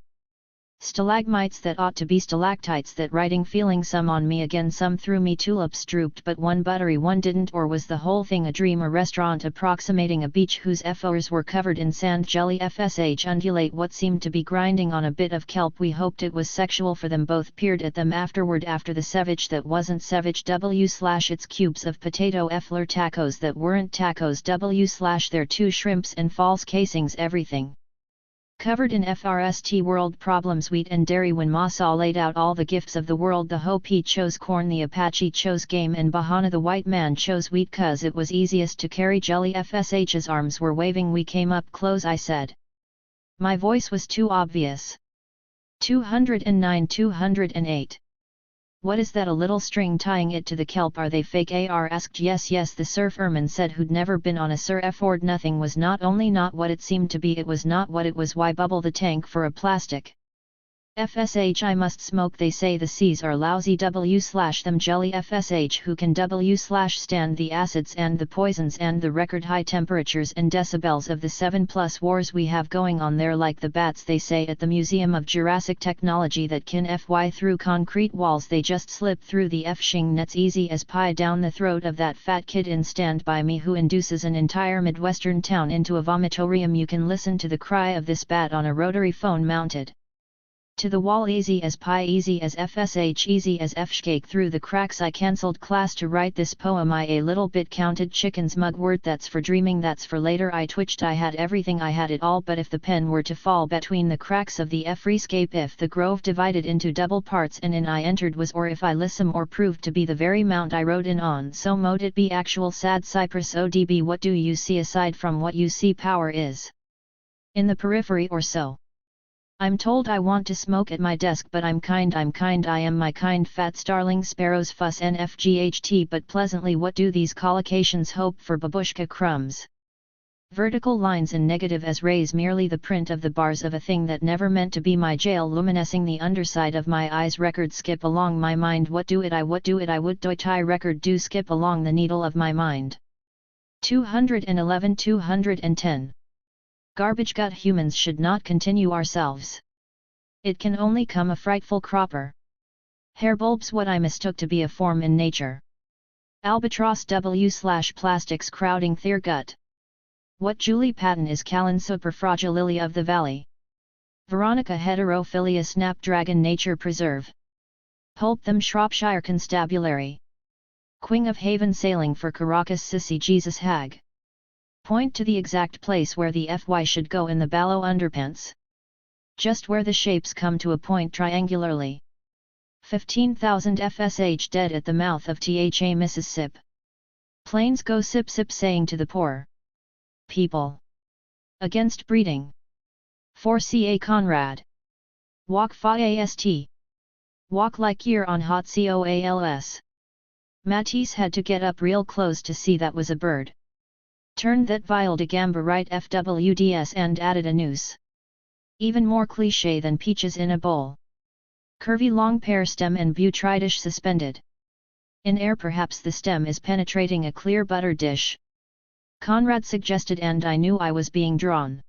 A: Stalagmites that ought to be stalactites that writing feeling some on me again, some through me. Tulips drooped but one buttery one didn't. Or was the whole thing a dream? A restaurant approximating a beach whose floors were covered in sand jelly fsh undulate what seemed to be grinding on a bit of kelp. We hoped it was sexual for them both, peered at them afterward after the ceviche that wasn't ceviche /its cubes of potato fleur tacos that weren't tacos /their two shrimps and false casings, everything covered in FRST world problems, wheat and dairy. When Ma saw laid out all the gifts of the world, the Hopi chose corn, the Apache chose game, and Bahana the white man chose wheat 'cause it was easiest to carry jelly. FSH's arms were waving. We came up close, I said. My voice was too obvious. 209 208. What is that? A little string tying it to the kelp. Are they fake? AR asked. Yes, the surf ermine said, who'd never been on a surfboard. Nothing was not only not what it seemed to be, it was not what it was. Why bubble the tank for a plastic? FSH, I must smoke. They say the seas are lousy /them jelly. FSH, who can /stand the acids and the poisons and the record high temperatures and decibels of the 7+ wars we have going on there, like the bats they say at the Museum of Jurassic Technology that can fly through concrete walls. They just slip through the fshing nets easy as pie down the throat of that fat kid in Stand By Me who induces an entire Midwestern town into a vomitorium. You can listen to the cry of this bat on a rotary phone mounted to the wall, easy as pie, easy as FSH, easy as fshcake through the cracks. I cancelled class to write this poem. I a little bit counted chickens mugwort. That's for dreaming, that's for later. I twitched. I had everything, I had it all, but if the pen were to fall between the cracks of the freescape, if the grove divided into double parts and in I entered was, or if I listen or proved to be the very mount I rode in on, so mote it be actual sad cypress ODB. What do you see aside from what you see? Power is in the periphery or so. I'm told I want to smoke at my desk, but I'm kind, I am my kind. Fat starling sparrows fuss NFGHT, but pleasantly. What do these collocations hope for? Babushka crumbs. Vertical lines and negative as rays, merely the print of the bars of a thing that never meant to be my jail, luminescing the underside of my eyes. Record skip along my mind. What do it I would do tie record do skip along the needle of my mind. 211 210. Garbage gut. Humans should not continue ourselves. It can only come a frightful cropper. Hair bulbs. What I mistook to be a form in nature. Albatross /plastics crowding their gut. What Julie Patton is Callan superfragilily of the valley. Veronica heterophilia snapdragon nature preserve. Pulp them Shropshire constabulary. Queen of Haven sailing for Caracas Sissy Jesus Hag. Point to the exact place where the FY should go in the Ballo underpants. Just where the shapes come to a point triangularly. 15,000 FSH dead at the mouth of THA Mississippi. Planes go sip sip saying to the poor people. Against breeding. For CA Conrad. Walk fast. Walk like year on hot COALS. Matisse had to get up real close to see that was a bird. Turned that vial de gamba right FWDS and added a noose. Even more cliché than peaches in a bowl. Curvy long pear stem and butrydish suspended. In air perhaps the stem is penetrating a clear butter dish. Conrad suggested and I knew I was being drawn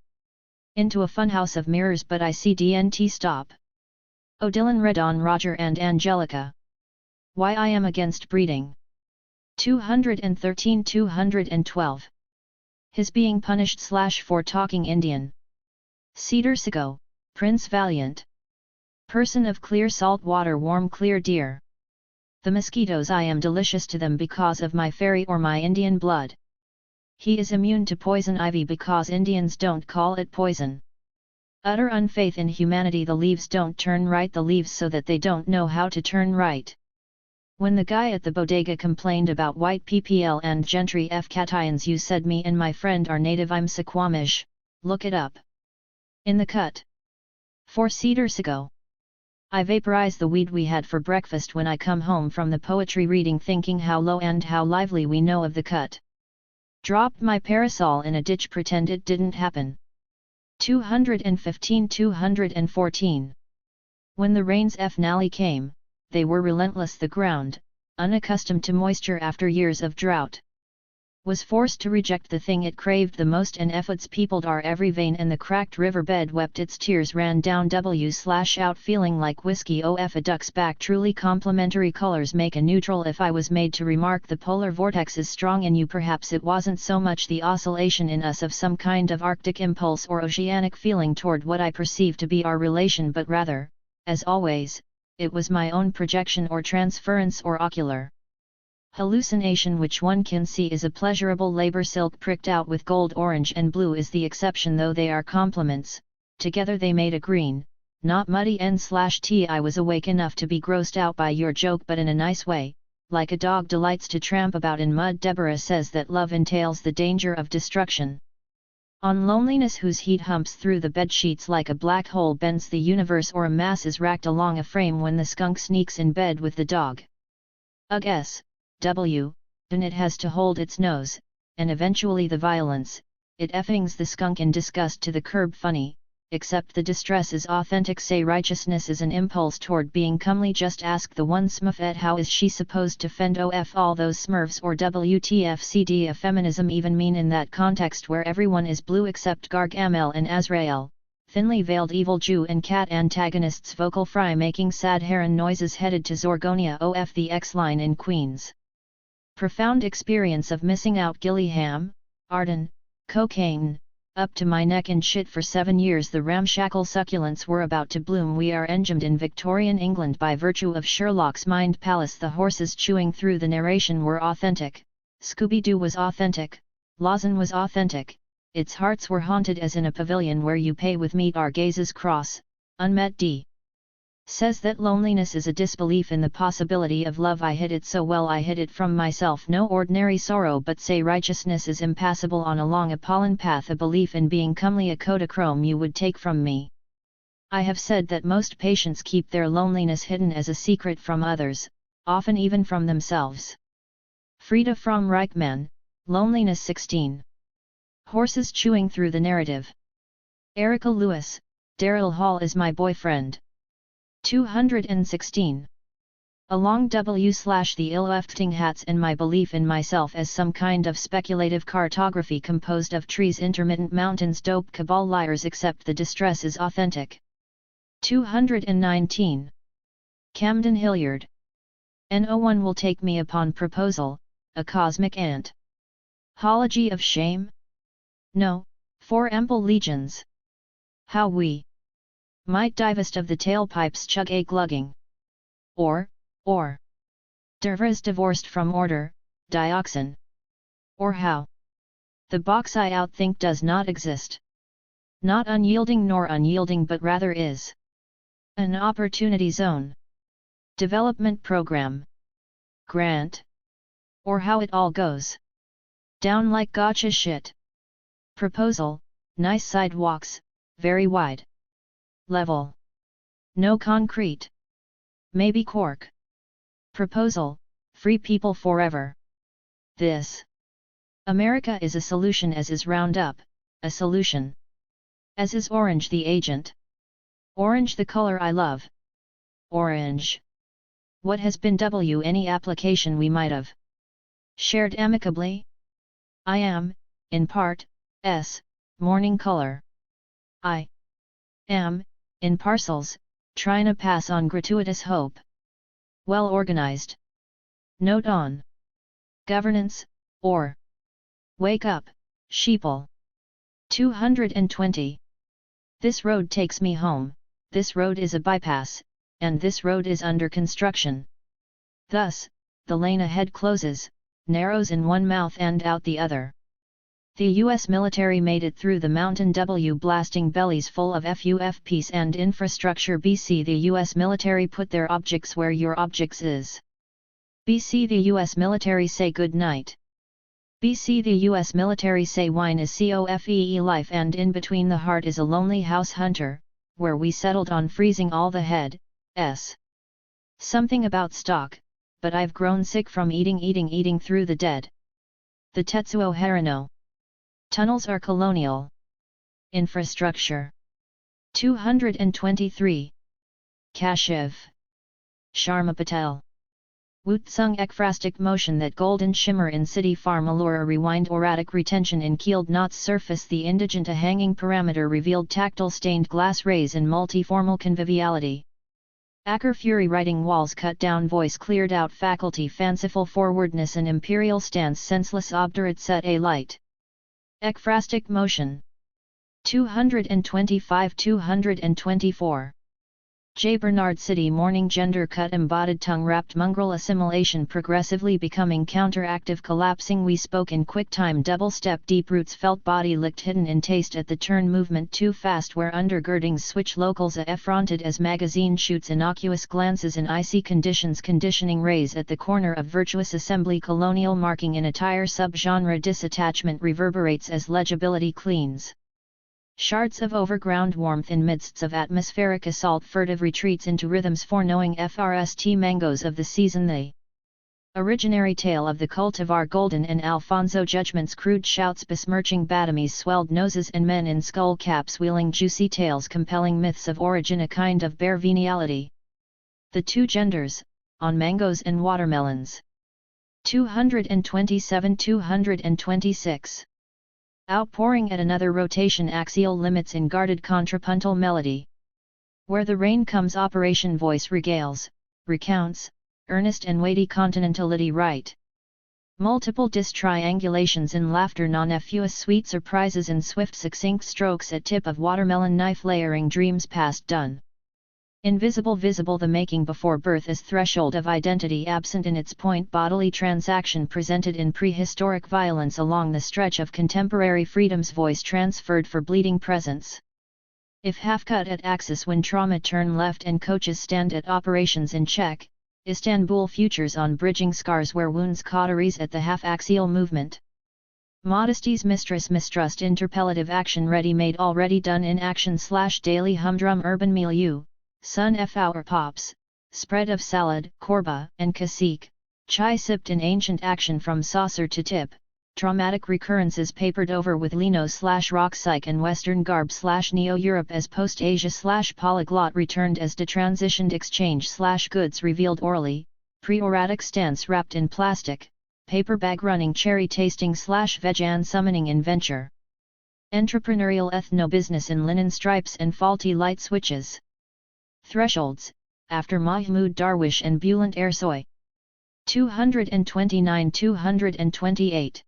A: into a funhouse of mirrors but I see DNT stop. Oh Dylan read on Roger and Angelica. Why I am against breeding. 213-212. His being punished / for talking Indian. Cedar Sigo, Prince Valiant. Person of clear salt water warm clear deer. The mosquitoes I am delicious to them because of my fairy or my Indian blood. He is immune to poison ivy because Indians don't call it poison. Utter unfaith in humanity the leaves don't turn right the leaves so that they don't know how to turn right. When the guy at the bodega complained about white PPL and gentry F cations you said me and my friend are native I'm Suquamish, look it up. In the cut. For Cedar Sigo. I vaporize the weed we had for breakfast when I come home from the poetry reading thinking how low and how lively we know of the cut. Dropped my parasol in a ditch pretend it didn't happen. 215-214. When the rains finally came, they were relentless the ground, unaccustomed to moisture after years of drought. Was forced to reject the thing it craved the most and efforts peopled our every vein and the cracked riverbed wept its tears ran down w/out feeling like whiskey of a duck's back truly complementary colors make a neutral if I was made to remark the polar vortex is strong in you perhaps it wasn't so much the oscillation in us of some kind of arctic impulse or oceanic feeling toward what I perceive to be our relation but rather, as always, it was my own projection or transference or ocular hallucination which one can see is a pleasurable labor silk pricked out with gold orange and blue is the exception though they are complements, together they made a green, not muddy n/t I was awake enough to be grossed out by your joke but in a nice way, like a dog delights to tramp about in mud Deborah says that love entails the danger of destruction. On loneliness whose heat humps through the bed sheets like a black hole bends the universe or a mass is racked along a frame when the skunk sneaks in bed with the dog. Ugh s. W, then it has to hold its nose, and eventually the violence, it effings the skunk in disgust to the curb funny, except the distress is authentic say righteousness is an impulse toward being comely just ask the one smurfette how is she supposed to fend off all those smurfs or WTFCD a feminism even mean in that context where everyone is blue except Gargamel and Azrael, thinly veiled evil Jew and cat antagonists vocal fry making sad heron noises headed to Zorgonia of the X-line in Queens. Profound experience of missing out Gillingham, Arden, cocaine, up to my neck in shit for 7 years the ramshackle succulents were about to bloom we are engemined in Victorian England by virtue of Sherlock's mind palace the horses chewing through the narration were authentic, Scooby-Doo was authentic, Lawson was authentic, its hearts were haunted as in a pavilion where you pay with meat our gazes cross, unmet D. Says that loneliness is a disbelief in the possibility of love I hid it so well I hid it from myself no ordinary sorrow but say righteousness is impassable on along a pollen path a belief in being comely a Kodachrome you would take from me. I have said that most patients keep their loneliness hidden as a secret from others, often even from themselves. Frida from Reichmann, Loneliness 16. Horses chewing through the narrative. Erica Lewis, Daryl Hall is my boyfriend. 216. Along w/the ill-lefting hats and my belief in myself as some kind of speculative cartography composed of trees intermittent mountains dope cabal liars except the distress is authentic. 219. Camden Hilliard. No one will take me upon proposal, a cosmic ant. Hology of shame? No, for ample legions. How we might divest of the tailpipes chug a glugging. Or, Dervas divorced from order, dioxin. Or how? The box I outthink does not exist. Not unyielding nor unyielding but rather is. An opportunity zone. Development program. Grant. Or how it all goes. Down like gotcha shit. Proposal, nice sidewalks, very wide. Level. No concrete. Maybe cork. Proposal, free people forever. This. America is a solution as is Roundup, a solution. As is orange the agent. Orange the color I love. Orange. What has been any application we might have shared amicably? I am, in part, morning color. I am, in parcels, trying to pass on gratuitous hope. Well organized. Note on governance, or wake up, sheeple. 220. This road takes me home, this road is a bypass, and this road is under construction. Thus, the lane ahead closes, narrows in one mouth and out the other. The US military made it through the Mountain W blasting bellies full of FUFPs and infrastructure. BC the US military put their objects where your objects is. BC the US military say good night. BC the US military say wine is COFEE life and in between the heart is a lonely house hunter, where we settled on freezing all the head, something about stock, but I've grown sick from eating through the dead. The Tetsuo Harano. Tunnels are colonial. Infrastructure. 223. Kashiv. Sharma Patel. Wutsung ekphrastic motion that golden shimmer in city farm allure rewind oratic retention in keeled knots surface the indigent a hanging parameter revealed tactile stained glass rays in multiformal conviviality. Acker fury writing walls cut down voice cleared out faculty fanciful forwardness an imperial stance senseless obdurate set a light. Ekphrastic motion. 225-224. J. Bernard City morning gender cut embodied tongue wrapped mongrel assimilation progressively becoming counteractive collapsing we spoke in quick time double step deep roots felt body licked hidden in taste at the turn movement too fast where undergirdings switch locals a effronted as magazine shoots innocuous glances in icy conditions conditioning rays at the corner of virtuous assembly colonial marking in attire subgenre disattachment reverberates as legibility cleans. Shards of overground warmth in midsts of atmospheric assault furtive retreats into rhythms foreknowing FRST mangoes of the season the originary tale of the cultivar golden and Alfonso judgments crude shouts besmirching batomies swelled noses and men in skull caps wheeling juicy tales compelling myths of origin a kind of bare veniality. The two genders, on mangoes and watermelons. 227-226. Outpouring at another rotation axial limits in guarded contrapuntal melody. Where the rain comes operation voice regales, recounts, earnest and weighty continentality right. Multiple distriangulations in laughter non-effluous sweet surprises in swift succinct strokes at tip of watermelon knife layering dreams past done. Invisible visible the making before birth as threshold of identity absent in its point bodily transaction presented in prehistoric violence along the stretch of contemporary freedom's voice transferred for bleeding presence. If half cut at axis when trauma turn left and coaches stand at operations in check, Istanbul futures on bridging scars where wounds cauteries at the half-axial movement. Modesty's mistress mistrust interpellative action ready-made already done in action / daily humdrum urban milieu. Sun F hour pops, spread of salad, korba, and cacique, chai sipped in ancient action from saucer to tip, traumatic recurrences papered over with lino / rock psych and western garb / neo-Europe as post-Asia / polyglot returned as detransitioned exchange / goods revealed orally, pre-oratic stance wrapped in plastic, paper bag running cherry tasting / vegan summoning in venture. Entrepreneurial ethno-business in linen stripes and faulty light switches. Thresholds, after Mahmoud Darwish and Bulant Ersoy. 229-228.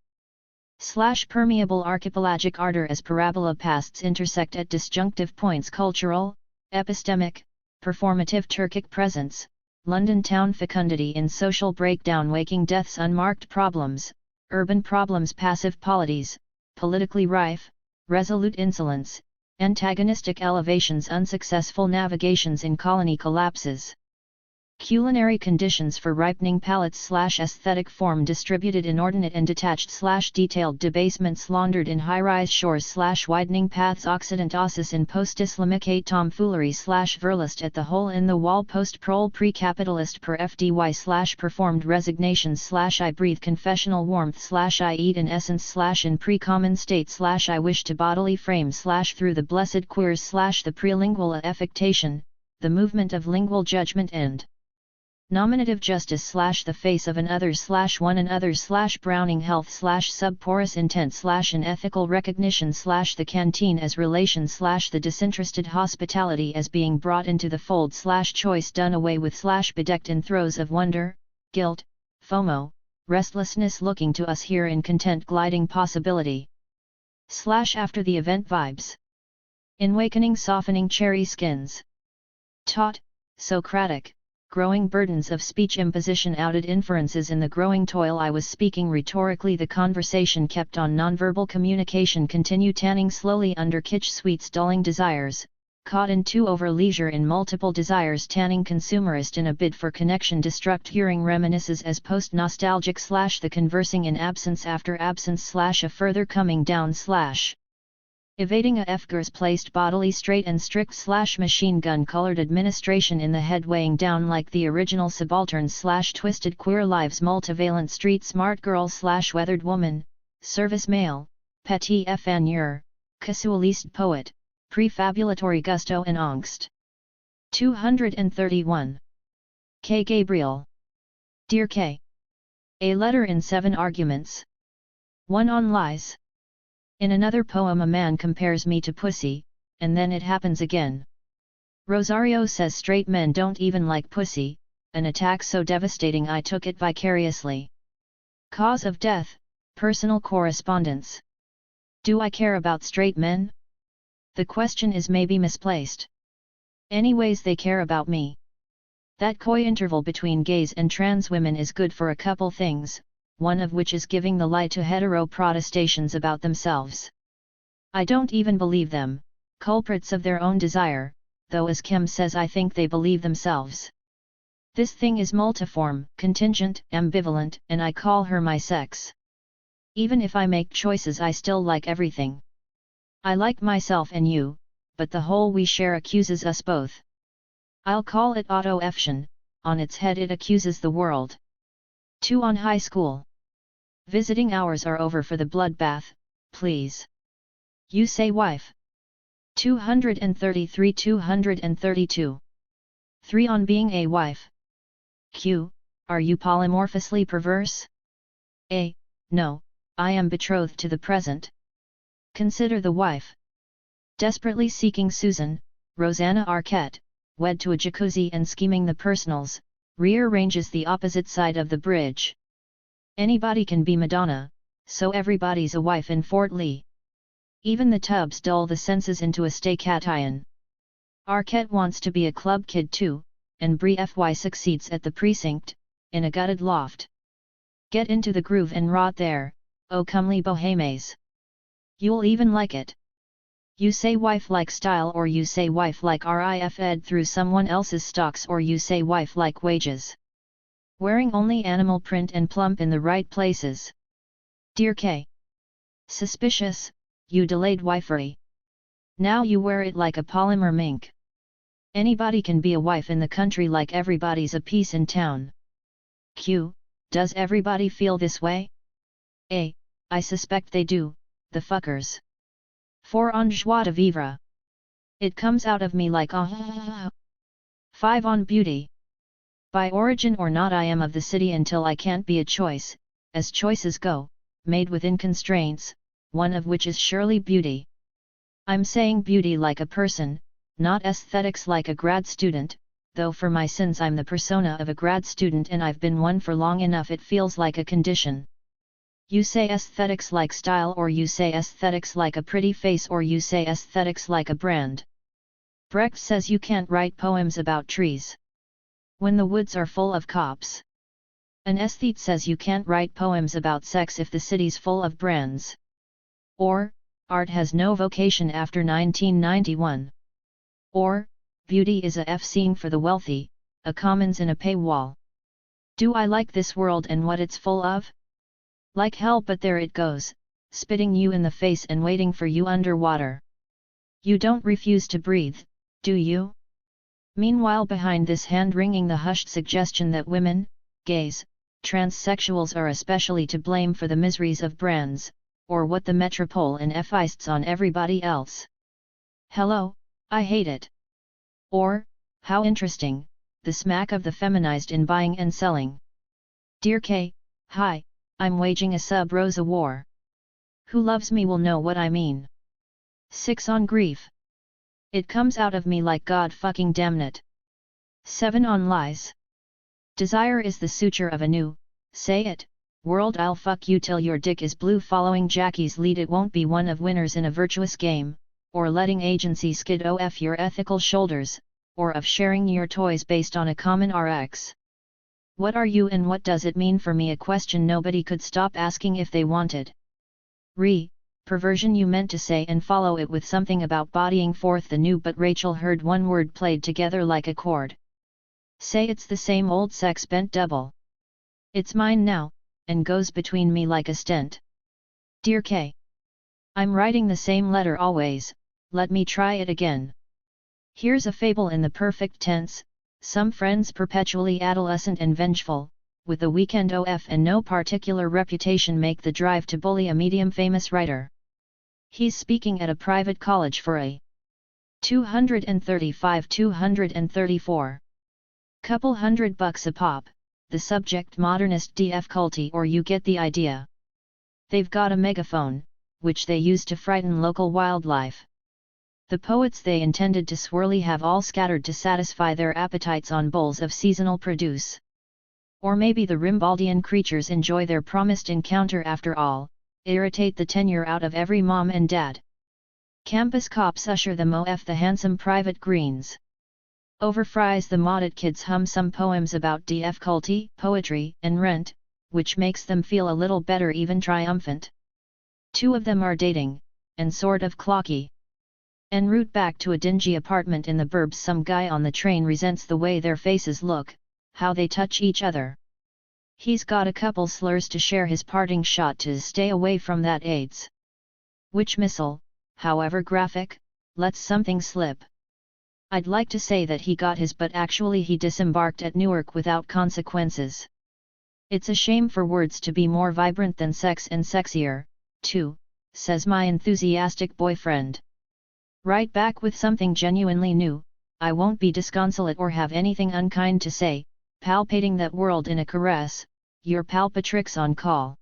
A: / permeable archipelagic ardor as parabola pasts intersect at disjunctive points cultural, epistemic, performative Turkic presence, London town fecundity in social breakdown, waking deaths, unmarked problems, urban problems, passive polities, politically rife, resolute insolence, antagonistic elevations, unsuccessful navigations in colony collapses. Culinary conditions for ripening palates / aesthetic form, distributed inordinate and detached / detailed debasements, laundered in high-rise shores / widening paths, Occident osis in post-Islamicate tomfoolery / verlust at the hole in the wall, post-prole pre-capitalist per FDY / performed resignations / I breathe confessional warmth / I eat in essence / in pre-common state / I wish to bodily frame / through the blessed queers / the prelingual affectation, the movement of lingual judgment and nominative justice / the face of another / one another / Browning health / subporous intent / an ethical recognition / the canteen as relation / the disinterested hospitality as being brought into the fold / choice done away with / bedecked in throes of wonder, guilt, FOMO, restlessness, looking to us here in content, gliding possibility / after the event vibes. In wakening, softening cherry skins. Taut, Socratic, growing burdens of speech, imposition, outed inferences in the growing toil. I was speaking rhetorically, the conversation kept on, nonverbal communication continue, tanning slowly under kitsch sweets, dulling desires, caught in too over leisure in multiple desires, tanning consumerist in a bid for connection, destruct, hearing reminisces as post-nostalgic / the conversing in absence after absence / a further coming down / evading a fgers placed bodily straight and strict / machine gun colored administration in the head, weighing down like the original subalterns / twisted queer lives, multivalent street smart girl / weathered woman, service male, petit faneur, casualiste poet, prefabulatory gusto and angst. 231. K. Gabriel. Dear K. A letter in 7 arguments. 1 on lies. In another poem, a man compares me to pussy, and then it happens again. Rosario says straight men don't even like pussy, an attack so devastating I took it vicariously. Cause of death, personal correspondence. Do I care about straight men? The question is maybe misplaced. Anyways, they care about me. That coy interval between gays and trans women is good for a couple things, one of which is giving the lie to hetero protestations about themselves. I don't even believe them, culprits of their own desire, though as Kim says I think they believe themselves. This thing is multiform, contingent, ambivalent, and I call her my sex. Even if I make choices I still like everything. I like myself and you, but the whole we share accuses us both. I'll call it auto-eftion, on its head it accuses the world. 2 on high school. Visiting hours are over for the bloodbath, please. You say wife. 233-232. 3 on being a wife. Q. Are you polymorphously perverse? A. No, I am betrothed to the present. Consider the wife. Desperately seeking Susan, Rosanna Arquette, wed to a jacuzzi and scheming the personals, rearranges the opposite side of the bridge. Anybody can be Madonna, so everybody's a wife in Fort Lee. Even the tubs dull the senses into a staycation. Arquette wants to be a club kid too, and Brie Fy succeeds at the precinct, in a gutted loft. Get into the groove and rot there, oh comely bohemes. You'll even like it. You say wife like style, or you say wife like RIF ed through someone else's stocks, or you say wife like wages. Wearing only animal print and plump in the right places. Dear K. Suspicious, you delayed wifery. Now you wear it like a polymer mink. Anybody can be a wife in the country like everybody's a piece in town. Q. Does everybody feel this way? A. I suspect they do, the fuckers. 4 on joie de vivre. It comes out of me like ah. 5 on beauty. By origin or not, I am of the city until I can't be a choice, as choices go, made within constraints, one of which is surely beauty. I'm saying beauty like a person, not aesthetics like a grad student, though for my sins I'm the persona of a grad student and I've been one for long enough it feels like a condition. You say aesthetics like style, or you say aesthetics like a pretty face, or you say aesthetics like a brand. Brecht says you can't write poems about trees. when the woods are full of cops. An aesthete says you can't write poems about sex if the city's full of brands. Or, art has no vocation after 1991. Or, beauty is a scene for the wealthy, a commons in a paywall. Do I like this world and what it's full of? Like hell, but there it goes, spitting you in the face and waiting for you underwater. You don't refuse to breathe, do you? Meanwhile, behind this hand-wringing the hushed suggestion that women, gays, transsexuals are especially to blame for the miseries of brands, or what the metropole and feists on everybody else. Hello, I hate it. Or, how interesting, the smack of the feminized in buying and selling. Dear K, hi, I'm waging a sub-rosa war. Who loves me will know what I mean. 6 on grief. It comes out of me like God fucking damn it. 7 on lies. Desire is the suture of a new, say it, world. I'll fuck you till your dick is blue. Following Jackie's lead, it won't be one of winners in a virtuous game, or letting agency skid off your ethical shoulders, or of sharing your toys based on a common RX. What are you and what does it mean for me? A question nobody could stop asking if they wanted. Perversion you meant to say, and follow it with something about bodying forth the new, but Rachel heard one word played together like a chord. Say it's the same old sex bent double. It's mine now, and goes between me like a stent. Dear K. I'm writing the same letter always, let me try it again. Here's a fable in the perfect tense. Some friends perpetually adolescent and vengeful, with a weekend off and no particular reputation, make the drive to bully a medium famous writer. He's speaking at a private college for a 234 couple $100 a pop, the subject modernist DF culty, or you get the idea. They've got a megaphone, which they use to frighten local wildlife. The poets they intended to swirly have all scattered to satisfy their appetites on bowls of seasonal produce. Or maybe the Rimbaldian creatures enjoy their promised encounter after all, irritate the tenure out of every mom and dad. Campus cops usher them off the handsome private greens. Over fries the modded kids hum some poems about DF culty, poetry, and rent, which makes them feel a little better, even triumphant. 2 of them are dating, and sort of clocky. En route back to a dingy apartment in the burbs, some guy on the train resents the way their faces look, how they touch each other. He's got a couple slurs to share his parting shot to stay away from that AIDS. Which missile, however graphic, lets something slip. I'd like to say that he got his, but actually he disembarked at Newark without consequences. It's a shame for words to be more vibrant than sex, and sexier, too, says my enthusiastic boyfriend. Right back with something genuinely new. I won't be disconsolate or have anything unkind to say, palpating that world in a caress, your palpatrix on call.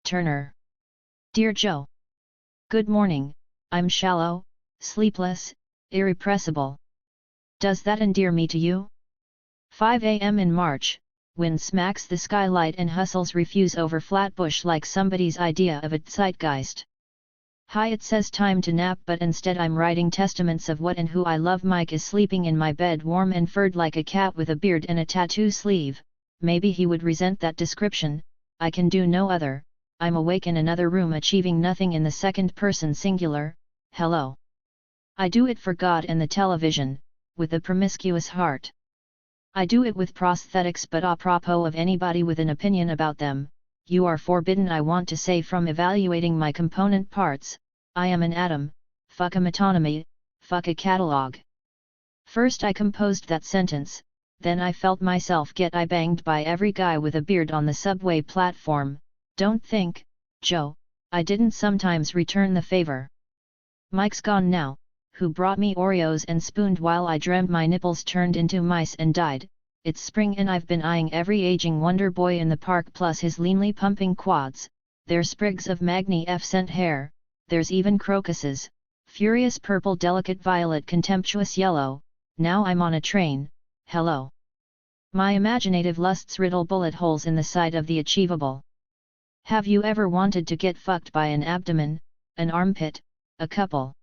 A: Turner. Dear Joe. Good morning, I'm shallow, sleepless, irrepressible. Does that endear me to you? 5 a.m. in March, wind smacks the skylight and hustles refuse over Flatbush like somebody's idea of a zeitgeist. Hi, it says time to nap, but instead I'm writing testaments of what and who I love. Mike is sleeping in my bed, warm and furred like a cat with a beard and a tattoo sleeve. Maybe he would resent that description. I can do no other. I'm awake in another room, achieving nothing in the second person singular. Hello. I do it for God and the television, with a promiscuous heart. I do it with prosthetics, but apropos of anybody with an opinion about them, you are forbidden. I want to say, from evaluating my component parts, I am an atom, fuck a metonymy, fuck a catalog. First I composed that sentence, then I felt myself get banged by every guy with a beard on the subway platform. Don't think, Joe, I didn't sometimes return the favor. Mike's gone now, who brought me Oreos and spooned while I dreamed my nipples turned into mice and died. It's spring and I've been eyeing every aging wonder boy in the park, plus his leanly pumping quads. There's sprigs of Magni F scent hair, there's even crocuses, furious purple, delicate violet, contemptuous yellow. Now I'm on a train, hello. My imaginative lusts riddle bullet holes in the side of the achievable. Have you ever wanted to get fucked by an abdomen, an armpit, a couple?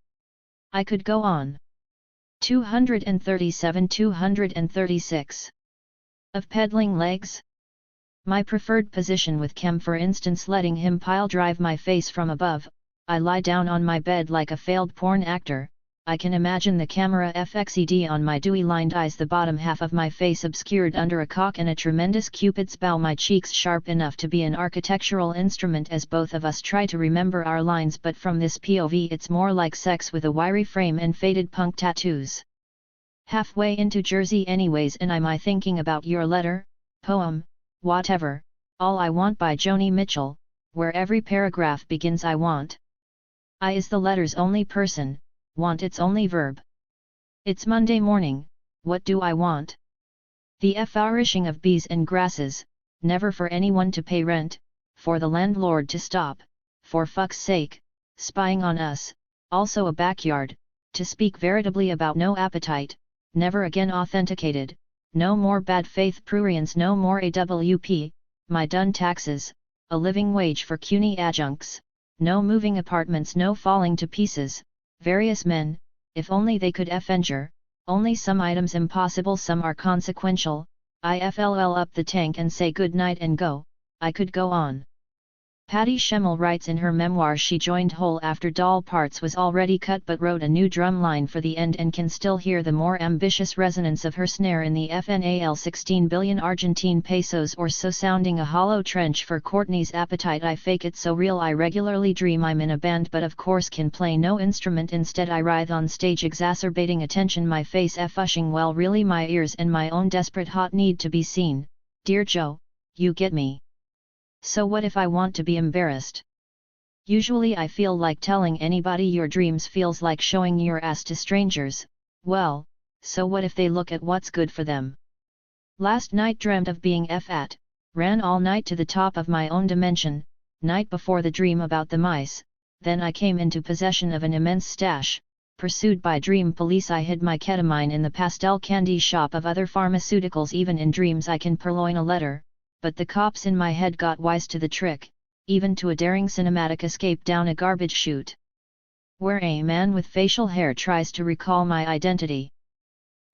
A: I could go on. 237-236 Of peddling legs? My preferred position with Kem, for instance, letting him pile drive my face from above. I lie down on my bed like a failed porn actor. I can imagine the camera fxed on my dewy-lined eyes, the bottom half of my face obscured under a cock and a tremendous cupid's bow, my cheeks sharp enough to be an architectural instrument as both of us try to remember our lines, but from this POV it's more like sex with a wiry frame and faded punk tattoos. Halfway into Jersey anyways, and am I thinking about your letter, poem, whatever, All I Want by Joni Mitchell, where every paragraph begins I want. I is the letter's only person, want its only verb. It's Monday morning, what do I want? The flourishing of bees and grasses, never for anyone to pay rent, for the landlord to stop, for fuck's sake, spying on us, also a backyard, to speak veritably about no appetite, never again authenticated, no more bad faith prurience, no more AWP, my done taxes, a living wage for CUNY adjuncts, no moving apartments, no falling to pieces, various men, if only they could injure, only some items impossible, some are consequential, IFLL up the tank and say good night and go. I could go on. Patty Schemmel writes in her memoir she joined Hole after Doll Parts was already cut but wrote a new drum line for the end and can still hear the more ambitious resonance of her snare in the FNAL 16 billion Argentine pesos or so, sounding a hollow trench for Courtney's appetite. I fake it so real, I regularly dream I'm in a band but of course can play no instrument, instead I writhe on stage exacerbating attention, my face ushing, well really my ears and my own desperate hot need to be seen. Dear Joe, you get me. So what if I want to be embarrassed? Usually I feel like telling anybody your dreams feels like showing your ass to strangers. Well, so what if they look at what's good for them? Last night dreamt of being at, ran all night to the top of my own dimension, night before the dream about the mice, then I came into possession of an immense stash, pursued by dream police. I hid my ketamine in the pastel candy shop of other pharmaceuticals. Even in dreams I can purloin a letter, but the cops in my head got wise to the trick, even to a daring cinematic escape down a garbage chute, where a man with facial hair tries to recall my identity.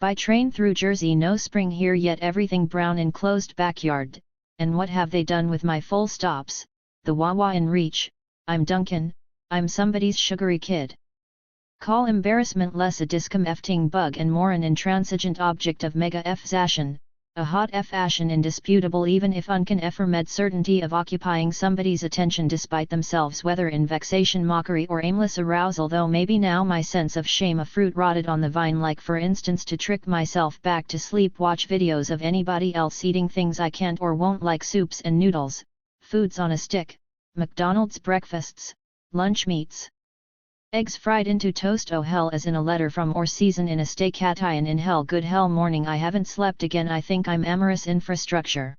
A: By train through Jersey, no spring here yet, everything brown, enclosed backyard, and what have they done with my full stops, the Wawa in reach, I'm Duncan, I'm somebody's sugary kid. Call embarrassment less a discomforting bug and more an intransigent object of mega F-zation, a hot F-ashen indisputable even if unconfirmed certainty of occupying somebody's attention despite themselves, whether in vexation, mockery or aimless arousal, though maybe now my sense of shame a fruit rotted on the vine, like for instance to trick myself back to sleep, watch videos of anybody else eating things I can't or won't, like soups and noodles, foods on a stick, McDonald's breakfasts, lunch meats. Eggs fried into toast, oh hell, as in a letter from or season in a steak cation in hell, good hell morning, I haven't slept again, I think I'm amorous infrastructure.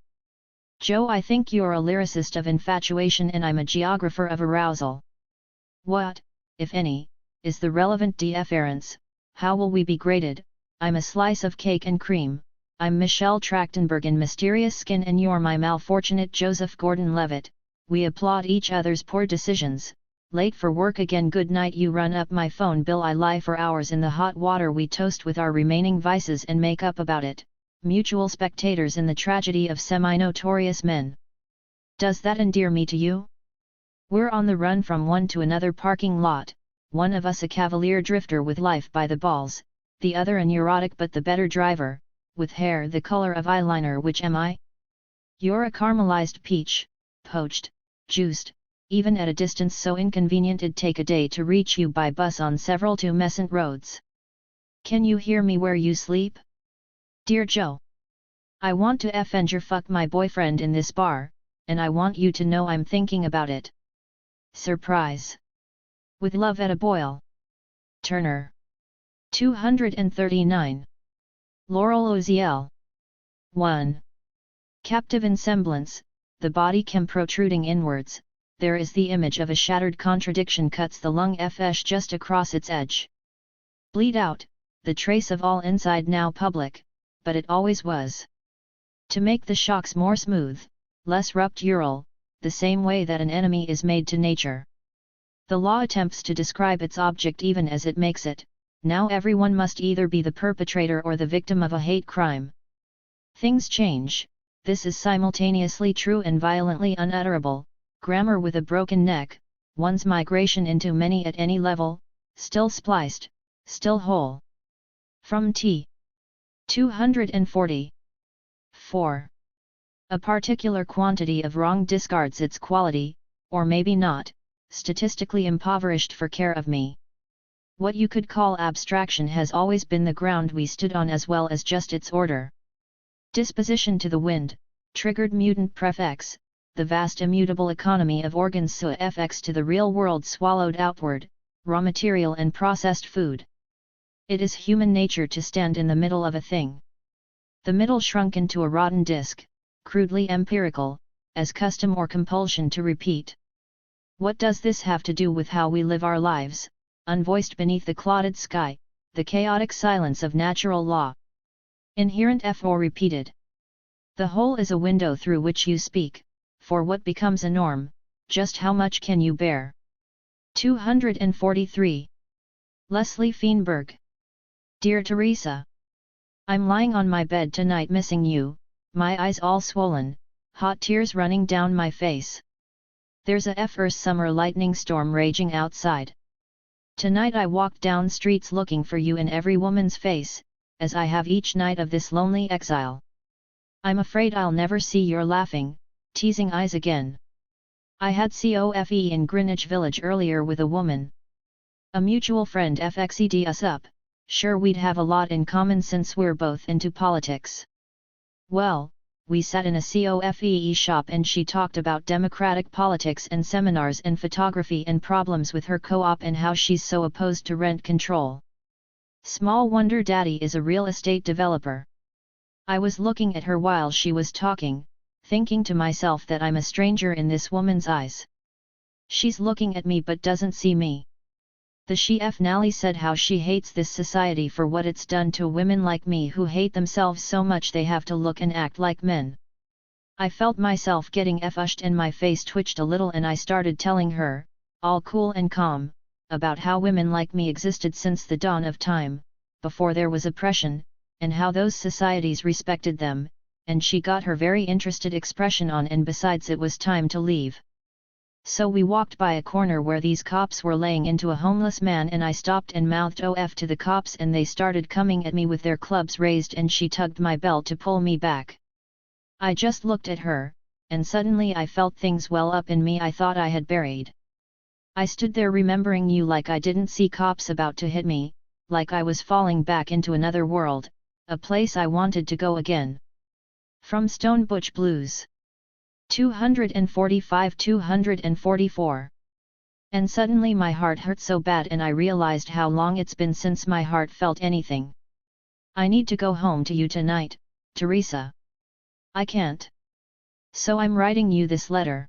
A: Joe, I think you're a lyricist of infatuation and I'm a geographer of arousal. What, if any, is the relevant deference? How will we be graded? I'm a slice of cake and cream. I'm Michelle Trachtenberg in Mysterious Skin and you're my malfortunate Joseph Gordon-Levitt. We applaud each other's poor decisions. Late for work again, good night, you run up my phone bill, I lie for hours in the hot water, we toast with our remaining vices and make up about it, mutual spectators in the tragedy of semi-notorious men. Does that endear me to you? We're on the run from one to another parking lot, one of us a cavalier drifter with life by the balls, the other a neurotic but the better driver, with hair the color of eyeliner. Which am I? You're a caramelized peach, poached, juiced, even at a distance so inconvenient it'd take a day to reach you by bus on several tumescent roads. Can you hear me where you sleep? Dear Joe, I want to fuck my boyfriend in this bar, and I want you to know I'm thinking about it. Surprise. With love, at a boil. Turner. 239. Laurel Oziel. 1. Captive in semblance, the body chem protruding inwards, there is the image of a shattered contradiction cuts the lung fsh just across its edge. Bleed out, the trace of all inside now public, but it always was. To make the shocks more smooth, less ruptural, the same way that an enemy is made to nature. The law attempts to describe its object even as it makes it. Now everyone must either be the perpetrator or the victim of a hate crime. Things change, this is simultaneously true and violently unutterable, grammar with a broken neck, one's migration into many at any level, still spliced, still whole. From t. 240. 4. A particular quantity of wrong discards its quality, or maybe not, statistically impoverished for care of me. What you could call abstraction has always been the ground we stood on as well as just its order. Disposition to the wind, triggered mutant prefix, the vast immutable economy of organs sua fx to the real world swallowed outward, raw material and processed food. It is human nature to stand in the middle of a thing. The middle shrunk into a rotten disk, crudely empirical, as custom or compulsion to repeat. What does this have to do with how we live our lives, unvoiced beneath the clouded sky, the chaotic silence of natural law? Inherent f or repeated. The whole is a window through which you speak, for what becomes a norm, just how much can you bear? 243. Leslie Feinberg. Dear Teresa. I'm lying on my bed tonight missing you, my eyes all swollen, hot tears running down my face. There's a first summer lightning storm raging outside. Tonight I walked down streets looking for you in every woman's face, as I have each night of this lonely exile. I'm afraid I'll never see your laughing, teasing eyes again. I had coffee in Greenwich Village earlier with a woman. A mutual friend fxed us up, sure we'd have a lot in common since we're both into politics. Well, we sat in a coffee shop and she talked about democratic politics and seminars and photography and problems with her co-op and how she's so opposed to rent control. Small wonder Daddy is a real estate developer. I was looking at her while she was talking, thinking to myself that I'm a stranger in this woman's eyes. She's looking at me but doesn't see me. The chef Nally said how she hates this society for what it's done to women like me who hate themselves so much they have to look and act like men. I felt myself getting fushed and my face twitched a little and I started telling her, all cool and calm, about how women like me existed since the dawn of time, before there was oppression, and how those societies respected them, and she got her very interested expression on and besides it was time to leave. So we walked by a corner where these cops were laying into a homeless man and I stopped and mouthed OF to the cops and they started coming at me with their clubs raised and she tugged my belt to pull me back. I just looked at her, and suddenly I felt things well up in me I thought I had buried. I stood there remembering you like I didn't see cops about to hit me, like I was falling back into another world, a place I wanted to go again. From Stone Butch Blues. 245-244. And suddenly my heart hurt so bad and I realized how long it's been since my heart felt anything. I need to go home to you tonight, Teresa. I can't. So I'm writing you this letter.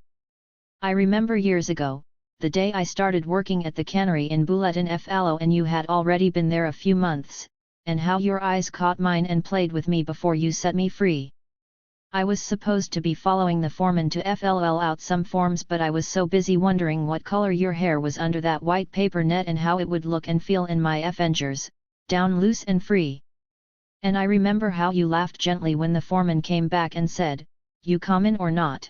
A: I remember years ago, the day I started working at the cannery in Bouletin Fallo and you had already been there a few months, and how your eyes caught mine and played with me before you set me free. I was supposed to be following the foreman to FLL out some forms but I was so busy wondering what color your hair was under that white paper net and how it would look and feel in my Avengers, down loose and free. And I remember how you laughed gently when the foreman came back and said, you comin' or not?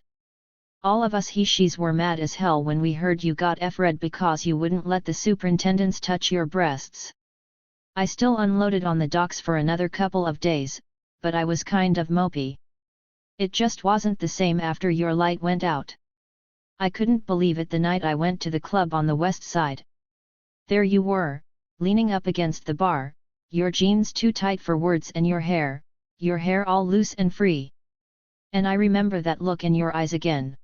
A: All of us he-she's were mad as hell when we heard you got F-red because you wouldn't let the superintendents touch your breasts. I still unloaded on the docks for another couple of days, but I was kind of mopey. It just wasn't the same after your light went out. I couldn't believe it the night I went to the club on the west side. There you were, leaning up against the bar, your jeans too tight for words and your hair all loose and free. And I remember that look in your eyes again.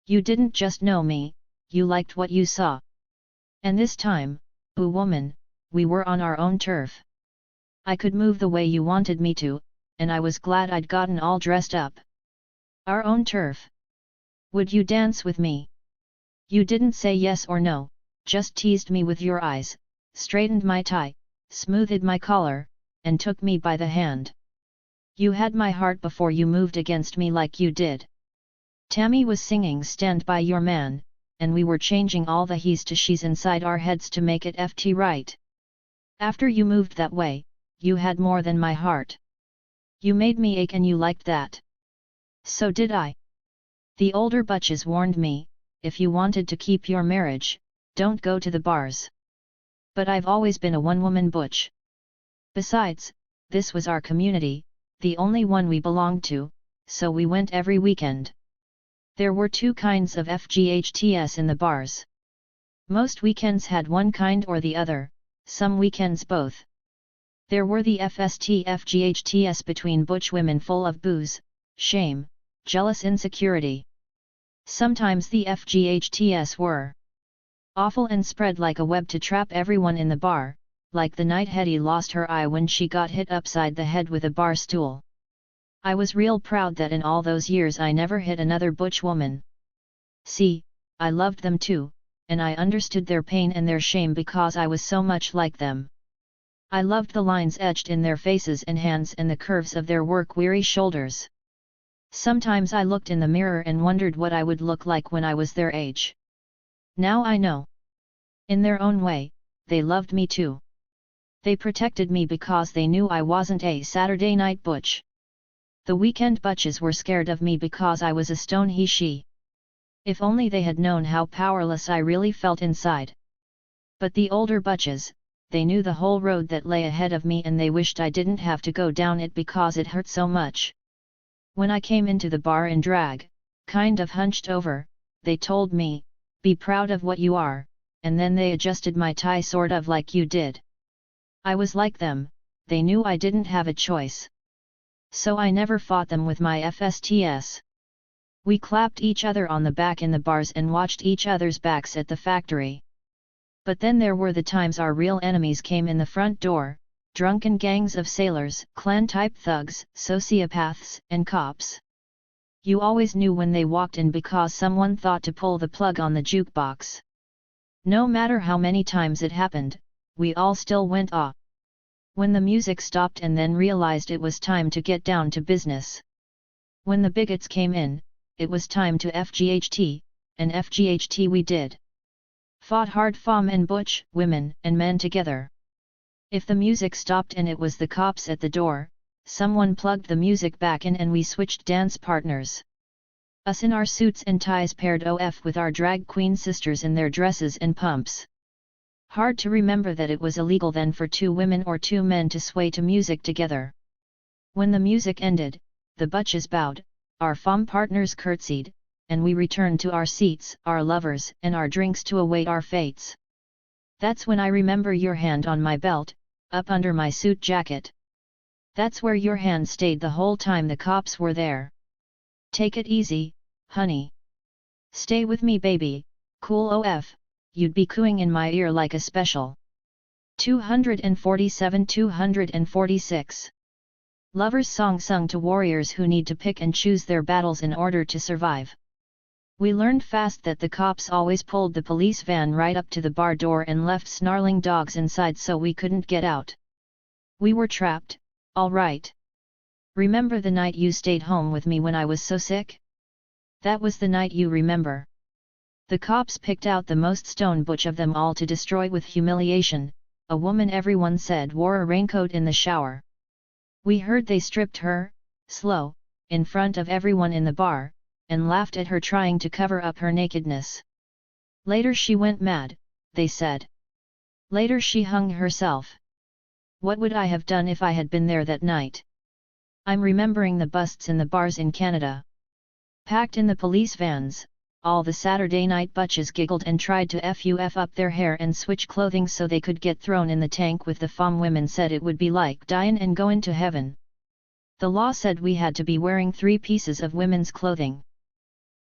A: You didn't just know me, you liked what you saw. And this time, ooh woman, we were on our own turf. I could move the way you wanted me to, and I was glad I'd gotten all dressed up. Our own turf. Would you dance with me? You didn't say yes or no, just teased me with your eyes, straightened my tie, smoothed my collar, and took me by the hand. You had my heart before you moved against me like you did. Tammy was singing Stand By Your Man, and we were changing all the he's to she's inside our heads to make it FT right. After you moved that way, you had more than my heart. You made me ache and you liked that. So did I. The older butches warned me, if you wanted to keep your marriage, don't go to the bars. But I've always been a one-woman butch. Besides, this was our community, the only one we belonged to, so we went every weekend. There were two kinds of FGHTS in the bars. Most weekends had one kind or the other, some weekends both. There were the FGHTS between butch women full of booze, shame, jealous insecurity. Sometimes the FGHTS were awful and spread like a web to trap everyone in the bar, like the night Hetty lost her eye when she got hit upside the head with a bar stool. I was real proud that in all those years I never hit another butch woman. See, I loved them too, and I understood their pain and their shame because I was so much like them. I loved the lines etched in their faces and hands and the curves of their work-weary shoulders. Sometimes I looked in the mirror and wondered what I would look like when I was their age. Now I know. In their own way, they loved me too. They protected me because they knew I wasn't a Saturday night butch. The weekend butches were scared of me because I was a stone he-she. If only they had known how powerless I really felt inside. But the older butches, they knew the whole road that lay ahead of me and they wished I didn't have to go down it because it hurt so much. When I came into the bar in drag, kind of hunched over, they told me, "Be proud of what you are," and then they adjusted my tie sort of like you did. I was like them, they knew I didn't have a choice. So I never fought them with my FSTS. We clapped each other on the back in the bars and watched each other's backs at the factory. But then there were the times our real enemies came in the front door, drunken gangs of sailors, clan-type thugs, sociopaths, and cops. You always knew when they walked in because someone thought to pull the plug on the jukebox. No matter how many times it happened, we all still went ah. When the music stopped and then realized it was time to get down to business. When the bigots came in, it was time to FGHT, and FGHT we did. Fought hard femme and butch, women and men together. If the music stopped and it was the cops at the door, someone plugged the music back in and we switched dance partners. Us in our suits and ties paired off with our drag queen sisters in their dresses and pumps. Hard to remember that it was illegal then for two women or two men to sway to music together. When the music ended, the butches bowed, our femme partners curtsied, and we returned to our seats, our lovers and our drinks to await our fates. That's when I remember your hand on my belt, up under my suit jacket. That's where your hand stayed the whole time the cops were there. Take it easy, honey. Stay with me baby, cool OF, you'd be cooing in my ear like a special. 247-246. Lovers' song sung to warriors who need to pick and choose their battles in order to survive. We learned fast that the cops always pulled the police van right up to the bar door and left snarling dogs inside so we couldn't get out. We were trapped, all right. Remember the night you stayed home with me when I was so sick? That was the night you remember. The cops picked out the most stone butch of them all to destroy with humiliation, a woman everyone said wore a raincoat in the shower. We heard they stripped her, slow, in front of everyone in the bar, and laughed at her trying to cover up her nakedness. Later she went mad, they said. Later she hung herself. What would I have done if I had been there that night? I'm remembering the busts in the bars in Canada. Packed in the police vans, all the Saturday night butches giggled and tried to fuff up their hair and switch clothing so they could get thrown in the tank with the femme women said it would be like dyin' and goin' to heaven. The law said we had to be wearing 3 pieces of women's clothing.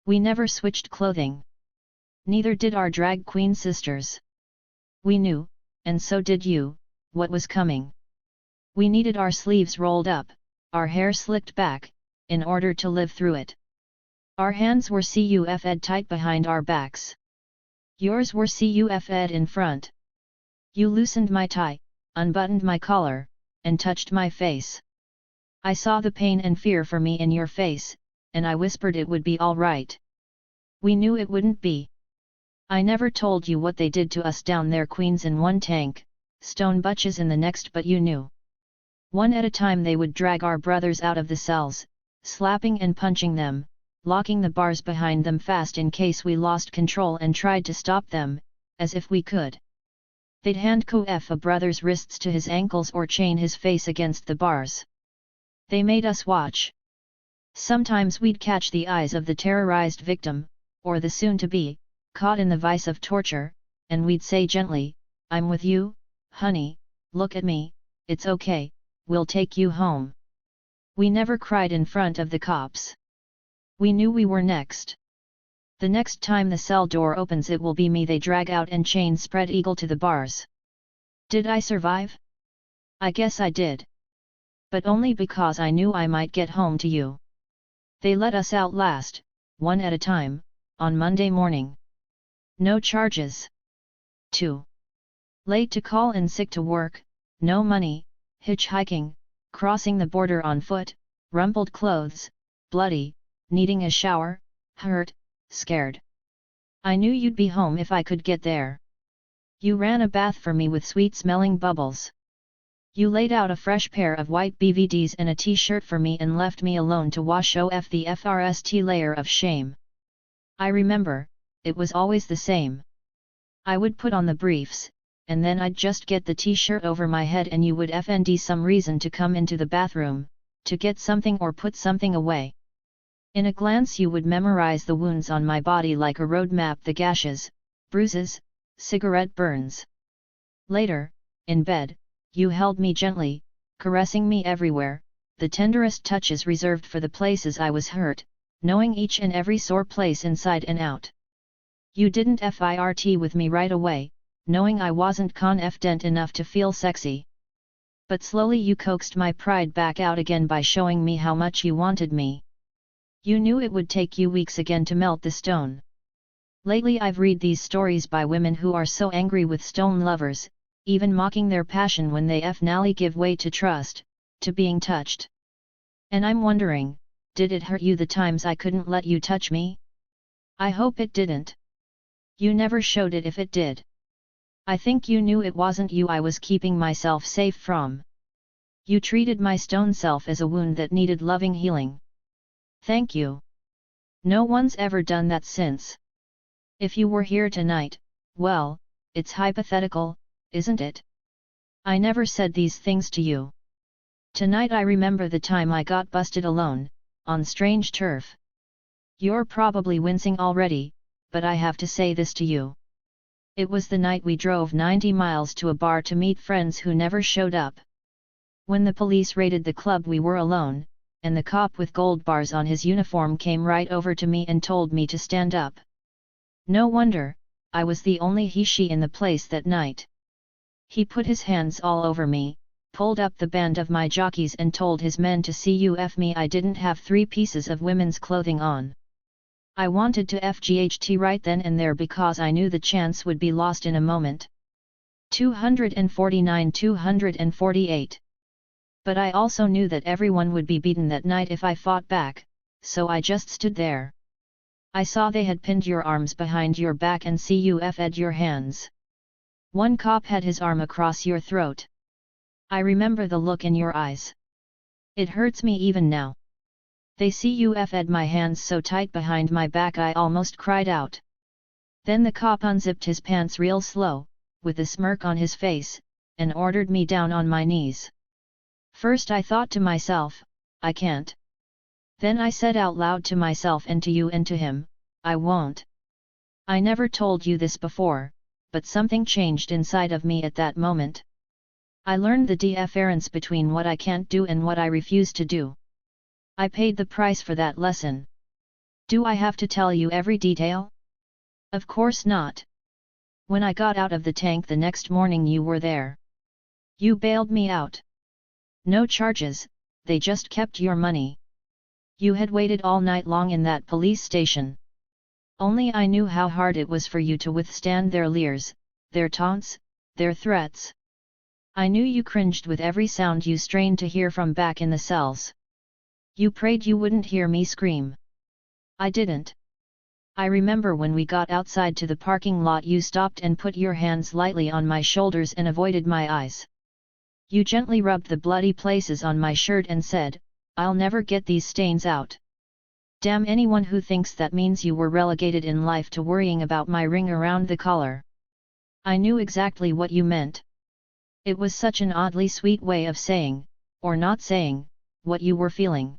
A: We never switched clothing. Neither did our drag queen sisters. We knew, and so did you, what was coming. We needed our sleeves rolled up, our hair slicked back, in order to live through it. Our hands were cuffed tight behind our backs. Yours were cuffed in front. You loosened my tie, unbuttoned my collar, and touched my face. I saw the pain and fear for me in your face, and I whispered it would be all right. We knew it wouldn't be. I never told you what they did to us down there, queens in one tank, stone butches in the next, but you knew. One at a time they would drag our brothers out of the cells, slapping and punching them, locking the bars behind them fast in case we lost control and tried to stop them, as if we could. They'd handcuff a brother's wrists to his ankles or chain his face against the bars. They made us watch. Sometimes we'd catch the eyes of the terrorized victim, or the soon-to-be, caught in the vice of torture, and we'd say gently, "I'm with you, honey, look at me, it's okay, we'll take you home." We never cried in front of the cops. We knew we were next. The next time the cell door opens it will be me they drag out and chain spread eagle to the bars. Did I survive? I guess I did. But only because I knew I might get home to you. They let us out last, one at a time, on Monday morning. No charges. 2. Late to call and sick to work, no money, hitchhiking, crossing the border on foot, rumpled clothes, bloody, needing a shower, hurt, scared. I knew you'd be home if I could get there. You ran a bath for me with sweet-smelling bubbles. You laid out a fresh pair of white BVDs and a t-shirt for me and left me alone to wash off the first layer of shame. I remember, it was always the same. I would put on the briefs, and then I'd just get the t-shirt over my head and you would find some reason to come into the bathroom, to get something or put something away. In a glance you would memorize the wounds on my body like a road map, the gashes, bruises, cigarette burns. Later, in bed, you held me gently, caressing me everywhere, the tenderest touches reserved for the places I was hurt, knowing each and every sore place inside and out. You didn't flirt with me right away, knowing I wasn't confident enough to feel sexy. But slowly you coaxed my pride back out again by showing me how much you wanted me. You knew it would take you weeks again to melt the stone. Lately I've read these stories by women who are so angry with stone lovers, even mocking their passion when they finally give way to trust, to being touched. And I'm wondering, did it hurt you the times I couldn't let you touch me? I hope it didn't. You never showed it if it did. I think you knew it wasn't you I was keeping myself safe from. You treated my stone self as a wound that needed loving healing. Thank you. No one's ever done that since. If you were here tonight, well, it's hypothetical, isn't it? I never said these things to you. Tonight I remember the time I got busted alone, on strange turf. You're probably wincing already, but I have to say this to you. It was the night we drove 90 miles to a bar to meet friends who never showed up. When the police raided the club we were alone, and the cop with gold bars on his uniform came right over to me and told me to stand up. No wonder, I was the only he/she in the place that night. He put his hands all over me, pulled up the band of my jockeys and told his men to cuff me. I didn't have 3 pieces of women's clothing on. I wanted to FGHT right then and there because I knew the chance would be lost in a moment. 249-248. But I also knew that everyone would be beaten that night if I fought back, so I just stood there. I saw they had pinned your arms behind your back and cuffed your hands. One cop had his arm across your throat. I remember the look in your eyes. It hurts me even now. They cuffed my hands so tight behind my back I almost cried out. Then the cop unzipped his pants real slow, with a smirk on his face, and ordered me down on my knees. First I thought to myself, I can't. Then I said out loud to myself and to you and to him, I won't. I never told you this before, but something changed inside of me at that moment. I learned the difference between what I can't do and what I refuse to do. I paid the price for that lesson. Do I have to tell you every detail? Of course not. When I got out of the tank the next morning you were there. You bailed me out. No charges, they just kept your money. You had waited all night long in that police station. Only I knew how hard it was for you to withstand their leers, their taunts, their threats. I knew you cringed with every sound you strained to hear from back in the cells. You prayed you wouldn't hear me scream. I didn't. I remember when we got outside to the parking lot you stopped and put your hands lightly on my shoulders and avoided my eyes. You gently rubbed the bloody places on my shirt and said, "I'll never get these stains out." Damn anyone who thinks that means you were relegated in life to worrying about my ring around the collar. I knew exactly what you meant. It was such an oddly sweet way of saying, or not saying, what you were feeling.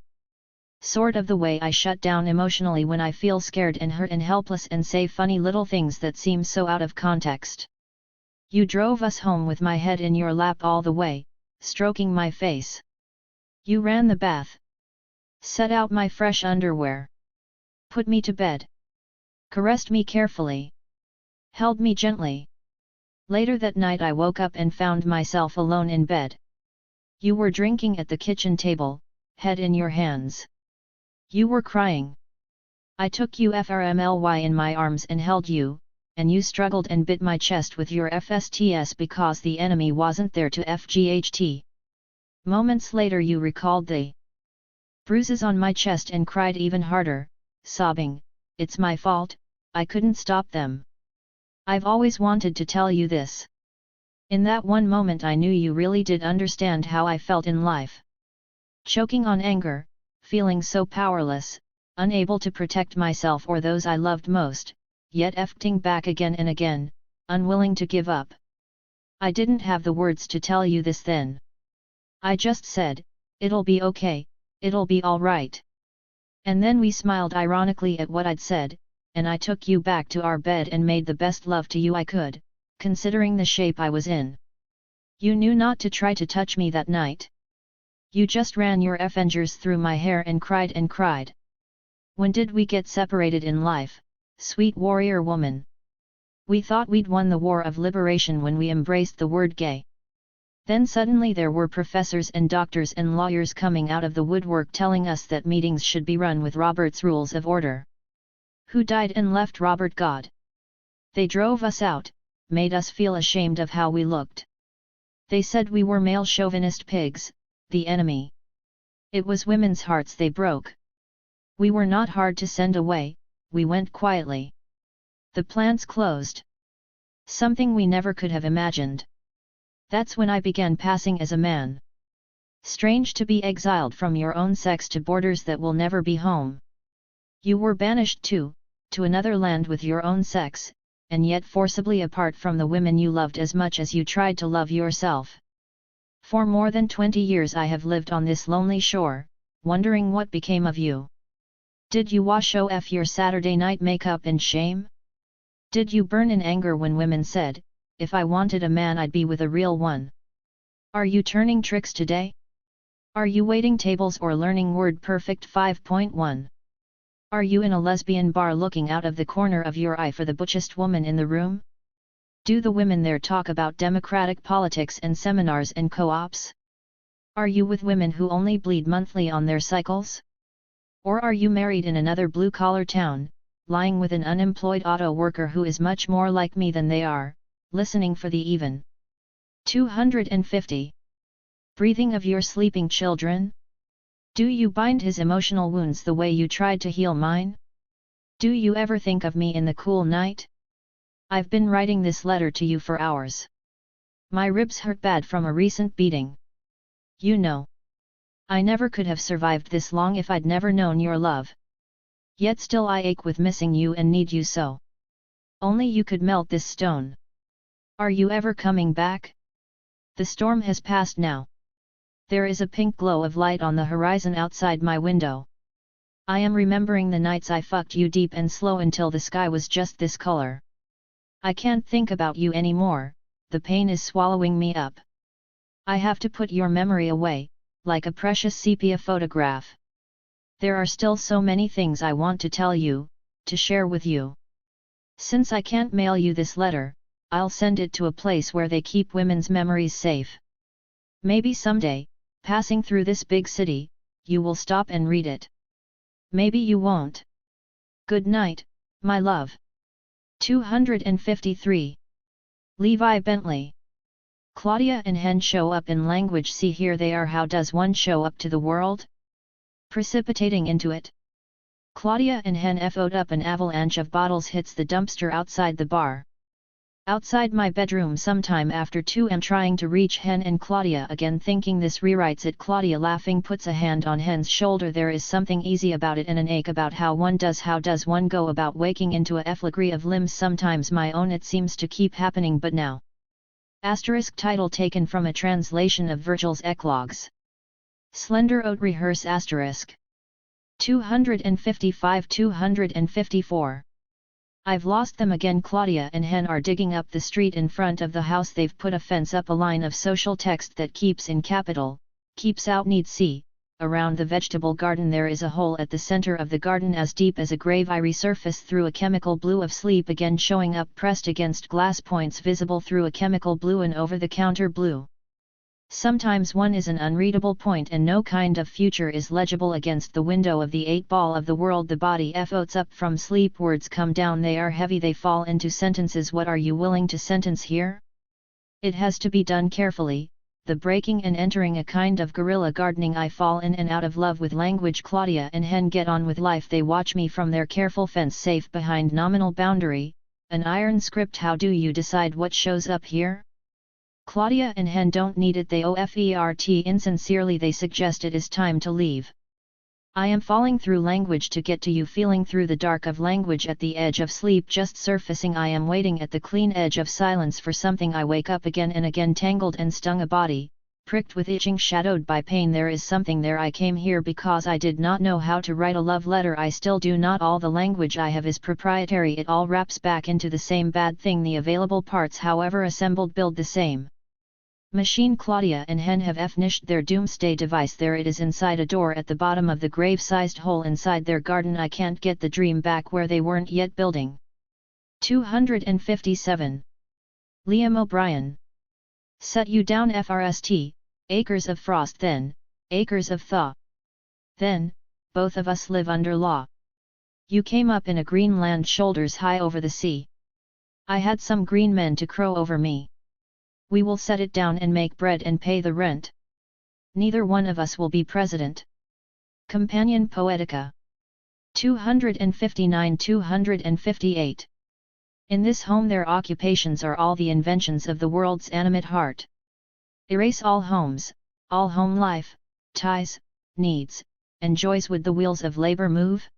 A: Sort of the way I shut down emotionally when I feel scared and hurt and helpless and say funny little things that seem so out of context. You drove us home with my head in your lap all the way, stroking my face. You ran the bath. Set out my fresh underwear. Put me to bed. Caressed me carefully. Held me gently. Later that night I woke up and found myself alone in bed. You were drinking at the kitchen table, head in your hands. You were crying. I took you FRMLY in my arms and held you, and you struggled and bit my chest with your FSTS because the enemy wasn't there to FGHT. Moments later you recalled the bruises on my chest and cried even harder, sobbing, "It's my fault, I couldn't stop them. I've always wanted to tell you this." In that one moment I knew you really did understand how I felt in life. Choking on anger, feeling so powerless, unable to protect myself or those I loved most, yet effing back again and again, unwilling to give up. I didn't have the words to tell you this then. I just said, "It'll be okay, it'll be alright." And then we smiled ironically at what I'd said, and I took you back to our bed and made the best love to you I could, considering the shape I was in. You knew not to try to touch me that night. You just ran your fingers through my hair and cried and cried. When did we get separated in life, sweet warrior woman? We thought we'd won the war of liberation when we embraced the word gay. Then suddenly there were professors and doctors and lawyers coming out of the woodwork telling us that meetings should be run with Robert's Rules of Order. Who died and left Robert God? They drove us out, made us feel ashamed of how we looked. They said we were male chauvinist pigs, the enemy. It was women's hearts they broke. We were not hard to send away, we went quietly. The plants closed. Something we never could have imagined. That's when I began passing as a man. Strange to be exiled from your own sex to borders that will never be home. You were banished too, to another land with your own sex, and yet forcibly apart from the women you loved as much as you tried to love yourself. For more than 20 years I have lived on this lonely shore, wondering what became of you. Did you wash off your Saturday night makeup in shame? Did you burn in anger when women said, "If I wanted a man I'd be with a real one"? Are you turning tricks today? Are you waiting tables or learning WordPerfect 5.1? Are you in a lesbian bar looking out of the corner of your eye for the butchest woman in the room? Do the women there talk about democratic politics and seminars and co-ops? Are you with women who only bleed monthly on their cycles? Or are you married in another blue-collar town, lying with an unemployed auto worker who is much more like me than they are, listening for the even 250 breathing of your sleeping children? Do you bind his emotional wounds the way you tried to heal mine? Do you ever think of me in the cool night? I've been writing this letter to you for hours. My ribs hurt bad from a recent beating. You know. I never could have survived this long if I'd never known your love. Yet still I ache with missing you and need you so. Only you could melt this stone. Are you ever coming back? The storm has passed now. There is a pink glow of light on the horizon outside my window. I am remembering the nights I fucked you deep and slow until the sky was just this color. I can't think about you anymore, the pain is swallowing me up. I have to put your memory away, like a precious sepia photograph. There are still so many things I want to tell you, to share with you. Since I can't mail you this letter, I'll send it to a place where they keep women's memories safe. Maybe someday, passing through this big city, you will stop and read it. Maybe you won't. Good night, my love. 253. Levi Bentley. Claudia and Hen show up in language. See here they are. How does one show up to the world? Precipitating into it. Claudia and Hen FO'd up. An avalanche of bottles hits the dumpster outside the bar. Outside my bedroom sometime after 2 am trying to reach Hen and Claudia again, thinking this rewrites it. Claudia laughing puts a hand on Hen's shoulder. There is something easy about it and an ache about how does one go about waking into a efflagre of limbs, sometimes my own. It seems to keep happening, but now. Asterisk title taken from a translation of Virgil's Eclogues. Slender Oat Rehearse asterisk. 255-254. I've lost them again. Claudia and Hen are digging up the street in front of the house. They've put a fence up, a line of social text that keeps in capital, keeps out need see. Around the vegetable garden there is a hole at the center of the garden as deep as a grave. I resurface through a chemical blue of sleep again, showing up pressed against glass, points visible through a chemical blue and over-the-counter blue. Sometimes one is an unreadable point and no kind of future is legible against the window of the 8-ball of the world. The body floats up from sleep, words come down, they are heavy, they fall into sentences. What are you willing to sentence here? It has to be done carefully, the breaking and entering, a kind of guerrilla gardening. I fall in and out of love with language. Claudia and Hen get on with life. They watch me from their careful fence, safe behind nominal boundary, an iron script. How do you decide what shows up here? Claudia and Hen don't need it, they offert insincerely. They suggest it is time to leave. I am falling through language to get to you, feeling through the dark of language at the edge of sleep, just surfacing. I am waiting at the clean edge of silence for something. I wake up again and again, tangled and stung, a body, pricked with itching, shadowed by pain. There is something there. I came here because I did not know how to write a love letter. I still do not. All the language I have is proprietary. It all wraps back into the same bad thing. The available parts, however assembled, build the same machine. Claudia and Hen have finished their doomsday device. There it is inside a door at the bottom of the grave-sized hole inside their garden. I can't get the dream back where they weren't yet building. 257. Liam O'Brien. Set you down FRST, acres of frost, then, acres of thaw. Then, both of us live under law. You came up in a green land, shoulders high over the sea. I had some green men to crow over me. We will set it down and make bread and pay the rent. Neither one of us will be president. Companion Poetica. 259-258. In this home their occupations are all the inventions of the world's animate heart. Erase all homes, all home life, ties, needs, and joys. Would the wheels of labor move?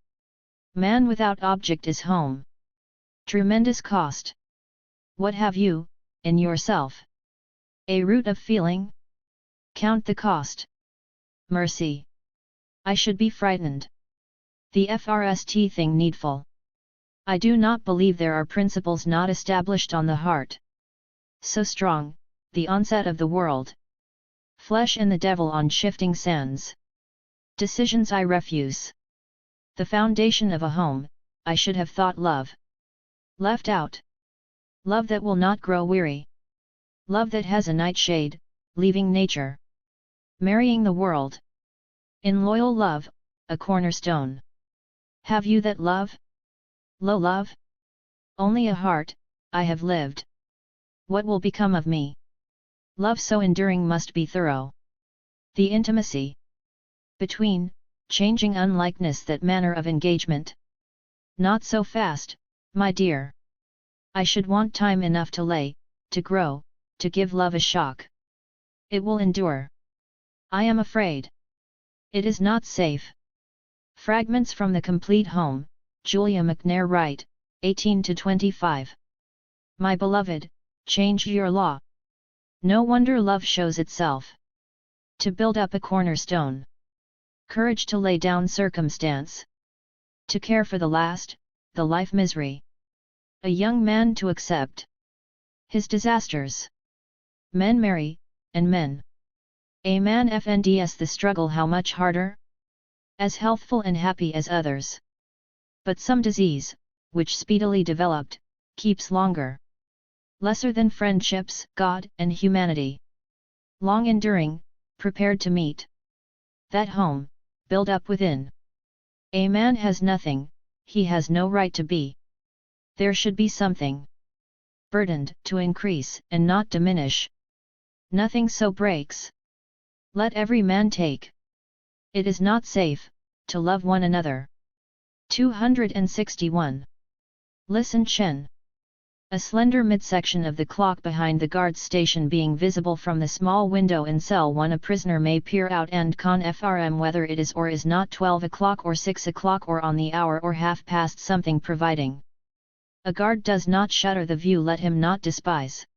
A: Man without object is home. Tremendous cost. What have you, in yourself? A root of feeling? Count the cost. Mercy. I should be frightened. The FRST thing needful. I do not believe there are principles not established on the heart. So strong, the onset of the world. Flesh and the devil on shifting sands. Decisions I refuse. The foundation of a home, I should have thought love. Left out. Love that will not grow weary. Love that has a nightshade, leaving nature. Marrying the world. In loyal love, a cornerstone. Have you that love? Low love? Only a heart, I have lived. What will become of me? Love so enduring must be thorough. The intimacy between, changing unlikeness, that manner of engagement. Not so fast, my dear. I should want time enough to lay, to grow, to give love a shock. It will endure. I am afraid. It is not safe. Fragments from the Complete Home, Julia McNair Wright, 18-25. My beloved, change your law. No wonder love shows itself. To build up a cornerstone. Courage to lay down circumstance. To care for the last, the life misery. A young man to accept his disasters. Men marry, and men. A man FNDS the struggle how much harder? As healthful and happy as others. But some disease, which speedily developed, keeps longer. Lesser than friendships, God and humanity. Long enduring, prepared to meet. That home, build up within. A man has nothing, he has no right to be. There should be something. Burdened to increase and not diminish. Nothing so breaks. Let every man take. It is not safe, to love one another. 261. Listen Chen. A slender midsection of the clock behind the guard's station being visible from the small window in cell 1, a prisoner may peer out and confirm whether it is or is not 12 o'clock or 6 o'clock or on the hour or half past something, providing a guard does not shudder the view, let him not despise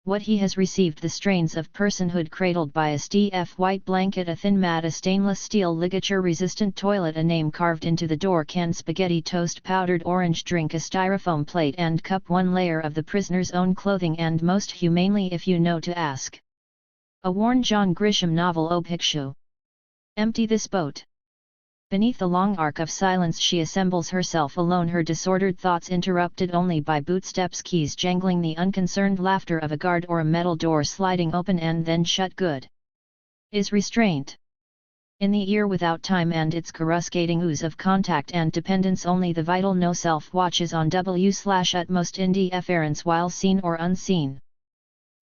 A: what he has received. The strains of personhood cradled by a stiff white blanket, a thin mat, a stainless steel ligature-resistant toilet, a name carved into the door can, spaghetti toast, powdered orange drink, a styrofoam plate and cup, one layer of the prisoner's own clothing, and most humanely, if you know to ask, a worn John Grisham novel, O picture. Empty this boat. Beneath the long arc of silence she assembles herself alone, her disordered thoughts interrupted only by bootsteps, keys jangling, the unconcerned laughter of a guard, or a metal door sliding open and then shut. Good is restraint in the ear without time and its coruscating ooze of contact and dependence. Only the vital no self watches on W/utmost indifference while seen or unseen.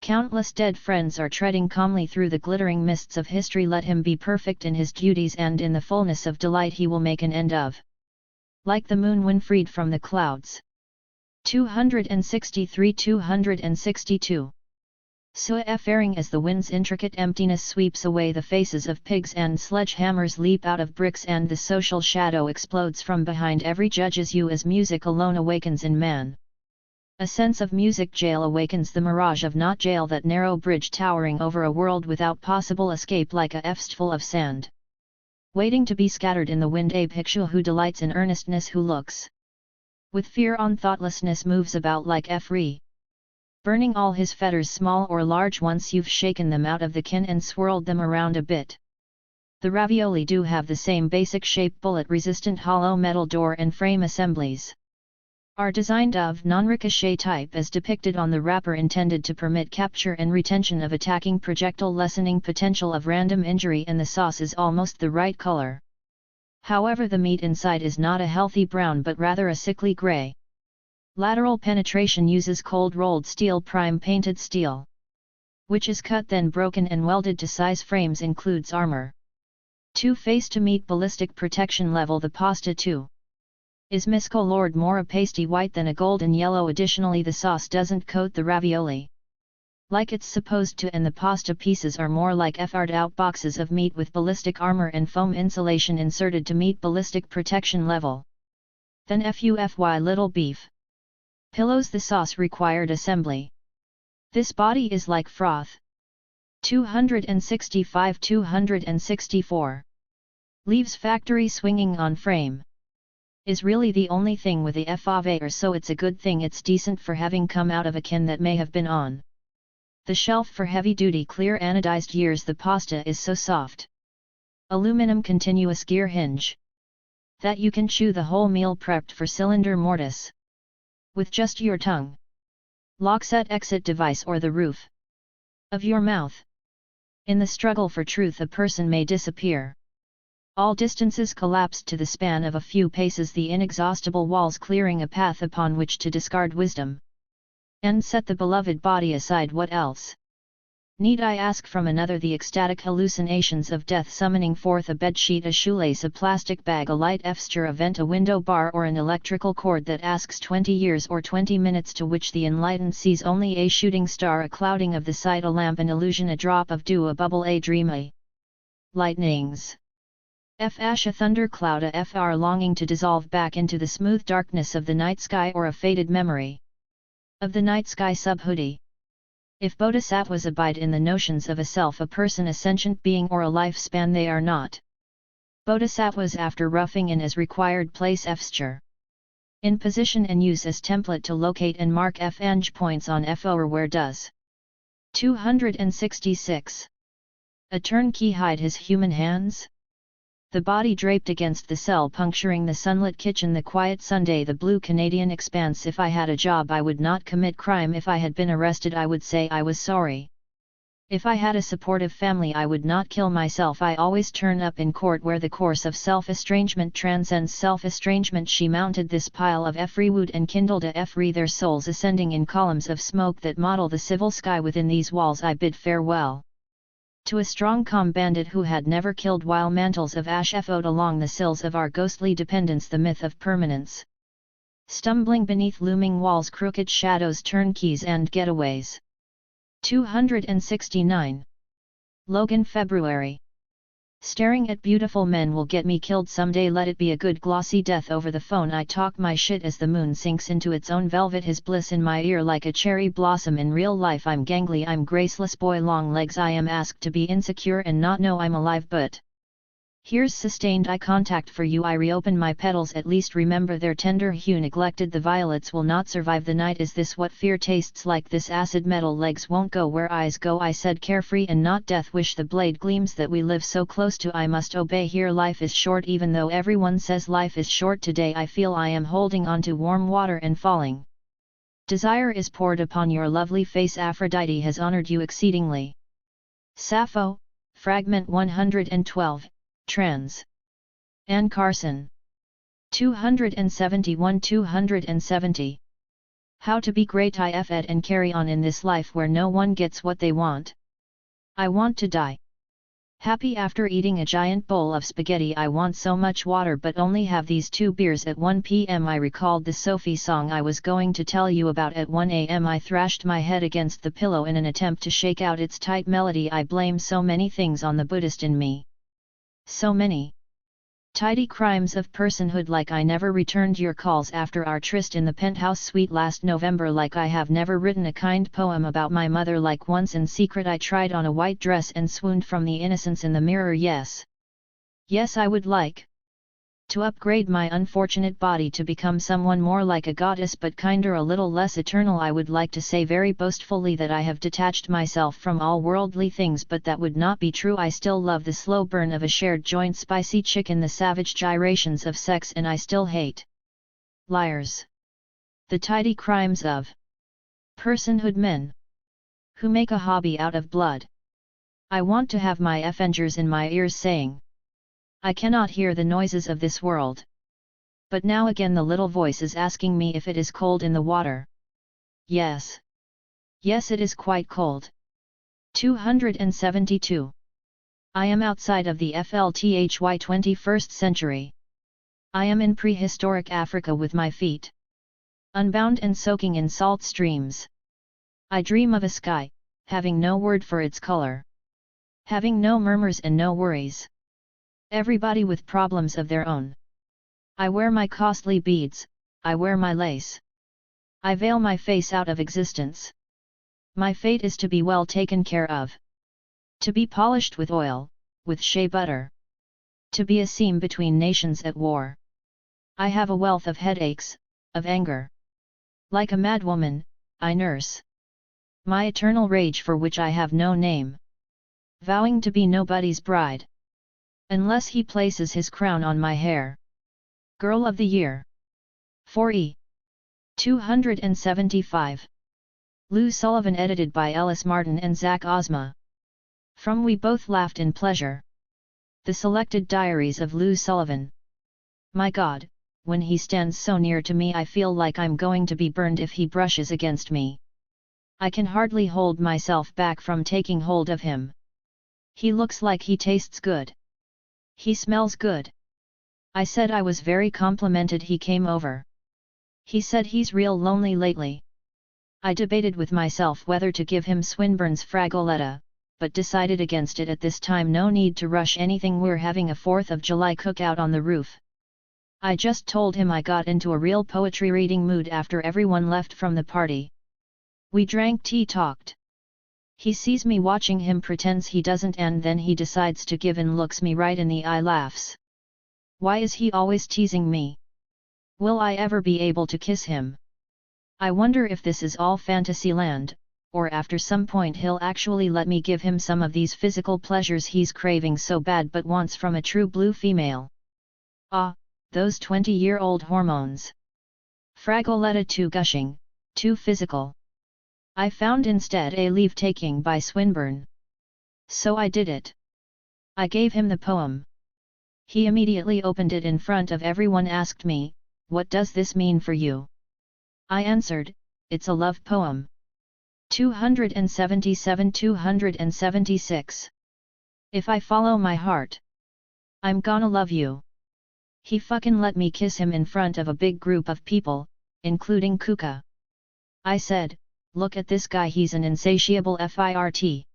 A: Countless dead friends are treading calmly through the glittering mists of history. Let him be perfect in his duties, and in the fullness of delight he will make an end of. Like the moon when freed from the clouds. 263-262. Faring as the wind's intricate emptiness sweeps away, the faces of pigs and sledgehammers leap out of bricks, and the social shadow explodes from behind every judge's you, as music alone awakens in man. A sense of music jail awakens the mirage of not jail, that narrow bridge towering over a world without possible escape, like a fistful of sand waiting to be scattered in the wind. A picture who delights in earnestness, who looks with fear on thoughtlessness, moves about like free, burning all his fetters, small or large. Once you've shaken them out of the kin and swirled them around a bit. The ravioli do have the same basic shape, bullet-resistant hollow metal door and frame assemblies are designed of non-ricochet type as depicted on the wrapper, intended to permit capture and retention of attacking projectile, lessening potential of random injury, and the sauce is almost the right color. However, the meat inside is not a healthy brown but rather a sickly gray. Lateral penetration uses cold rolled steel, prime painted steel, which is cut then broken and welded to size. Frames includes armor 2 face to meet ballistic protection level. The pasta too is miscolored, more a pasty white than a golden yellow. Additionally, the sauce doesn't coat the ravioli like it's supposed to, and the pasta pieces are more like FR'd out boxes of meat with ballistic armor and foam insulation inserted to meet ballistic protection level. Then FUFY little beef pillows the sauce required assembly. This body is like froth. 265-264. Leaves factory swinging on frame. Is really the only thing with the FAV, or so it's a good thing it's decent for having come out of a kin that may have been on the shelf for heavy-duty clear anodized years. The pasta is so soft. Aluminum continuous gear hinge that you can chew the whole meal, prepped for cylinder mortise with just your tongue. Lockset exit device or the roof of your mouth. In the struggle for truth a person may disappear. All distances collapsed to the span of a few paces, the inexhaustible walls clearing a path upon which to discard wisdom and set the beloved body aside. What else need I ask from another? The ecstatic hallucinations of death summoning forth a bedsheet, a shoelace, a plastic bag, a light fixture, a vent, a window bar, or an electrical cord that asks 20 years or 20 minutes, to which the enlightened sees only a shooting star, a clouding of the sight, a lamp, an illusion, a drop of dew, a bubble, a dream, a lightnings. A thundercloud, a fr longing to dissolve back into the smooth darkness of the night sky, or a faded memory of the night sky subhoodie. If bodhisattvas abide in the notions of a self, a person, a sentient being, or a lifespan, they are not bodhisattvas. After roughing in as required, place fsture in position and use as template to locate and mark fng points on FO, or where does. 266. A turnkey hide his human hands? The body draped against the cell, puncturing the sunlit kitchen, the quiet Sunday, the blue Canadian expanse. If I had a job I would not commit crime. If I had been arrested I would say I was sorry. If I had a supportive family I would not kill myself. I always turn up in court where the course of self-estrangement transcends self-estrangement. She mounted this pile of Efri wood and kindled a Efri, their souls ascending in columns of smoke that model the civil sky within these walls. I bid farewell to a strong calm bandit who had never killed, while mantles of ash echoed along the sills of our ghostly dependence. The myth of permanence Stumbling beneath looming walls, crooked shadows, turnkeys and getaways. 269. Logan, February. Staring at beautiful men will get me killed someday. Let it be a good glossy death over the phone. I talk my shit as the moon sinks into its own velvet, his bliss in my ear like a cherry blossom. In real life I'm gangly, I'm graceless boy, long legs. I am asked to be insecure and not know I'm alive, but here's sustained eye contact for you. I reopen my petals, at least remember their tender hue. Neglected, the violets will not survive the night. Is this what fear tastes like? This acid metal, legs won't go where eyes go. I said carefree and not death. Wish the blade gleams that we live so close to. I must obey here. Life is short, even though everyone says life is short. Today I feel I am holding on to warm water and falling. Desire is poured upon your lovely face. Aphrodite has honored you exceedingly. Sappho, Fragment 112. Trans. Anne Carson. 271-270. How to be great if ed and carry on in this life where no one gets what they want. I want to die happy after eating a giant bowl of spaghetti. I want so much water but only have these 2 beers at 1 p.m. I recalled the Sophie song I was going to tell you about at 1 a.m. I thrashed my head against the pillow in an attempt to shake out its tight melody. I blame so many things on the Buddhist in me. So many tidy crimes of personhood, like I never returned your calls after our tryst in the penthouse suite last November, like I have never written a kind poem about my mother, like once in secret I tried on a white dress and swooned from the innocence in the mirror. Yes, I would like to upgrade my unfortunate body to become someone more like a goddess, but kinder, a little less eternal. I would like to say very boastfully that I have detached myself from all worldly things, but that would not be true. I still love the slow burn of a shared joint, spicy chicken, the savage gyrations of sex, and I still hate liars. The tidy crimes of personhood, men who make a hobby out of blood. I want to have my Avengers in my ears saying, I cannot hear the noises of this world. But now again the little voice is asking me if it is cold in the water. Yes. Yes, it is quite cold. 272. I am outside of the FLTHY 21st century. I am in prehistoric Africa with my feet unbound and soaking in salt streams. I dream of a sky, having no word for its color. Having no murmurs and no worries. Everybody with problems of their own. I wear my costly beads, I wear my lace. I veil my face out of existence. My fate is to be well taken care of. To be polished with oil, with shea butter. To be a seam between nations at war. I have a wealth of headaches, of anger. Like a madwoman, I nurse my eternal rage for which I have no name. Vowing to be nobody's bride. Unless he places his crown on my hair. Girl of the Year. 4e. 275. Lou Sullivan, edited by Ellis Martin and Zach Ozma. From We Both Laughed in Pleasure. The Selected Diaries of Lou Sullivan. My God, when he stands so near to me I feel like I'm going to be burned if he brushes against me. I can hardly hold myself back from taking hold of him. He looks like he tastes good. He smells good. I said I was very complimented. He came over. He said he's real lonely lately. I debated with myself whether to give him Swinburne's Fragoletta, but decided against it at this time. No need to rush anything, we're having a 4th of July cookout on the roof. I just told him I got into a real poetry reading mood after everyone left from the party. We drank tea, talked. He sees me watching him, pretends he doesn't, and then he decides to give in, looks me right in the eye, laughs. Why is he always teasing me? Will I ever be able to kiss him? I wonder if this is all Fantasyland, or after some point he'll actually let me give him some of these physical pleasures he's craving so bad but wants from a true blue female. Ah, those 20-year-old hormones. Fragoletta too gushing, too physical. I found instead a leave-taking by Swinburne. So I did it. I gave him the poem. He immediately opened it in front of everyone, asked me, "What does this mean for you?" I answered, "It's a love poem." 277-276. If I follow my heart, I'm gonna love you. He fucking let me kiss him in front of a big group of people, including Kuka. I said, look at this guy, he's an insatiable FIRT.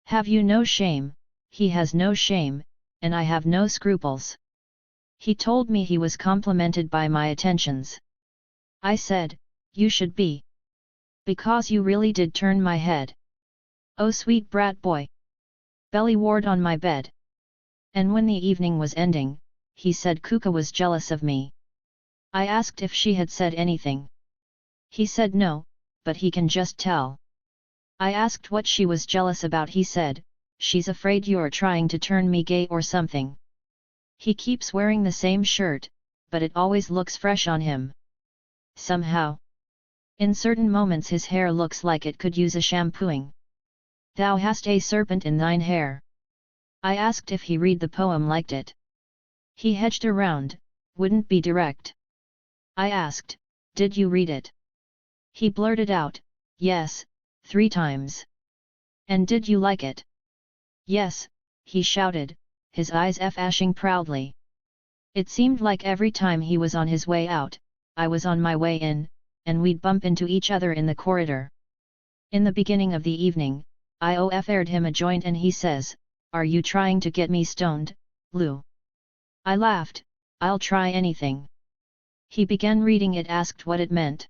A: Have you no shame? He has no shame, and I have no scruples. He told me he was complimented by my attentions. I said, you should be. Because you really did turn my head. Oh sweet brat boy. Belly ward on my bed. And when the evening was ending, he said Kuka was jealous of me. I asked if she had said anything. He said no, but he can just tell. I asked what she was jealous about. He said, she's afraid you're trying to turn me gay or something. He keeps wearing the same shirt, but it always looks fresh on him. Somehow. In certain moments his hair looks like it could use a shampooing. Thou hast a serpent in thine hair. I asked if he read the poem, liked it. He hedged around, wouldn't be direct. I asked, did you read it? He blurted out, yes, 3 times. And did you like it? Yes, he shouted, his eyes flashing proudly. It seemed like every time he was on his way out, I was on my way in, and we'd bump into each other in the corridor. In the beginning of the evening, I offered him a joint and he says, are you trying to get me stoned, Lou? I laughed, I'll try anything. He began reading it, asked what it meant.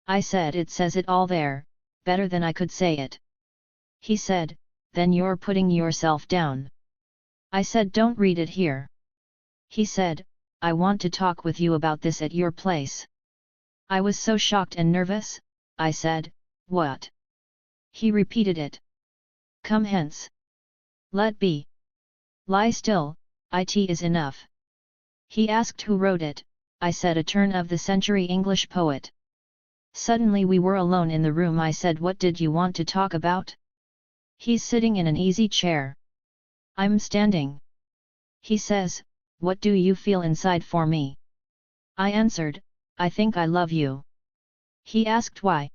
A: I said it says it all there, better than I could say it. He said, then you're putting yourself down. I said don't read it here. He said, I want to talk with you about this at your place. I was so shocked and nervous, I said, what? He repeated it. Come hence. Let be. Lie still, it is enough. He asked who wrote it. I said a turn-of-the-century English poet. Suddenly we were alone in the room. I said, what did you want to talk about? He's sitting in an easy chair. I'm standing. He says, what do you feel inside for me? I answered, I think I love you. He asked why.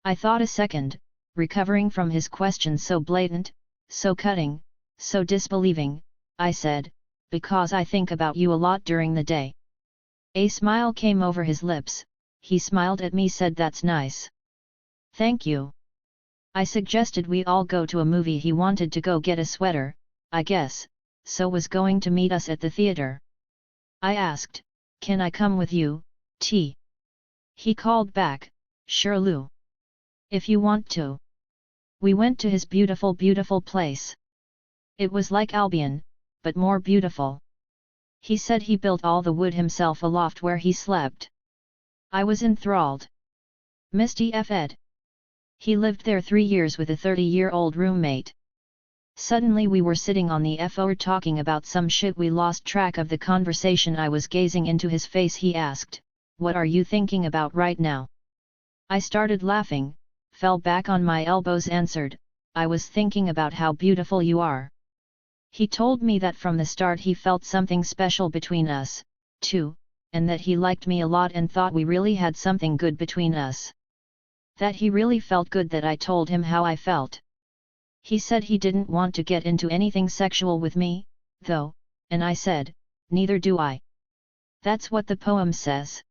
A: I thought a second, recovering from his question so blatant, so cutting, so disbelieving. I said, because I think about you a lot during the day. A smile came over his lips. He smiled at me, said that's nice. Thank you. I suggested we all go to a movie. He wanted to go get a sweater, I guess, so was going to meet us at the theater. I asked, can I come with you, T? He called back, sure Lou. If you want to. We went to his beautiful place. It was like Albion, but more beautiful. He said he built all the wood himself, a loft where he slept. I was enthralled. Misty Fed. He lived there 3 years with a 30-year-old roommate. Suddenly we were sitting on the floor talking about some shit. We lost track of the conversation. I was gazing into his face. He asked, what are you thinking about right now? I started laughing, fell back on my elbows, answered, I was thinking about how beautiful you are. He told me that from the start he felt something special between us, too, and that he liked me a lot and thought we really had something good between us. That he really felt good that I told him how I felt. He said he didn't want to get into anything sexual with me, though, and I said, neither do I. That's what the poem says.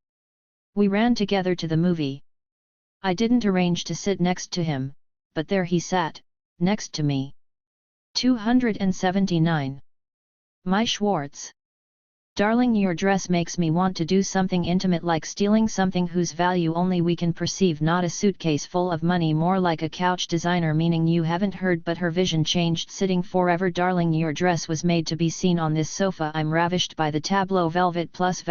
A: We ran together to the movie. I didn't arrange to sit next to him, but there he sat, next to me. 279. My Schwartz. Darling, your dress makes me want to do something intimate, like stealing something whose value only we can perceive, not a suitcase full of money, more like a couch designer, meaning you haven't heard, but her vision changed, sitting forever. Darling, your dress was made to be seen on this sofa. I'm ravished by the tableau. Velvet plus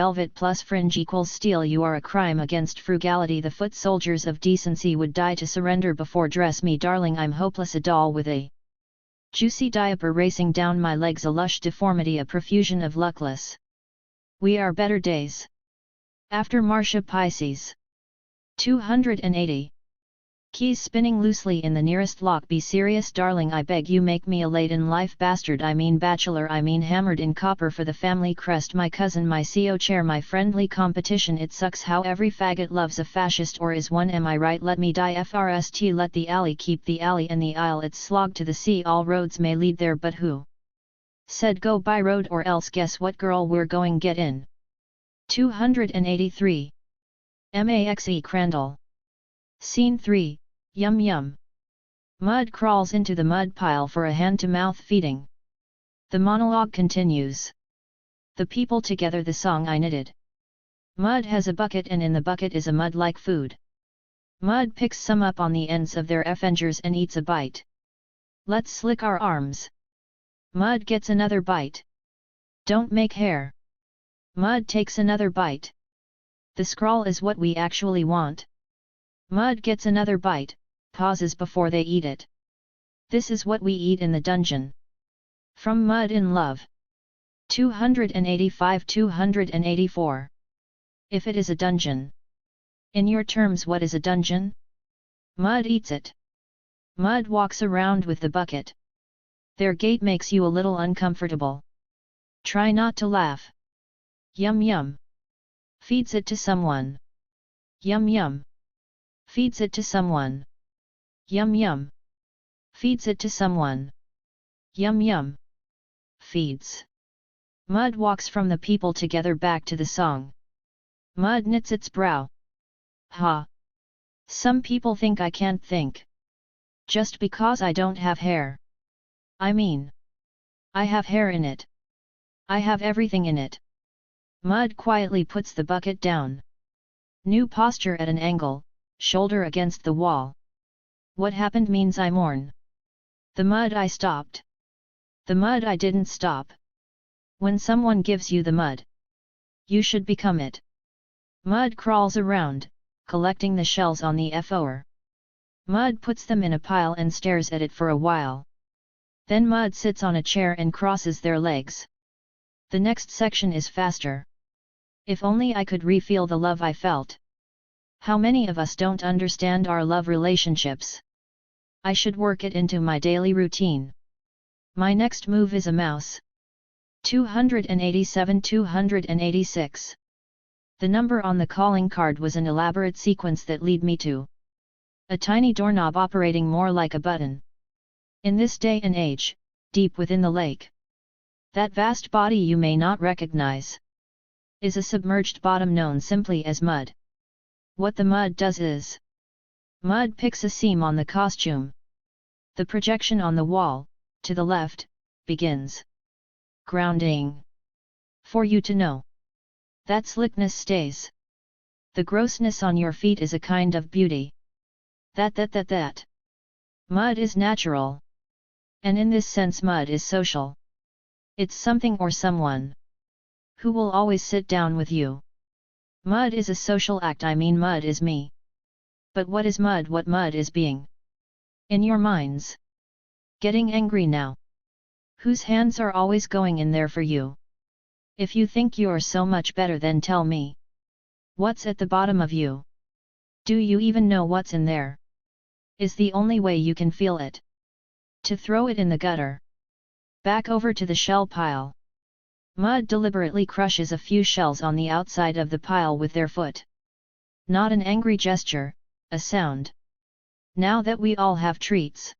A: fringe equals steal. You are a crime against frugality. The foot soldiers of decency would die to surrender before dress me. Darling, I'm hopeless, a doll with a juicy diaper racing down my legs, a lush deformity, a profusion of luckless. We are better days. After Marcia Pisces. 280. Keys spinning loosely in the nearest lock. Be serious, darling, I beg you, make me a late-in-life bastard, I mean bachelor, I mean hammered in copper for the family crest, my cousin, my CO chair, my friendly competition. It sucks how every faggot loves a fascist, or is one, am I right? Let me die FRST, let the alley keep the alley and the aisle, it's slog to the sea, all roads may lead there, but who said go by road? Or else guess what, girl, we're going get in. 283. Maxe Crandall. Scene 3, Yum Yum. Mud crawls into the mud pile for a hand-to-mouth feeding. The monologue continues. The people together the song I knitted. Mud has a bucket and in the bucket is a mud-like food. Mud picks some up on the ends of their fingers and eats a bite. Let's slick our arms. Mud gets another bite. Don't make hair. Mud takes another bite. The scrawl is what we actually want. Mud gets another bite, pauses before they eat it. This is what we eat in the dungeon. From Mud in Love. 285-284. If it is a dungeon. In your terms, what is a dungeon? Mud eats it. Mud walks around with the bucket. Their gait makes you a little uncomfortable. Try not to laugh. Yum Yum. Feeds it to someone. Yum Yum. Feeds it to someone. Yum Yum. Feeds it to someone. Yum Yum. Feeds. Mud walks from the people together back to the song. Mud knits its brow. Ha! Some people think I can't think. Just because I don't have hair. I mean, I have hair in it. I have everything in it. Mud quietly puts the bucket down. New posture at an angle, shoulder against the wall. What happened means I mourn. The mud I stopped. The mud I didn't stop. When someone gives you the mud, you should become it. Mud crawls around, collecting the shells on the floor. Mud puts them in a pile and stares at it for a while. Then Mud sits on a chair and crosses their legs. The next section is faster. If only I could re-feel the love I felt. How many of us don't understand our love relationships? I should work it into my daily routine. My next move is a mouse. 287-286. The number on the calling card was an elaborate sequence that led me to a tiny doorknob operating more like a button. In this day and age, deep within the lake, that vast body you may not recognize is a submerged bottom known simply as mud. What the mud does is, mud picks a seam on the costume. The projection on the wall, to the left, begins. Grounding. For you to know that slickness stays. The grossness on your feet is a kind of beauty. That. Mud is natural. And in this sense mud is social. It's something or someone who will always sit down with you. Mud is a social act, I mean mud is me. But what is mud? What mud is being? In your minds. Getting angry now. Whose hands are always going in there for you? If you think you're so much better, then tell me. What's at the bottom of you? Do you even know what's in there? Is the only way you can feel it to throw it in the gutter. Back over to the shell pile. Mud deliberately crushes a few shells on the outside of the pile with their foot. Not an angry gesture, a sound. Now that we all have treats,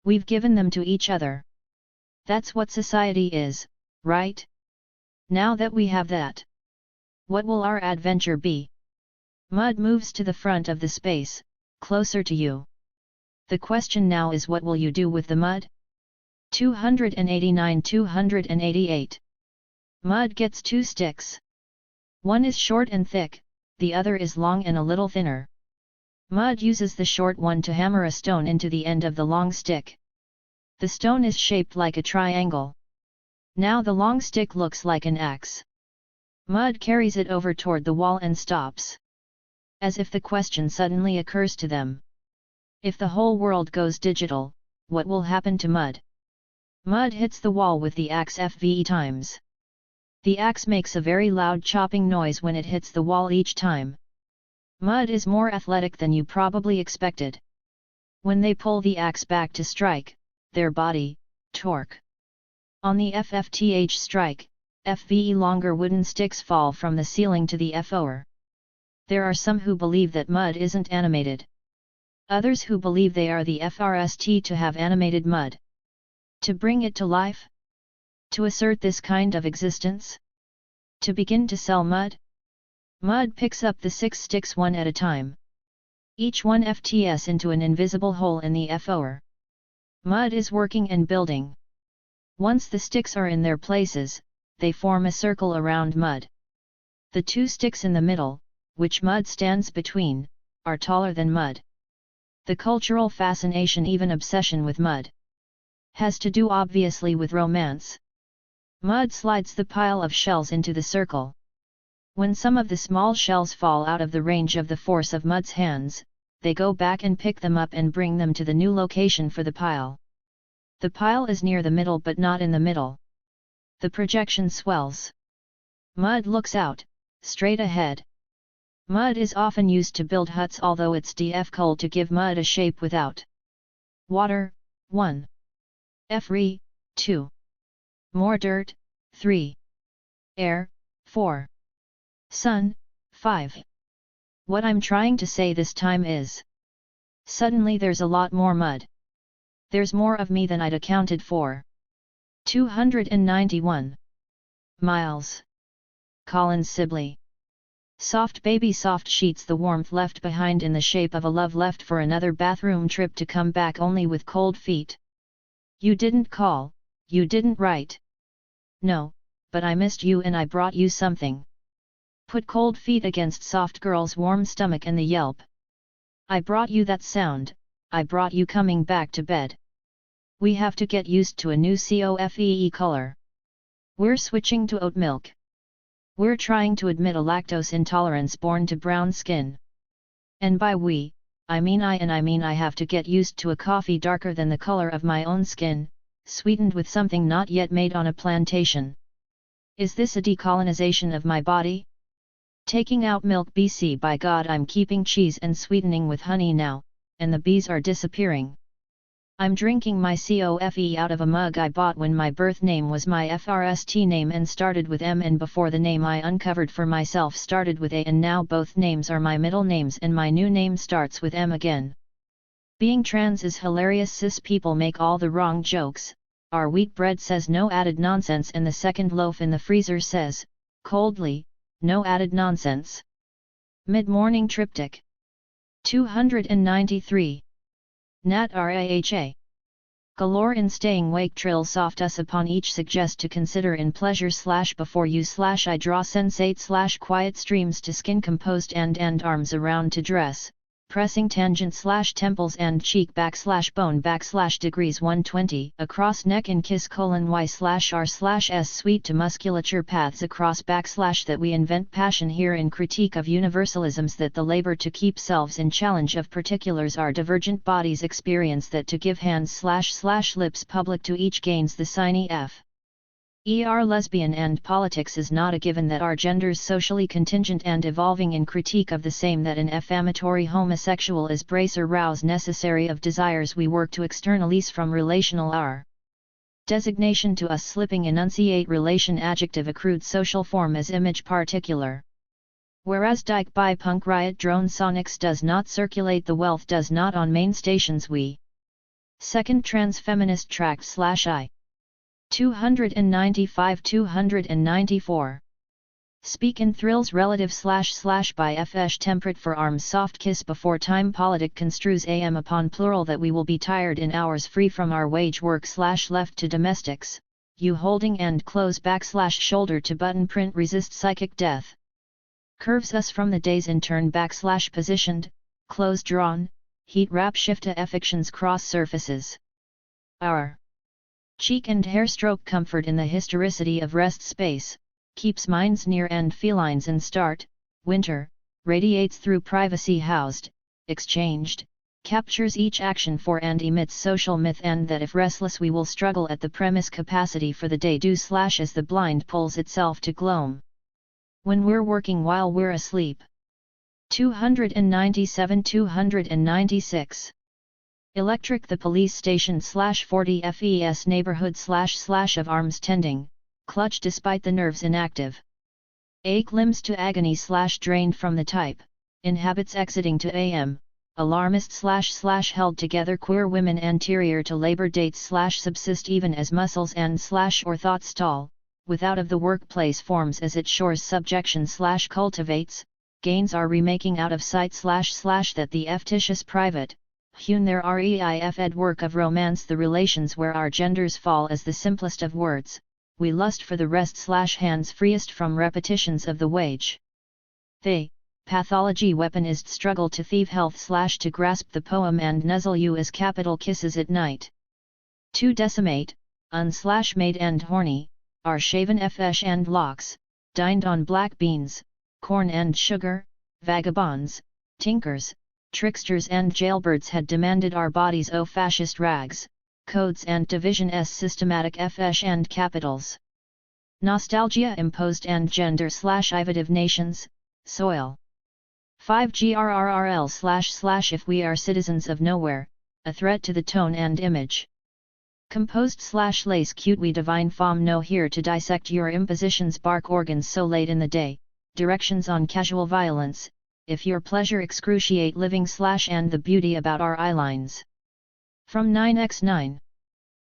A: we've given them to each other. That's what society is, right? Now that we have that, what will our adventure be? Mud moves to the front of the space, closer to you. The question now is, what will you do with the mud? 289-288. Mud gets 2 sticks. One is short and thick, the other is long and a little thinner. Mud uses the short one to hammer a stone into the end of the long stick. The stone is shaped like a triangle. Now the long stick looks like an axe. Mud carries it over toward the wall and stops. As if the question suddenly occurs to them. If the whole world goes digital, what will happen to Mud? Mud hits the wall with the axe FVE times. The axe makes a very loud chopping noise when it hits the wall each time. Mud is more athletic than you probably expected. When they pull the axe back to strike, their body, torque. On the FFTH strike, FVE longer wooden sticks fall from the ceiling to the floor. There are some who believe that Mud isn't animated. Others who believe they are the FRST to have animated Mud. To bring it to life? To assert this kind of existence? To begin to sell Mud? Mud picks up the 6 sticks one at a time. Each one FTS into an invisible hole in the FOR. Mud is working and building. Once the sticks are in their places, they form a circle around Mud. The 2 sticks in the middle, which Mud stands between, are taller than Mud. The cultural fascination, even obsession with Mud, has to do obviously with romance. Mud slides the pile of shells into the circle. When some of the small shells fall out of the range of the force of Mud's hands, they go back and pick them up and bring them to the new location for the pile. The pile is near the middle but not in the middle. The projection swells. Mud looks out, straight ahead. Mud is often used to build huts, although it's df cold to give mud a shape without water, 1. Fre, 2. More dirt, 3. Air, 4. Sun, 5. What I'm trying to say this time is, suddenly there's a lot more mud. There's more of me than I'd accounted for. 291. Miles. Collins Sibley. Soft baby, soft sheets, the warmth left behind in the shape of a love left for another bathroom trip to come back only with cold feet. You didn't call, you didn't write. No, but I missed you and I brought you something. Put cold feet against soft girl's warm stomach and the yelp. I brought you that sound, I brought you coming back to bed. We have to get used to a new COFEE color. We're switching to oat milk. We're trying to admit a lactose intolerance born to brown skin. And by we, I mean I have to get used to a coffee darker than the color of my own skin, sweetened with something not yet made on a plantation. Is this a decolonization of my body? Taking out milk BC, by God, I'm keeping cheese and sweetening with honey now, and the bees are disappearing. I'm drinking my coffee out of a mug I bought when my birth name was my FRST name and started with M, and before the name I uncovered for myself started with A, and now both names are my middle names and my new name starts with M again. Being trans is hilarious. Cis people make all the wrong jokes. Our wheat bread says no added nonsense, and the second loaf in the freezer says, coldly, no added nonsense. Mid-morning triptych. 293. Nat Raha. Galore in staying wake, trill soft us upon each suggest to consider in pleasure / before you / I draw sensate / quiet streams to skin composed and arms around to dress, pressing tangent / temples and cheek back / bone back / degrees 120 across neck and kiss : y / r / s sweet to musculature paths across back / that we invent passion here in critique of universalisms that the labor to keep selves in challenge of particulars our divergent bodies experience that to give hands / lips public to each gains the signy f. Lesbian and politics is not a given that are genders socially contingent and evolving in critique of the same that an affamatory homosexual is brace or rouse necessary of desires we work to externalize from relational r. Designation to us slipping enunciate relation adjective accrued social form as image particular. Whereas Dyke by punk riot drone sonics does not circulate the wealth does not on main stations we. Second trans feminist tract /I. 295-294. Speak in thrills relative / by fsh temperate for arms soft kiss before time politic construes am upon plural that we will be tired in hours free from our wage work / left to domestics, you holding and close back / shoulder to button print resist psychic death. Curves us from the days in turn back / positioned, close drawn, heat wrap shift to affections cross surfaces. Our cheek and hair stroke comfort in the historicity of rest space, keeps minds near and felines and start, winter, radiates through privacy housed, exchanged, captures each action for and emits social myth and that if restless we will struggle at the premise capacity for the day do / as the blind pulls itself to gloam. When we're working while we're asleep. 297-296. Electric the police station /40 FES neighborhood / of arms tending, clutch despite the nerves inactive. Ache limbs to agony / drained from the type, inhabits exiting to AM, alarmist / held together queer women anterior to labor dates / subsist even as muscles and / or thought stall, without of the workplace forms as it shores subjection / cultivates, gains are remaking out of sight / that the fictitious private, hewn there reif ed work of romance the relations where our genders fall as the simplest of words, we lust for the rest / hands freest from repetitions of the wage. They, pathology weaponized struggle to thieve health / to grasp the poem and nuzzle you as capital kisses at night. To decimate, made and horny, are shaven flesh and locks, dined on black beans, corn and sugar, vagabonds, tinkers, tricksters and jailbirds had demanded our bodies fascist rags, codes and division systematic flesh and capitals. Nostalgia imposed and gender /ivative nations, soil. 5 grrrl / if we are citizens of nowhere, a threat to the tone and image. Composed / lace cute we divine femme no here to dissect your impositions bark organs so late in the day, directions on casual violence, if your pleasure excruciate living / and the beauty about our eyelines. From 9x9.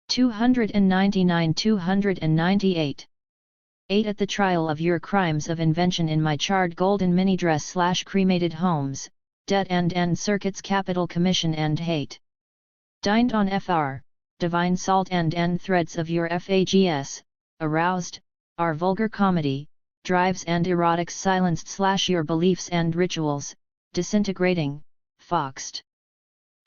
A: 299-298. 8 At the trial of your crimes of invention in my charred golden mini dress / cremated homes, debt and end circuits capital commission and hate. Dined on fr. Divine salt and end threads of your fags, aroused, our vulgar comedy, drives and erotics silenced / your beliefs and rituals, disintegrating, foxed.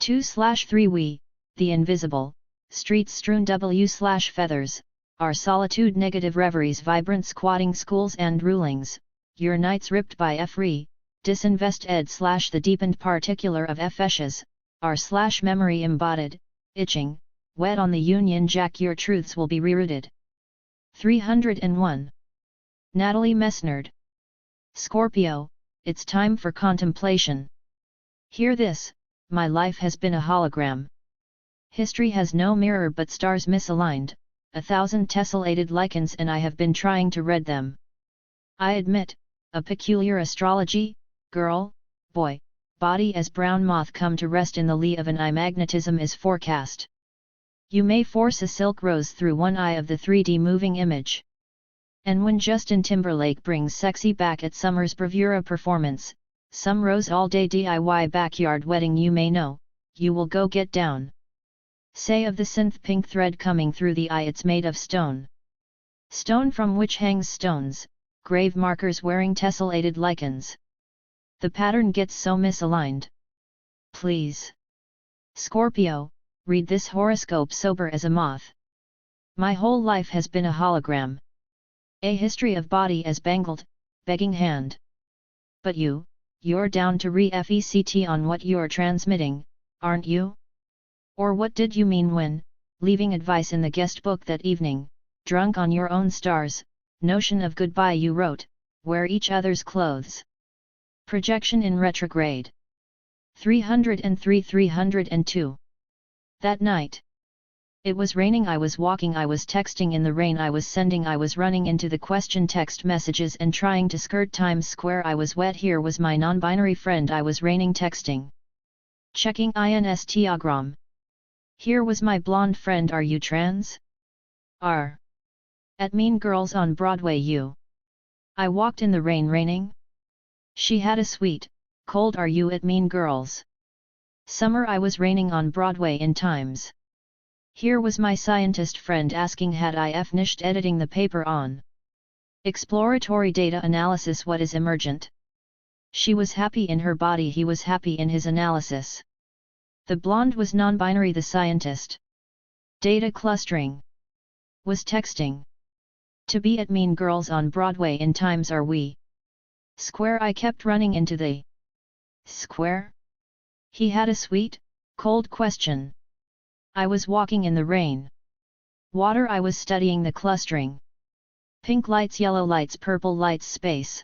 A: 2/3 We, the invisible, streets strewn w / feathers, our solitude negative reveries vibrant squatting schools and rulings, your nights ripped by free, disinvest ed / the deepened particular of feshes, our / memory embodied, itching, wet on the Union Jack your truths will be rerouted. 301. Natalie Messnard. Scorpio, it's time for contemplation. Hear this, my life has been a hologram. History has no mirror but stars misaligned, 1,000 tessellated lichens and I have been trying to read them. I admit, a peculiar astrology, girl, boy, body as brown moth come to rest in the lee of an eye magnetism is forecast. You may force a silk rose through one eye of the 3D moving image. And when Justin Timberlake brings sexy back at summer's bravura performance, some rose all day DIY backyard wedding you may know, you will go get down. Say of the synth pink thread coming through the eye it's made of stone. Stone from which hangs stones, grave markers wearing tessellated lichens. The pattern gets so misaligned. Please. Scorpio, read this horoscope sober as a moth. My whole life has been a hologram. A history of body as bangled, begging hand. But you're down to refect on what you're transmitting, aren't you? Or what did you mean when, leaving advice in the guest book that evening, drunk on your own stars, notion of goodbye you wrote, wear each other's clothes. Projection in retrograde. 303-302. That night. It was raining, I was walking, I was texting in the rain, I was sending, I was running into the question text messages and trying to skirt Times Square, I was wet, here was my non-binary friend, I was raining texting. Checking Instagram. Here was my blonde friend, are you trans? R. At Mean Girls on Broadway you. I walked in the rain raining. She had a sweet, cold are you at Mean Girls? Summer I was raining on Broadway in Times. Here was my scientist friend asking had I finished editing the paper on exploratory data analysis, what is emergent? She was happy in her body, he was happy in his analysis. The blonde was non-binary, the scientist. Data clustering. Was texting. To be at Mean Girls on Broadway in Times are we. Square I kept running into the square? He had a sweet, cold question. I was walking in the rain. Water I was studying the clustering. Pink lights, yellow lights, purple lights, space.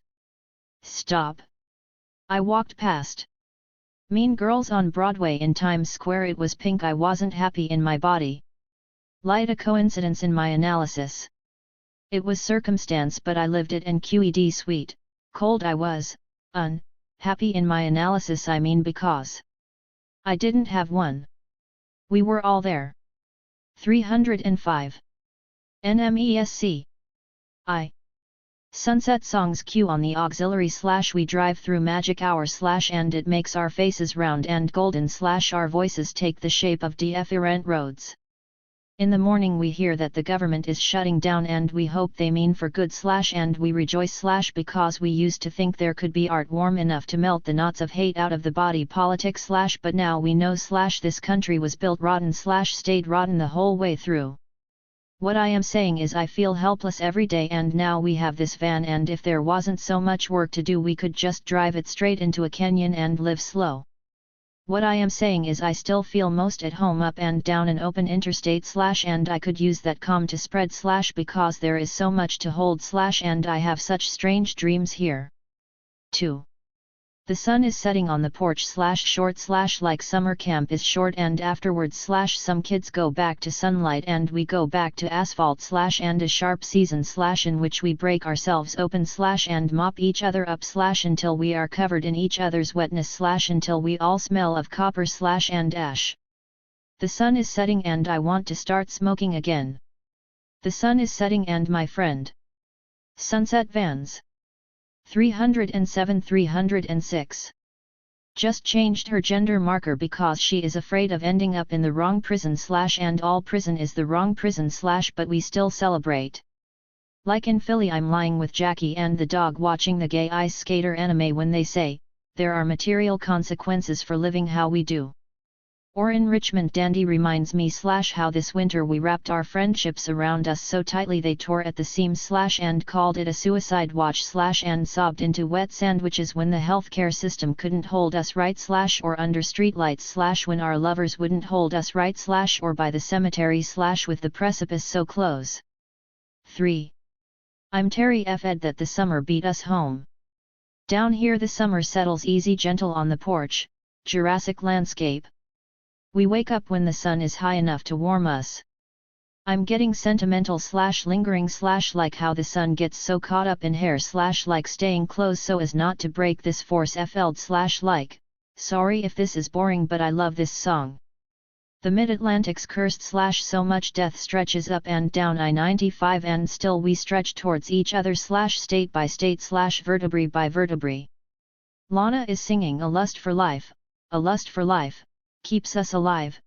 A: Stop. I walked past. Mean Girls on Broadway in Times Square, it was pink, I wasn't happy in my body. Light a coincidence in my analysis. It was circumstance but I lived it and QED sweet, cold I was, happy in my analysis, I mean because I didn't have one. We were all there. 305. NMESC. I Sunset songs cue on the auxiliary / we drive through magic hour / and it makes our faces round and golden / our voices take the shape of different roads. In the morning we hear that the government is shutting down and we hope they mean for good / and we rejoice / because we used to think there could be art warm enough to melt the knots of hate out of the body politics / but now we know / this country was built rotten / stayed rotten the whole way through. What I am saying is I feel helpless every day and now we have this van and if there wasn't so much work to do we could just drive it straight into a canyon and live slow. What I am saying is I still feel most at home up and down an open interstate / and I could use that calm to spread / because there is so much to hold / and I have such strange dreams here. 2. The sun is setting on the porch / short / like summer camp is short and afterwards / some kids go back to sunlight and we go back to asphalt / and a sharp season / in which we break ourselves open / and mop each other up / until we are covered in each other's wetness / until we all smell of copper / and ash. The sun is setting and I want to start smoking again. The sun is setting and my friend. Sunset Vans. 307-306. Just changed her gender marker because she is afraid of ending up in the wrong prison / and all prison is the wrong prison / but we still celebrate. Like in Philly I'm lying with Jackie and the dog watching the gay ice skater anime when they say, there are material consequences for living how we do. Or in Richmond Dandy reminds me / how this winter we wrapped our friendships around us so tightly they tore at the seams / and called it a suicide watch / and sobbed into wet sandwiches when the healthcare system couldn't hold us right / or under streetlights / when our lovers wouldn't hold us right / or by the cemetery / with the precipice so close. 3. I'm Terry F'd that the summer beat us home. Down here the summer settles easy gentle on the porch, Jurassic landscape. We wake up when the sun is high enough to warm us. I'm getting sentimental / lingering / like how the sun gets so caught up in hair / like staying close so as not to break this force f'd / like, sorry if this is boring but I love this song. The mid-Atlantic's cursed / so much death stretches up and down I-95 and still we stretch towards each other / state by state / vertebrae by vertebrae. Lana is singing a lust for life, keeps us alive,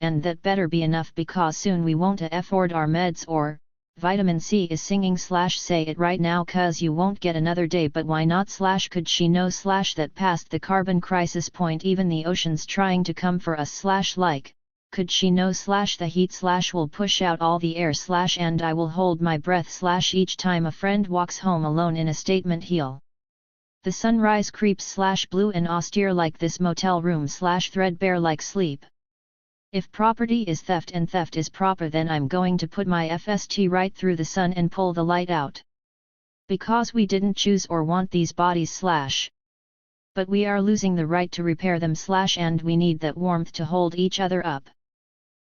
A: and that better be enough because soon we won't afford our meds or, Vitamin C is singing / say it right now cause you won't get another day but why not / could she know / that past the carbon crisis point even the oceans trying to come for us / like, could she know / the heat / will push out all the air / and I will hold my breath / each time a friend walks home alone in a statement heel. The sunrise creeps / blue and austere like this motel room / threadbare like sleep. If property is theft and theft is proper then I'm going to put my FST right through the sun and pull the light out. Because we didn't choose or want these bodies / but we are losing the right to repair them / and we need that warmth to hold each other up.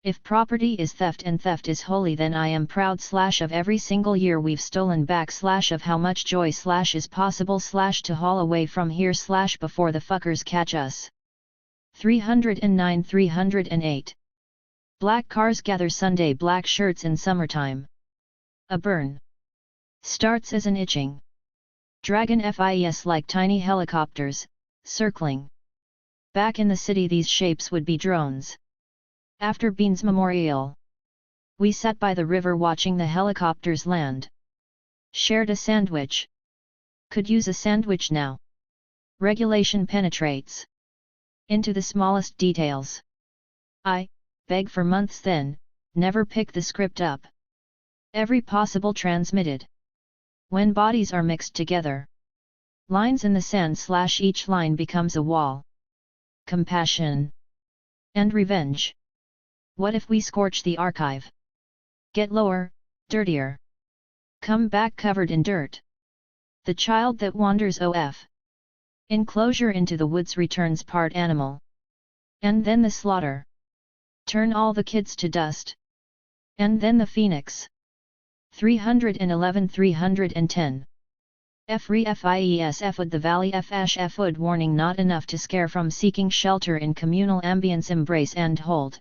A: If property is theft and theft is holy then I am proud / of every single year we've stolen back / of how much joy / is possible / to haul away from here / before the fuckers catch us. 309-308. Black cars gather Sunday black shirts in summertime. A burn starts as an itching dragon FIES like tiny helicopters, circling. Back in the city these shapes would be drones. After Bean's memorial, we sat by the river watching the helicopters land. Shared a sandwich. Could use a sandwich now. Regulation penetrates into the smallest details. I beg for months then, never pick the script up. Every possible transmitted. When bodies are mixed together. Lines in the sand / each line becomes a wall. Compassion. And revenge. What if we scorch the archive? Get lower, dirtier. Come back covered in dirt. The child that wanders off. Enclosure into the woods returns part animal. And then the slaughter. Turn all the kids to dust. And then the phoenix. 311-310. FRE-FIES FUD the valley FUD warning not enough to scare from seeking shelter in communal ambience embrace and hold.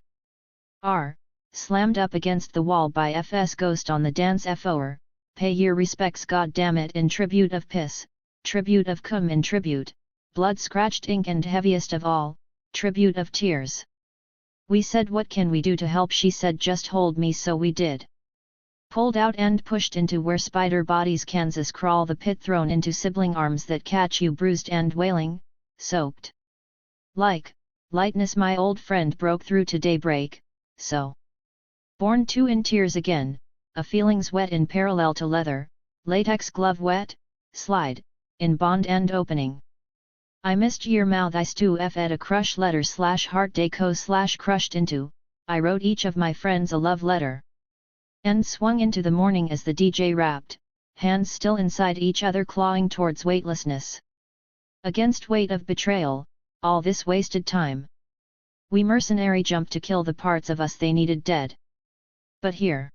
A: R. Slammed up against the wall by FS Ghost on the dance FOR, pay your respects god damn it in tribute of piss, tribute of cum in tribute, blood-scratched ink and heaviest of all, tribute of tears. We said what can we do to help, she said just hold me, so we did. Pulled out and pushed into where spider bodies Kansas crawl, the pit thrown into sibling arms that catch you bruised and wailing, soaked. Like lightness my old friend broke through to daybreak, so. Born to in tears again, a feelings wet in parallel to leather, latex glove wet, slide, in bond and opening. I missed your mouth I stew f at a crush letter / heart deco / crushed into, I wrote each of my friends a love letter. And swung into the morning as the DJ rapped, hands still inside each other clawing towards weightlessness. Against weight of betrayal, all this wasted time. We mercenary jumped to kill the parts of us they needed dead. But here.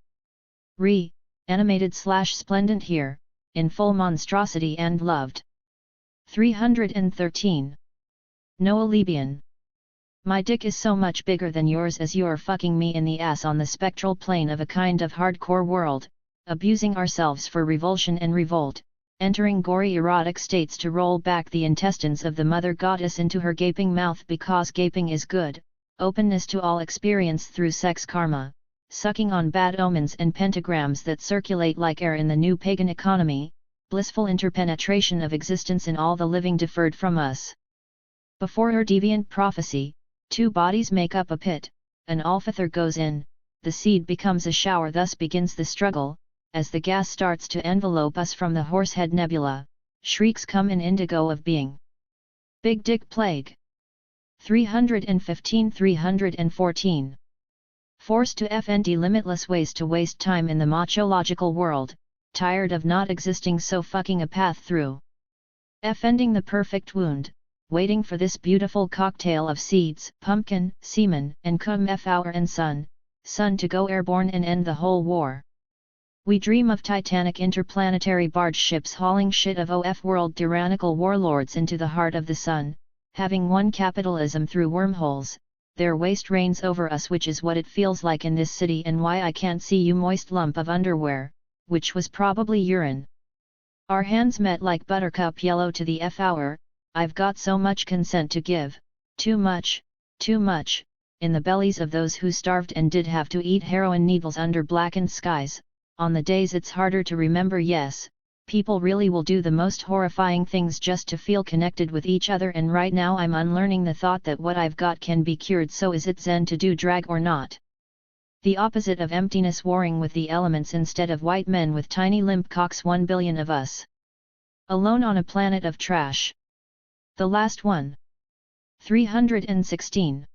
A: Animated / splendent here, in full monstrosity and loved. 313. Noah Libian. My dick is so much bigger than yours as you're fucking me in the ass on the spectral plane of a kind of hardcore world, abusing ourselves for revulsion and revolt, entering gory erotic states to roll back the intestines of the mother goddess into her gaping mouth because gaping is good, openness to all experience through sex karma, sucking on bad omens and pentagrams that circulate like air in the new pagan economy, blissful interpenetration of existence in all the living deferred from us. Before her deviant prophecy, 2 bodies make up a pit, an alphather goes in, the seed becomes a shower, thus begins the struggle, as the gas starts to envelope us from the horsehead nebula, shrieks come in indigo of being. Big Dick Plague. 315-314. Forced to FND limitless ways to waste time in the macho-logical world, tired of not existing so fucking a path through. FNDing the perfect wound, waiting for this beautiful cocktail of seeds, pumpkin, semen, and cum flower and sun to go airborne and end the whole war. We dream of titanic interplanetary barge ships hauling shit of OF world tyrannical warlords into the heart of the sun, having won capitalism through wormholes. Their waste reigns over us, which is what it feels like in this city, and why I can't see you moist lump of underwear, which was probably urine. Our hands met like buttercup yellow to the F hour. I've got so much consent to give, too much, in the bellies of those who starved and did have to eat heroin needles under blackened skies, on the days it's harder to remember. Yes, people really will do the most horrifying things just to feel connected with each other, and right now I'm unlearning the thought that what I've got can be cured. So is it zen to do drag or not? The opposite of emptiness, warring with the elements instead of white men with tiny limp cocks, 1 billion of us. Alone on a planet of trash. The last one. 316.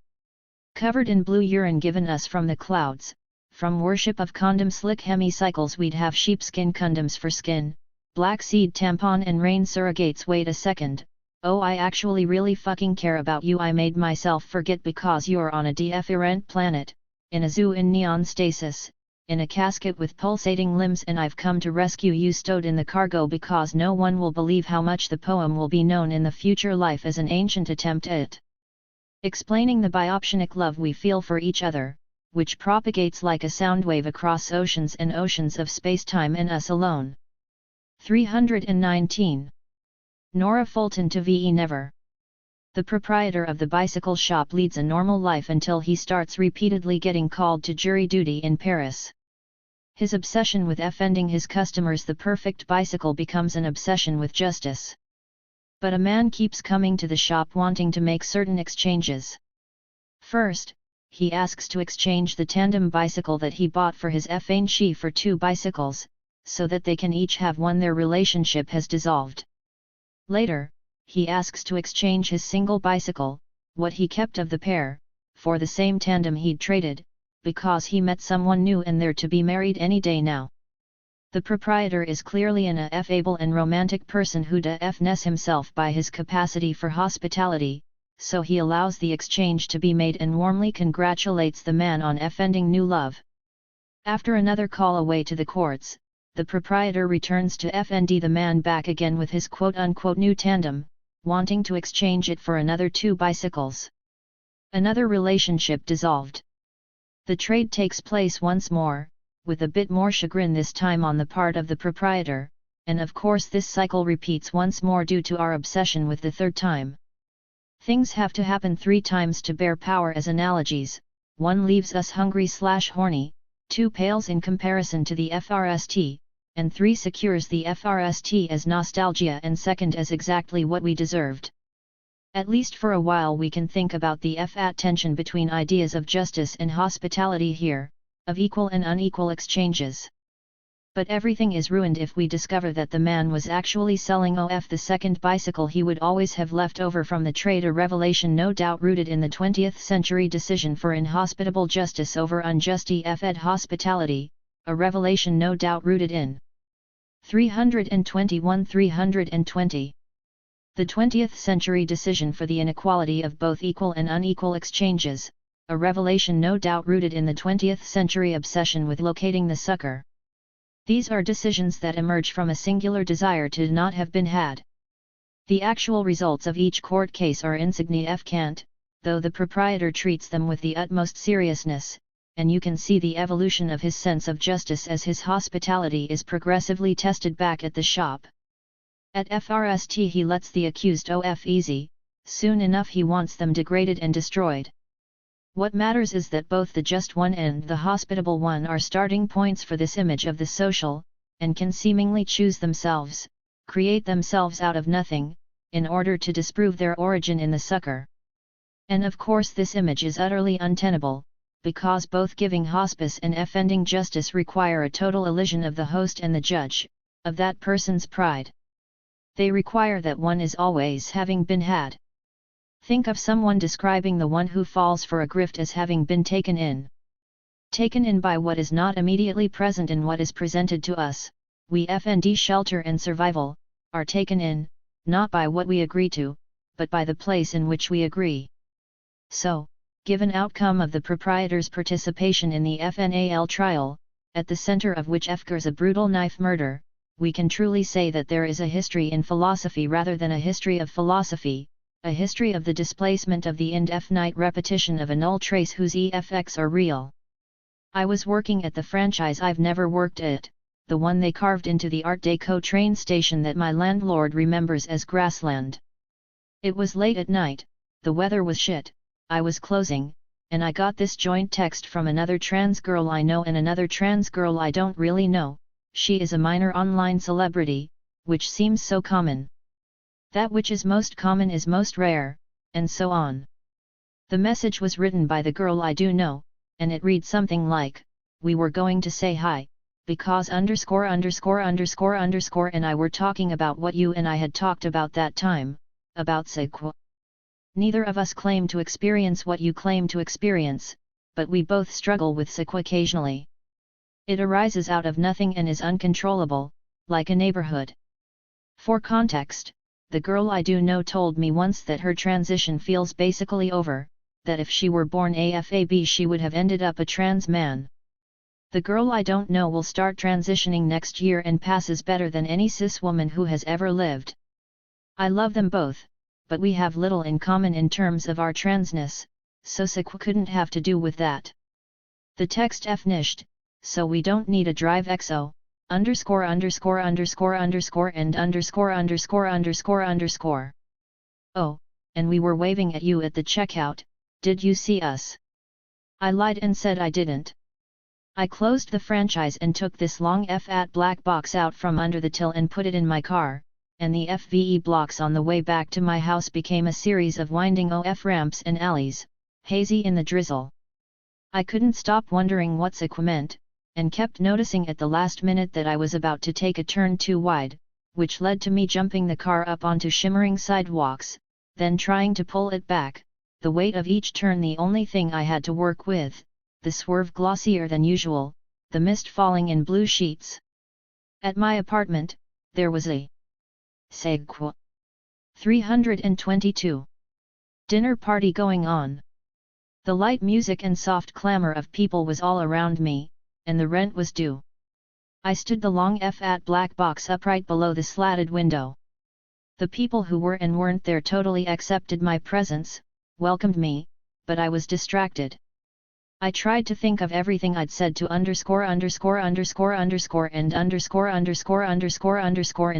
A: Covered in blue urine given us from the clouds, from worship of condom slick hemicycles. We'd have sheepskin condoms for skin, black seed tampon and rain surrogates. Wait a second, oh I actually really fucking care about you. I made myself forget because you're on a different planet, in a zoo in neon stasis, in a casket with pulsating limbs, and I've come to rescue you stowed in the cargo because no one will believe how much the poem will be known in the future life as an ancient attempt at explaining the biopsionic love we feel for each other, which propagates like a sound wave across oceans and oceans of space-time and us alone. 319. Nora Fulton to VE Never. The proprietor of the bicycle shop leads a normal life until he starts repeatedly getting called to jury duty in Paris. His obsession with offending his customers, the perfect bicycle, becomes an obsession with justice. But a man keeps coming to the shop wanting to make certain exchanges. First, he asks to exchange the tandem bicycle that he bought for his fiancée for 2 bicycles, so that they can each have one. Their relationship has dissolved. Later, he asks to exchange his single bicycle, what he kept of the pair, for the same tandem he'd traded, because he met someone new and they're to be married any day now. The proprietor is clearly an affable and romantic person who defines himself by his capacity for hospitality, so he allows the exchange to be made and warmly congratulates the man on offending new love. After another call away to the courts, the proprietor returns to FND the man back again with his quote-unquote new tandem, wanting to exchange it for another 2 bicycles. Another relationship dissolved. The trade takes place once more, with a bit more chagrin this time on the part of the proprietor, and of course this cycle repeats once more due to our obsession with the third time. Things have to happen 3 times to bear power as analogies. 1 leaves us hungry/horny, 2 pales in comparison to the FRST, and 3 secures the FRST as nostalgia and second as exactly what we deserved. At least for a while we can think about the FAT tension between ideas of justice and hospitality here, of equal and unequal exchanges. But everything is ruined if we discover that the man was actually selling the second bicycle he would always have left over from the trade, a revelation no doubt rooted in the 20th century decision for inhospitable justice over unjust ed hospitality, a revelation no doubt rooted in 321-320. The 20th century decision for the inequality of both equal and unequal exchanges, a revelation no doubt rooted in the 20th century obsession with locating the sucker. These are decisions that emerge from a singular desire to not have been had. The actual results of each court case are insignificant, though the proprietor treats them with the utmost seriousness, and you can see the evolution of his sense of justice as his hospitality is progressively tested back at the shop. At FRST he lets the accused off easy, soon enough he wants them degraded and destroyed. What matters is that both the just one and the hospitable one are starting points for this image of the social, and can seemingly choose themselves, create themselves out of nothing, in order to disprove their origin in the sucker. And of course this image is utterly untenable, because both giving hospice and offending justice require a total elision of the host and the judge, of that person's pride. They require that one is always having been had. Think of someone describing the one who falls for a grift as having been taken in. Taken in by what is not immediately present in what is presented to us, we FND shelter and survival, are taken in, not by what we agree to, but by the place in which we agree. So, given outcome of the proprietor's participation in the FNAL trial, at the center of which occurs a brutal knife murder, we can truly say that there is a history in philosophy rather than a history of philosophy, a history of the displacement of the indefinite repetition of a null trace whose effects are real. I was working at the franchise I've never worked at, the one they carved into the Art Deco train station that my landlord remembers as Grassland. It was late at night, the weather was shit, I was closing, and I got this joint text from another trans girl I know and another trans girl I don't really know. She is a minor online celebrity, which seems so common. That which is most common is most rare, and so on. The message was written by the girl I do know, and it reads something like, "We were going to say hi, because and I were talking about what you and I had talked about that time, about sequa. Neither of us claim to experience what you claim to experience, but we both struggle with sequa occasionally. It arises out of nothing and is uncontrollable, like a neighborhood." For context, the girl I do know told me once that her transition feels basically over, that if she were born AFAB she would have ended up a trans man. The girl I don't know will start transitioning next year and passes better than any cis woman who has ever lived. I love them both, but we have little in common in terms of our transness, so sequa couldn't have to do with that. The text fnished, so we don't need a drive XO. ____________and __________. Oh, and we were waving at you at the checkout, did you see us? I lied and said I didn't. I closed the franchise and took this long FAT black box out from under the till and put it in my car, and the FVE blocks on the way back to my house became a series of winding OF ramps and alleys, hazy in the drizzle. I couldn't stop wondering what sequa meant, and kept noticing at the last minute that I was about to take a turn too wide, which led to me jumping the car up onto shimmering sidewalks, then trying to pull it back, the weight of each turn the only thing I had to work with, the swerve glossier than usual, the mist falling in blue sheets. At my apartment, there was a sequa 322 dinner party going on. The light music and soft clamor of people was all around me, and the rent was due. I stood the long FAT black box upright below the slatted window. The people who were and weren't there totally accepted my presence, welcomed me, but I was distracted. I tried to think of everything I'd said to underscore in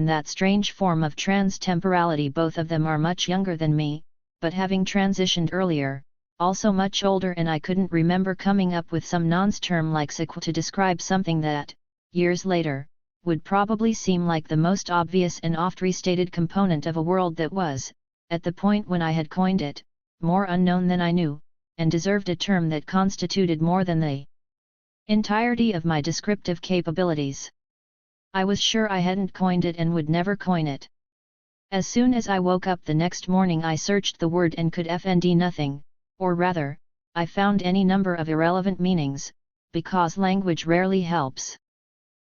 A: that strange form of trans-temporality. Both of them are much younger than me, but having transitioned earlier, also much older, and I couldn't remember coming up with some nonce term like sequel to describe something that, years later, would probably seem like the most obvious and oft restated component of a world that was, at the point when I had coined it, more unknown than I knew, and deserved a term that constituted more than the entirety of my descriptive capabilities. I was sure I hadn't coined it and would never coin it. As soon as I woke up the next morning, I searched the word and could find nothing, or rather, I found any number of irrelevant meanings, because language rarely helps.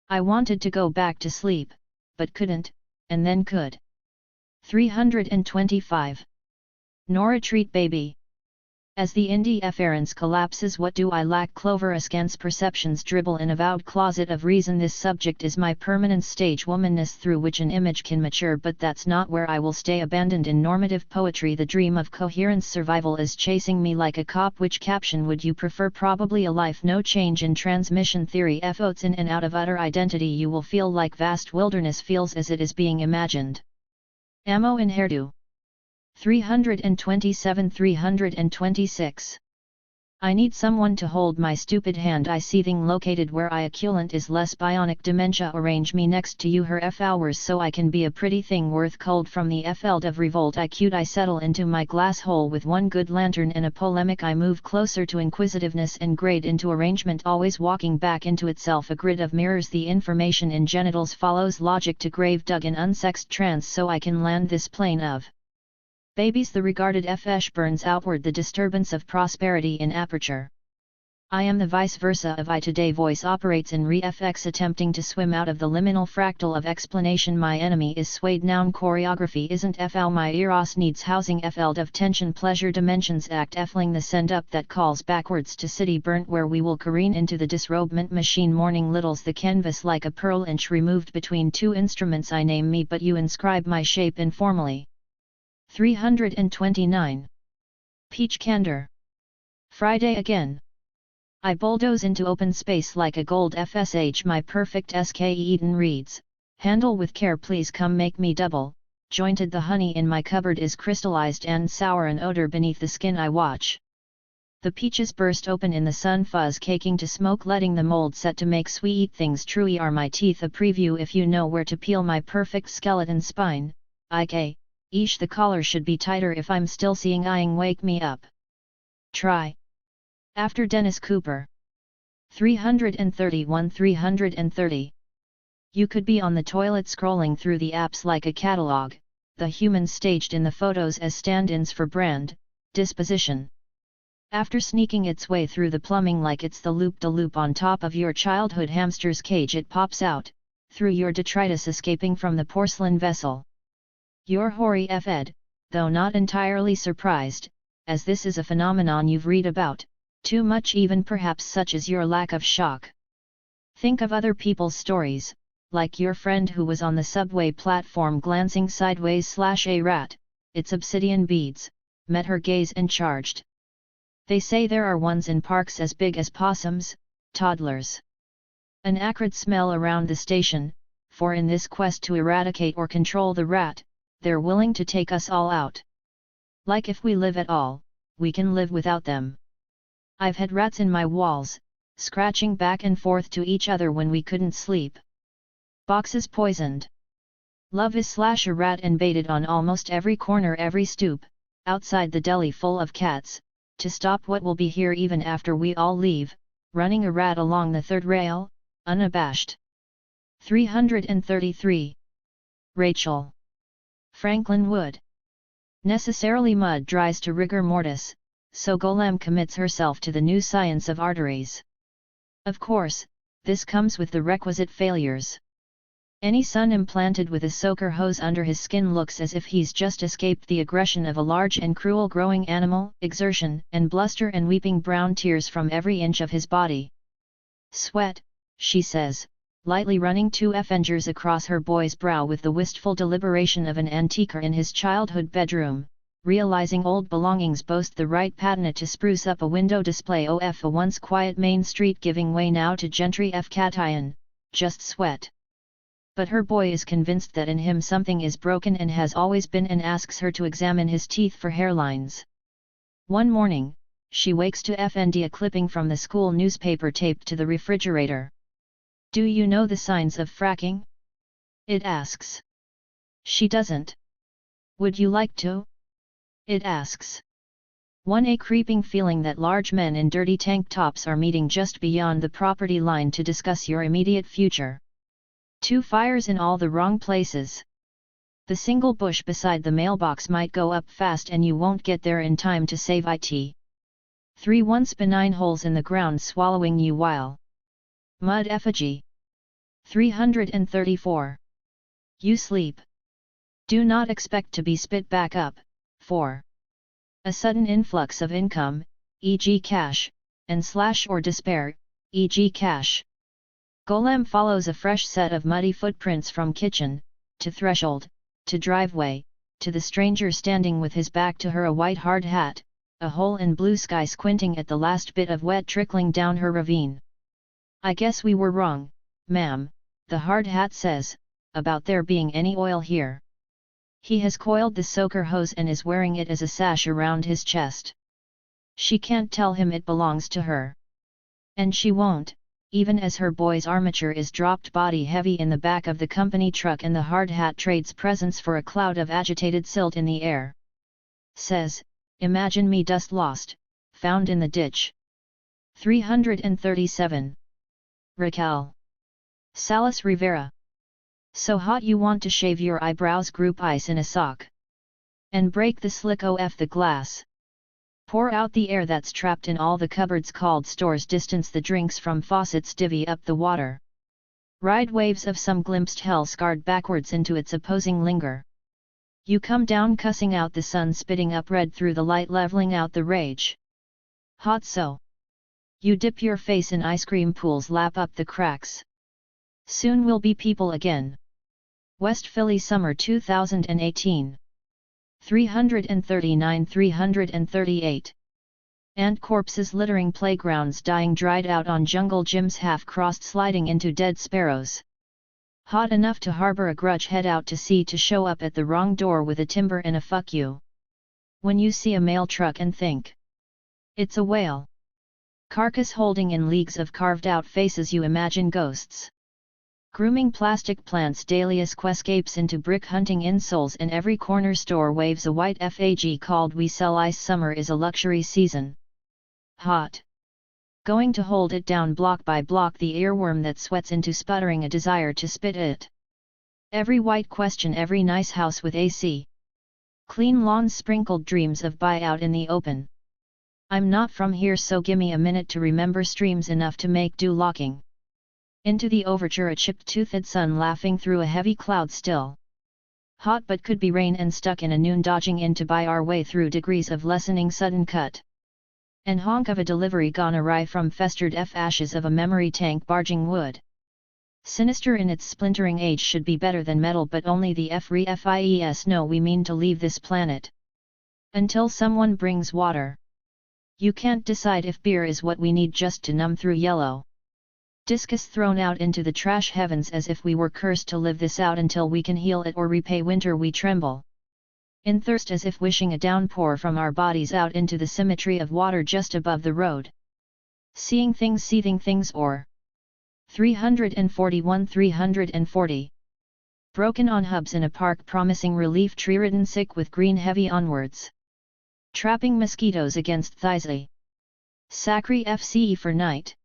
A: I wanted to go back to sleep, but couldn't, and then could. 325. Nor retreat, baby. As the indifference collapses, what do I lack? Clover askance perceptions dribble in avowed closet of reason. This subject is my permanent stage womanness through which an image can mature, but that's not where I will stay. Abandoned in normative poetry, the dream of coherence survival is chasing me like a cop. Which caption would you prefer? Probably a life no change in transmission theory. Floats in and out of utter identity. You will feel like vast wilderness feels as it is being imagined. Ammo in hairdo. 327-326. I need someone to hold my stupid hand. I seething located where I acculant is less bionic dementia. Arrange me next to you her hours so I can be a pretty thing worth cold from the field of revolt. I settle into my glass hole with one good lantern and a polemic. I move closer to inquisitiveness and grade into arrangement, always walking back into itself. A grid of mirrors. The information in genitals follows logic to grave dug in unsexed trance so I can land this plane of babies. The regarded flesh burns outward, the disturbance of prosperity in aperture. I am the vice versa of I today. Voice operates in re-fx, attempting to swim out of the liminal fractal of explanation. My enemy is swayed. Noun choreography isn't fl. My eros needs housing. Feld of tension. Pleasure dimensions act fling the send up that calls backwards to city burnt, where we will careen into the disrobement machine. Morning littles the canvas like a pearl inch removed between two instruments. I name me but you inscribe my shape informally. 329. Peach candor. Friday again. I bulldoze into open space like a gold FSH. My perfect SK Eden reads, handle with care please, come make me double jointed. The honey in my cupboard is crystallized and sour, an odor beneath the skin. I watch the peaches burst open in the sun, fuzz caking to smoke, letting the mold set to make sweet things. Truly are my teeth a preview if you know where to peel my perfect skeleton spine. Eesh, the collar should be tighter if I'm still seeing. Eyeing wake me up. Try. After Dennis Cooper. 331-330. You could be on the toilet scrolling through the apps like a catalog, the humans staged in the photos as stand-ins for brand disposition. After sneaking its way through the plumbing like it's the loop-de-loop on top of your childhood hamster's cage, it pops out, through your detritus escaping from the porcelain vessel. You're hoary fed, though not entirely surprised, as this is a phenomenon you've read about, too much even perhaps, such as your lack of shock. Think of other people's stories, like your friend who was on the subway platform glancing sideways / a rat, its obsidian beads, met her gaze and charged. They say there are ones in parks as big as possums, toddlers. An acrid smell around the station, for in this quest to eradicate or control the rat, they're willing to take us all out. Like if we live at all, we can live without them. I've had rats in my walls, scratching back and forth to each other when we couldn't sleep. Boxes poisoned. Love is / a rat and baited on almost every corner, every stoop, outside the deli full of cats, to stop what will be here even after we all leave, running a rat along the third rail, unabashed. 333. Rachel. Franklin Wood. Necessarily mud dries to rigor mortis, so Golem commits herself to the new science of arteries. Of course, this comes with the requisite failures. Any son implanted with a soaker hose under his skin looks as if he's just escaped the aggression of a large and cruel growing animal, exertion and bluster and weeping brown tears from every inch of his body. Sweat, she says, lightly running 2 fingers across her boy's brow with the wistful deliberation of an antiquer in his childhood bedroom, realizing old belongings boast the right patina to spruce up a window display of a once quiet main street giving way now to gentry f cation, just sweat. But her boy is convinced that in him something is broken and has always been and asks her to examine his teeth for hairlines. One morning, she wakes to find a clipping from the school newspaper taped to the refrigerator. "Do you know the signs of fracking?" it asks. She doesn't. "Would you like to?" it asks. 1. A creeping feeling that large men in dirty tank tops are meeting just beyond the property line to discuss your immediate future. 2. Fires in all the wrong places. The single bush beside the mailbox might go up fast and you won't get there in time to save it. 3. Once benign holes in the ground swallowing you while mud effigy. 334. You sleep. Do not expect to be spit back up. 4. A sudden influx of income, e.g. cash, and slash or despair, e.g. cash. Golem follows a fresh set of muddy footprints from kitchen, to threshold, to driveway, to the stranger standing with his back to her, a white hard hat, a hole in blue sky squinting at the last bit of wet trickling down her ravine. "I guess we were wrong, ma'am," the hard hat says, "about there being any oil here." He has coiled the soaker hose and is wearing it as a sash around his chest. She can't tell him it belongs to her. And she won't, even as her boy's armature is dropped body heavy in the back of the company truck and the hard hat trades presents for a cloud of agitated silt in the air. Says, "Imagine me dust lost, found in the ditch." 337. Raquel. Salas Rivera. So hot you want to shave your eyebrows, group ice in a sock. And break the slick of the glass. Pour out the air that's trapped in all the cupboards called stores, distance the drinks from faucets, divvy up the water. Ride waves of some glimpsed hell scarred backwards into its opposing linger. You come down cussing out the sun, spitting up red through the light, leveling out the rage. Hot so. You dip your face in ice cream pools, lap up the cracks. Soon we'll be people again. West Philly Summer 2018. 339-338. Ant corpses littering playgrounds, dying dried out on jungle gyms, half-crossed sliding into dead sparrows. Hot enough to harbor a grudge, head out to sea to show up at the wrong door with a timber and a fuck you. When you see a mail truck and think it's a whale carcass holding in leagues of carved out faces, you imagine ghosts. Grooming plastic plants daily, escapes into brick hunting insoles, and every corner store waves a white flag called "We Sell Ice." Summer is a luxury season. Hot. Going to hold it down block by block, the earworm that sweats into sputtering a desire to spit it. Every white question, every nice house with AC. Clean lawns, sprinkled dreams of buyout in the open. I'm not from here, so gimme a minute to remember streams enough to make do locking. Into the overture, a chipped-toothed sun laughing through a heavy cloud still. Hot but could be rain, and stuck in a noon, dodging in to buy our way through degrees of lessening sudden cut. And honk of a delivery gone awry from festered ashes of a memory tank barging wood. Sinister in its splintering age, should be better than metal, but only the FIES know we mean to leave this planet. Until someone brings water. You can't decide if beer is what we need just to numb through yellow. Discus thrown out into the trash heavens, as if we were cursed to live this out until we can heal it or repay winter. We tremble in thirst, as if wishing a downpour from our bodies out into the symmetry of water just above the road. Seeing things, seething things, or 341-340. Broken on hubs in a park, promising relief, tree-ridden, sick with green, heavy onwards. Trapping mosquitoes against thighs. Sacri FCE for night.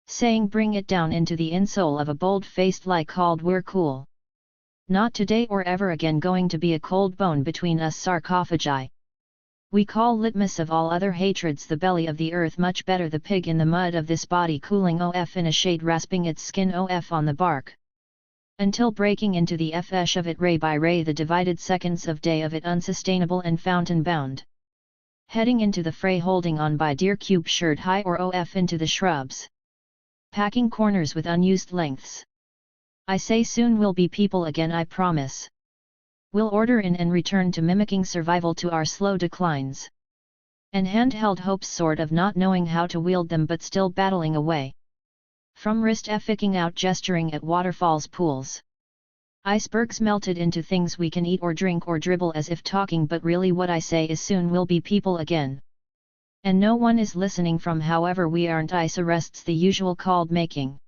A: Saying bring it down into the insole of a bold-faced lie called we're cool. Not today or ever again, going to be a cold bone between us sarcophagi. We call litmus of all other hatreds the belly of the earth much better, the pig in the mud of this body cooling off in a shade, rasping its skin off on the bark. Until breaking into the flesh of it ray by ray, the divided seconds of day of it unsustainable and fountain bound. Heading into the fray, holding on by deer cube shirt high or off into the shrubs. Packing corners with unused lengths. I say soon we'll be people again, I promise. We'll order in and return to mimicking survival to our slow declines. And handheld hopes sort of not knowing how to wield them but still battling away. From wrist ficking out gesturing at waterfalls pools. Icebergs melted into things we can eat or drink or dribble as if talking, but really what I say is soon we'll be people again. And no one is listening from however we aren't ice arrests the usual called making.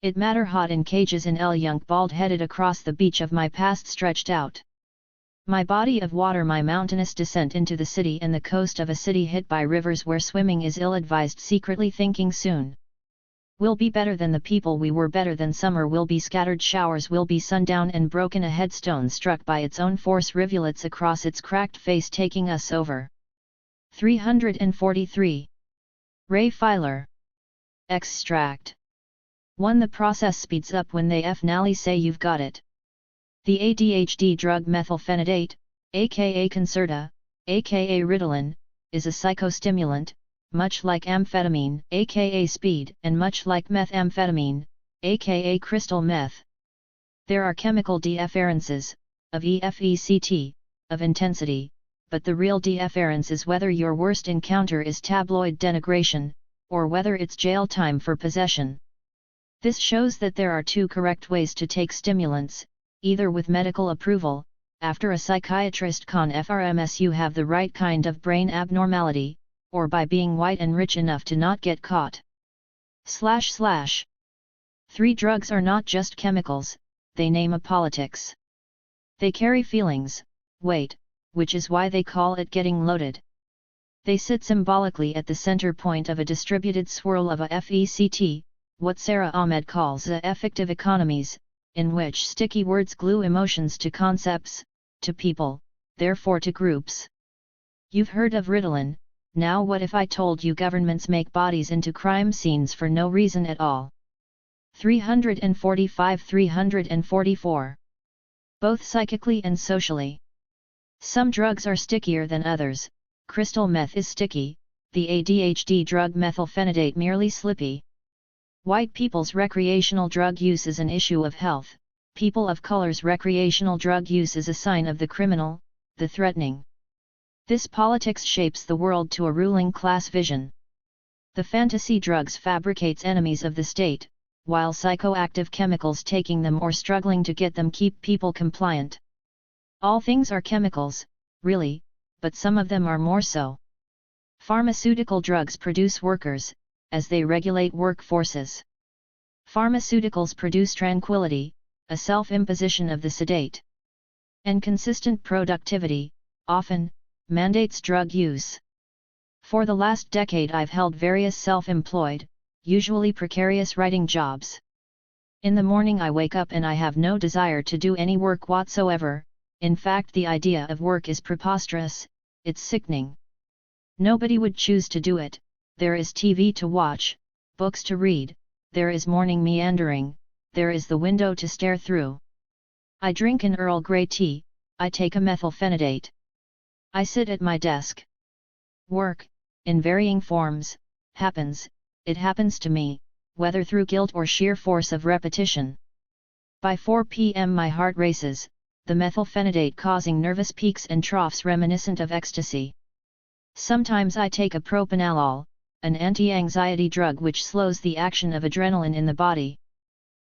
A: It matter hot in cages in El Yunk bald-headed across the beach of my past stretched out. My body of water, my mountainous descent into the city and the coast of a city hit by rivers where swimming is ill-advised, secretly thinking soon. We'll be better than the people we were, better than summer will be, scattered showers will be, sundown and broken, a headstone struck by its own force, rivulets across its cracked face taking us over. 343. Ray Filer. Extract. 1. The process speeds up when they finally say you've got it. The ADHD drug methylphenidate, aka Concerta, aka Ritalin, is a psychostimulant, much like amphetamine, aka speed, and much like methamphetamine, aka crystal meth. There are chemical differences, of effect, of intensity, but the real difference is whether your worst encounter is tabloid denigration, or whether it's jail time for possession. This shows that there are two correct ways to take stimulants, either with medical approval, after a psychiatrist confirms you have the right kind of brain abnormality, or by being white and rich enough to not get caught. / 3. Drugs are not just chemicals, they name a politics. They carry feelings, weight, which is why they call it getting loaded. They sit symbolically at the center point of a distributed swirl of a FECT, what Sarah Ahmed calls the affective economies, in which sticky words glue emotions to concepts, to people, therefore to groups. You've heard of Ritalin. Now what if I told you governments make bodies into crime scenes for no reason at all? 345-344. Both psychically and socially. Some drugs are stickier than others. Crystal meth is sticky, the ADHD drug methylphenidate merely slippy. White people's recreational drug use is an issue of health. People of color's recreational drug use is a sign of the criminal, the threatening. This politics shapes the world to a ruling class vision. The fantasy drugs fabricates enemies of the state, while psychoactive chemicals taking them or struggling to get them keep people compliant. All things are chemicals, really, but some of them are more so. Pharmaceutical drugs produce workers, as they regulate workforces. Pharmaceuticals produce tranquility, a self-imposition of the sedate. And consistent productivity, often, mandates drug use. For the last decade I've held various self-employed, usually precarious writing jobs. In the morning I wake up and I have no desire to do any work whatsoever. In fact, the idea of work is preposterous, it's sickening. Nobody would choose to do it. There is TV to watch, books to read, there is morning meandering, there is the window to stare through. I drink an Earl Grey tea, I take a methylphenidate. I sit at my desk. Work, in varying forms, happens, it happens to me, whether through guilt or sheer force of repetition. By 4 p.m. my heart races, the methylphenidate causing nervous peaks and troughs reminiscent of ecstasy. Sometimes I take a propranolol, an anti-anxiety drug which slows the action of adrenaline in the body.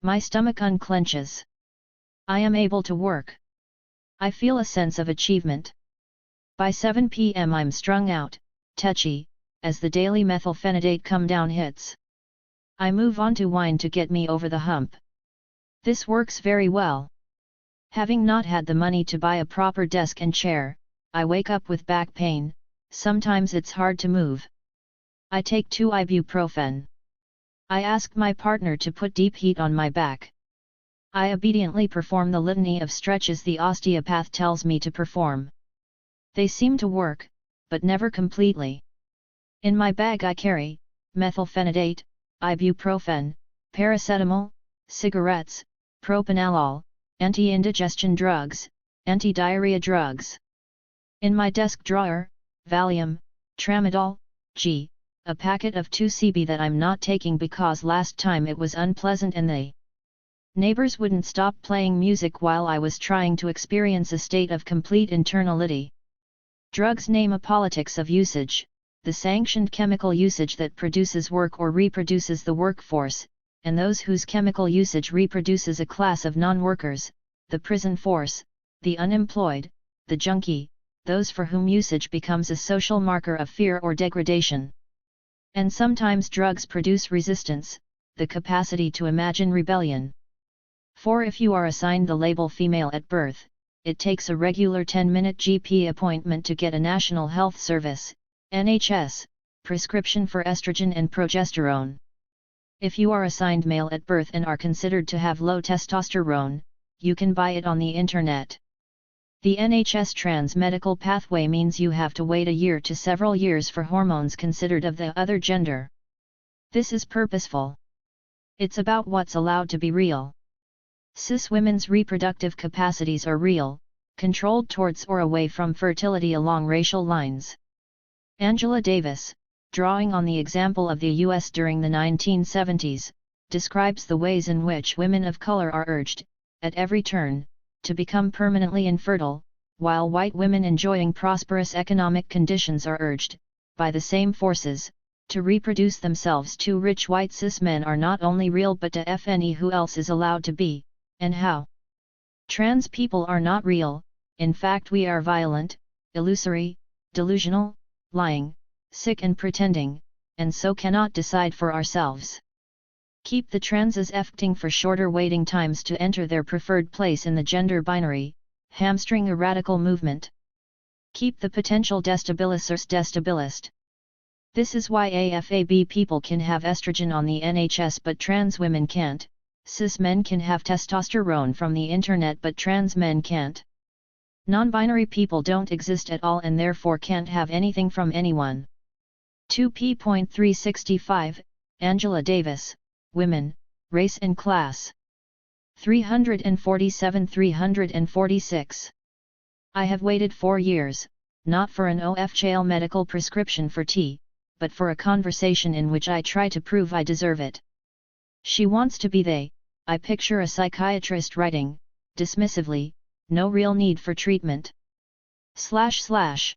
A: My stomach unclenches. I am able to work. I feel a sense of achievement. By 7 p.m. I'm strung out, tetchy, as the daily methylphenidate come down hits. I move on to wine to get me over the hump. This works very well. Having not had the money to buy a proper desk and chair, I wake up with back pain, sometimes it's hard to move. I take 2 ibuprofen. I ask my partner to put deep heat on my back. I obediently perform the litany of stretches the osteopath tells me to perform. They seem to work, but never completely. In my bag I carry methylphenidate, ibuprofen, paracetamol, cigarettes, propranolol, anti-indigestion drugs, anti-diarrhea drugs. In my desk drawer, Valium, Tramadol, a packet of 2CB that I'm not taking because last time it was unpleasant and they Neighbors wouldn't stop playing music while I was trying to experience a state of complete internality. Drugs name a politics of usage, the sanctioned chemical usage that produces work or reproduces the workforce, and those whose chemical usage reproduces a class of non-workers, the prison force, the unemployed, the junkie, those for whom usage becomes a social marker of fear or degradation. And sometimes drugs produce resistance, the capacity to imagine rebellion. For if you are assigned the label female at birth, it takes a regular 10-minute GP appointment to get a National Health Service, NHS, prescription for estrogen and progesterone. If you are assigned male at birth and are considered to have low testosterone, you can buy it on the internet. The NHS trans medical pathway means you have to wait a year to several years for hormones considered of the other gender. This is purposeful. It's about what's allowed to be real. Cis women's reproductive capacities are real, controlled towards or away from fertility along racial lines. Angela Davis, drawing on the example of the US during the 1970s, describes the ways in which women of color are urged, at every turn, to become permanently infertile, while white women enjoying prosperous economic conditions are urged, by the same forces, to reproduce themselves. Two rich white cis men are not only real but to fne who else is allowed to be, and how. Trans people are not real, in fact we are violent, illusory, delusional, lying, sick and pretending, and so cannot decide for ourselves. Keep the transes efting for shorter waiting times to enter their preferred place in the gender binary, hamstring a radical movement. Keep the potential destabilizers destabilized. This is why AFAB people can have estrogen on the NHS but trans women can't, cis men can have testosterone from the internet but trans men can't. Non-binary people don't exist at all and therefore can't have anything from anyone. 2p.365, Angela Davis, Women, Race and Class. 347-346. I have waited 4 years, not for an OF-jail medical prescription for tea, but for a conversation in which I try to prove I deserve it. She wants to be they, I picture a psychiatrist writing, dismissively, no real need for treatment. //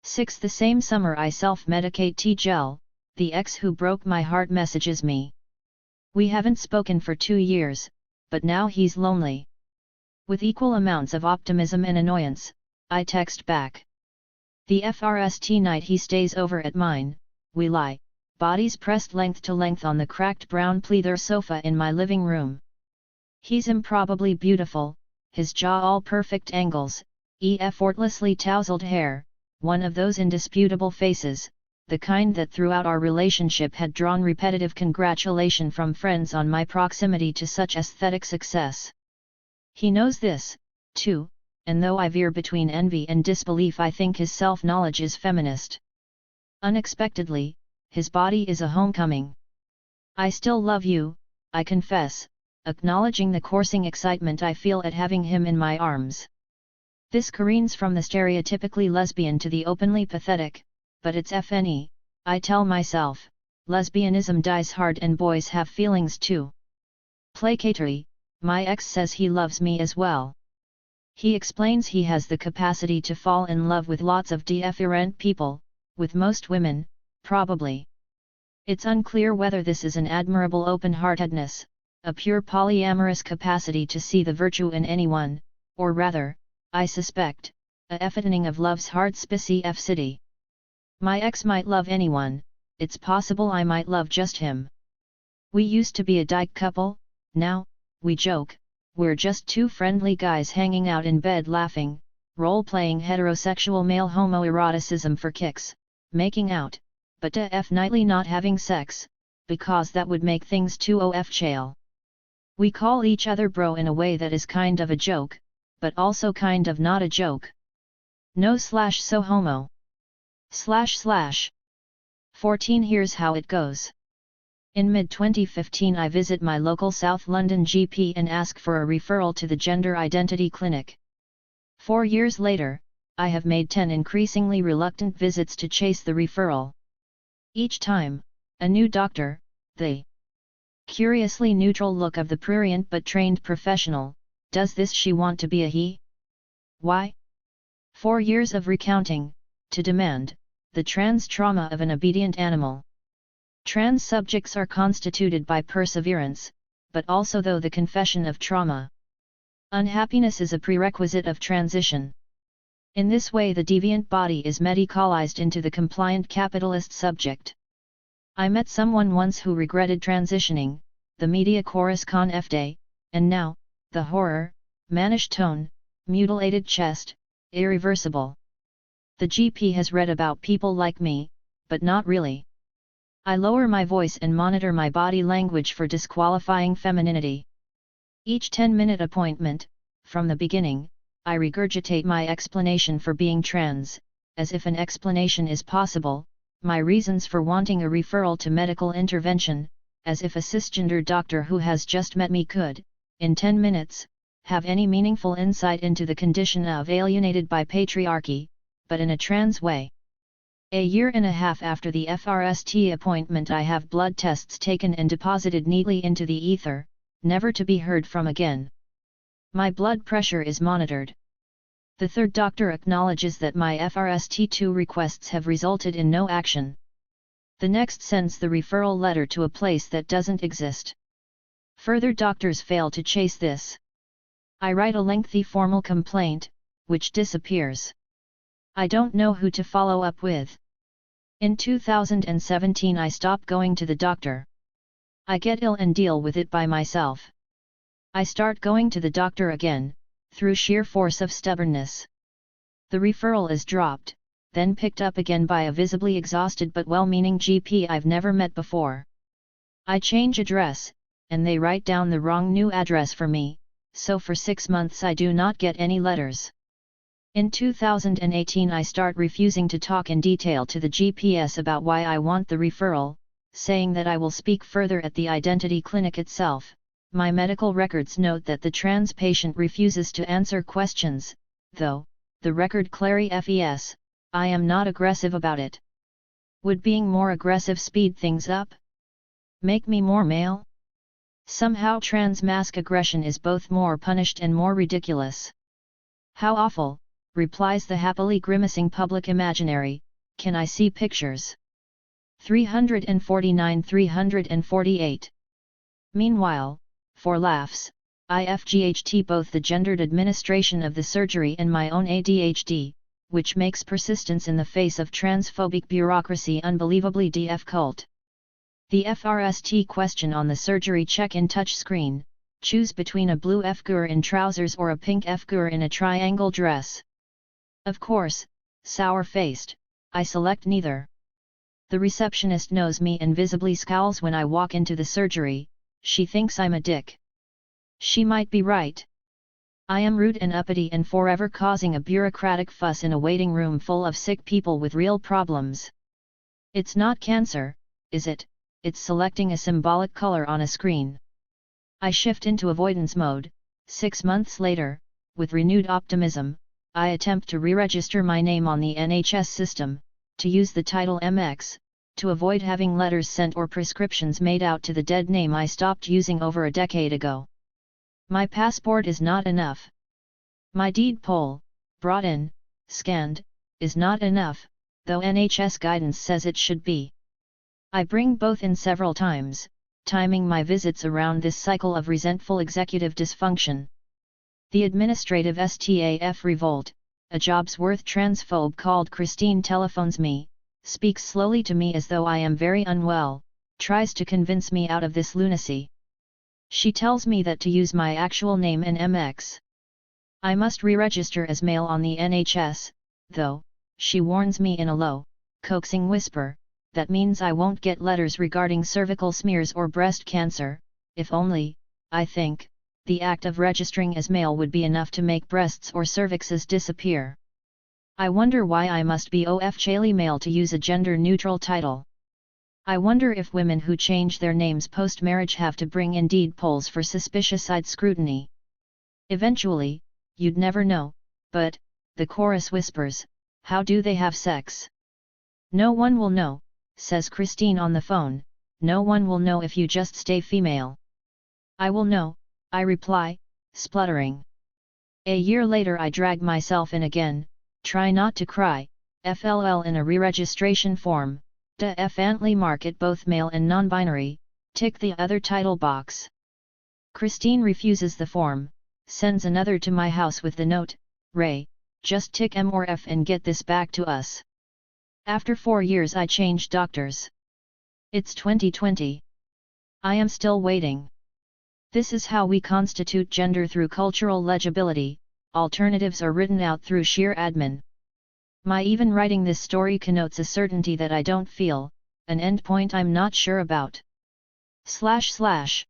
A: 6. The same summer I self-medicate T-gel, the ex who broke my heart messages me. We haven't spoken for 2 years, but now he's lonely. With equal amounts of optimism and annoyance, I text back. The FRST night he stays over at mine, we lie, bodies pressed length to length on the cracked brown pleather sofa in my living room. He's improbably beautiful, his jaw all perfect angles, effortlessly tousled hair, one of those indisputable faces, the kind that throughout our relationship had drawn repetitive congratulation from friends on my proximity to such aesthetic success. He knows this, too, and though I veer between envy and disbelief I think his self-knowledge is feminist. Unexpectedly, his body is a homecoming. I still love you, I confess, acknowledging the coursing excitement I feel at having him in my arms. This careens from the stereotypically lesbian to the openly pathetic, but it's FNE, I tell myself, lesbianism dies hard and boys have feelings too. Placatory, my ex says he loves me as well. He explains he has the capacity to fall in love with lots of different people, with most women, probably. It's unclear whether this is an admirable open-heartedness, a pure polyamorous capacity to see the virtue in anyone, or rather, I suspect, a effetening of love's hard specificity. My ex might love anyone, it's possible I might love just him. We used to be a dyke couple, now, we joke, we're just two friendly guys hanging out in bed laughing, role-playing heterosexual male homoeroticism for kicks, making out, but definitely not having sex, because that would make things too off-jail. We call each other bro in a way that is kind of a joke, but also kind of not a joke. No / so homo. / 14 Here's how it goes. In mid-2015 I visit my local South London GP and ask for a referral to the Gender Identity Clinic. 4 years later, I have made 10 increasingly reluctant visits to chase the referral. Each time, a new doctor, the Curiously neutral look of the prurient but trained professional, does this she want to be a he? Why? 4 years of recounting, to demand, the trans trauma of an obedient animal. Trans subjects are constituted by perseverance, but also though the confession of trauma. Unhappiness is a prerequisite of transition. In this way the deviant body is medicalized into the compliant capitalist subject. I met someone once who regretted transitioning, the media chorus con fd, and now, the horror, mannish tone, mutilated chest, irreversible. The GP has read about people like me, but not really. I lower my voice and monitor my body language for disqualifying femininity. Each 10-minute appointment, from the beginning, I regurgitate my explanation for being trans, as if an explanation is possible, my reasons for wanting a referral to medical intervention, as if a cisgender doctor who has just met me could, in 10 minutes, have any meaningful insight into the condition of alienated by patriarchy, but in a trans way. A year and a half after the FRST appointment I have blood tests taken and deposited neatly into the ether, never to be heard from again. My blood pressure is monitored. The third doctor acknowledges that my FRST2 requests have resulted in no action. The next sends the referral letter to a place that doesn't exist. Further doctors fail to chase this. I write a lengthy formal complaint, which disappears. I don't know who to follow up with. In 2017 I stop going to the doctor. I get ill and deal with it by myself. I start going to the doctor again, through sheer force of stubbornness. The referral is dropped, then picked up again by a visibly exhausted but well-meaning GP I've never met before. I change address, and they write down the wrong new address for me, so for 6 months I do not get any letters. In 2018 I start refusing to talk in detail to the GPS about why I want the referral, saying that I will speak further at the identity clinic itself. My medical records note that the trans patient refuses to answer questions, though, the record clary fes, I am not aggressive about it. Would being more aggressive speed things up? Make me more male? Somehow trans mask aggression is both more punished and more ridiculous. How awful, replies the happily grimacing public imaginary, can I see pictures? 349-348. Meanwhile, for laughs, IFGHT both the gendered administration of the surgery and my own ADHD, which makes persistence in the face of transphobic bureaucracy unbelievably difficult. The FRST question on the surgery check-in touchscreen, choose between a blue fgur in trousers or a pink fgur in a triangle dress. Of course, sour-faced, I select neither. The receptionist knows me and visibly scowls when I walk into the surgery. She thinks I'm a dick. She might be right. I am rude and uppity and forever causing a bureaucratic fuss in a waiting room full of sick people with real problems. It's not cancer, is it? It's selecting a symbolic color on a screen. I shift into avoidance mode. 6 months later, with renewed optimism, I attempt to re-register my name on the NHS system, to use the title MX, to avoid having letters sent or prescriptions made out to the dead name I stopped using over a decade ago. My passport is not enough. My deed poll, brought in, scanned, is not enough, though NHS guidance says it should be. I bring both in several times, timing my visits around this cycle of resentful executive dysfunction. The administrative staff revolt, a Jobsworth transphobe called Christine telephones me, speaks slowly to me as though I am very unwell, tries to convince me out of this lunacy. She tells me that to use my actual name in MX, I must re-register as male on the NHS, though, she warns me in a low, coaxing whisper, that means I won't get letters regarding cervical smears or breast cancer, if only, I think, the act of registering as male would be enough to make breasts or cervixes disappear. I wonder why I must be officially male to use a gender-neutral title. I wonder if women who change their names post-marriage have to bring in deed polls for suspicious side scrutiny. Eventually, you'd never know, but, the chorus whispers, how do they have sex? No one will know, says Christine on the phone, no one will know if you just stay female. I will know, I reply, spluttering. A year later I drag myself in again, try not to cry, FLL in a re-registration form, definitely mark it both male and non-binary, tick the other title box. Christine refuses the form, sends another to my house with the note, Ray, just tick M or F and get this back to us. After 4 years I changed doctors. It's 2020. I am still waiting. This is how we constitute gender through cultural legibility, alternatives are written out through sheer admin. My even writing this story connotes a certainty that I don't feel, an endpoint I'm not sure about. //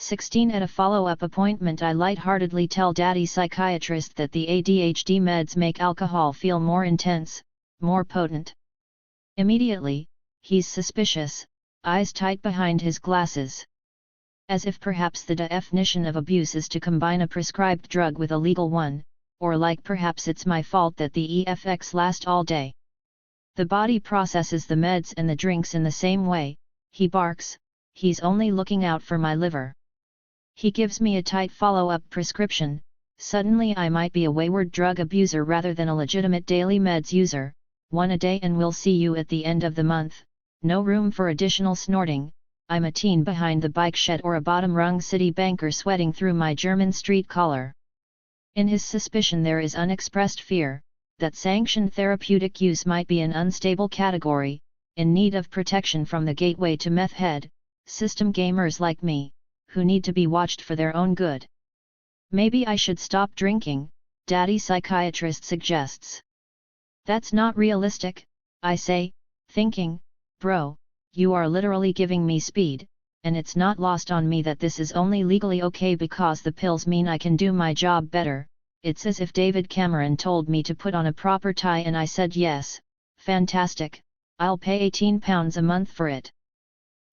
A: 16 At a follow-up appointment I lightheartedly tell daddy psychiatrist that the ADHD meds make alcohol feel more intense, more potent. Immediately, he's suspicious, eyes tight behind his glasses. As if perhaps the definition of abuse is to combine a prescribed drug with a legal one, or like perhaps it's my fault that the effects last all day. The body processes the meds and the drinks in the same way, he barks, he's only looking out for my liver. He gives me a tight follow-up prescription, suddenly I might be a wayward drug abuser rather than a legitimate daily meds user, 1 a day and we'll see you at the end of the month, no room for additional snorting, I'm a teen behind the bike shed or a bottom-rung city banker sweating through my German street collar. In his suspicion there is unexpressed fear, that sanctioned therapeutic use might be an unstable category, in need of protection from the gateway to meth head, system gamers like me, who need to be watched for their own good. Maybe I should stop drinking, daddy psychiatrist suggests. That's not realistic, I say, thinking, bro, you are literally giving me speed, and it's not lost on me that this is only legally okay because the pills mean I can do my job better. It's as if David Cameron told me to put on a proper tie and I said yes, fantastic, I'll pay £18 a month for it.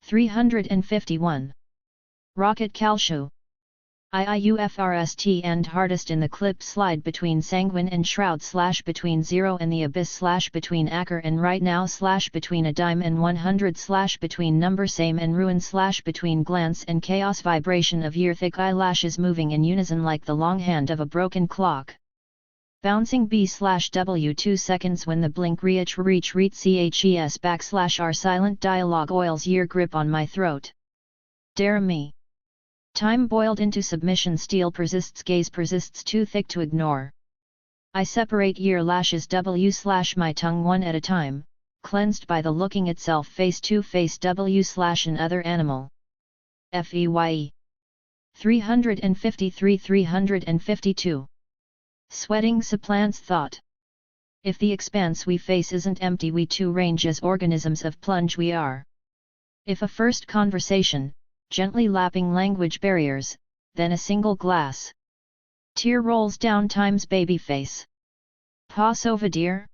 A: 351. Rocket Calcium. IIUFRST and hardest in the clip slide between sanguine and shroud / between 0 and the abyss / between acre and right now / between a dime and 100 / between number same and ruin / between glance and chaos vibration of year thick eyelashes moving in unison like the long hand of a broken clock. Bouncing B/W 2 seconds when the blink reach CHES / our silent dialogue oils year grip on my throat. Dare me. Time boiled into submission steel persists gaze persists too thick to ignore. I separate year lashes W / my tongue one at a time, cleansed by the looking itself face to face W / another animal. FEYE. 353-352. Sweating supplants thought. If the expanse we face isn't empty we too range as organisms of plunge we are. If a first conversation, gently lapping language barriers, then a single glass. Tear rolls down time's baby face. Pass over dear?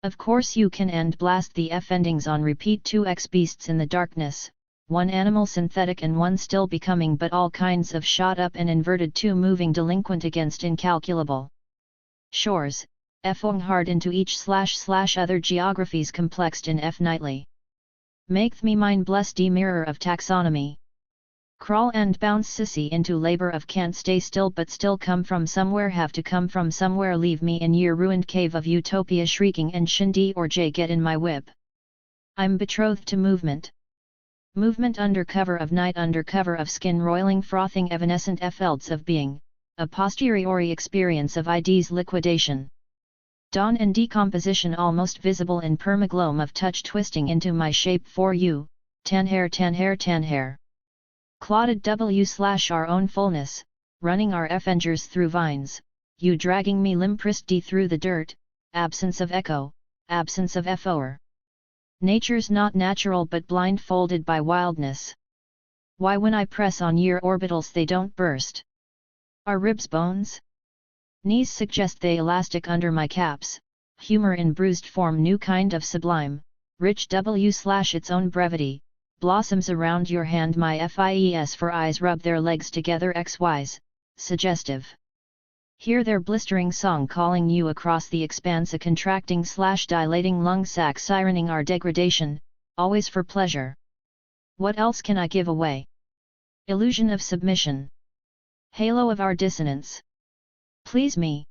A: Of course you can and blast the F endings on repeat 2x beasts in the darkness, one animal synthetic and one still becoming but all kinds of shot up and inverted 2 moving delinquent against incalculable shores, F-ong hard into each / other geographies complexed in F nightly. Make me mind bless de mirror of taxonomy. Crawl and bounce sissy into labor of can't stay still but still come from somewhere have to come from somewhere leave me in year ruined cave of utopia shrieking and shindy or J get in my whip. I'm betrothed to movement. Movement under cover of night under cover of skin roiling frothing evanescent felds of being, a posteriori experience of ID's liquidation. Dawn and decomposition almost visible in permagloam of touch twisting into my shape for you, tan hair. Clotted W / our own fullness, running our Fengers through vines, you dragging me limprist D through the dirt, absence of echo, absence of FOer. Nature's not natural but blindfolded by wildness. Why when I press on year orbitals they don't burst? Are ribs bones? Knees suggest they elastic under my caps, humor in bruised form new kind of sublime, rich W / its own brevity. Blossoms around your hand my FIES for eyes rub their legs together XYs, suggestive. Hear their blistering song calling you across the expanse a contracting / dilating lung sac sirening our degradation, always for pleasure. What else can I give away? Illusion of submission. Halo of our dissonance. Please me.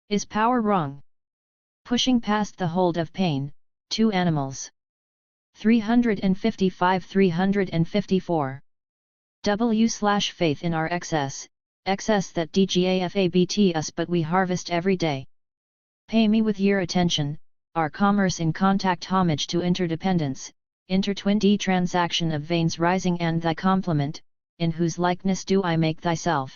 A: Is power wrong? Pushing past the hold of pain, two animals. 355-354. W/faith in our excess that dgafabt us but we harvest every day. Pay me with your attention, our commerce in contact homage to interdependence, intertwined transaction of veins rising and thy complement, in whose likeness do I make thyself.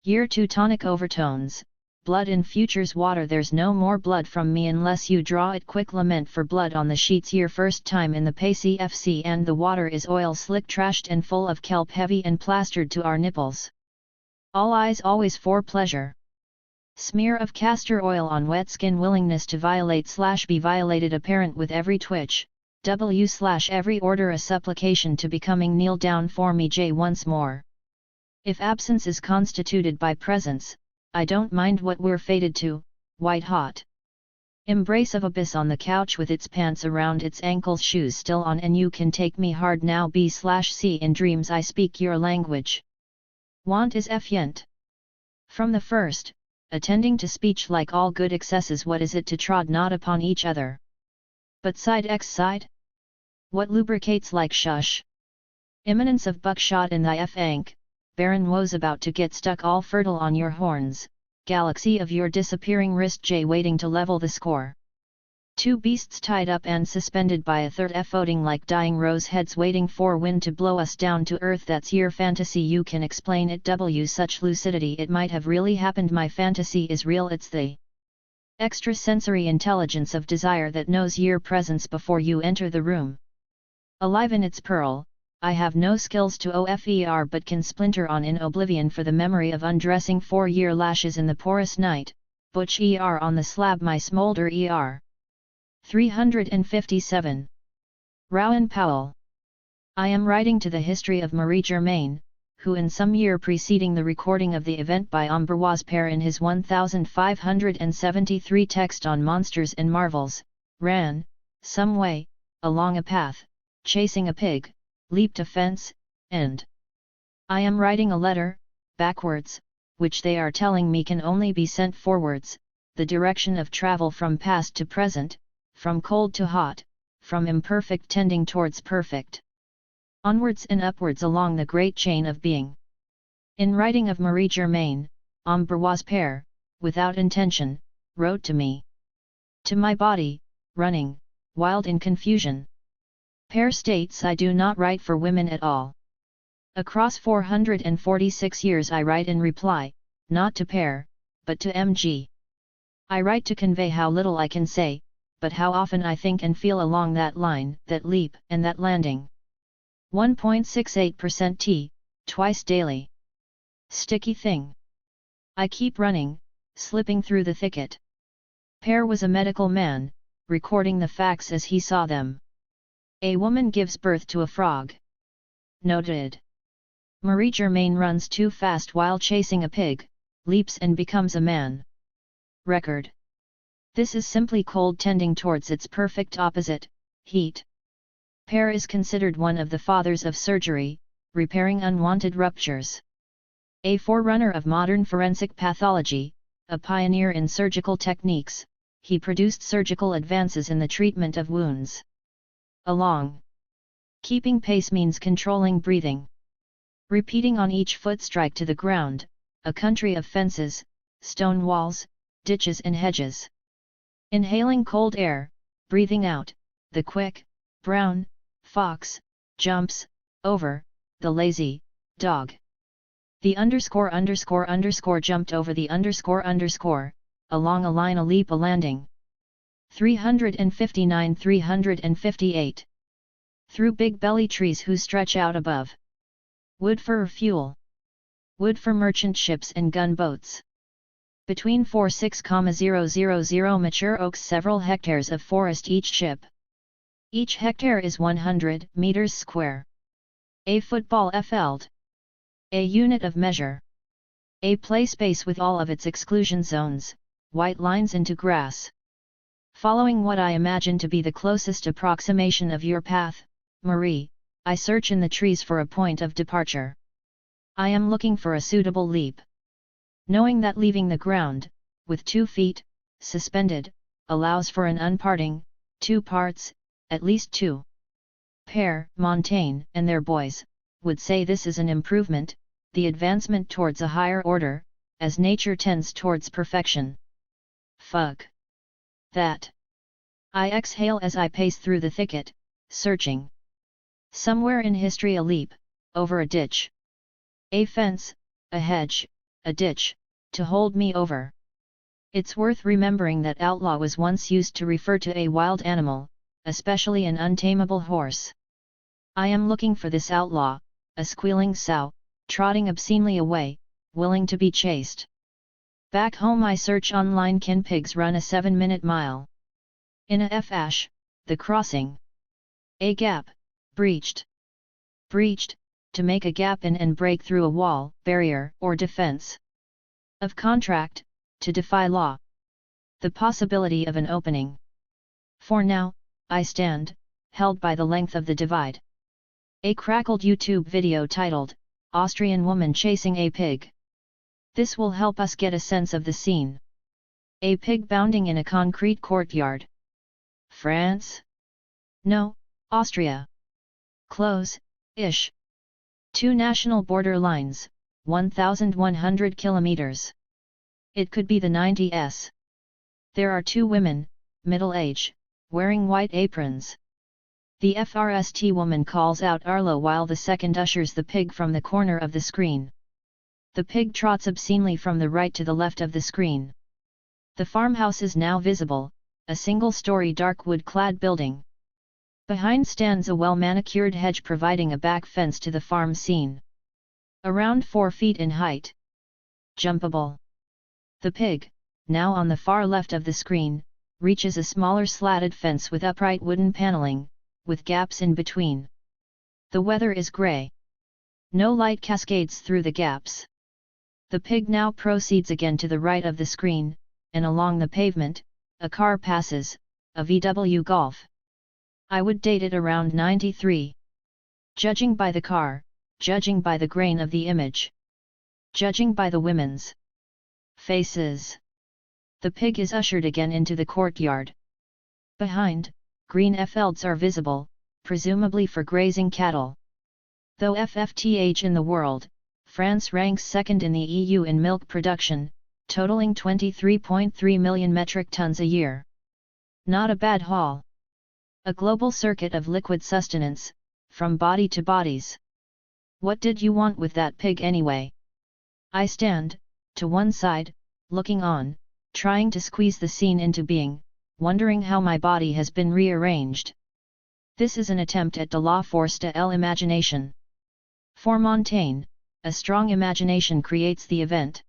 A: Year Teutonic overtones, blood in future's water there's no more blood from me unless you draw it quick lament for blood on the sheets year first time in the PCFC and the water is oil slick trashed and full of kelp heavy and plastered to our nipples. All eyes always for pleasure. Smear of castor oil on wet skin willingness to violate/be violated apparent with every twitch, W/every order a supplication to becoming kneel down for me J once more. If absence is constituted by presence, I don't mind what we're fated to, white hot. Embrace of abyss on the couch with its pants around its ankles shoes still on and you can take me hard now B/C in dreams I speak your language. Want is effient. From the first, attending to speech like all good excesses what is it to trod not upon each other? But side x side? What lubricates like shush? Imminence of buckshot in thy f-ank, barren woes about to get stuck all fertile on your horns, galaxy of your disappearing wrist J waiting to level the score. Two beasts tied up and suspended by a third floating like dying rose heads waiting for wind to blow us down to earth that's your fantasy you can explain it W such lucidity it might have really happened my fantasy is real it's the extrasensory intelligence of desire that knows your presence before you enter the room. Alive in its pearl, I have no skills to offer but can splinter on in oblivion for the memory of undressing 4-year lashes in the porous night, butch on the slab my smolder 357. Rowan Powell. I am writing to the history of Marie Germain, who in some year preceding the recording of the event by Ambroise Paré in his 1573 text on monsters and marvels, ran, some way, along a path, chasing a pig, leaped a fence, and I am writing a letter, backwards, which they are telling me can only be sent forwards, the direction of travel from past to present, from cold to hot, from imperfect tending towards perfect. Onwards and upwards along the great chain of being. In writing of Marie Germain, Ambroise Paré, without intention, wrote to me. To my body, running, wild in confusion. Paré states I do not write for women at all. Across 446 years I write in reply, not to Paré, but to MG. I write to convey how little I can say, but how often I think and feel along that line, that leap, and that landing. 1.68% T, twice daily. Sticky thing. I keep running, slipping through the thicket. Paré was a medical man, recording the facts as he saw them. A woman gives birth to a frog. Noted. Marie Germain runs too fast while chasing a pig, leaps and becomes a man. Record. This is simply cold tending towards its perfect opposite, heat. Paré is considered one of the fathers of surgery, repairing unwanted ruptures. A forerunner of modern forensic pathology, a pioneer in surgical techniques, he produced surgical advances in the treatment of wounds. Along. Keeping pace means controlling breathing. Repeating on each foot strike to the ground, a country of fences, stone walls, ditches and hedges. Inhaling cold air, breathing out, the quick, brown, fox, jumps, over, the lazy, dog. The ___ jumped over the ___, along a line a leap a landing. 359-358. Through big belly trees who stretch out above. Wood for fuel. Wood for merchant ships and gunboats. Between 46,000 mature oaks several hectares of forest each ship. Each hectare is 100 meters square. A football feld. A unit of measure. A play space with all of its exclusion zones, white lines into grass. Following what I imagine to be the closest approximation of your path, Marie, I search in the trees for a point of departure. I am looking for a suitable leap. Knowing that leaving the ground, with 2 feet, suspended, allows for an unparting, 2 parts, at least 2. Père, Montaigne, and their boys, would say this is an improvement, the advancement towards a higher order, as nature tends towards perfection. Fuck that. I exhale as I pace through the thicket, searching. Somewhere in history a leap, over a ditch. A fence, a hedge, a ditch, to hold me over. It's worth remembering that outlaw was once used to refer to a wild animal, especially an untamable horse. I am looking for this outlaw, a squealing sow, trotting obscenely away, willing to be chased. Back home I search online. Can pigs run a 7-minute mile? In a f-ash, the crossing. A gap, breached. Breached, to make a gap in and break through a wall, barrier, or defense. Of contract, to defy law. The possibility of an opening. For now, I stand, held by the length of the divide. A crackled YouTube video titled, Austrian Woman Chasing a Pig. This will help us get a sense of the scene. A pig bounding in a concrete courtyard. France? No, Austria. Close-ish. 2 national border lines, 1,100 kilometers. It could be the 90s. There are 2 women, middle age, wearing white aprons. The FRST woman calls out Arlo while the second ushers the pig from the corner of the screen. The pig trots obscenely from the right to the left of the screen. The farmhouse is now visible, a single-story dark wood-clad building. Behind stands a well-manicured hedge providing a back fence to the farm scene. Around 4 feet in height. Jumpable. The pig, now on the far left of the screen, reaches a smaller slatted fence with upright wooden paneling, with gaps in between. The weather is grey. No light cascades through the gaps. The pig now proceeds again to the right of the screen, and along the pavement, a car passes, a VW Golf. I would date it around 93. Judging by the car, judging by the grain of the image, judging by the women's faces. The pig is ushered again into the courtyard. Behind, green fields are visible, presumably for grazing cattle. Though FFTH in the world, France ranks second in the EU in milk production, totaling 23.3 million metric tons a year. Not a bad haul. A global circuit of liquid sustenance, from body to bodies. What did you want with that pig anyway? I stand, to one side, looking on, trying to squeeze the scene into being, wondering how my body has been rearranged. This is an attempt at de la force de l'imagination. For Montaigne, a strong imagination creates the event.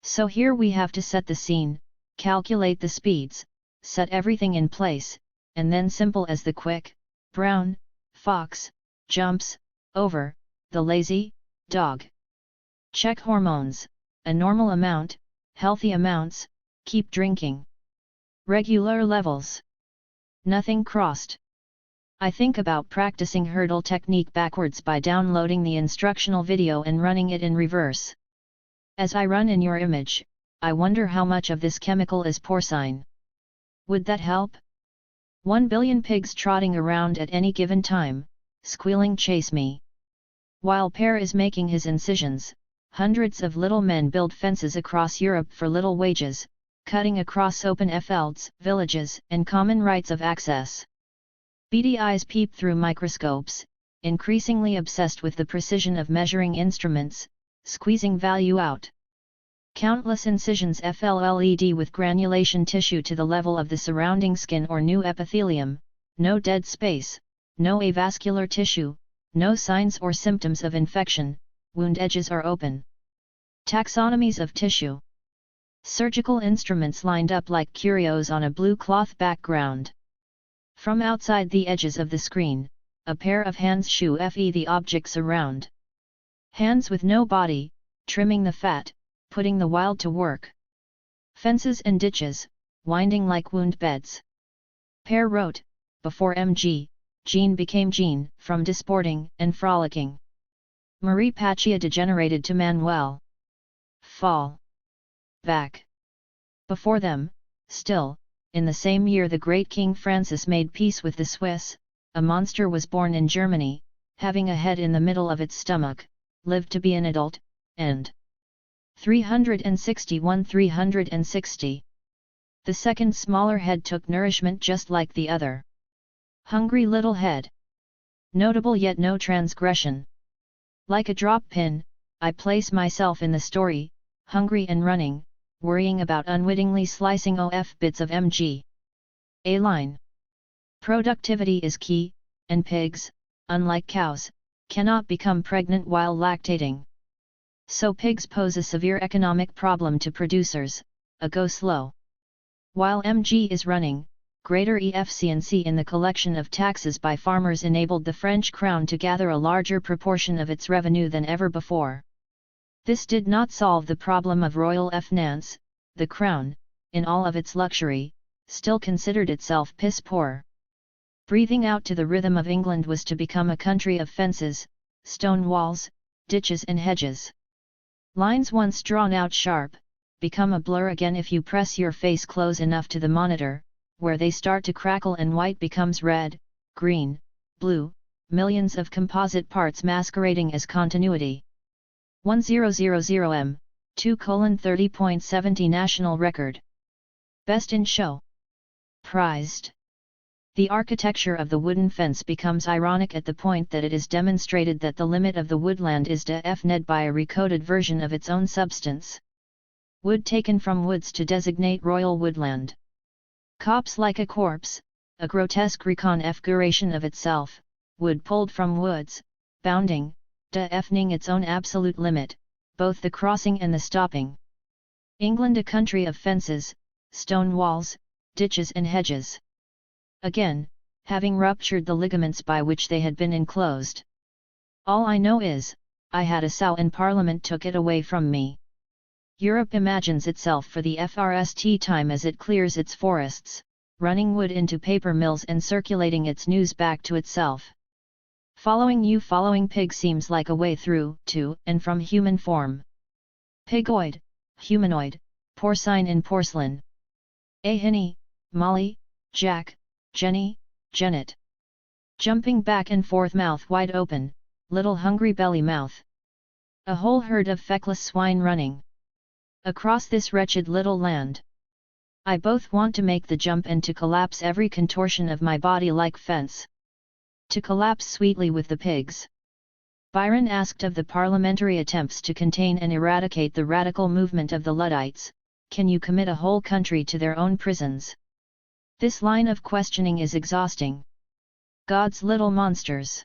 A: So here we have to set the scene, calculate the speeds, set everything in place, and then simple as the quick, brown, fox, jumps, over, the lazy, dog. Check hormones, a normal amount, healthy amounts, keep drinking. Regular levels. Nothing crossed. I think about practicing hurdle technique backwards by downloading the instructional video and running it in reverse. As I run in your image, I wonder how much of this chemical is porcine. Would that help? 1 billion pigs trotting around at any given time, squealing chase me. While Père is making his incisions, hundreds of little men build fences across Europe for little wages, cutting across open fields, villages, and common rights of access. Beady eyes peep through microscopes, increasingly obsessed with the precision of measuring instruments, squeezing value out. Countless incisions FLLED with granulation tissue to the level of the surrounding skin or new epithelium, no dead space, no avascular tissue, no signs or symptoms of infection, wound edges are open. Taxonomies of tissue. Surgical instruments lined up like curios on a blue cloth background. From outside the edges of the screen, a pair of hands shoo the objects around. Hands with no body, trimming the fat, putting the wild to work. Fences and ditches, winding like wound beds. Père wrote, before MG, Jean became Jean, from disporting and frolicking. Marie Paccia degenerated to Manuel. Fall back. Before them, still, in the same year the great King Francis made peace with the Swiss, a monster was born in Germany, having a head in the middle of its stomach, lived to be an adult, and 360. The second smaller head took nourishment just like the other. Hungry little head. Notable yet no transgression. Like a drop pin, I place myself in the story, hungry and running, worrying about unwittingly slicing off bits of mg. A line. Productivity is key, and pigs, unlike cows, cannot become pregnant while lactating. So pigs pose a severe economic problem to producers, a go slow. While mg is running, greater efficiency in the collection of taxes by farmers enabled the French crown to gather a larger proportion of its revenue than ever before. This did not solve the problem of royal finance. The crown, in all of its luxury, still considered itself piss poor. Breathing out to the rhythm of England was to become a country of fences, stone walls, ditches and hedges. Lines once drawn out sharp, become a blur again if you press your face close enough to the monitor, where they start to crackle and white becomes red, green, blue, millions of composite parts masquerading as continuity. 1000m, 2:30.70 national record. Best in show. Prized. The architecture of the wooden fence becomes ironic at the point that it is demonstrated that the limit of the woodland is defined by a recoded version of its own substance. Wood taken from woods to designate royal woodland. Copse like a corpse, a grotesque reconfiguration of itself, wood pulled from woods, bounding, defining its own absolute limit, both the crossing and the stopping. England a country of fences, stone walls, ditches and hedges. Again, having ruptured the ligaments by which they had been enclosed. All I know is, I had a sow and Parliament took it away from me. Europe imagines itself for the first time as it clears its forests, running wood into paper mills and circulating its news back to itself. Following pig seems like a way through, to, and from human form. Pigoid, humanoid, porcine in porcelain. Henny, Molly, Jack, Jenny, Janet. Jumping back and forth mouth wide open, little hungry belly mouth. A whole herd of feckless swine running across this wretched little land. I both want to make the jump and to collapse every contortion of my body like fence. To collapse sweetly with the pigs. Byron asked of the parliamentary attempts to contain and eradicate the radical movement of the Luddites, can you commit a whole country to their own prisons? This line of questioning is exhausting. God's little monsters.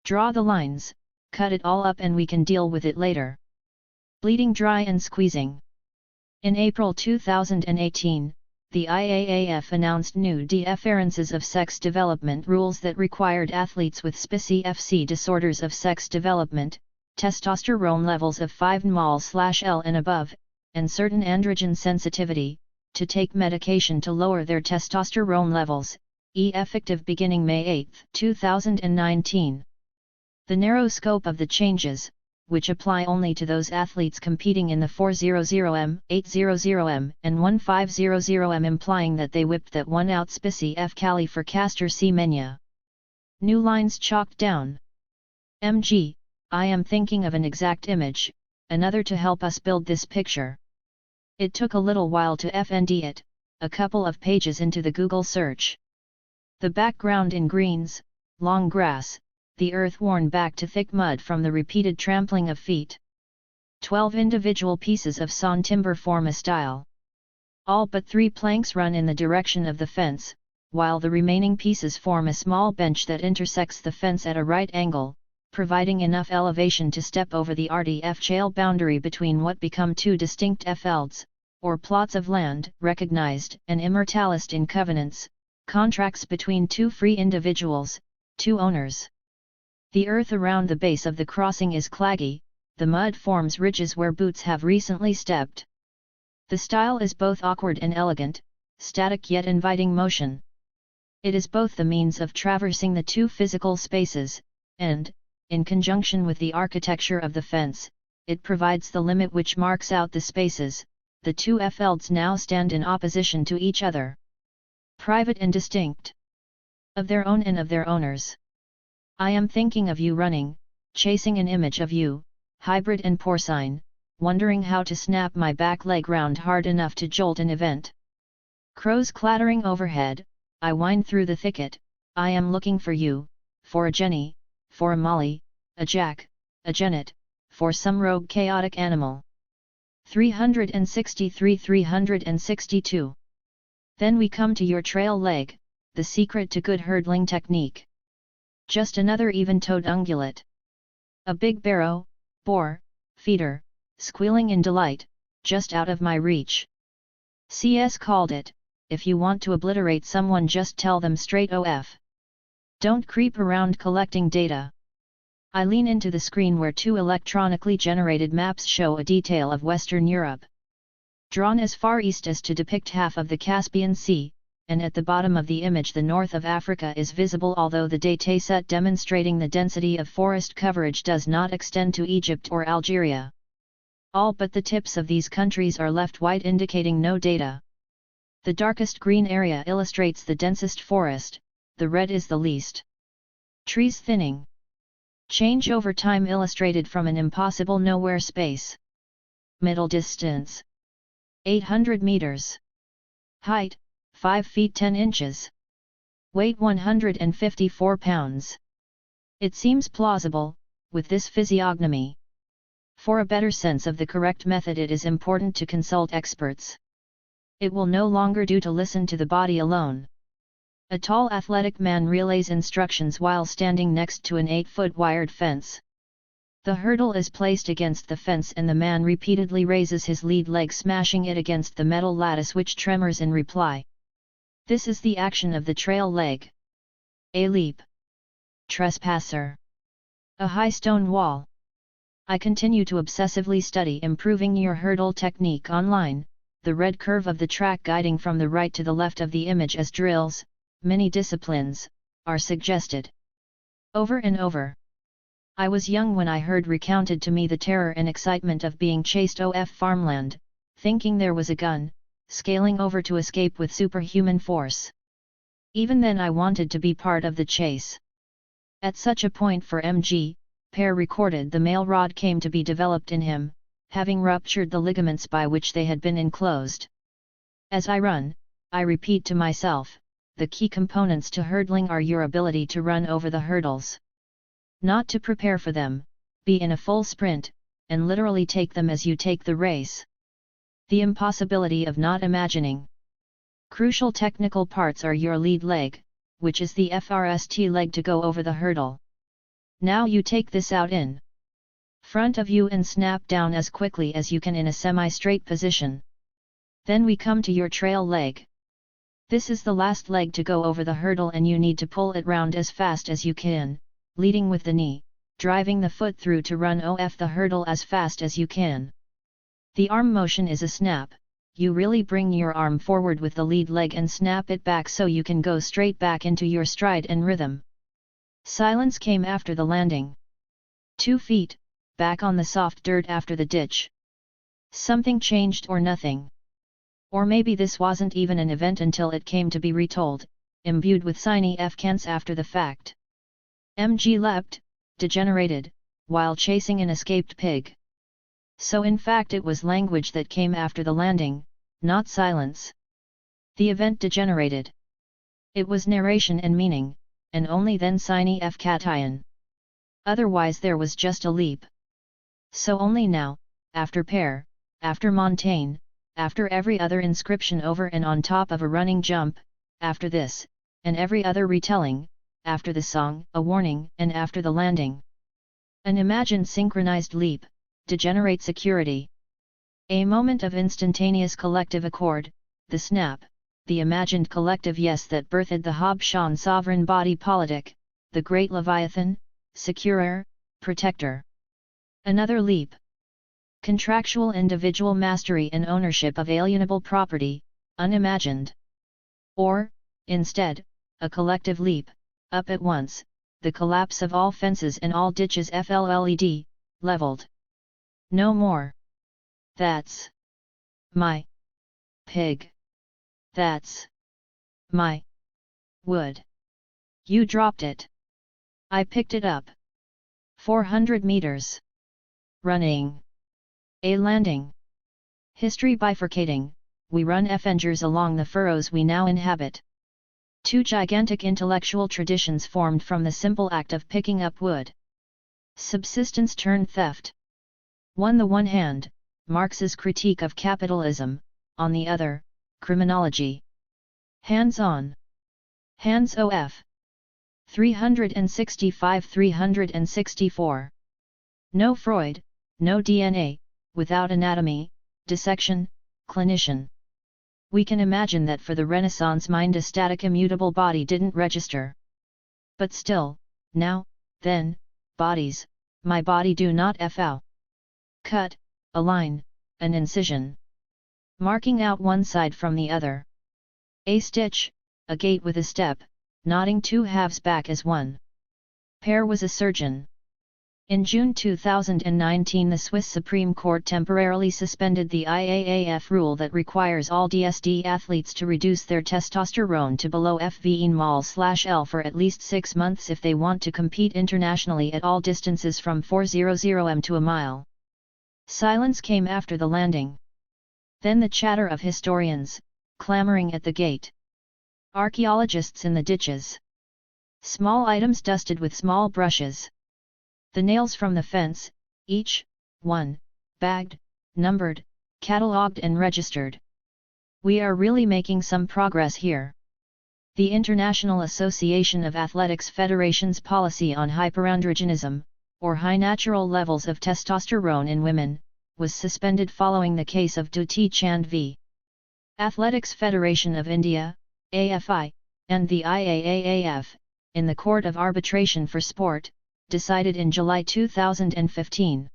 A: Draw the lines, cut it all up and we can deal with it later. Bleeding dry and squeezing. In April 2018, the IAAF announced new differences of sex development rules that required athletes with specific disorders of sex development, testosterone levels of 5 mol/L and above, and certain androgen sensitivity, to take medication to lower their testosterone levels, effective beginning May 8, 2019. The narrow scope of the changes, which apply only to those athletes competing in the 400m, 800m, and 1500m, implying that they whipped that one out specific Cali for Castor C. Menya. New lines chalked down. MG, I am thinking of an exact image, another to help us build this picture. It took a little while to FND it, a couple of pages into the Google search. The background in greens, long grass, the earth worn back to thick mud from the repeated trampling of feet. 12 individual pieces of sawn timber form a stile. All but 3 planks run in the direction of the fence, while the remaining pieces form a small bench that intersects the fence at a right angle, providing enough elevation to step over the RDF shale boundary between what become 2 distinct felds, or plots of land, recognized and immortalized in covenants, contracts between 2 free individuals, 2 owners. The earth around the base of the crossing is claggy, the mud forms ridges where boots have recently stepped. The style is both awkward and elegant, static yet inviting motion. It is both the means of traversing the two physical spaces, and, in conjunction with the architecture of the fence, it provides the limit which marks out the spaces. The two fields now stand in opposition to each other, private and distinct, of their own and of their owners. I am thinking of you running, chasing an image of you, hybrid and porcine, wondering how to snap my back leg round hard enough to jolt an event. Crows clattering overhead, I wind through the thicket. I am looking for you, for a Jenny, for a Molly, a Jack, a Janet, for some rogue chaotic animal. 363-362. Then we come to your trail leg, the secret to good hurdling technique. Just another even-toed ungulate. A big barrow, boar, feeder, squealing in delight, just out of my reach. CS called it, if you want to obliterate someone just tell them straight OF. Don't creep around collecting data. I lean into the screen where two electronically generated maps show a detail of Western Europe, drawn as far east as to depict half of the Caspian Sea, and at the bottom of the image the north of Africa is visible, although the dataset demonstrating the density of forest coverage does not extend to Egypt or Algeria. All but the tips of these countries are left white, indicating no data. The darkest green area illustrates the densest forest, the red is the least. Trees thinning. Change over time illustrated from an impossible nowhere space. Middle distance: 800 meters. Height: 5 feet 10 inches. Weight 154 pounds. It seems plausible, with this physiognomy. For a better sense of the correct method it is important to consult experts. It will no longer do to listen to the body alone. A tall athletic man relays instructions while standing next to an 8-foot wired fence. The hurdle is placed against the fence and the man repeatedly raises his lead leg, smashing it against the metal lattice, which tremors in reply. This is the action of the trail leg. A leap. Trespasser. A high stone wall. I continue to obsessively study improving your hurdle technique online, the red curve of the track guiding from the right to the left of the image as drills, many disciplines, are suggested. Over and over. I was young when I heard recounted to me the terror and excitement of being chased off farmland, thinking there was a gun, scaling over to escape with superhuman force. Even then I wanted to be part of the chase. At such a point for MG, Pear recorded the mail rod came to be developed in him, having ruptured the ligaments by which they had been enclosed. As I run, I repeat to myself, the key components to hurdling are your ability to run over the hurdles. Not to prepare for them, be in a full sprint, and literally take them as you take the race. The impossibility of not imagining. Crucial technical parts are your lead leg, which is the FRST leg to go over the hurdle. Now you take this out in front of you and snap down as quickly as you can in a semi-straight position. Then we come to your trail leg. This is the last leg to go over the hurdle and you need to pull it round as fast as you can, leading with the knee, driving the foot through to run off the hurdle as fast as you can. The arm motion is a snap. You really bring your arm forward with the lead leg and snap it back so you can go straight back into your stride and rhythm. Silence came after the landing. 2 feet, back on the soft dirt after the ditch. Something changed or nothing. Or maybe this wasn't even an event until it came to be retold, imbued with significance after the fact. MG leapt, degenerated, while chasing an escaped pig. So in fact it was language that came after the landing, not silence. The event degenerated. It was narration and meaning, and only then signification. Otherwise there was just a leap. So only now, after Pear, after Montaigne, after every other inscription over and on top of a running jump, after this, and every other retelling, after the song, a warning, and after the landing. An imagined synchronized leap, degenerate security. A moment of instantaneous collective accord, the snap, the imagined collective yes that birthed the Hobshan sovereign body politic, the great Leviathan, securer, protector. Another leap. Contractual individual mastery and ownership of alienable property, unimagined. Or, instead, a collective leap, up at once, the collapse of all fences and all ditches FLLED, leveled. No more. That's my pig. That's my wood. You dropped it. I picked it up. 400 meters. Running. A landing. History bifurcating, we run Avengers along the furrows we now inhabit. Two gigantic intellectual traditions formed from the simple act of picking up wood. Subsistence turned theft. The one hand, Marx's critique of capitalism, on the other, criminology. Hands-on. Hands OF. 365-364. No Freud, no DNA, without anatomy, dissection, clinician. We can imagine that for the Renaissance mind a static immutable body didn't register. But still, now, then, bodies, my body do not FO. Cut, a line, an incision. Marking out one side from the other. A stitch, a gate with a step, knotting two halves back as one. Pear was a surgeon. In June 2019 the Swiss Supreme Court temporarily suspended the IAAF rule that requires all DSD athletes to reduce their testosterone to below FV/mol/L for at least 6 months if they want to compete internationally at all distances from 400 m to a mile. Silence came after the landing. Then the chatter of historians, clamoring at the gate. Archaeologists in the ditches. Small items dusted with small brushes. The nails from the fence, each one, bagged, numbered, catalogued and registered. We are really making some progress here. The International Association of Athletics Federation's policy on hyperandrogenism, or high natural levels of testosterone in women, was suspended following the case of Duty Chand v. Athletics Federation of India, AFI, and the IAAF, in the Court of Arbitration for Sport, decided in July 2015.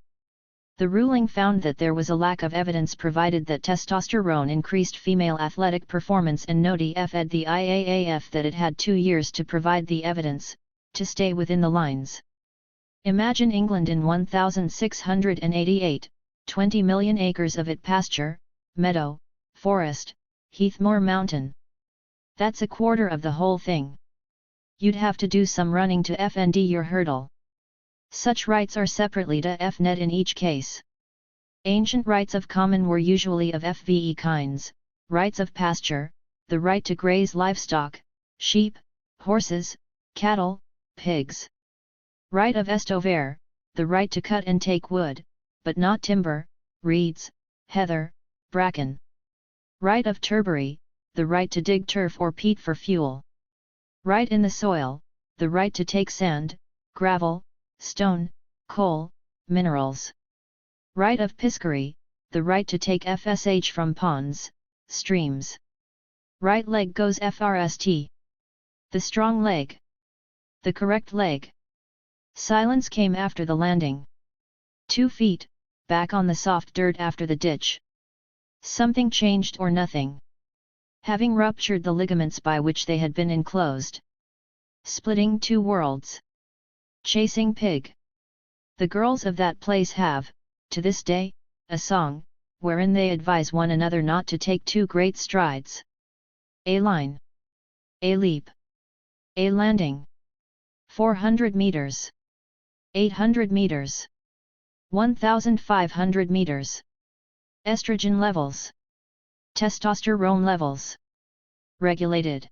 A: The ruling found that there was a lack of evidence provided that testosterone increased female athletic performance and notified the IAAF that it had 2 years to provide the evidence, to stay within the lines. Imagine England in 1688, 20 million acres of it pasture, meadow, forest, Heathmore mountain. That's a quarter of the whole thing. You'd have to do some running to FND your hurdle. Such rights are separately to FNet in each case. Ancient rights of common were usually of FVE kinds, rights of pasture, the right to graze livestock, sheep, horses, cattle, pigs. Right of estover, the right to cut and take wood, but not timber, reeds, heather, bracken. Right of turbary, the right to dig turf or peat for fuel. Right in the soil, the right to take sand, gravel, stone, coal, minerals. Right of piscary, the right to take FSH from ponds, streams. Right leg goes FRST. The strong leg. The correct leg. Silence came after the landing. 2 feet, back on the soft dirt after the ditch. Something changed or nothing. Having ruptured the ligaments by which they had been enclosed. Splitting 2 worlds. Chasing pig. The girls of that place have, to this day, a song, wherein they advise one another not to take 2 great strides. A line. A leap. A landing. 400 meters. 800 meters. 1,500 meters. Estrogen levels. Testosterone levels. Regulated.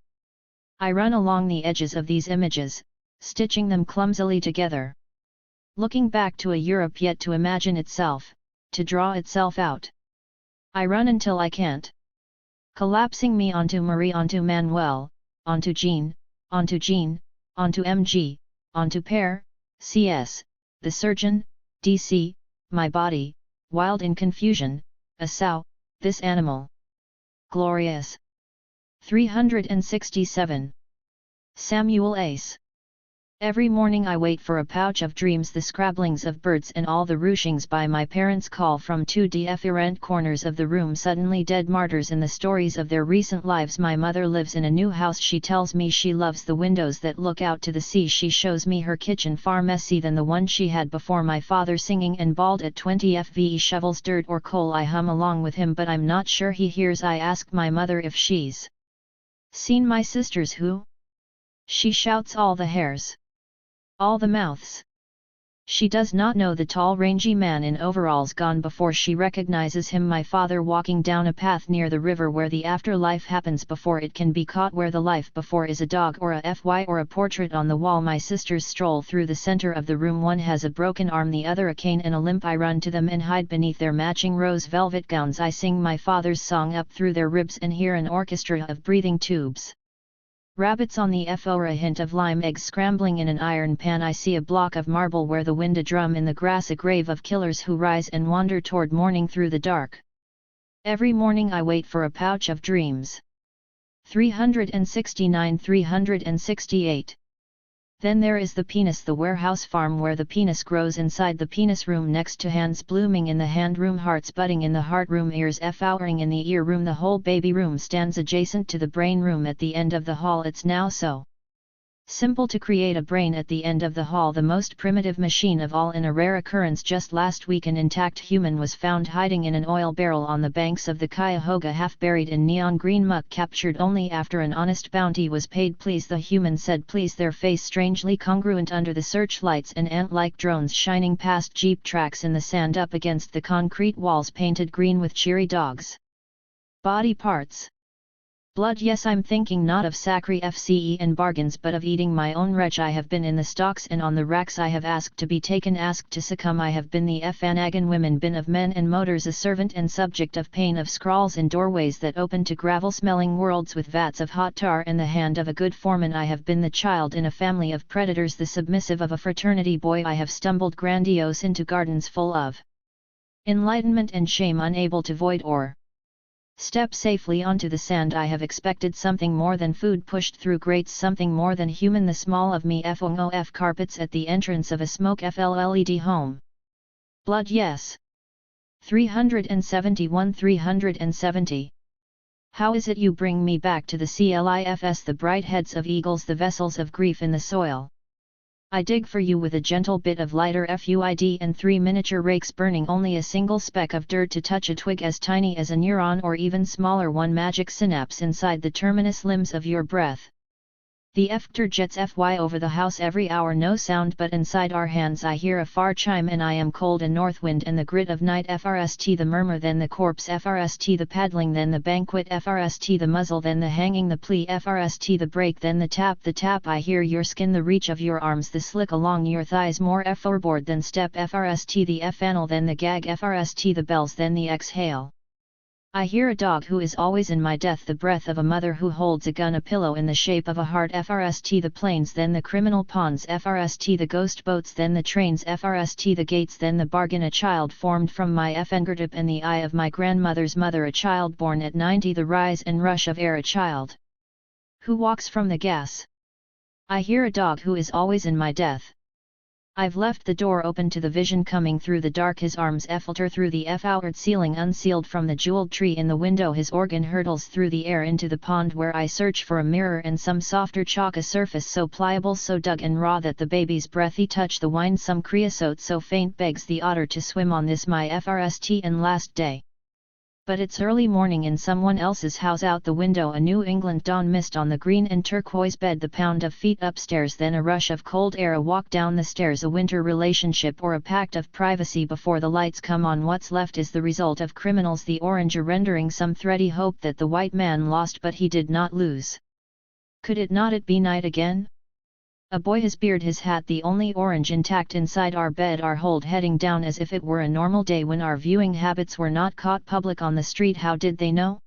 A: I run along the edges of these images, stitching them clumsily together. Looking back to a Europe yet to imagine itself, to draw itself out. I run until I can't. Collapsing me onto Marie, onto Manuel, onto Jean, onto MG, onto Pear, CS, the surgeon, DC, my body, wild in confusion, a sow, this animal. Glorious. 367. Samuel Ace. Every morning I wait for a pouch of dreams, the scrabblings of birds and all the ruchings by my parents call from two different corners of the room, suddenly dead martyrs in the stories of their recent lives. My mother lives in a new house, she tells me she loves the windows that look out to the sea. She shows me her kitchen far messy than the one she had before. My father singing and bald at 20 FVE shovels dirt or coal. I hum along with him but I'm not sure he hears. I ask my mother if she's seen my sisters who? She shouts all the hairs. All the mouths. She does not know the tall rangy man in overalls gone before she recognizes him. My father walking down a path near the river where the afterlife happens before it can be caught, where the life before is a dog or a FY or a portrait on the wall. My sisters stroll through the center of the room, one has a broken arm, the other a cane and a limp. I run to them and hide beneath their matching rose velvet gowns. I sing my father's song up through their ribs and hear an orchestra of breathing tubes. Rabbits on the floor, a hint of lime, eggs scrambling in an iron pan. I see a block of marble where the wind, a drum in the grass, a grave of killers who rise and wander toward morning through the dark. Every morning I wait for a pouch of dreams. 368. Then there is the penis, the warehouse farm where the penis grows inside the penis room, next to hands blooming in the hand room, hearts budding in the heart room, ears flowering in the ear room. The whole baby room stands adjacent to the brain room at the end of the hall. It's now so simple to create a brain at the end of the hall, the most primitive machine of all, in a rare occurrence. Just last week an intact human was found hiding in an oil barrel on the banks of the Cuyahoga, half buried in neon green muck, captured only after an honest bounty was paid. Please, the human said, please, their face strangely congruent under the searchlights and ant-like drones shining past jeep tracks in the sand up against the concrete walls painted green with cheery dogs. Body parts. Blood. Yes, I'm thinking not of sacri fce and bargains but of eating my own wretch. I have been in the stocks and on the racks, I have asked to be taken, asked to succumb. I have been the fanagan women, been of men and motors, a servant and subject of pain, of scrawls in doorways that open to gravel-smelling worlds with vats of hot tar and the hand of a good foreman. I have been the child in a family of predators, the submissive of a fraternity boy. I have stumbled grandiose into gardens full of enlightenment and shame, unable to void or step safely onto the sand. I have expected something more than food pushed through grates, something more than human, the small of me FOF carpets at the entrance of a smoke FLLED home. Blood. Yes. 370. How is it you bring me back to the CLIFS, the bright heads of eagles, the vessels of grief in the soil? I dig for you with a gentle bit of lighter FUID and 3 miniature rakes, burning only a single speck of dirt to touch a twig as tiny as a neuron, or even smaller, one magic synapse inside the terminus limbs of your breath. The FTR jets FY over the house every hour, no sound, but inside our hands I hear a far chime, and I am cold, a north wind and the grit of night FRST, the murmur, then the corpse FRST, the paddling, then the banquet FRST, the muzzle, then the hanging, the plea FRST, the break, then the tap, the tap. I hear your skin, the reach of your arms, the slick along your thighs, more forward than step FRST, the F-annel, then the gag FRST, the bells, then the exhale. I hear a dog who is always in my death, the breath of a mother who holds a gun, a pillow in the shape of a heart FRST, the planes, then the criminal pawns FRST, the ghost boats, then the trains FRST, the gates, then the bargain, a child formed from my fingertip and the eye of my grandmother's mother, a child born at 90, the rise and rush of air, a child who walks from the gas. I hear a dog who is always in my death. I've left the door open to the vision coming through the dark, his arms filter through the outward ceiling unsealed from the jeweled tree in the window, his organ hurtles through the air into the pond where I search for a mirror and some softer chalk, a surface so pliable, so dug and raw that the baby's breathy touch, the wine, some creosote so faint begs the otter to swim on this my FRST and last day. But it's early morning in someone else's house, out the window a New England dawn, mist on the green and turquoise bed, the pound of feet upstairs, then a rush of cold air, a walk down the stairs, a winter relationship or a pact of privacy before the lights come on. What's left is the result of criminals, the orange rendering some thready hope that the white man lost but he did not lose. Could it not be night again? A boy, his beard, his hat, the only orange intact inside our bed, our hold heading down as if it were a normal day when our viewing habits were not caught public on the street. How did they know?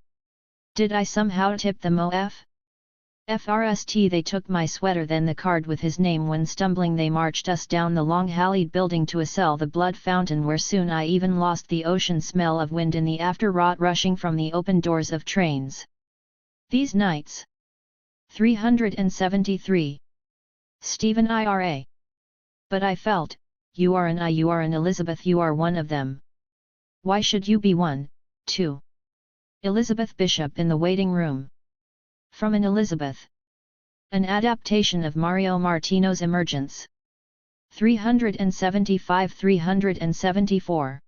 A: Did I somehow tip them off? FRST, they took my sweater, then the card with his name. When stumbling they marched us down the long hallied building to a cell, the blood fountain, where soon I even lost the ocean smell of wind in the after-rot rushing from the open doors of trains. These nights. 373. Stephen IRA. But I felt, you are an Elizabeth, you are one of them. Why should you be one, too? Elizabeth Bishop in the waiting room. From an Elizabeth. An adaptation of Mario Martino's Emergence. 375-374.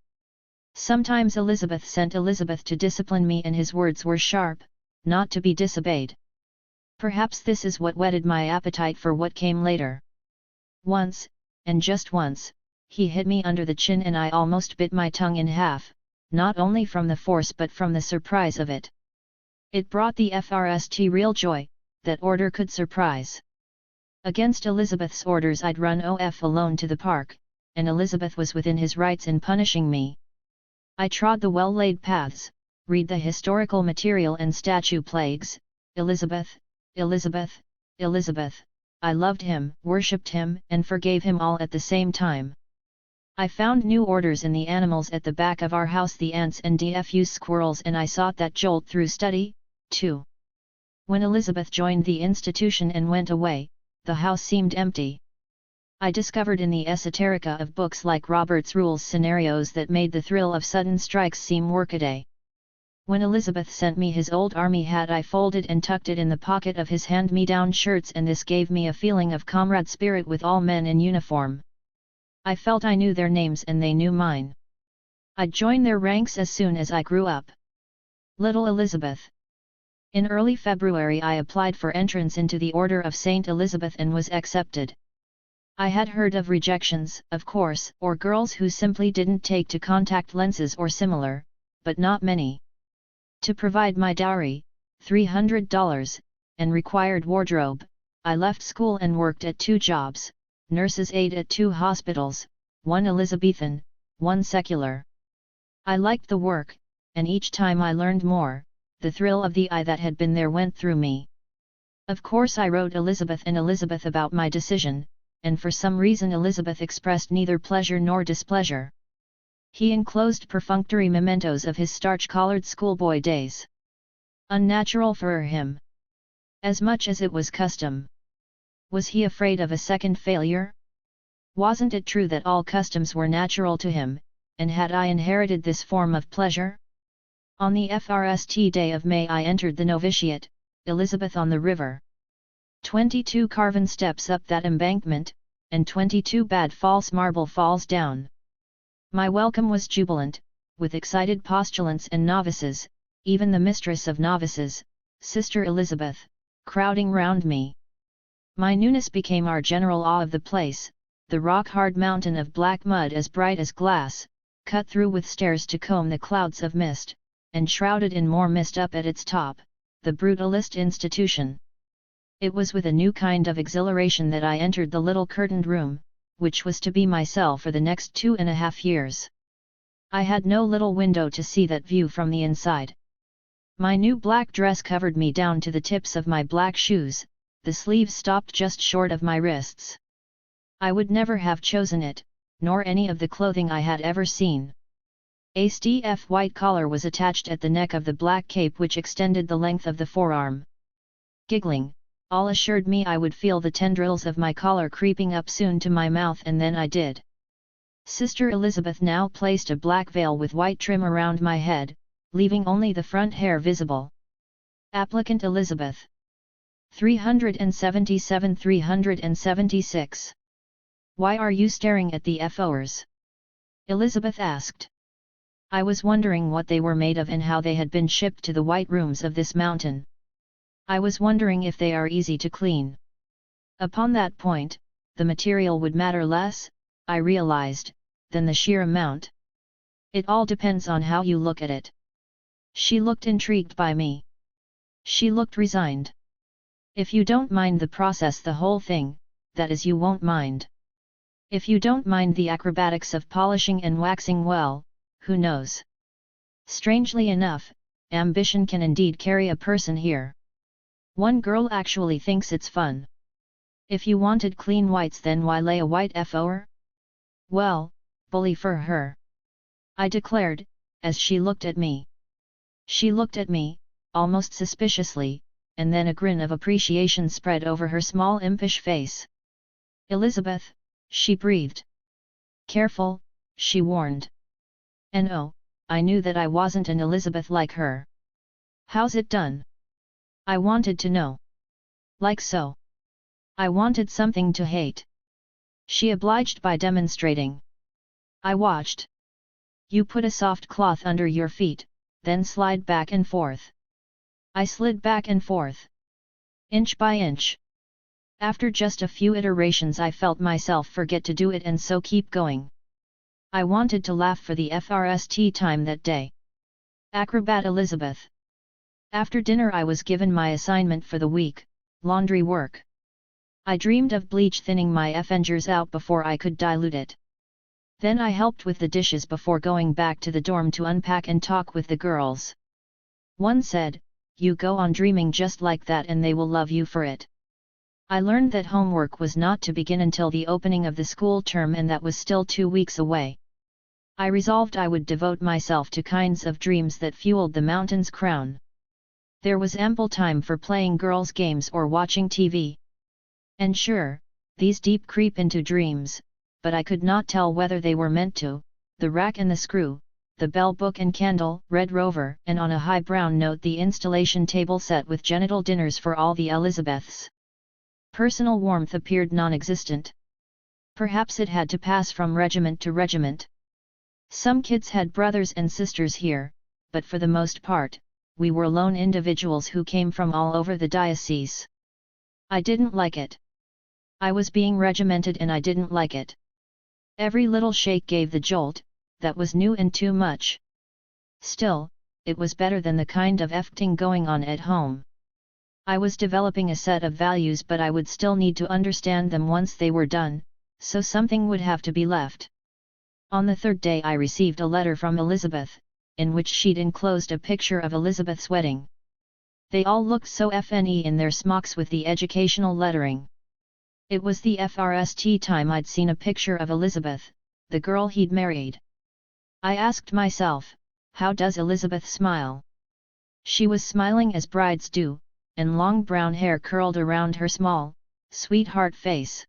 A: Sometimes Elizabeth sent Elizabeth to discipline me, and his words were sharp, not to be disobeyed. Perhaps this is what whetted my appetite for what came later. Once, and just once, he hit me under the chin and I almost bit my tongue in half, not only from the force but from the surprise of it. It brought the FRST real joy, that order could surprise. Against Elizabeth's orders I'd run off alone to the park, and Elizabeth was within his rights in punishing me. I trod the well-laid paths, read the historical material and statue plagues. Elizabeth, Elizabeth, Elizabeth. I loved him, worshipped him, and forgave him all at the same time. I found new orders in the animals at the back of our house, the ants and DFU squirrels, and I sought that jolt through study, too. When Elizabeth joined the institution and went away, the house seemed empty. I discovered in the esoterica of books like Robert's Rules scenarios that made the thrill of sudden strikes seem workaday. When Elizabeth sent me his old army hat, I folded and tucked it in the pocket of his hand-me-down shirts, and this gave me a feeling of comrade spirit with all men in uniform. I felt I knew their names and they knew mine. I'd join their ranks as soon as I grew up. Little Elizabeth. In early February I applied for entrance into the Order of St. Elizabeth and was accepted. I had heard of rejections, of course, or girls who simply didn't take to contact lenses or similar, but not many. To provide my dowry, $300, and required wardrobe, I left school and worked at 2 jobs, nurse's aide at 2 hospitals, one Elizabethan, one secular. I liked the work, and each time I learned more, the thrill of the eye that had been there went through me. Of course I wrote Elizabeth and Elizabeth about my decision, and for some reason Elizabeth expressed neither pleasure nor displeasure. He enclosed perfunctory mementos of his starch-collared schoolboy days. Unnatural for him. As much as it was custom. Was he afraid of a second failure? Wasn't it true that all customs were natural to him, and had I inherited this form of pleasure? On the FRST day of May I entered the novitiate, Elizabeth on the river. 22 carven steps up that embankment, and 22 bad false marble falls down. My welcome was jubilant, with excited postulants and novices, even the mistress of novices, Sister Elizabeth, crowding round me. My newness became our general awe of the place, the rock-hard mountain of black mud as bright as glass, cut through with stairs to comb the clouds of mist, and shrouded in more mist up at its top, the brutalist institution. It was with a new kind of exhilaration that I entered the little curtained room, which was to be my cell for the next 2.5 years. I had no little window to see that view from the inside. My new black dress covered me down to the tips of my black shoes, the sleeves stopped just short of my wrists. I would never have chosen it, nor any of the clothing I had ever seen. A stiff white collar was attached at the neck of the black cape which extended the length of the forearm. Giggling, all assured me I would feel the tendrils of my collar creeping up soon to my mouth, and then I did. Sister Elizabeth now placed a black veil with white trim around my head, leaving only the front hair visible. Applicant Elizabeth. 377-376. Why are you staring at the FOers? Elizabeth asked. I was wondering what they were made of and how they had been shipped to the white rooms of this mountain. I was wondering if they are easy to clean. Upon that point, the material would matter less, I realized, than the sheer amount. It all depends on how you look at it. She looked intrigued by me. She looked resigned. If you don't mind the process, the whole thing, that is, you won't mind. If you don't mind the acrobatics of polishing and waxing, well, who knows? Strangely enough, ambition can indeed carry a person here. One girl actually thinks it's fun. If you wanted clean whites, then why lay a white FOer? Well, bully for her, I declared, as she looked at me. She looked at me, almost suspiciously, and then a grin of appreciation spread over her small impish face. Elizabeth, she breathed. Careful, she warned. And oh, I knew that I wasn't an Elizabeth like her. How's it done? I wanted to know. Like so. I wanted something to hate. She obliged by demonstrating. I watched. You put a soft cloth under your feet, then slide back and forth. I slid back and forth. Inch by inch. After just a few iterations I felt myself forget to do it and so keep going. I wanted to laugh for the first time that day. Acrobat Elizabeth. After dinner I was given my assignment for the week, laundry work. I dreamed of bleach thinning my Avengers out before I could dilute it. Then I helped with the dishes before going back to the dorm to unpack and talk with the girls. One said, "You go on dreaming just like that and they will love you for it." I learned that homework was not to begin until the opening of the school term and that was still 2 weeks away. I resolved I would devote myself to kinds of dreams that fueled the mountain's crown. There was ample time for playing girls' games or watching TV. And sure, these deep creep into dreams, but I could not tell whether they were meant to. The rack and the screw, the bell book and candle, Red Rover, and on a high brown note the installation table set with genital dinners for all the Elizabeths. Personal warmth appeared non-existent. Perhaps it had to pass from regiment to regiment. Some kids had brothers and sisters here, but for the most part, we were lone individuals who came from all over the diocese. I didn't like it. I was being regimented and I didn't like it. Every little shake gave the jolt, that was new and too much. Still, it was better than the kind of effing going on at home. I was developing a set of values but I would still need to understand them once they were done, so something would have to be left. On the third day I received a letter from Elizabeth, in which she'd enclosed a picture of Elizabeth's wedding. They all looked so funny in their smocks with the educational lettering. It was the first time I'd seen a picture of Elizabeth, the girl he'd married. I asked myself, how does Elizabeth smile? She was smiling as brides do, and long brown hair curled around her small, sweetheart face.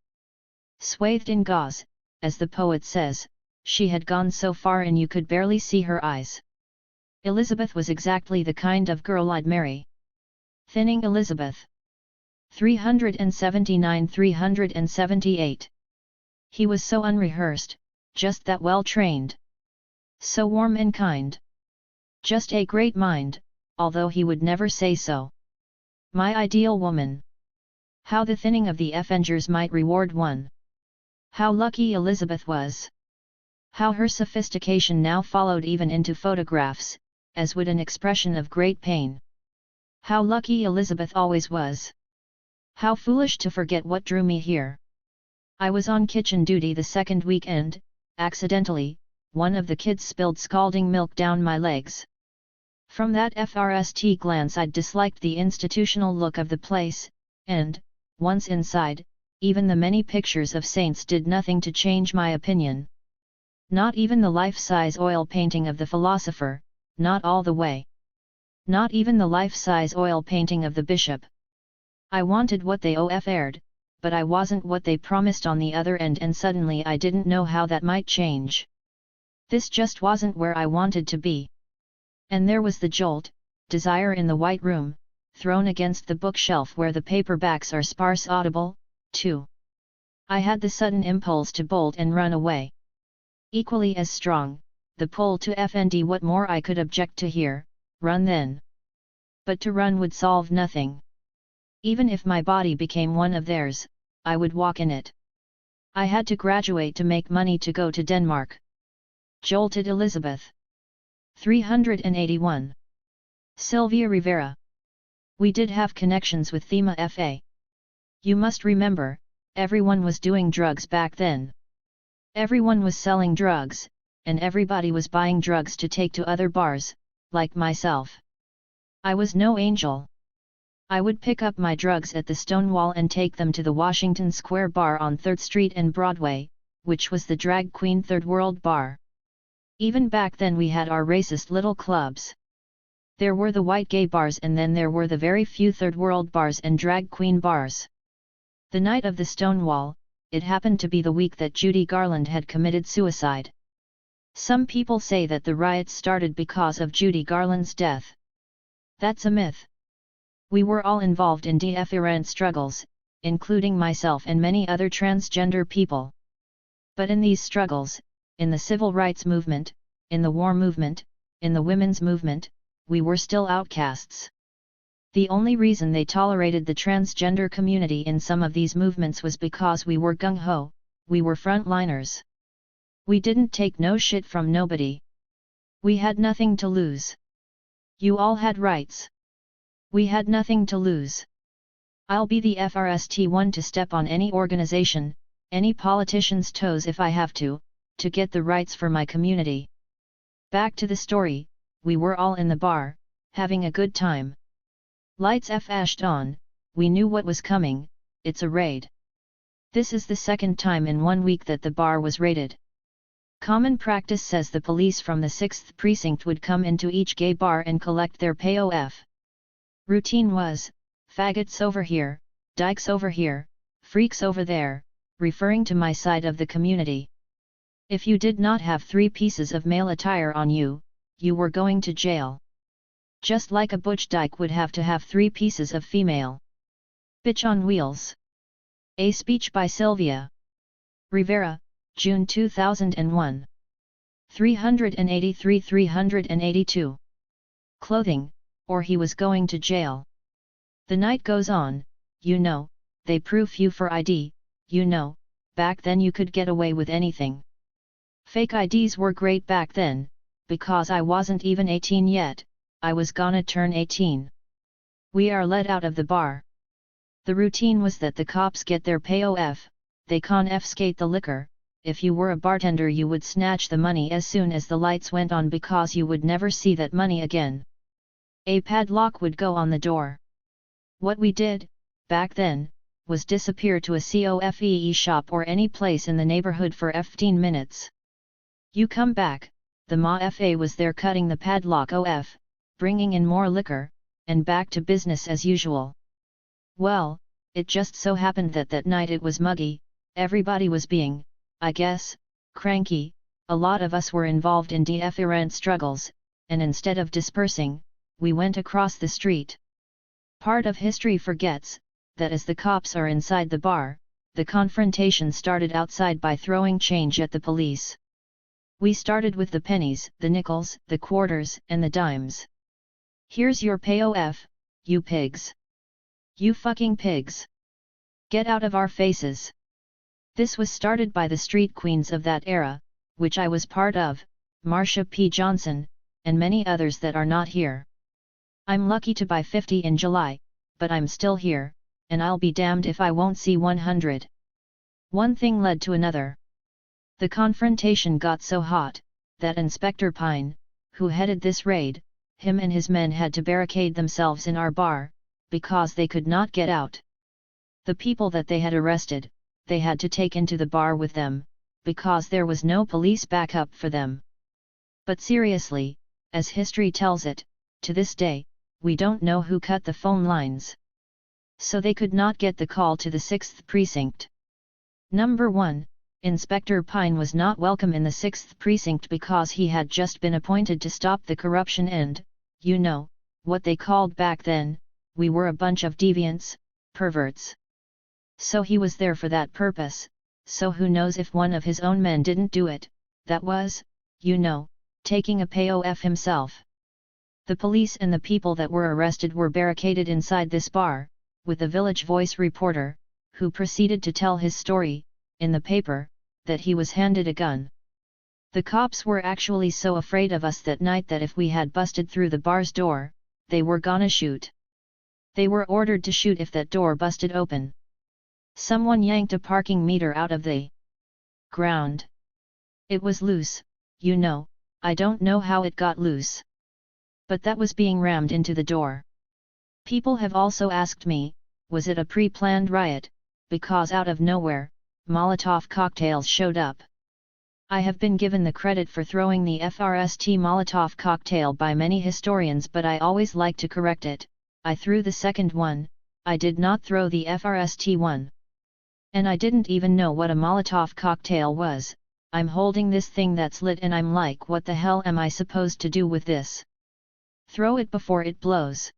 A: Swathed in gauze, as the poet says, she had gone so far and you could barely see her eyes. Elizabeth was exactly the kind of girl I'd marry. Thinning Elizabeth. 379-378. He was so unrehearsed, just that well-trained. So warm and kind. Just a great mind, although he would never say so. My ideal woman. How the thinning of the Avengers might reward one. How lucky Elizabeth was. How her sophistication now followed even into photographs, as would an expression of great pain. How lucky Elizabeth always was. How foolish to forget what drew me here. I was on kitchen duty the second weekend. Accidentally, one of the kids spilled scalding milk down my legs. From that first glance I'd disliked the institutional look of the place, and, once inside, even the many pictures of saints did nothing to change my opinion. Not even the life-size oil painting of the philosopher, not all the way. Not even the life-size oil painting of the bishop. I wanted what they offered, but I wasn't what they promised on the other end and suddenly I didn't know how that might change. This just wasn't where I wanted to be. And there was the jolt, desire in the white room, thrown against the bookshelf where the paperbacks are sparse audible, too. I had the sudden impulse to bolt and run away. Equally as strong, the pull to FND what more I could object to here, run then. But to run would solve nothing. Even if my body became one of theirs, I would walk in it. I had to graduate to make money to go to Denmark. Jolted Elizabeth. 381. Sylvia Rivera. We did have connections with Thema FA. You must remember, everyone was doing drugs back then. Everyone was selling drugs, and everybody was buying drugs to take to other bars, like myself. I was no angel. I would pick up my drugs at the Stonewall and take them to the Washington Square Bar on 3rd Street and Broadway, which was the drag queen Third World Bar. Even back then we had our racist little clubs. There were the white gay bars and then there were the very few Third World bars and drag queen bars. The night of the Stonewall, it happened to be the week that Judy Garland had committed suicide. Some people say that the riots started because of Judy Garland's death. That's a myth. We were all involved in different struggles, including myself and many other transgender people. But in these struggles, in the civil rights movement, in the war movement, in the women's movement, we were still outcasts. The only reason they tolerated the transgender community in some of these movements was because we were gung-ho, we were frontliners. We didn't take no shit from nobody. We had nothing to lose. You all had rights. We had nothing to lose. I'll be the first one to step on any organization, any politician's toes if I have to get the rights for my community. Back to the story, we were all in the bar, having a good time. Lights flashed on, we knew what was coming, it's a raid. This is the second time in 1 week that the bar was raided. Common practice says the police from the 6th precinct would come into each gay bar and collect their payoff. Routine was, faggots over here, dykes over here, freaks over there, referring to my side of the community. If you did not have 3 pieces of male attire on you, you were going to jail. Just like a butch dyke would have to have 3 pieces of female. Bitch on Wheels. A speech by Sylvia Rivera, June 2001. 383-382. Clothing, or he was going to jail. The night goes on, you know, they proof you for ID, you know, back then you could get away with anything. Fake IDs were great back then, because I wasn't even 18 yet, I was gonna turn 18. We are let out of the bar. The routine was that the cops get their payoff, they confiscate the liquor, if you were a bartender you would snatch the money as soon as the lights went on because you would never see that money again. A padlock would go on the door. What we did, back then, was disappear to a coffee shop or any place in the neighborhood for 15 minutes. You come back, the ma-fa was there cutting the padlock off, bringing in more liquor, and back to business as usual. Well, it just so happened that that night it was muggy, everybody was being, I guess, cranky, a lot of us were involved in different struggles, and instead of dispersing, we went across the street. Part of history forgets, that as the cops are inside the bar, the confrontation started outside by throwing change at the police. We started with the pennies, the nickels, the quarters, and the dimes. Here's your payoff, you pigs. You fucking pigs. Get out of our faces. This was started by the street queens of that era, which I was part of, Marsha P. Johnson, and many others that are not here. I'm lucky to buy 50 in July, but I'm still here, and I'll be damned if I won't see 100. One thing led to another. The confrontation got so hot, that Inspector Pine, who headed this raid, him and his men had to barricade themselves in our bar, because they could not get out. The people that they had arrested, they had to take into the bar with them, because there was no police backup for them. But seriously, as history tells it, to this day, we don't know who cut the phone lines. So they could not get the call to the 6th precinct. Number 1, Inspector Pine was not welcome in the 6th precinct because he had just been appointed to stop the corruption and, you know, what they called back then, we were a bunch of deviants, perverts. So he was there for that purpose, so who knows if one of his own men didn't do it, that was, you know, taking a payoff himself. The police and the people that were arrested were barricaded inside this bar, with the Village Voice reporter, who proceeded to tell his story, in the paper, that he was handed a gun. The cops were actually so afraid of us that night that if we had busted through the bar's door, they were gonna shoot. They were ordered to shoot if that door busted open. Someone yanked a parking meter out of the ground. It was loose, you know, I don't know how it got loose. But that was being rammed into the door. People have also asked me, was it a pre-planned riot, because out of nowhere, Molotov cocktails showed up. I have been given the credit for throwing the first Molotov cocktail by many historians, but I always like to correct it. I threw the second one, I did not throw the first one. And I didn't even know what a Molotov cocktail was. I'm holding this thing that's lit and I'm like, what the hell am I supposed to do with this? Throw it before it blows.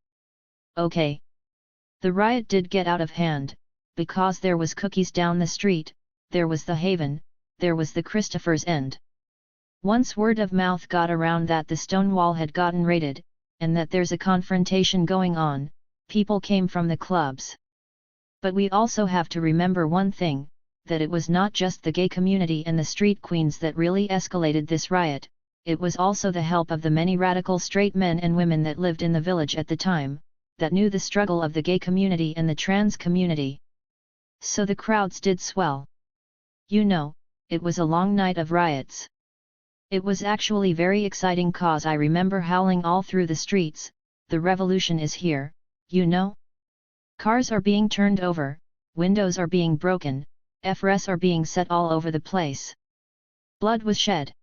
A: Okay. The riot did get out of hand, because there was cookies down the street, there was the Haven, there was the Christopher's End. Once word of mouth got around that the Stonewall had gotten raided, and that there's a confrontation going on, people came from the clubs. But we also have to remember one thing, that it was not just the gay community and the street queens that really escalated this riot, it was also the help of the many radical straight men and women that lived in the village at the time, that knew the struggle of the gay community and the trans community. So the crowds did swell. You know, it was a long night of riots. It was actually very exciting cause I remember howling all through the streets, the revolution is here, you know? Cars are being turned over, windows are being broken, FRS are being set all over the place. Blood was shed.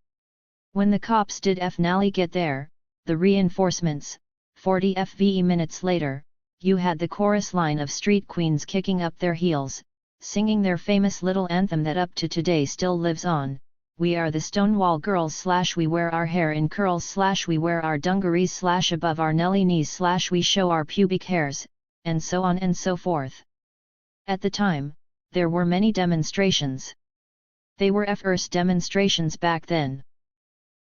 A: When the cops did finally get there, the reinforcements, 40 FVE minutes later, you had the chorus line of street queens kicking up their heels, singing their famous little anthem that up to today still lives on. We are the Stonewall girls / we wear our hair in curls / we wear our dungarees / above our Nelly knees / we show our pubic hairs, and so on and so forth. At the time, there were many demonstrations. They were FRS demonstrations back then.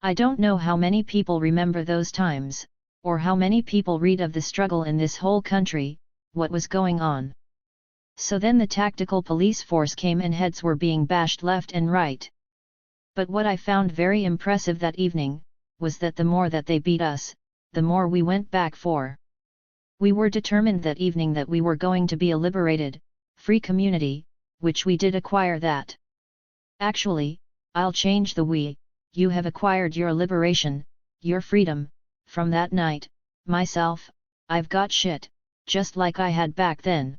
A: I don't know how many people remember those times, or how many people read of the struggle in this whole country, what was going on. So then the tactical police force came and heads were being bashed left and right. But what I found very impressive that evening, was that the more that they beat us, the more we went back for. We were determined that evening that we were going to be a liberated, free community, which we did acquire that. Actually, I'll change the we, you have acquired your liberation, your freedom, from that night, myself, I've got shit, just like I had back then.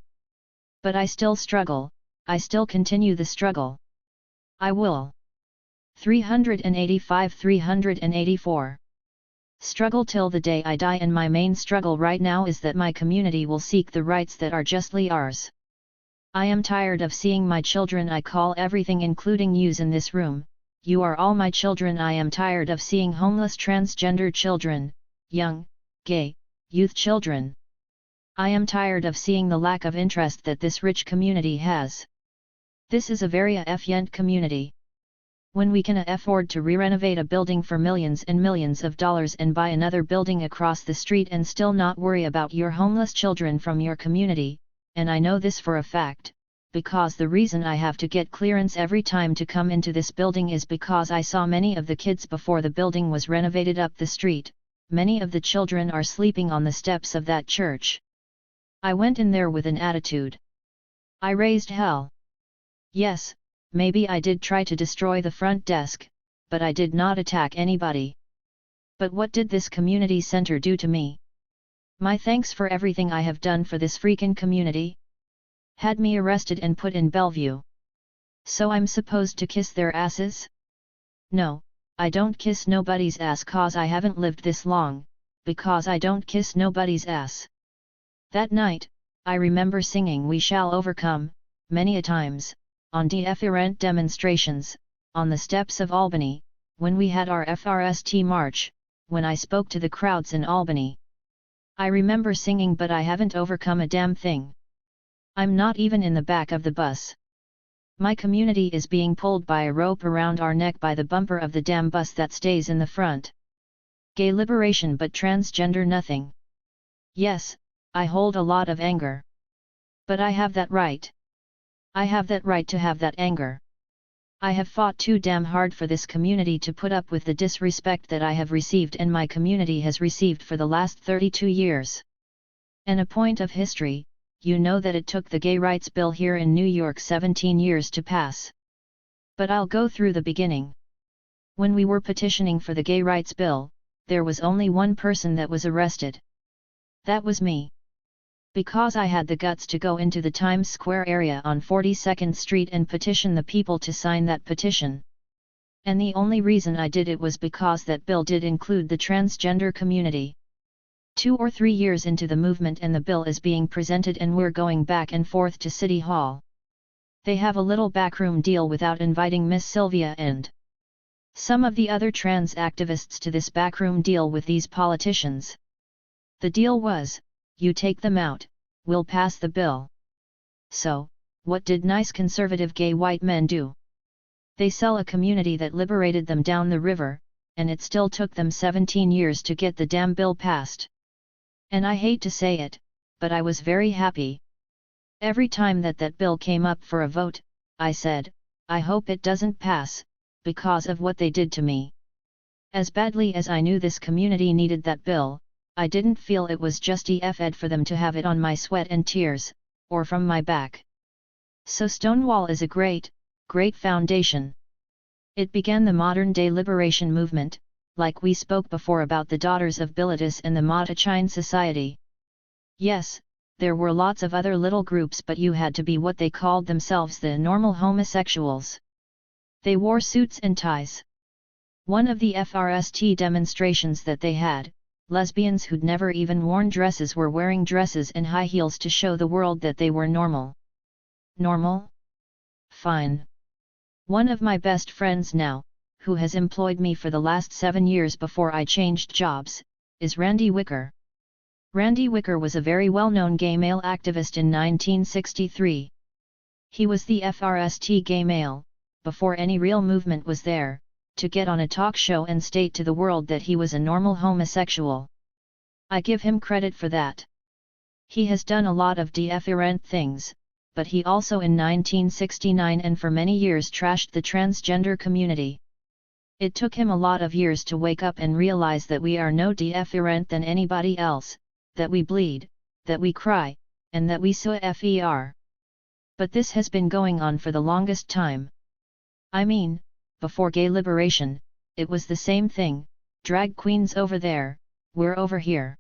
A: But I still struggle, I still continue the struggle. I will. 385-384. Struggle till the day I die, and my main struggle right now is that my community will seek the rights that are justly ours. I am tired of seeing my children, I call everything including yous in this room, you are all my children. I am tired of seeing homeless transgender children, young, gay, youth children. I am tired of seeing the lack of interest that this rich community has. This is a very efficient community. When we can afford to re-renovate a building for millions and millions of dollars and buy another building across the street and still not worry about your homeless children from your community, and I know this for a fact, because the reason I have to get clearance every time to come into this building is because I saw many of the kids before the building was renovated up the street, many of the children are sleeping on the steps of that church. I went in there with an attitude. I raised hell. Yes, maybe I did try to destroy the front desk, but I did not attack anybody. But what did this community center do to me? My thanks for everything I have done for this freaking community? Had me arrested and put in Bellevue. So I'm supposed to kiss their asses? No, I don't kiss nobody's ass cause I haven't lived this long, because I don't kiss nobody's ass. That night, I remember singing We Shall Overcome, many a times, on different demonstrations, on the steps of Albany, when we had our FRST march, when I spoke to the crowds in Albany. I remember singing, but I haven't overcome a damn thing. I'm not even in the back of the bus. My community is being pulled by a rope around our neck by the bumper of the damn bus that stays in the front. Gay liberation but transgender nothing. Yes, I hold a lot of anger. But I have that right. I have that right to have that anger. I have fought too damn hard for this community to put up with the disrespect that I have received and my community has received for the last 32 years. And a point of history, you know that it took the gay rights bill here in New York 17 years to pass. But I'll go through the beginning. When we were petitioning for the gay rights bill, there was only one person that was arrested. That was me. Because I had the guts to go into the Times Square area on 42nd Street and petition the people to sign that petition. And the only reason I did it was because that bill did include the transgender community. 2 or 3 years into the movement and the bill is being presented and we're going back and forth to City Hall. They have a little backroom deal without inviting Miss Sylvia and some of the other trans activists to this backroom deal with these politicians. The deal was, you take them out, we'll pass the bill. So, what did nice conservative gay white men do? They sell a community that liberated them down the river, and it still took them 17 years to get the damn bill passed. And I hate to say it, but I was very happy. Every time that bill came up for a vote, I said, I hope it doesn't pass, because of what they did to me. As badly as I knew this community needed that bill, I didn't feel it was just ed for them to have it on my sweat and tears, or from my back. So Stonewall is a great, great foundation. It began the modern-day liberation movement, like we spoke before about the Daughters of Bilitis and the Matachine Society. Yes, there were lots of other little groups, but you had to be what they called themselves, the normal homosexuals. They wore suits and ties. One of the FRST demonstrations that they had, lesbians who'd never even worn dresses were wearing dresses and high heels to show the world that they were normal. Normal? Fine. One of my best friends now, who has employed me for the last 7 years before I changed jobs, is Randy Wicker. Randy Wicker was a very well-known gay male activist in 1963. He was the FRST gay male, before any real movement was there, to get on a talk show and state to the world that he was a normal homosexual. I give him credit for that. He has done a lot of different things, but he also in 1969 and for many years trashed the transgender community. It took him a lot of years to wake up and realize that we are no different than anybody else, that we bleed, that we cry, and that we suffer. But this has been going on for the longest time. I mean, before gay liberation, it was the same thing, drag queens over there, we're over here.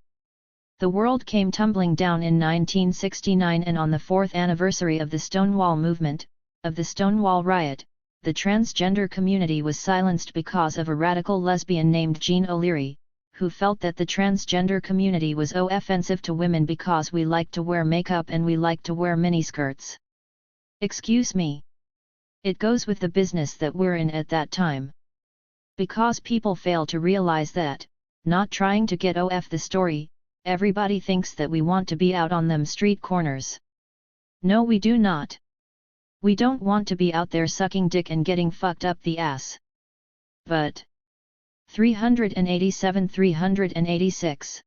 A: The world came tumbling down in 1969, and on the 4th anniversary of the Stonewall movement, of the Stonewall riot, the transgender community was silenced because of a radical lesbian named Jean O'Leary, who felt that the transgender community was offensive to women because we like to wear makeup and we like to wear miniskirts. Excuse me. It goes with the business that we're in at that time. Because people fail to realize that, not trying to get off the story, everybody thinks that we want to be out on them street corners. No, we do not. We don't want to be out there sucking dick and getting fucked up the ass. But 386.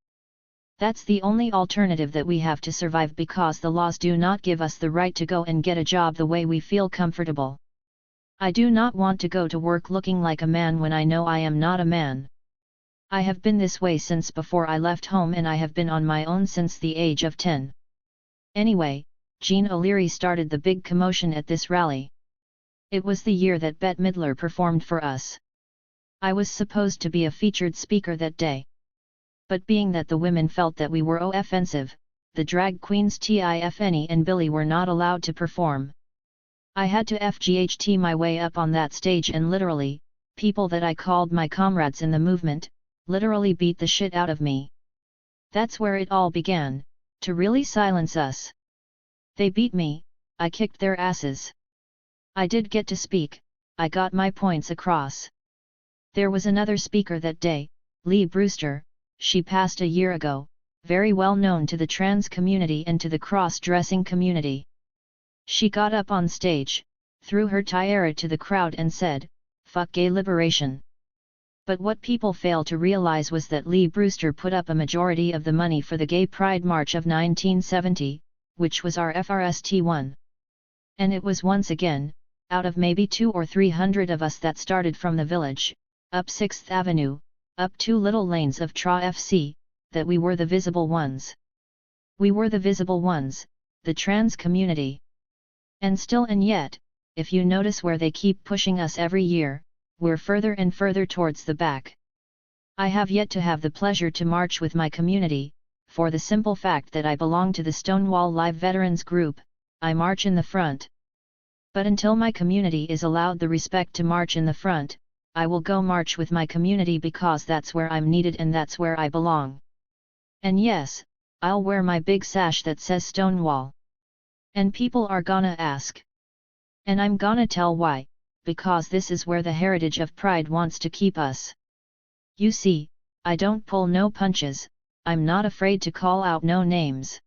A: That's the only alternative that we have to survive, because the laws do not give us the right to go and get a job the way we feel comfortable. I do not want to go to work looking like a man when I know I am not a man. I have been this way since before I left home, and I have been on my own since the age of 10. Anyway, Jean O'Leary started the big commotion at this rally. It was the year that Bette Midler performed for us. I was supposed to be a featured speaker that day. But being that the women felt that we were offensive, the drag queens Tiffany and Billy were not allowed to perform. I had to FGHT my way up on that stage, and literally, people that I called my comrades in the movement, literally beat the shit out of me. That's where it all began, to really silence us. They beat me, I kicked their asses. I did get to speak, I got my points across. There was another speaker that day, Lee Brewster. She passed a year ago, very well known to the trans community and to the cross-dressing community. She got up on stage, threw her tiara to the crowd and said, "Fuck gay liberation." But what people fail to realize was that Lee Brewster put up a majority of the money for the Gay Pride March of 1970, which was our FRST1. And it was once again, out of maybe 200 or 300 of us that started from the village, up 6th Avenue, up 2 little lanes of TRA FC, that we were the visible ones. We were the visible ones, the trans community. And still and yet, if you notice where they keep pushing us every year, we're further and further towards the back. I have yet to have the pleasure to march with my community, for the simple fact that I belong to the Stonewall Live Veterans Group. I march in the front. But until my community is allowed the respect to march in the front, I will go march with my community, because that's where I'm needed and that's where I belong. And yes, I'll wear my big sash that says Stonewall. And people are gonna ask, And I'm gonna tell why, because this is where the heritage of pride wants to keep us. You see, I don't pull no punches, I'm not afraid to call out no names.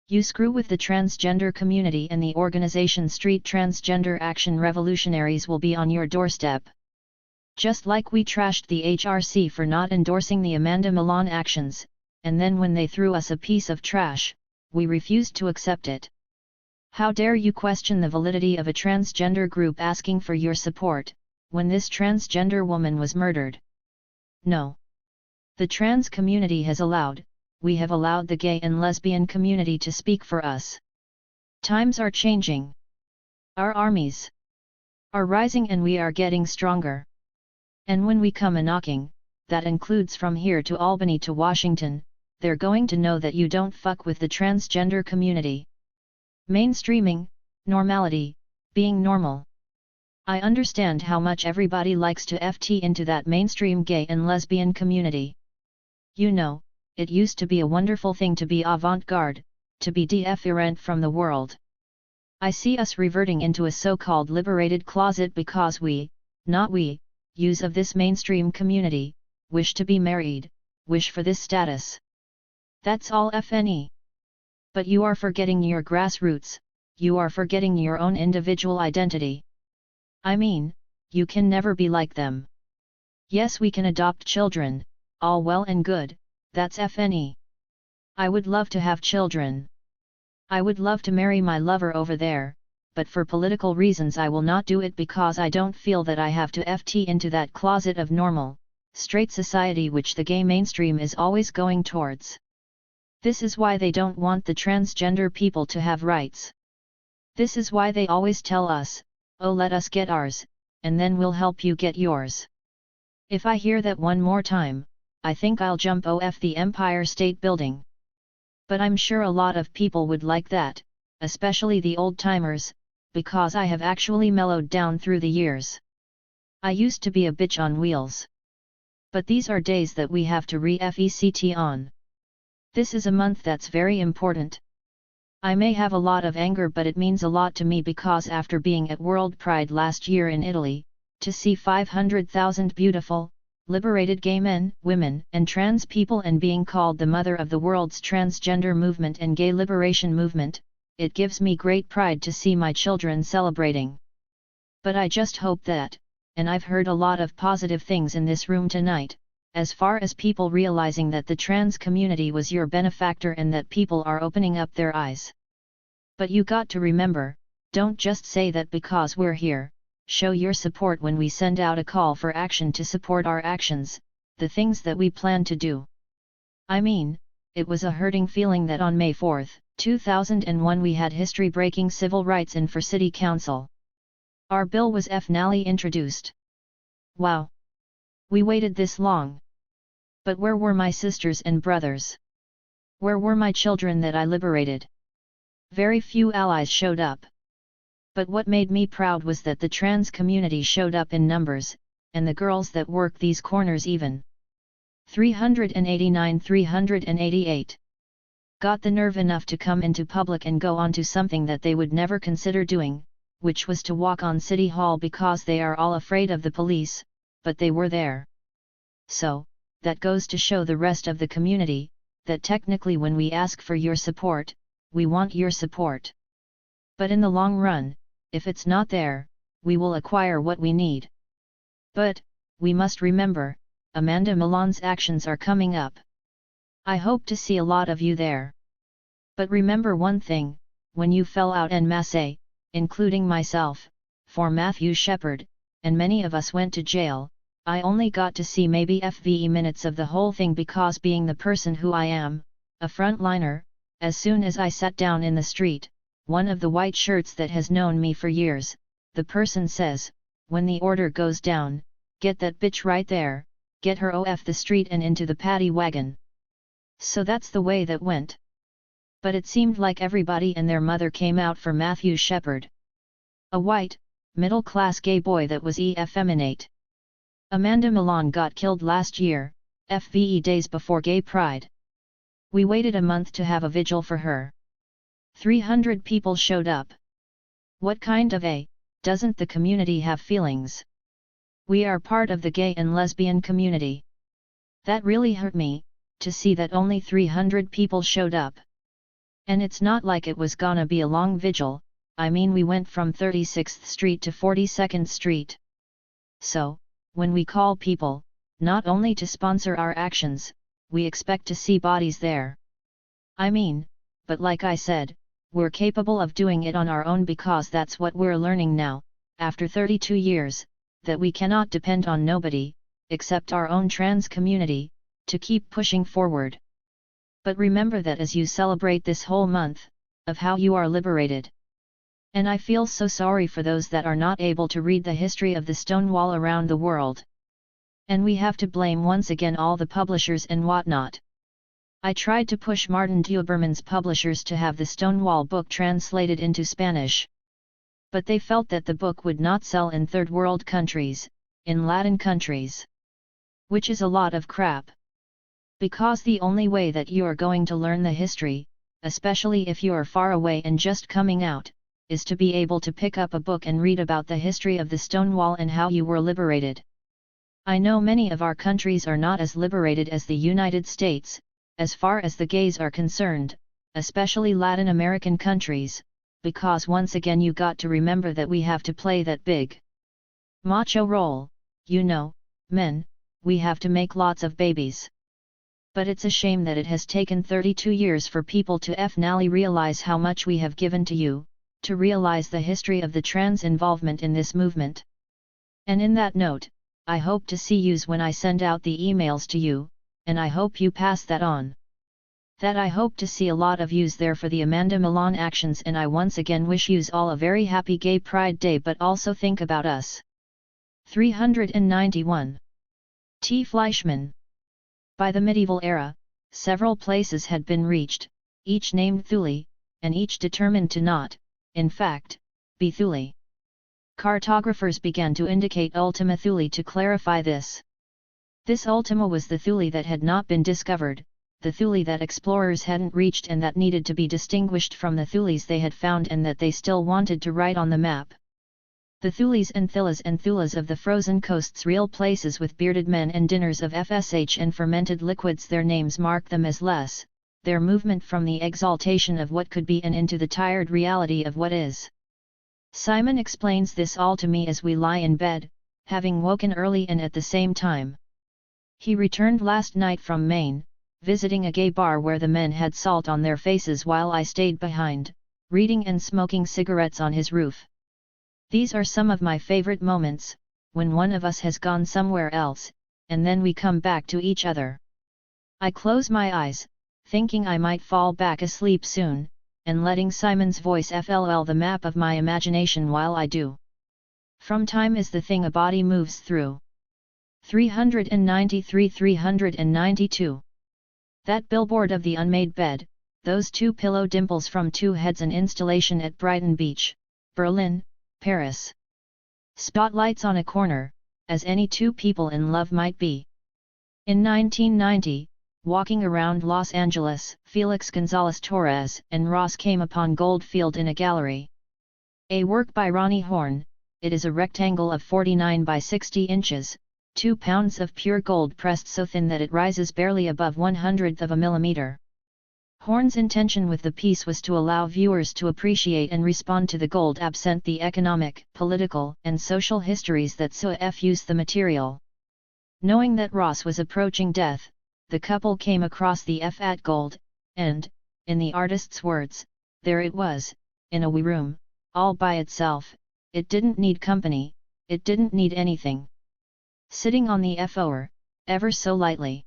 A: You screw with the transgender community and the organization Street Transgender Action Revolutionaries will be on your doorstep. Just like we trashed the HRC for not endorsing the Amanda Milan actions, and then when they threw us a piece of trash, we refused to accept it. How dare you question the validity of a transgender group asking for your support, when this transgender woman was murdered? No. The trans community has allowed, we have allowed the gay and lesbian community to speak for us. Times are changing. Our armies are rising and we are getting stronger. And when we come a-knocking, that includes from here to Albany to Washington, they're going to know that you don't fuck with the transgender community. Mainstreaming, normality, being normal. I understand how much everybody likes to FT into that mainstream gay and lesbian community. You know, it used to be a wonderful thing to be avant-garde, to be different from the world. I see us reverting into a so-called liberated closet because we, not we, use of this mainstream community, wish to be married, wish for this status. That's all FNE. But you are forgetting your grassroots, you are forgetting your own individual identity. I mean, you can never be like them. Yes, we can adopt children, all well and good, that's FNE. I would love to have children. I would love to marry my lover over there, but for political reasons I will not do it because I don't feel that I have to FT into that closet of normal, straight society which the gay mainstream is always going towards. This is why they don't want the transgender people to have rights. This is why they always tell us, oh, let us get ours, and then we'll help you get yours. If I hear that one more time, I think I'll jump off the Empire State Building. But I'm sure a lot of people would like that, especially the old-timers, because I have actually mellowed down through the years. I used to be a bitch on wheels. But these are days that we have to re-FECT on. This is a month that's very important. I may have a lot of anger, but it means a lot to me because after being at World Pride last year in Italy, to see 500,000 beautiful, liberated gay men, women, and trans people and being called the mother of the world's transgender movement and gay liberation movement, it gives me great pride to see my children celebrating. But I just hope that, and I've heard a lot of positive things in this room tonight, as far as people realizing that the trans community was your benefactor and that people are opening up their eyes. But you got to remember, don't just say that because we're here. Show your support when we send out a call for action to support our actions, the things that we plan to do. I mean, it was a hurting feeling that on May 4, 2001 we had history-breaking civil rights in for City Council. Our bill was finally introduced. Wow! We waited this long. But where were my sisters and brothers? Where were my children that I liberated? Very few allies showed up. But what made me proud was that the trans community showed up in numbers, and the girls that work these corners even. 388 got the nerve enough to come into public and go on to something that they would never consider doing, which was to walk on City Hall because they are all afraid of the police, but they were there. So, that goes to show the rest of the community, that technically when we ask for your support, we want your support. But in the long run, if it's not there, we will acquire what we need. But, we must remember, Amanda Milan's actions are coming up. I hope to see a lot of you there. But remember one thing, when you fell out en masse, including myself, for Matthew Shepard, and many of us went to jail, I only got to see maybe FVE minutes of the whole thing because being the person who I am, a frontliner, as soon as I sat down in the street, one of the white shirts that has known me for years, the person says, when the order goes down, get that bitch right there, get her off the street and into the paddy wagon. So that's the way that went. But it seemed like everybody and their mother came out for Matthew Shepard. A white, middle-class gay boy that was effeminate. Amanda Milan got killed last year, FVE days before Gay Pride. We waited a month to have a vigil for her. 300 people showed up. What kind of a Doesn't the community have feelings? We are part of the gay and lesbian community. That really hurt me, to see that only 300 people showed up. And it's not like it was gonna be a long vigil, I mean we went from 36th Street to 42nd Street. So, when we call people, not only to sponsor our actions, we expect to see bodies there. I mean, but like I said, we're capable of doing it on our own because that's what we're learning now, after 32 years, that we cannot depend on nobody, except our own trans community, to keep pushing forward. But remember that as you celebrate this whole month, of how you are liberated. And I feel so sorry for those that are not able to read the history of the Stonewall around the world. And we have to blame once again all the publishers and whatnot. I tried to push Martin Duberman's publishers to have the Stonewall book translated into Spanish. But they felt that the book would not sell in third world countries, in Latin countries. Which is a lot of crap. Because the only way that you are going to learn the history, especially if you are far away and just coming out, is to be able to pick up a book and read about the history of the Stonewall and how you were liberated. I know many of our countries are not as liberated as the United States, as far as the gays are concerned, especially Latin American countries, because once again you got to remember that we have to play that big macho role, you know, men, we have to make lots of babies. But it's a shame that it has taken 32 years for people to finally realize how much we have given to you, to realize the history of the trans involvement in this movement. And in that note, I hope to see yous when I send out the emails to you, and I hope you pass that on. That I hope to see a lot of yous there for the Amanda Milan actions, and I once again wish yous all a very happy Gay Pride Day, but also think about us. 391. T. Fleischmann. By the medieval era, several places had been reached, each named Thule, and each determined to not, in fact, be Thule. Cartographers began to indicate Ultima Thule to clarify this. This Ultima was the Thule that had not been discovered, the Thule that explorers hadn't reached and that needed to be distinguished from the Thules they had found and that they still wanted to write on the map. The Thules and Thulas of the frozen coasts, real places with bearded men and dinners of FSH and fermented liquids, their names mark them as less, their movement from the exaltation of what could be and into the tired reality of what is. Simon explains this all to me as we lie in bed, having woken early and at the same time. He returned last night from Maine, visiting a gay bar where the men had salt on their faces while I stayed behind, reading and smoking cigarettes on his roof. These are some of my favorite moments, when one of us has gone somewhere else, and then we come back to each other. I close my eyes, thinking I might fall back asleep soon, and letting Simon's voice FLL the map of my imagination while I do. From time is the thing a body moves through. 393-392. That billboard of the unmade bed, those two pillow dimples from Two Heads, an installation at Brighton Beach, Berlin, Paris. Spotlights on a corner, as any two people in love might be. In 1990, walking around Los Angeles, Felix Gonzalez Torres and Ross came upon Goldfield in a gallery. A work by Ronnie Horn. It is a rectangle of 49 by 60 inches, 2 pounds of pure gold pressed so thin that it rises barely above 1/100th of a millimeter. Horn's intention with the piece was to allow viewers to appreciate and respond to the gold absent the economic, political, and social histories that suffuse the material. Knowing that Ross was approaching death, the couple came across the at gold, and, in the artist's words, there it was, in a wee room, all by itself. It didn't need company, it didn't need anything. Sitting on the floor, ever so lightly.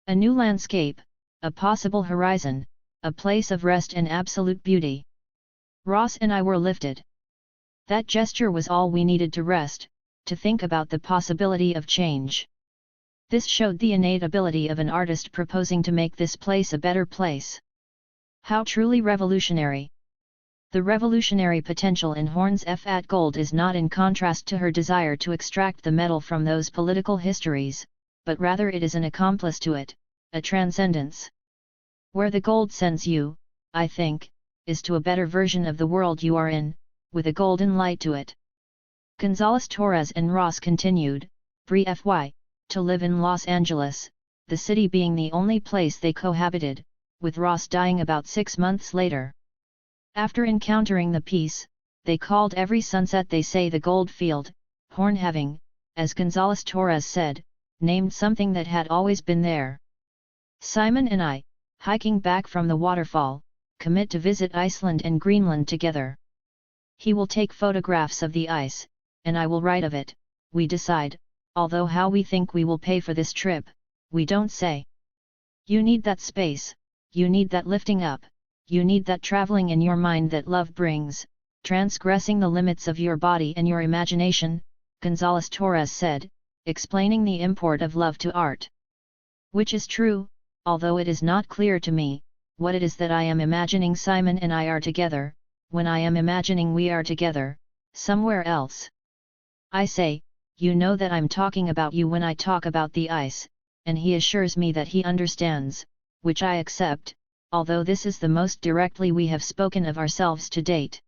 A: A new landscape, a possible horizon, a place of rest and absolute beauty. Ross and I were lifted. That gesture was all we needed to rest, to think about the possibility of change. This showed the innate ability of an artist proposing to make this place a better place. How truly revolutionary! The revolutionary potential in Horn's at gold is not in contrast to her desire to extract the metal from those political histories, but rather it is an accomplice to it, a transcendence. Where the gold sends you, I think, is to a better version of the world you are in, with a golden light to it. Gonzales Torres and Ross continued, FY, to live in Los Angeles, the city being the only place they cohabited, with Ross dying about 6 months later. After encountering the peace, they called every sunset they say the gold field, Horn having, as Gonzales Torres said, named something that had always been there. Simon and I, hiking back from the waterfall, commit to visit Iceland and Greenland together. He will take photographs of the ice, and I will write of it, we decide, although how we think we will pay for this trip, we don't say. You need that space, you need that lifting up, you need that traveling in your mind that love brings, transgressing the limits of your body and your imagination, Gonzales Torres said, explaining the import of love to art. Which is true, although it is not clear to me, what it is that I am imagining Simon and I are together, when I am imagining we are together, somewhere else. I say, you know that I'm talking about you when I talk about the ice, and he assures me that he understands, which I accept, although this is the most directly we have spoken of ourselves to date.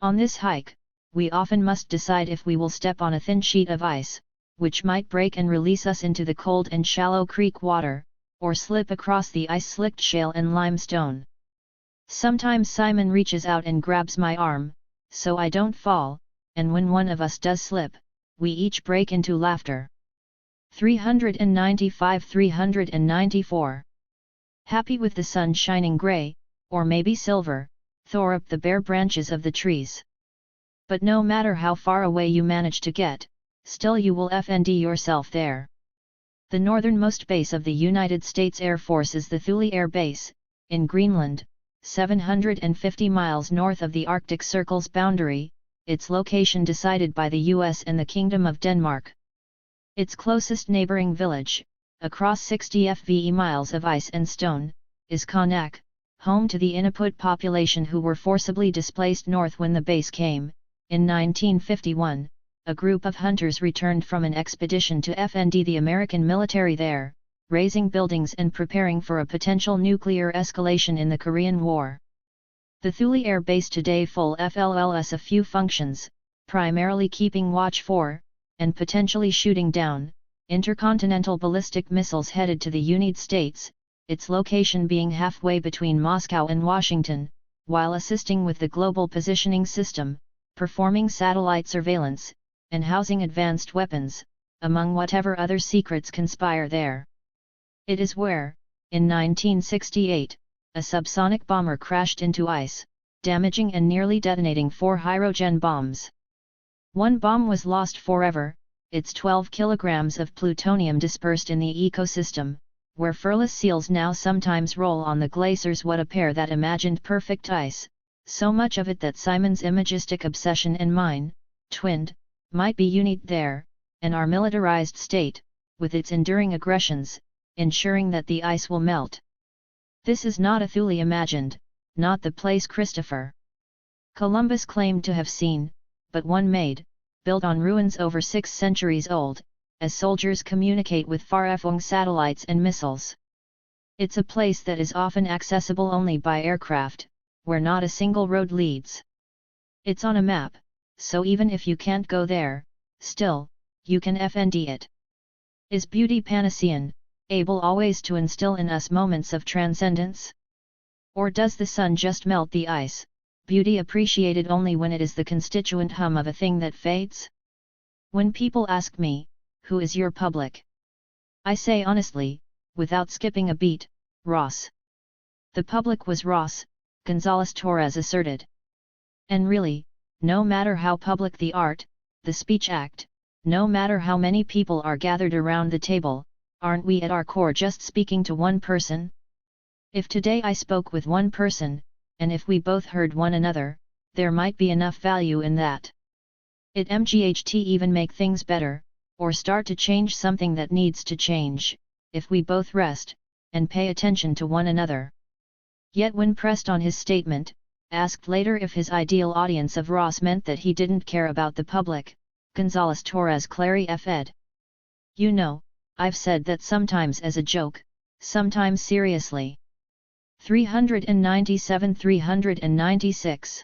A: On this hike, we often must decide if we will step on a thin sheet of ice, which might break and release us into the cold and shallow creek water, or slip across the ice-slicked shale and limestone. Sometimes Simon reaches out and grabs my arm, so I don't fall, and when one of us does slip, we each break into laughter. 395–394. Happy with the sun shining grey, or maybe silver, tore up the bare branches of the trees. But no matter how far away you manage to get, still you will find yourself there. The northernmost base of the United States Air Force is the Thule Air Base, in Greenland, 750 miles north of the Arctic Circle's boundary, its location decided by the US and the Kingdom of Denmark. Its closest neighboring village, across 60 FVE miles of ice and stone, is Konak, home to the Inupiat population who were forcibly displaced north when the base came. In 1951, a group of hunters returned from an expedition to FND the American military there, raising buildings and preparing for a potential nuclear escalation in the Korean War. The Thule Air Base today fulfills a few functions, primarily keeping watch for, and potentially shooting down, intercontinental ballistic missiles headed to the United States, its location being halfway between Moscow and Washington, while assisting with the Global Positioning System, performing satellite surveillance, and housing advanced weapons, among whatever other secrets conspire there. It is where, in 1968, a subsonic bomber crashed into ice, damaging and nearly detonating 4 hydrogen bombs. One bomb was lost forever, its 12 kilograms of plutonium dispersed in the ecosystem, where fearless seals now sometimes roll on the glaciers what appear that imagined perfect ice, so much of it that Simon's imagistic obsession and mine, twinned, might be unique there, and our militarized state, with its enduring aggressions, ensuring that the ice will melt. This is not a Thule imagined, not the place Christopher Columbus claimed to have seen, but one made, built on ruins over 6 centuries old, as soldiers communicate with far-flung satellites and missiles. It's a place that is often accessible only by aircraft, where not a single road leads. It's on a map, so even if you can't go there, still, you can FND it. Is beauty Panacean, able always to instill in us moments of transcendence? Or does the sun just melt the ice, beauty appreciated only when it is the constituent hum of a thing that fades? When people ask me, who is your public? I say honestly, without skipping a beat, Ross. The public was Ross, Gonzales Torres asserted. And really, no matter how public the art, the speech act, no matter how many people are gathered around the table, aren't we at our core just speaking to one person? If today I spoke with one person, and if we both heard one another, there might be enough value in that. It mght even make things better, or start to change something that needs to change, if we both rest, and pay attention to one another. Yet when pressed on his statement, asked later if his ideal audience of Ross meant that he didn't care about the public, Gonzales Torres clarified. You know, I've said that sometimes as a joke, sometimes seriously. 397–396.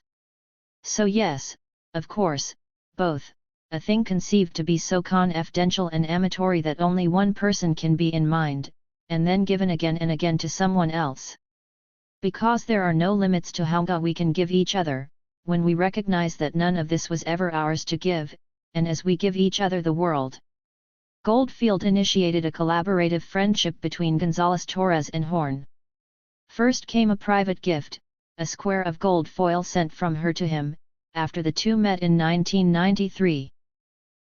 A: So yes, of course, both, a thing conceived to be so confidential and amatory that only one person can be in mind, and then given again and again to someone else. Because there are no limits to how much we can give each other, when we recognize that none of this was ever ours to give, and as we give each other the world. Goldfield initiated a collaborative friendship between González Torres and Horn. First came a private gift, a square of gold foil sent from her to him, after the two met in 1993.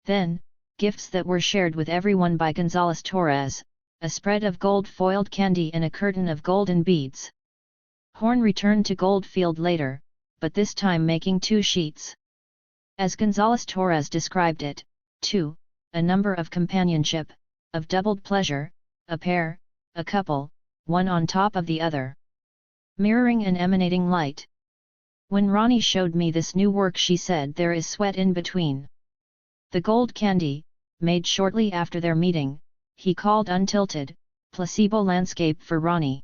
A: Then, gifts that were shared with everyone by González Torres, a spread of gold-foiled candy and a curtain of golden beads. Horn returned to Goldfield later, but this time making 2 sheets. As González Torres described it, 2, a number of companionship, of doubled pleasure, a pair, a couple, one on top of the other. Mirroring and emanating light. When Ronnie showed me this new work, she said there is sweat in between. The gold candy, made shortly after their meeting, he called untilted, placebo landscape for Ronnie.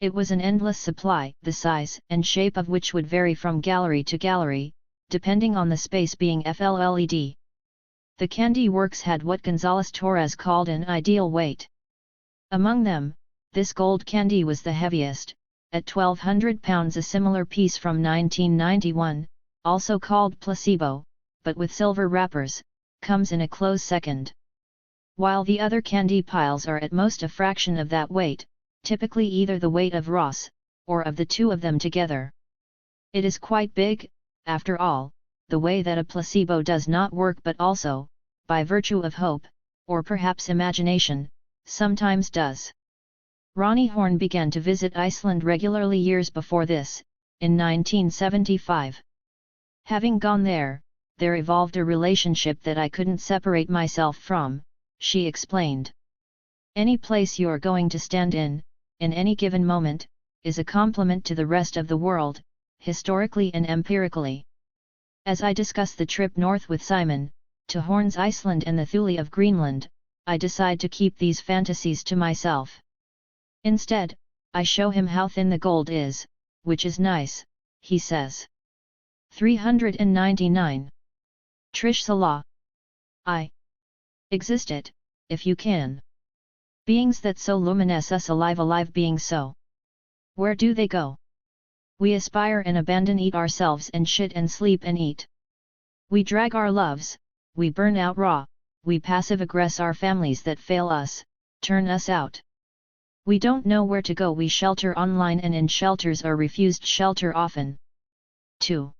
A: It was an endless supply, the size and shape of which would vary from gallery to gallery, depending on the space being FLLED. The candy works had what González Torres called an ideal weight. Among them, this gold candy was the heaviest, at 1,200 pounds. A similar piece from 1991, also called placebo, but with silver wrappers, comes in a close second. While the other candy piles are at most a fraction of that weight, typically either the weight of Ross, or of the two of them together. It is quite big, after all, the way that a placebo does not work, but also, by virtue of hope, or perhaps imagination, sometimes does. Ronnie Horn began to visit Iceland regularly years before this, in 1975. Having gone there evolved a relationship that I couldn't separate myself from, she explained. Any place you're going to stand in any given moment, is a compliment to the rest of the world, historically and empirically. As I discuss the trip north with Simon, to Horn's Iceland and the Thule of Greenland, I decide to keep these fantasies to myself. Instead, I show him how thin the gold is, which is nice, he says. 399. Trish Salah. I exist it, if you can. Beings that so luminous us alive being so. Where do they go? We aspire and abandon, eat ourselves and shit and sleep and eat. We drag our loves, we burn out raw, we passive aggress our families that fail us, turn us out. We don't know where to go, we shelter online and in shelters are refused shelter often. 2.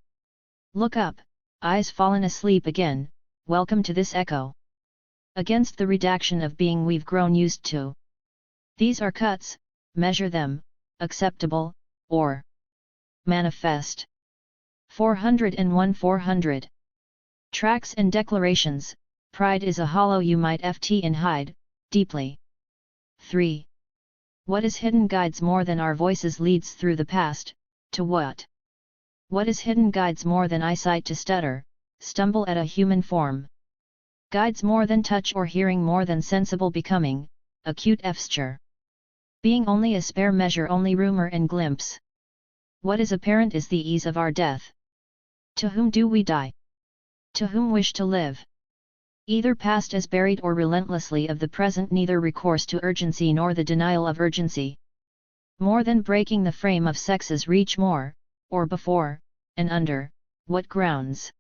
A: Look up, eyes fallen asleep again, welcome to this echo. Against the redaction of being we've grown used to. These are cuts, measure them, acceptable, or manifest. 401 Tracks and declarations, pride is a hollow you might ft and hide, deeply. 3. What is hidden guides more than our voices leads through the past, to what? What is hidden guides more than eyesight to stutter, stumble at a human form? Guides more than touch or hearing more than sensible becoming, acute efsture. Being only a spare measure, only rumor and glimpse. What is apparent is the ease of our death. To whom do we die? To whom wish to live? Either past as buried or relentlessly of the present, neither recourse to urgency nor the denial of urgency. More than breaking the frame of sexes reach more, or before, and under, what grounds?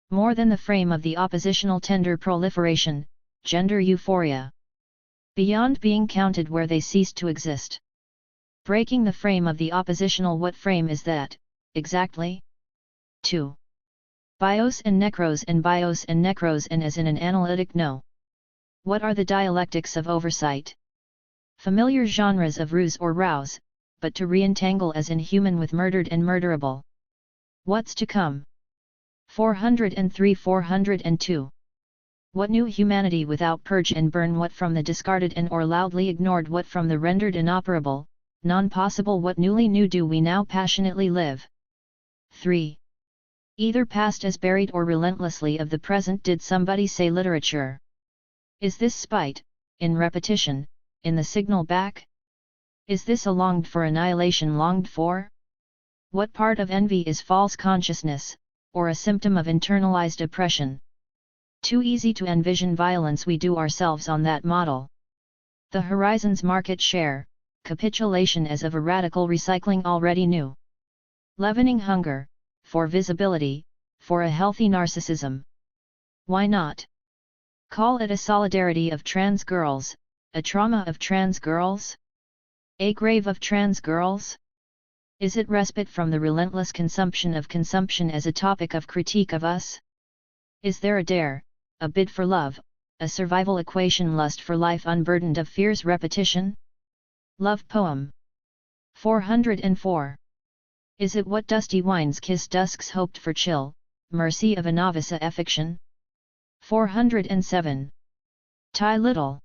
A: More than the frame of the oppositional tender proliferation, gender euphoria. Beyond being counted where they cease to exist. Breaking the frame of the oppositional, what frame is that, exactly? 2. Bios and necros and as in an analytic no. What are the dialectics of oversight? Familiar genres of ruse or rouse, but to re-entangle as in human with murdered and murderable. What's to come? 402 What new humanity without purge and burn? What from the discarded and or loudly ignored? What from the rendered inoperable, non-possible? What newly new do we now passionately live? 3. Either past as buried or relentlessly of the present. Did somebody say literature? Is this spite, in repetition, in the signal back? Is this a longed for annihilation longed for? What part of envy is false consciousness, or a symptom of internalized oppression? Too easy to envision violence, we do ourselves on that model. The horizon's market share, capitulation as of a radical recycling already new. Leavening hunger, for visibility, for a healthy narcissism. Why not? Call it a solidarity of trans girls, a trauma of trans girls? A grave of trans girls? Is it respite from the relentless consumption of consumption as a topic of critique of us? Is there a dare, a bid for love, a survival equation, lust for life unburdened of fear's repetition? Love poem. 404. Is it what dusty wines kiss dusks hoped for chill, mercy of a novice a fiction? 407. Tie little.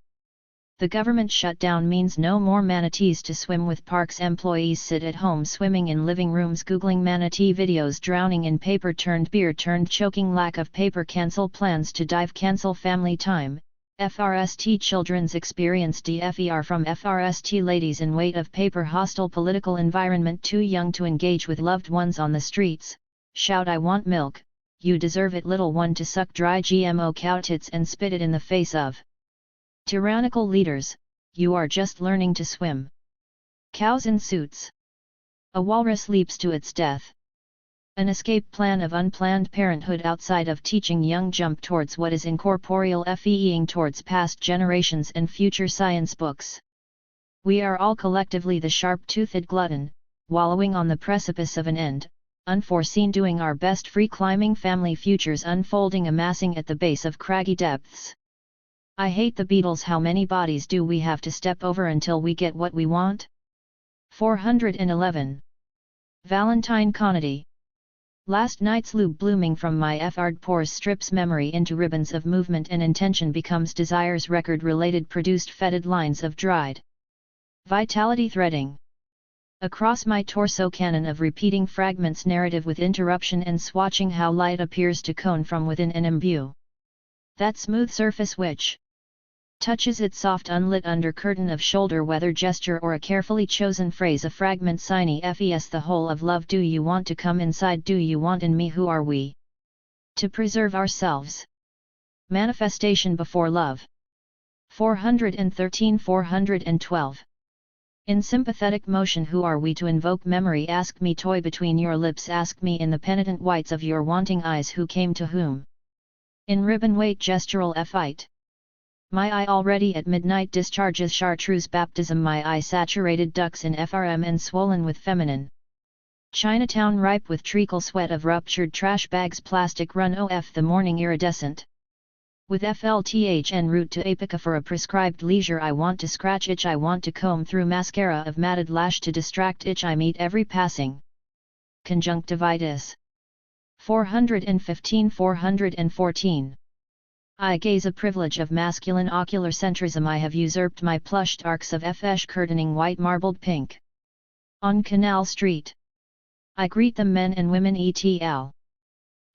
A: The government shutdown means no more manatees to swim with. Parks employees sit at home swimming in living rooms googling manatee videos, drowning in paper turned beer turned choking, lack of paper, cancel plans to dive, cancel family time, FRST children's experience, DFER from FRST ladies in weight of paper, hostile political environment, too young to engage with loved ones on the streets, shout I want milk, you deserve it, little one to suck dry GMO cow tits and spit it in the face of tyrannical leaders, you are just learning to swim. Cows in suits. A walrus leaps to its death. An escape plan of unplanned parenthood outside of teaching young, jump towards what is incorporeal, FEing towards past generations and future science books. We are all collectively the sharp-toothed glutton, wallowing on the precipice of an end, unforeseen, doing our best, free climbing family futures unfolding, amassing at the base of craggy depths. I hate the Beatles. How many bodies do we have to step over until we get what we want? 411. Valentine Conady. Last night's lube blooming from my FR'd pores strips memory into ribbons of movement and intention, becomes desire's record related produced fetid lines of dried vitality threading across my torso, canon of repeating fragments, narrative with interruption and swatching, how light appears to cone from within and imbue that smooth surface which touches its soft unlit under curtain of shoulder, whether gesture or a carefully chosen phrase, a fragment, sine fes, the whole of love. Do you want to come inside? Do you want in me? Who are we to preserve ourselves? Manifestation before love. 413. 412. In sympathetic motion, who are we to invoke memory? Ask me, toy between your lips, ask me in the penitent whites of your wanting eyes, who came to whom? In ribbon weight gestural effite. My eye already at midnight discharges chartreuse baptism, my eye saturated ducks in FRM and swollen with feminine Chinatown, ripe with treacle sweat of ruptured trash bags, plastic run of the morning iridescent. With FLTH en route to Apica for a prescribed leisure, I want to scratch itch, I want to comb through mascara of matted lash to distract itch, I meet every passing conjunctivitis. 415. 414. I gaze a privilege of masculine ocular centrism, I have usurped my plushed arcs of FEsh curtaining white marbled pink. On Canal Street. I greet them, men and women ETL.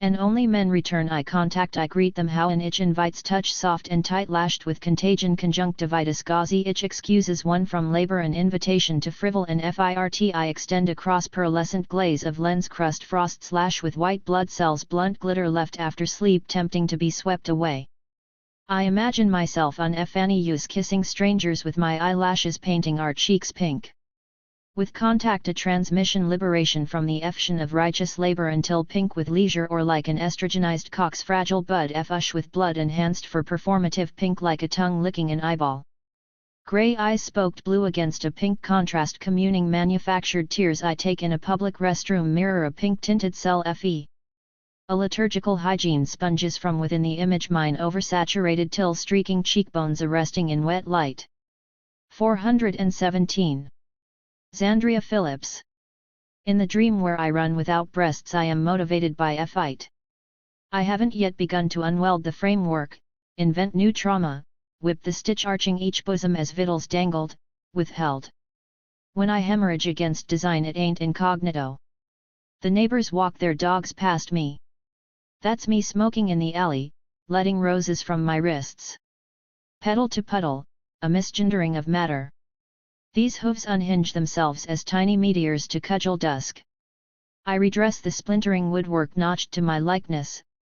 A: And only men return eye contact, I greet them how an itch invites touch, soft and tight lashed with contagion, conjunctivitis, gauzy itch excuses one from labor, an invitation to frivol and FIRT, I extend across pearlescent glaze of lens crust, frost slash with white blood cells, blunt glitter left after sleep, tempting to be swept away. I imagine myself on FNEUs kissing strangers with my eyelashes, painting our cheeks pink. With contact a transmission, liberation from the eftion of righteous labor until pink with leisure, or like an estrogenized cock's fragile bud, fush with blood enhanced for performative pink, like a tongue licking an eyeball. Gray eyes spoked blue against a pink contrast, communing manufactured tears I take in a public restroom mirror, a pink tinted cell fe. A liturgical hygiene sponges from within the image, mine oversaturated till streaking cheekbones arresting in wet light. 417. Andrea Phillips. In the dream where I run without breasts, I am motivated by a fight. I haven't yet begun to unweld the framework, invent new trauma, whip the stitch arching each bosom as victuals dangled, withheld. When I hemorrhage against design, it ain't incognito. The neighbors walk their dogs past me. That's me smoking in the alley, letting roses from my wrists. Pedal to puddle, a misgendering of matter. These hooves unhinge themselves as tiny meteors to cudgel dusk. I redress the splintering woodwork notched to my likeness,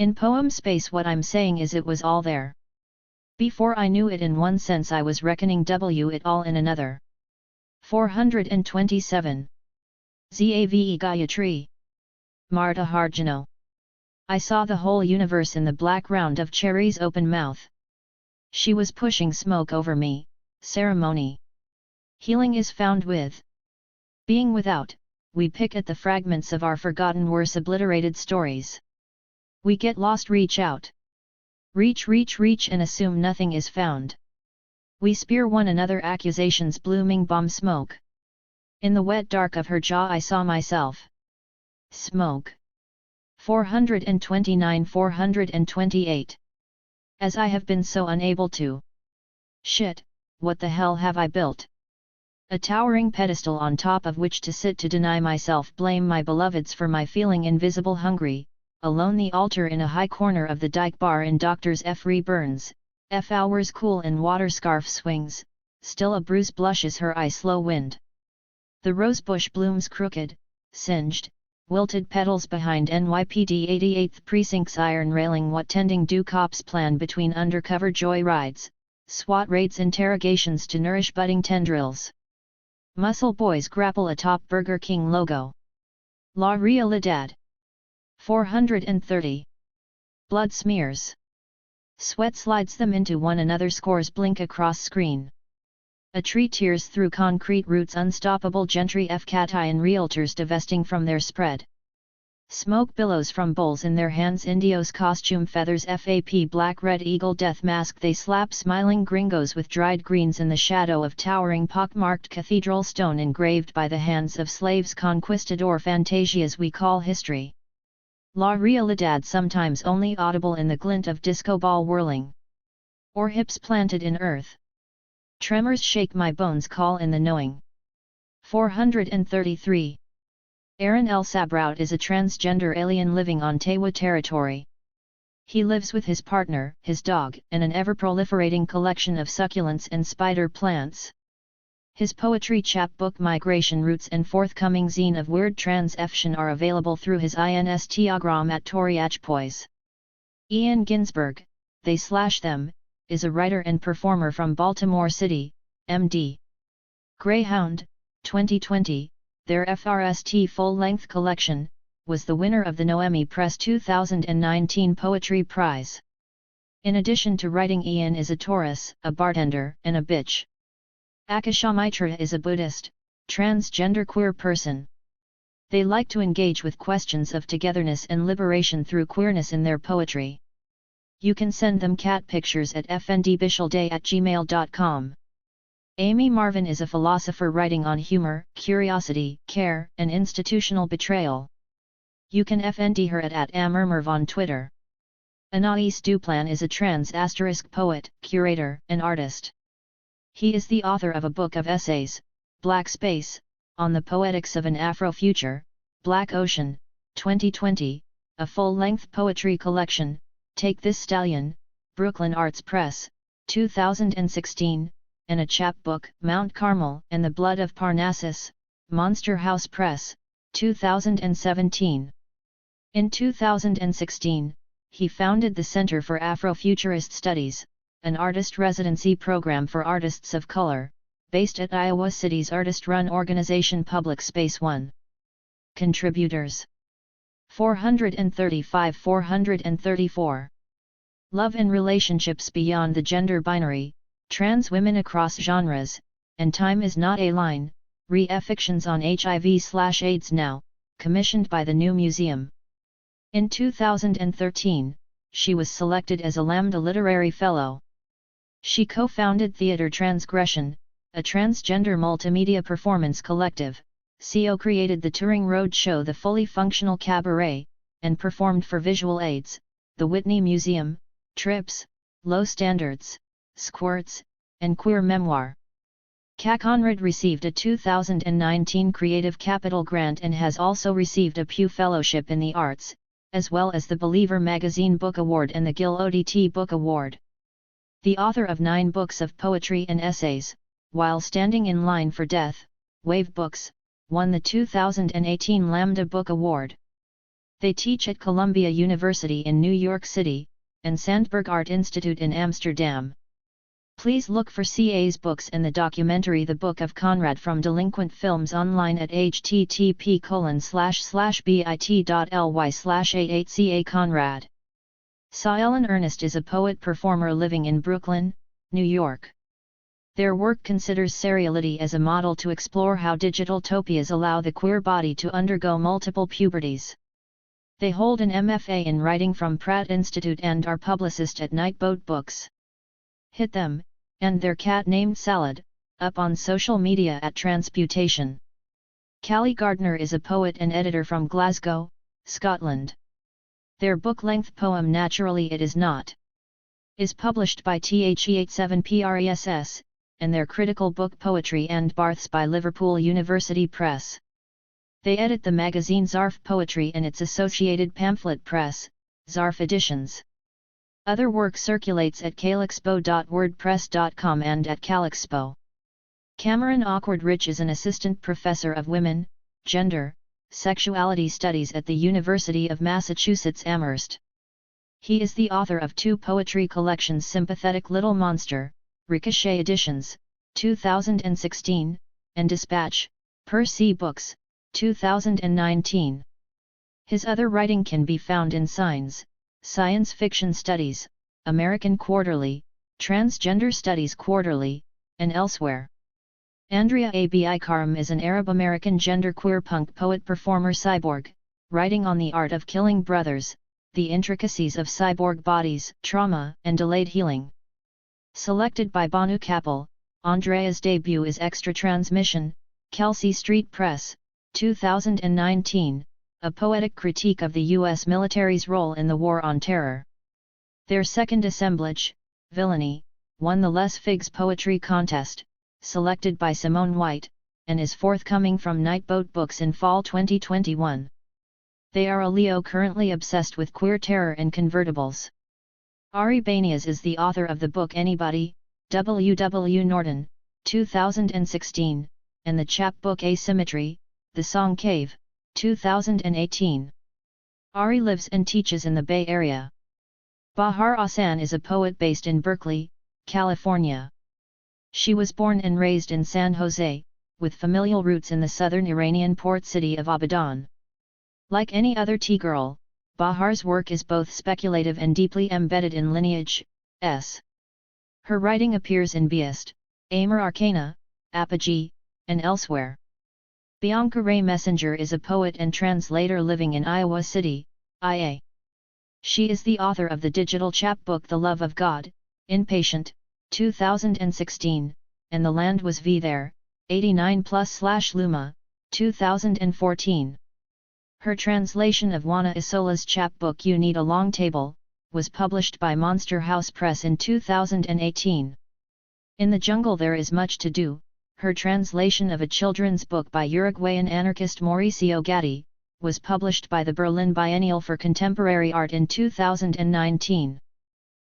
A: In poem space, what I'm saying is it was all there. Before I knew it, in one sense I was reckoning it all in another. 427. Zave Gayatri. Marta Harjano. I saw the whole universe in the black round of Cherry's open mouth. She was pushing smoke over me. Ceremony. Healing is found with being without. We pick at the fragments of our forgotten worse obliterated stories. We get lost, reach out. Reach and assume nothing is found. We spear one another, accusations, blooming bomb smoke. In the wet dark of her jaw I saw myself. Smoke. 429-428. As I have been so unable to. Shit, what the hell have I built? A towering pedestal on top of which to sit, to deny myself, blame my beloveds for my feeling invisible, hungry. Alone the altar in a high corner of the Dyke Bar in Doctors F. Burns, F. hours cool in water, scarf swings, still a bruise blushes her eye, slow wind. The rosebush blooms crooked, singed, wilted petals behind NYPD 88th Precinct's iron railing. What tending do cops plan between undercover joy rides, SWAT raids, interrogations to nourish budding tendrils? Muscle boys grapple atop Burger King logo. La Realidad. 430. Blood smears. Sweat slides them into one another, scores blink across screen. A tree tears through concrete roots, unstoppable gentry F. Catayan realtors divesting from their spread. Smoke billows from bowls in their hands, indios costume feathers, FAP black red eagle death mask. They slap smiling gringos with dried greens in the shadow of towering pockmarked cathedral stone engraved by the hands of slaves, conquistador fantasias we call history. La Realidad, sometimes only audible in the glint of disco ball whirling. Or hips planted in earth. Tremors shake my bones, call in the knowing. 433. Aaron El Sabraut is a transgender alien living on Tewa territory. He lives with his partner, his dog, and an ever-proliferating collection of succulents and spider plants. His poetry chapbook, Migration Routes, and forthcoming zine of Weird Transftion are available through his Instagram at Toriachpoise. Ian Ginsberg, They/Them, is a writer and performer from Baltimore City, MD. Greyhound, 2020, their FRST full-length collection, was the winner of the Noemi Press 2019 Poetry Prize. In addition to writing, Ian is a Taurus, a bartender, and a bitch. Akasha Mitra is a Buddhist, transgender queer person. They like to engage with questions of togetherness and liberation through queerness in their poetry. You can send them cat pictures at fndbishalday@gmail.com. Amy Marvin is a philosopher writing on humor, curiosity, care, and institutional betrayal. You can FND her at @ammermerv on Twitter. Anais Duplan is a trans poet, curator, and artist. He is the author of a book of essays, Black Space, on the poetics of an Afro-future, Black Ocean, 2020, a full-length poetry collection, Take This Stallion, Brooklyn Arts Press, 2016, and a chapbook, Mount Carmel and the Blood of Parnassus, Monster House Press, 2017. In 2016, he founded the Center for Afrofuturist Studies, an artist residency program for artists of color, based at Iowa City's artist-run organization Public Space One. Contributors. 435-434. Love and relationships beyond the gender binary, trans women across genres, and time is not a line, re-fictions on HIV/AIDS now, commissioned by the New Museum. In 2013, she was selected as a Lambda Literary Fellow. She co-founded Theater Transgression, a transgender multimedia performance collective, co-created the touring road show The Fully Functional Cabaret, and performed for visual aids, the Whitney Museum, Trips, Low Standards, Squirts, and Queer Memoir. Conrad received a 2019 Creative Capital Grant and has also received a Pew Fellowship in the Arts, as well as the Believer Magazine Book Award and the Gil ODT Book Award. The author of 9 books of poetry and essays, while standing in line for death, Wave Books, won the 2018 Lambda Book Award. They teach at Columbia University in New York City, and Sandberg Art Institute in Amsterdam. Please look for CA's books and the documentary The Book of Conrad from Delinquent Films online at http://bit.ly/88ca Conrad. Ellen Ernest is a poet-performer living in Brooklyn, New York. Their work considers seriality as a model to explore how digital topias allow the queer body to undergo multiple puberties. They hold an MFA in writing from Pratt Institute and are publicist at Nightboat Books. Hit them, and their cat named Salad, up on social media at Transputation. Callie Gardner is a poet and editor from Glasgow, Scotland. Their book-length poem Naturally It Is Not is published by THE87PRESS, and their critical book Poetry and Barths by Liverpool University Press. They edit the magazine Zarf Poetry and its associated pamphlet press, Zarf Editions. Other work circulates at calexpo.wordpress.com and at calexpo. Cameron Awkward-Rich is an assistant professor of women, gender, sexuality studies at the University of Massachusetts Amherst. He is the author of 2 poetry collections Sympathetic Little Monster, Ricochet Editions, 2016, and Dispatch, Per C Books, 2019. His other writing can be found in Signs, Science Fiction Studies, American Quarterly, Transgender Studies Quarterly, and elsewhere. ANDREA ABI KARAM is an Arab-American genderqueer punk poet-performer cyborg, writing on the art of killing brothers, the intricacies of cyborg bodies, trauma, and delayed healing. Selected by Banu Kapil, ANDREA's debut is Extra Transmission, Kelsey Street Press, 2019, a poetic critique of the U.S. military's role in the War on Terror. Their second assemblage, Villainy, won the Les Figs Poetry Contest, selected by Simone White, and is forthcoming from Nightboat Books in fall 2021. They are a Leo currently obsessed with queer terror and convertibles. Ari Banias is the author of the book Anybody, W. W. Norton, 2016, and the chapbook Asymmetry, The Song Cave, 2018. Ari lives and teaches in the Bay Area. Bahar Ahsan is a poet based in Berkeley, California. She was born and raised in San Jose, with familial roots in the southern Iranian port city of Abadan. Like any other T-girl, Bahar's work is both speculative and deeply embedded in lineage. Her writing appears in Beist, Amor Arcana, Apogee, and elsewhere. Bianca Ray Messenger is a poet and translator living in Iowa City, IA. She is the author of the digital chapbook The Love of God, Inpatient, 2016, and The Land Was V There, 89+/Luma, 2014. Her translation of Juana Isola's chapbook You Need a Long Table, was published by Monster House Press in 2018. In the Jungle There Is Much to Do, her translation of a children's book by Uruguayan anarchist Mauricio Gatti, was published by the Berlin Biennial for Contemporary Art in 2019.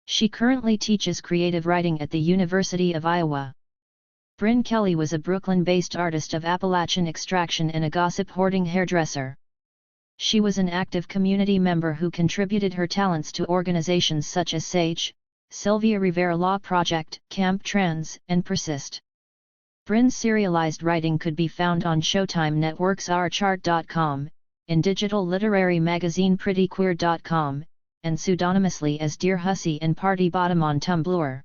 A: She currently teaches creative writing at the University of Iowa. Bryn Kelly was a Brooklyn-based artist of Appalachian extraction and a gossip-hoarding hairdresser. She was an active community member who contributed her talents to organizations such as SAGE, Sylvia Rivera Law Project, Camp Trans, and Persist. Bryn's serialized writing could be found on Showtime Network's rchart.com, in digital literary magazine prettyqueer.com, and pseudonymously as Dear Hussy and Party Bottom on Tumblr.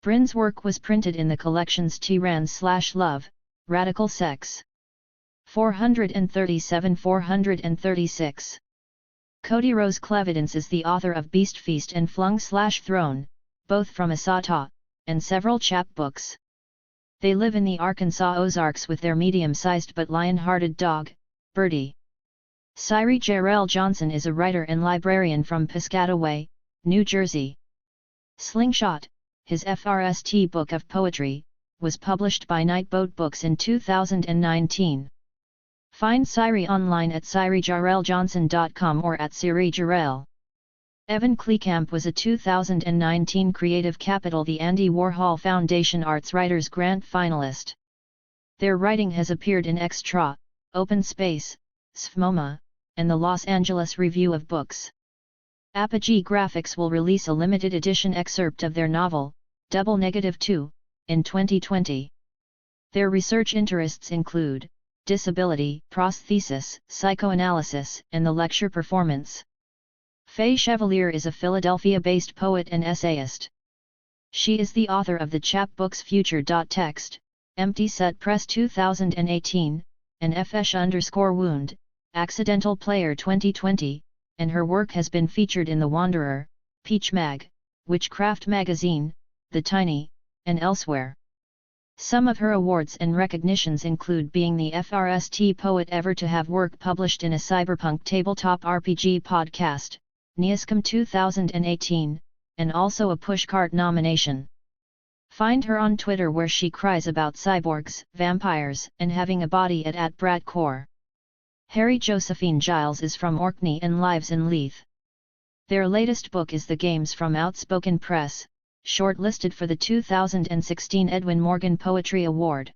A: Bryn's work was printed in the collections T-Ran/Love, Radical Sex. 437-436. Cody Rose Clevidence is the author of Beast Feast and Flung/Thrown, both from Asata, and several chapbooks. They live in the Arkansas Ozarks with their medium-sized but lion-hearted dog, Birdie. Cyree Jarrell Johnson is a writer and librarian from Piscataway, New Jersey. Slingshot, his FRST book of poetry, was published by Nightboat Books in 2019. Find Cyree online at cyreejarrelljohnson.com or at Cyree Jarrell. Evan Kleekamp was a 2019 Creative Capital The Andy Warhol Foundation Arts Writers Grant finalist. Their writing has appeared in Extra, Open Space, SFMOMA, and the Los Angeles Review of Books. Apogee Graphics will release a limited edition excerpt of their novel, Double Negative 2, in 2020. Their research interests include disability, prosthesis, psychoanalysis, and the lecture performance. Faye Chevalier is a Philadelphia-based poet and essayist. She is the author of the chapbooks Future.Text, Empty Set Press 2018, and FS_Wound, Accidental Player 2020, and her work has been featured in The Wanderer, Peach Mag, Witchcraft Magazine, The Tiny, and elsewhere. Some of her awards and recognitions include being the first poet ever to have work published in a cyberpunk tabletop RPG podcast, NeosCom 2018, and also a Pushcart nomination. Find her on Twitter where she cries about cyborgs, vampires, and having a body at @Bradcore. Harry Josephine Giles is from Orkney and lives in Leith. Their latest book is The Games from Outspoken Press, shortlisted for the 2016 Edwin Morgan Poetry Award.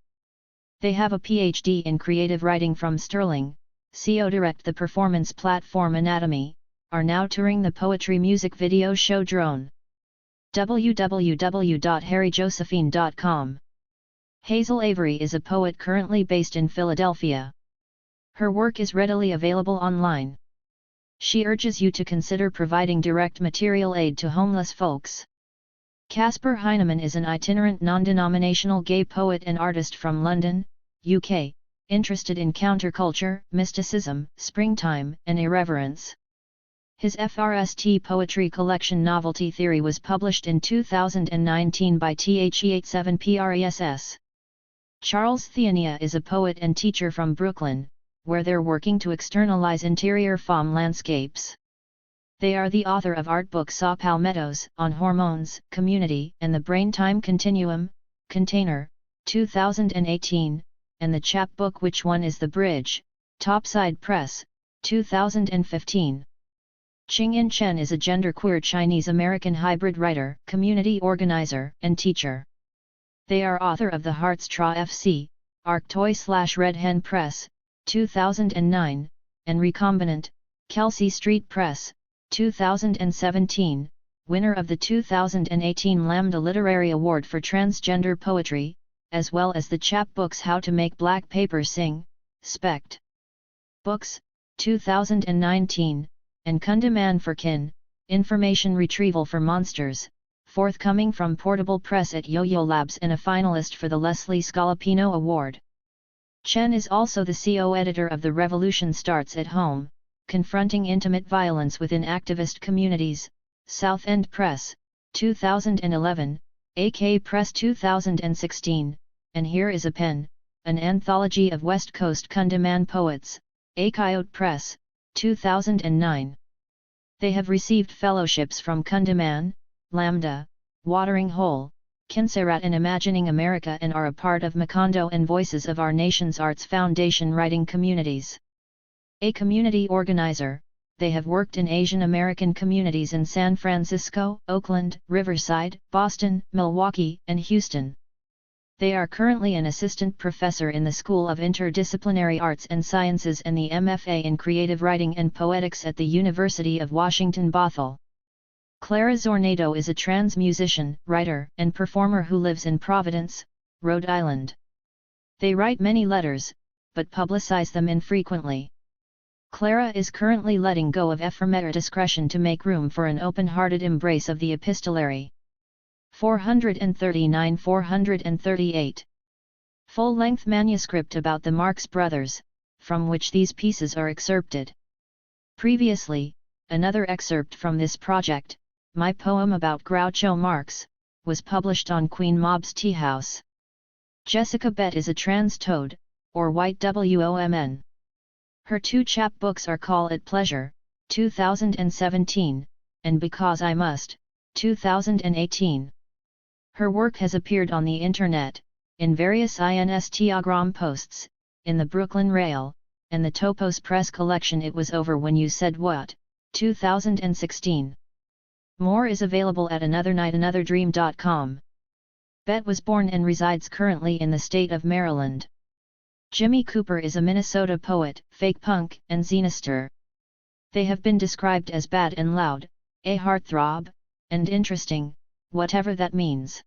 A: They have a PhD in creative writing from Stirling, CO direct the performance platform Anatomy, are now touring the poetry music video show Drone. www.harryjosephine.com. Hazel Avery is a poet currently based in Philadelphia. Her work is readily available online. She urges you to consider providing direct material aid to homeless folks. Caspar Heinemann is an itinerant non-denominational gay poet and artist from London, UK, interested in counterculture, mysticism, springtime, and irreverence. His FRST poetry collection Novelty Theory was published in 2019 by THE87 Press. Charles Theania is a poet and teacher from Brooklyn, where they're working to externalize interior farm landscapes. They are the author of art book Saw Palmettos, On Hormones, Community, and the Brain Time Continuum, Container, 2018, and the chapbook Which One is the Bridge, Topside Press, 2015. Qing-In Chen is a genderqueer Chinese-American hybrid writer, community organizer, and teacher. They are author of The Heartstraw FC, Arctoy/Red Hen Press, 2009, and Recombinant, Kelsey Street Press, 2017, winner of the 2018 Lambda Literary Award for Transgender Poetry, as well as the chapbooks How to Make Black Paper Sing, Spect. Books, 2019, and Kundiman for Kin, Information Retrieval for Monsters, forthcoming from Portable Press at Yo-Yo Labs and a finalist for the Leslie Scalapino Award. Chen is also the co-editor of The Revolution Starts at Home, Confronting Intimate Violence Within Activist Communities, South End Press, 2011, AK Press 2016, and Here is a Pen, an anthology of West Coast Kundiman poets, Coyote Press, 2009. They have received fellowships from Kundiman, Lambda, Watering Hole, Kinserat and Imagining America and are a part of Macondo and Voices of Our Nation's Arts Foundation writing communities. A community organizer, they have worked in Asian American communities in San Francisco, Oakland, Riverside, Boston, Milwaukee, and Houston. They are currently an assistant professor in the School of Interdisciplinary Arts and Sciences and the MFA in Creative Writing and Poetics at the University of Washington Bothell. Clara Zornado is a trans musician, writer, and performer who lives in Providence, Rhode Island. They write many letters, but publicize them infrequently. Clara is currently letting go of ephemeral discretion to make room for an open-hearted embrace of the epistolary. 439–438. Full-length manuscript about the Marx Brothers, from which these pieces are excerpted. Previously, another excerpt from this project, my poem about Groucho Marx, was published on Queen Mob's Tea House. Jessica Bett is a trans toad, or white woman. Her two chapbooks are Call It Pleasure, 2017, and Because I Must, 2018. Her work has appeared on the Internet, in various Instagram posts, in the Brooklyn Rail, and the Topos Press collection It Was Over When You Said What, 2016. More is available at anothernightanotherdream.com. Bett was born and resides currently in the state of Maryland. Jimmy Cooper is a Minnesota poet, fake punk, and zinister. They have been described as bad and loud, a heartthrob, and interesting, whatever that means.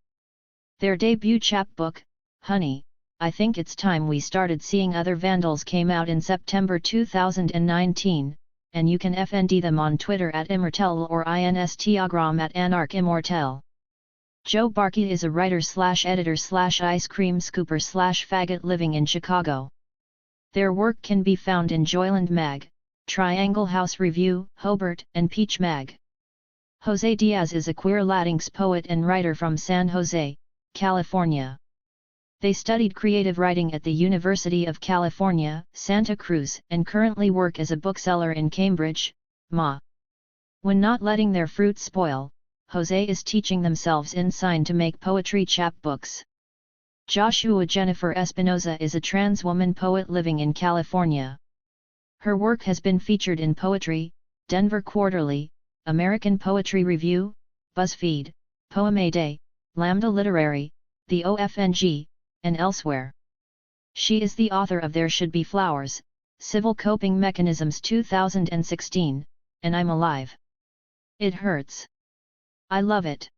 A: Their debut chapbook, Honey, I Think It's Time We Started Seeing Other Vandals, came out in September 2019, and you can FND them on Twitter at Immortel or Instagram at AnarchImmortel. Joe Barkey is a writer/editor/ice cream scooper/faggot living in Chicago. Their work can be found in Joyland Mag, Triangle House Review, Hobart, and Peach Mag. Jose Diaz is a queer Latinx poet and writer from San Jose, California. They studied creative writing at the University of California, Santa Cruz, and currently work as a bookseller in Cambridge, Ma. When not letting their fruit spoil, Jose is teaching themselves in sign to make poetry chapbooks. Joshua Jennifer Espinoza is a trans woman poet living in California. Her work has been featured in Poetry, Denver Quarterly, American Poetry Review, BuzzFeed, Poem A Day, Lambda Literary, the OFNG, and elsewhere. She is the author of There Should Be Flowers, Civil Coping Mechanisms 2016, and I'm Alive. It Hurts. I Love It.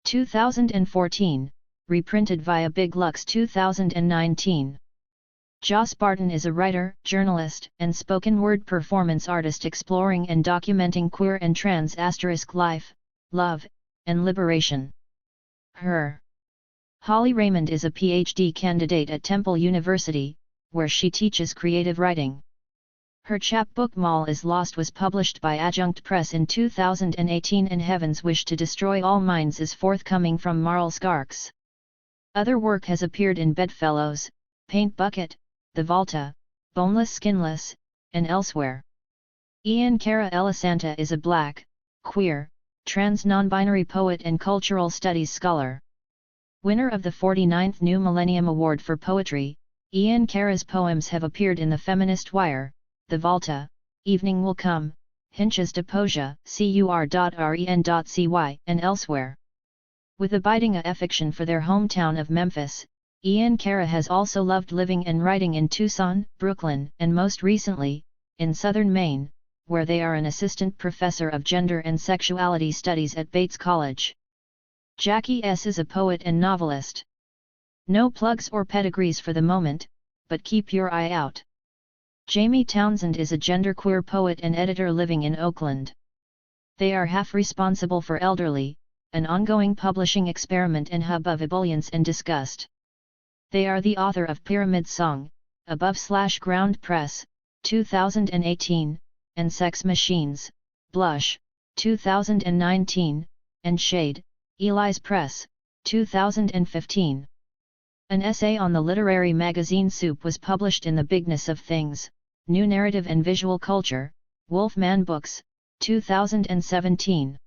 A: 2014, reprinted via Big Lux 2019. Joss Barton is a writer, journalist, and spoken word performance artist exploring and documenting queer and trans life, love, and liberation. Her. Holly Raymond is a PhD candidate at Temple University, where she teaches creative writing. Her chapbook Mall is Lost was published by Adjunct Press in 2018, and Heaven's Wish to Destroy All Minds is forthcoming from Marl Skarks. Other work has appeared in Bedfellows, Paint Bucket, The Volta, Boneless Skinless, and elsewhere. Ian Cara Elisanta is a black, queer, trans non-binary poet and cultural studies scholar. Winner of the 49th New Millennium Award for Poetry, Ian Cara's poems have appeared in The Feminist Wire, The Volta, Evening Will Come, Hinches de Posia, cur.ren.cy, and elsewhere. With abiding a affection for their hometown of Memphis, Ian Cara has also loved living and writing in Tucson, Brooklyn, and most recently, in southern Maine, where they are an assistant professor of gender and sexuality studies at Bates College. Jackie S. is a poet and novelist. No plugs or pedigrees for the moment, but keep your eye out. Jamie Townsend is a genderqueer poet and editor living in Oakland. They are half responsible for Elderly, an ongoing publishing experiment and hub of ebullience and disgust. They are the author of Pyramid Song, Above/Ground Press, 2018, and Sex Machines, Blush, 2019, and Shade, Eli's Press, 2015. An essay on the literary magazine Soup was published in The Bigness of Things, New Narrative and Visual Culture, Wolfman Books, 2017.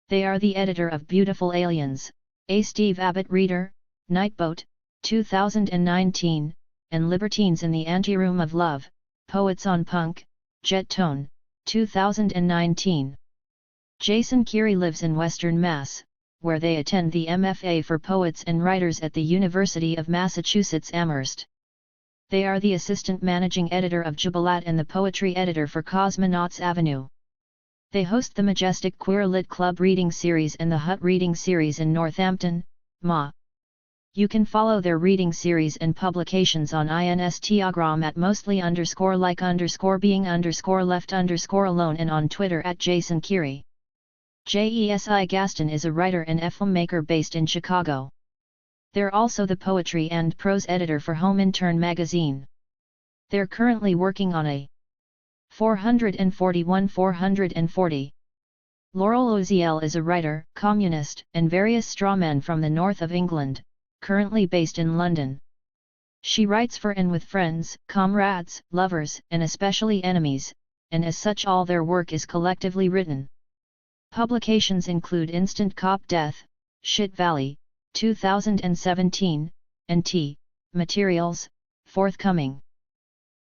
A: They are the editor of Beautiful Aliens, a Steve Abbott Reader, Nightboat, 2019, and Libertines in the Anteroom of Love, Poets on Punk, Jet Tone, 2019. Jason Keary lives in Western Mass, where they attend the MFA for Poets and Writers at the University of Massachusetts Amherst. They are the assistant managing editor of Jubilat and the poetry editor for Cosmonauts Avenue. They host the Majestic Queer Lit Club Reading Series and the Hut Reading Series in Northampton, Ma. You can follow their reading series and publications on Instagram at mostly_like_being_left_alone and on Twitter at Jason Keary. Jesi Gaston is a writer and filmmaker based in Chicago. They're also the poetry and prose editor for Home Intern magazine. They're currently working on a 440. Laurel Oziel is a writer, communist, and various strawmen from the north of England, currently based in London. She writes for and with friends, comrades, lovers, and especially enemies, and as such all their work is collectively written. Publications include Instant Cop Death, Shit Valley, 2017, and T. Materials, forthcoming.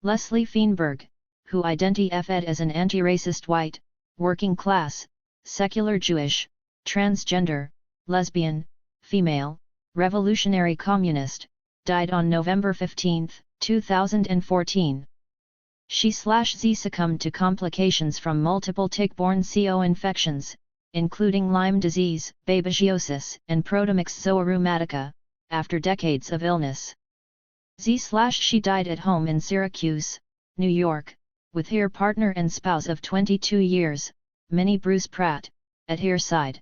A: Leslie Feinberg, who identified as an anti-racist white, working class, secular Jewish, transgender, lesbian, female, revolutionary communist, died on November 15, 2014. She/Z succumbed to complications from multiple tick-borne CO infections, including Lyme disease, babagiosis, and Protomyxozoa rheumatica, after decades of illness. She died at home in Syracuse, New York, with her partner and spouse of 22 years, Minnie Bruce Pratt, at her side.